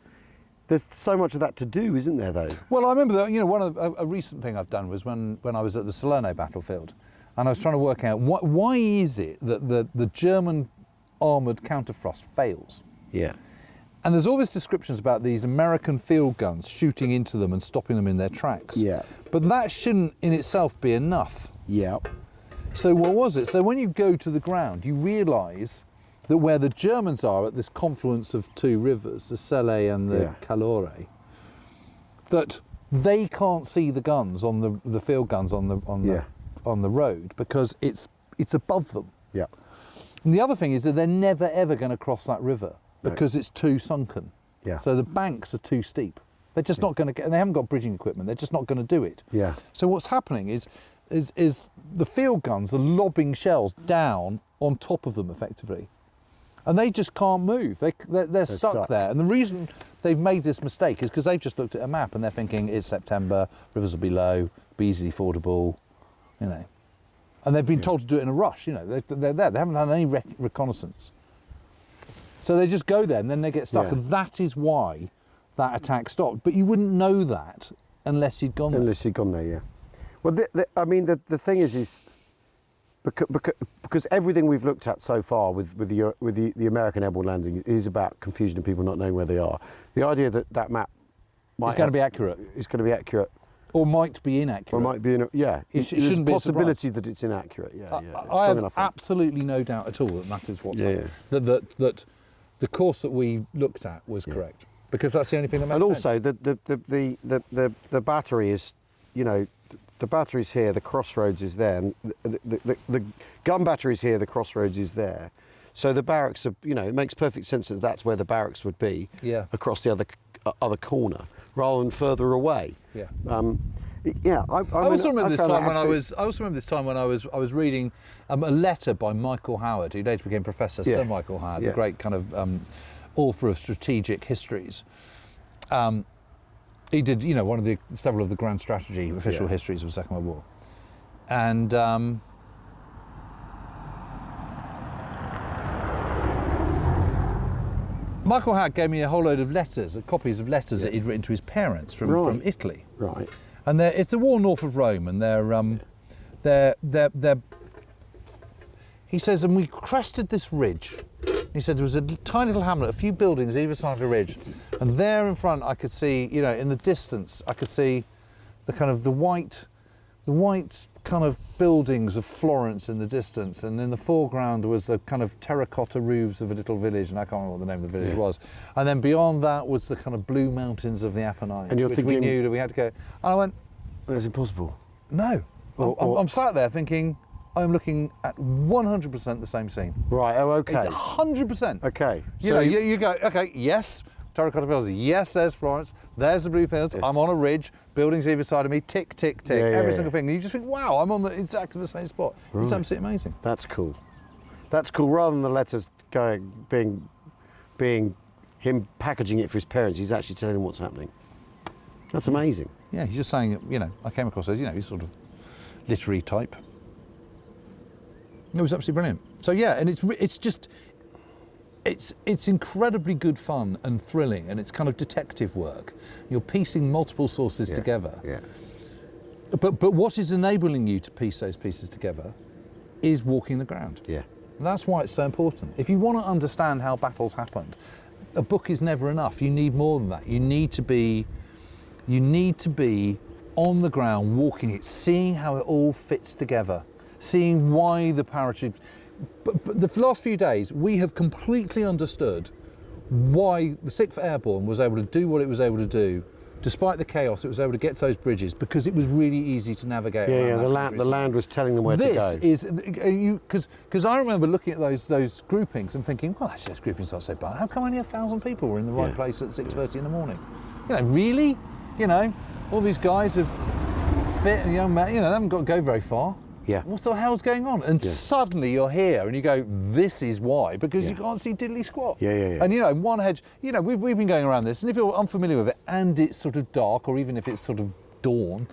there's so much of that to do, isn't there? Though. Well, I remember that, one of a recent thing I've done was when I was at the Salerno battlefield, and I was trying to work out why is it that the German armoured counterthrust fails. Yeah. And there's all these descriptions about these American field guns shooting into them and stopping them in their tracks. Yeah. But that shouldn't in itself be enough. Yeah. So what was it? So when you go to the ground, you realise that where the Germans are at this confluence of two rivers, the Selle and the Calore, that they can't see the guns on the field guns on the road because it's above them. Yeah. And the other thing is that they're never ever going to cross that river because it's too sunken. Yeah. So the banks are too steep. They're just not going to get, and they haven't got bridging equipment. They're just not going to do it. Yeah. So what's happening is the field guns are lobbing shells down on top of them effectively, and they just can't move. They're stuck there. And the reason they've made this mistake is because they've just looked at a map and they're thinking it's September, rivers will be low, be easily fordable, And they've been told to do it in a rush. They're there. They haven't done any reconnaissance. So they just go there and then they get stuck. Yeah. And that is why that attack stopped. But you wouldn't know that unless you'd gone there. Unless you'd gone there, yeah. Well, the thing is because everything we've looked at so far with the American airborne landing is about confusion and people not knowing where they are. The idea that map It's going to be accurate. It's going to be accurate. Or might be inaccurate. Or might be, It shouldn't be a possibility that it's inaccurate. Yeah, I have absolutely no doubt at all that is what's up. That the course that we looked at was correct, because that's the only thing that makes sense. And also the battery is, the battery's here, the crossroads is there, and the gun battery's here, the crossroads is there. So the barracks are, it makes perfect sense that that's where the barracks would be. Yeah. Across the other corner, rather than further away. Yeah. I also remember this time when I was reading a letter by Michael Howard, who later became Professor Sir Michael Howard, the great kind of author of strategic histories. He did, several of the grand strategy official histories of the Second World War, and Michael Howard gave me a whole load of letters, copies of letters that he'd written to his parents from Italy. Right. And it's the war north of Rome, and they're he says, and we crested this ridge. He said there was a tiny little hamlet, a few buildings either side of the ridge, and there in front I could see, in the distance, I could see the kind of the white kind of buildings of Florence in the distance, and in the foreground was the kind of terracotta roofs of a little village, and I can't remember what the name of the village was. And then beyond that was the kind of blue mountains of the Apennines, and which we knew that we had to go. And I went, that's impossible. No. I'm sat there thinking, I'm looking at 100% the same scene. Right, okay. It's 100%. Okay. You go, okay, yes, terracotta buildings, yes, there's Florence, there's the blue fields, I'm on a ridge, buildings either side of me, tick, tick, tick, every single thing. And you just think, wow, I'm on exactly the same spot. Right. It's absolutely amazing. That's cool. That's cool, rather than the letters being him packaging it for his parents, he's actually telling them what's happening. That's amazing. Yeah, he's just saying, I came across as, he's sort of literary type. It was absolutely brilliant. So yeah, and it's incredibly good fun and thrilling, and it's kind of detective work. You're piecing multiple sources together. Yeah. But what is enabling you to piece those pieces together is walking the ground. Yeah. And that's why it's so important. If you want to understand how battles happened, a book is never enough. You need more than that. You need to be on the ground, walking it, seeing how it all fits together, seeing why the parachute. But the last few days, we have completely understood why the 6th Airborne was able to do what it was able to do, despite the chaos. It was able to get to those bridges because it was really easy to navigate. The land was telling them where to go. This is because I remember looking at those groupings and thinking, well, actually, those groupings aren't so bad. How come only 1,000 people were in the right place at 6:30 in the morning? Really? All these guys are fit and young men. They haven't got to go very far. Yeah. What the hell's going on? And suddenly you're here and you go, this is why, because you can't see diddly squat. Yeah. And one hedge, we've been going around this, and if you're unfamiliar with it and it's sort of dark, or even if it's sort of dawn,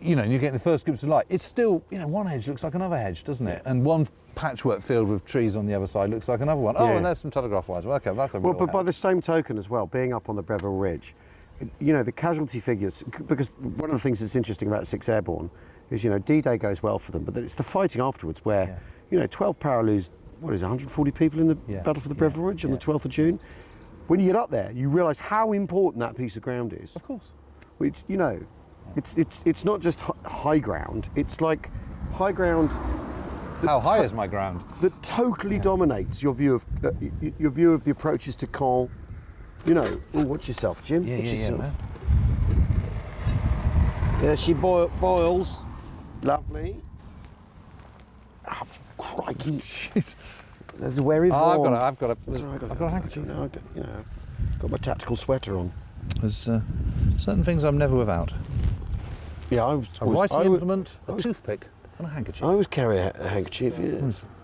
you know, you're getting the first glimpse of light. It's still, you know, one hedge looks like another hedge, doesn't it? And one patchwork field with trees on the other side looks like another one. Oh, Yeah. and there's some telegraph wires. Well, okay, that's a Well, real but by hedge. the same token as well, being up on the Breville Ridge, you know, the casualty figures, because one of the things that's interesting about 6th Airborne is, you know, D-Day goes well for them, but it's the fighting afterwards where, Yeah. you know, 12 Paralus, what is it, 140 people in the Yeah. battle for the Breville Ridge on the 12th of June. When you get up there, you realise how important that piece of ground is. Of course. Which, you know, it's not just high ground, it's like high ground How high is my ground? that totally dominates your view of the approaches to Caen. You know, oh, watch yourself, Jim. Yeah, watch yeah, yeah, yourself. man. There she boils. Lovely. Oh, crikey. There's a wary Oh, form. I've got a That's all right, I've got a handkerchief. No, you know, got my tactical sweater on. There's certain things I'm never without. Yeah, I was. A writing I would- implement, a toothpick, and a handkerchief. I always carry a handkerchief. Yeah.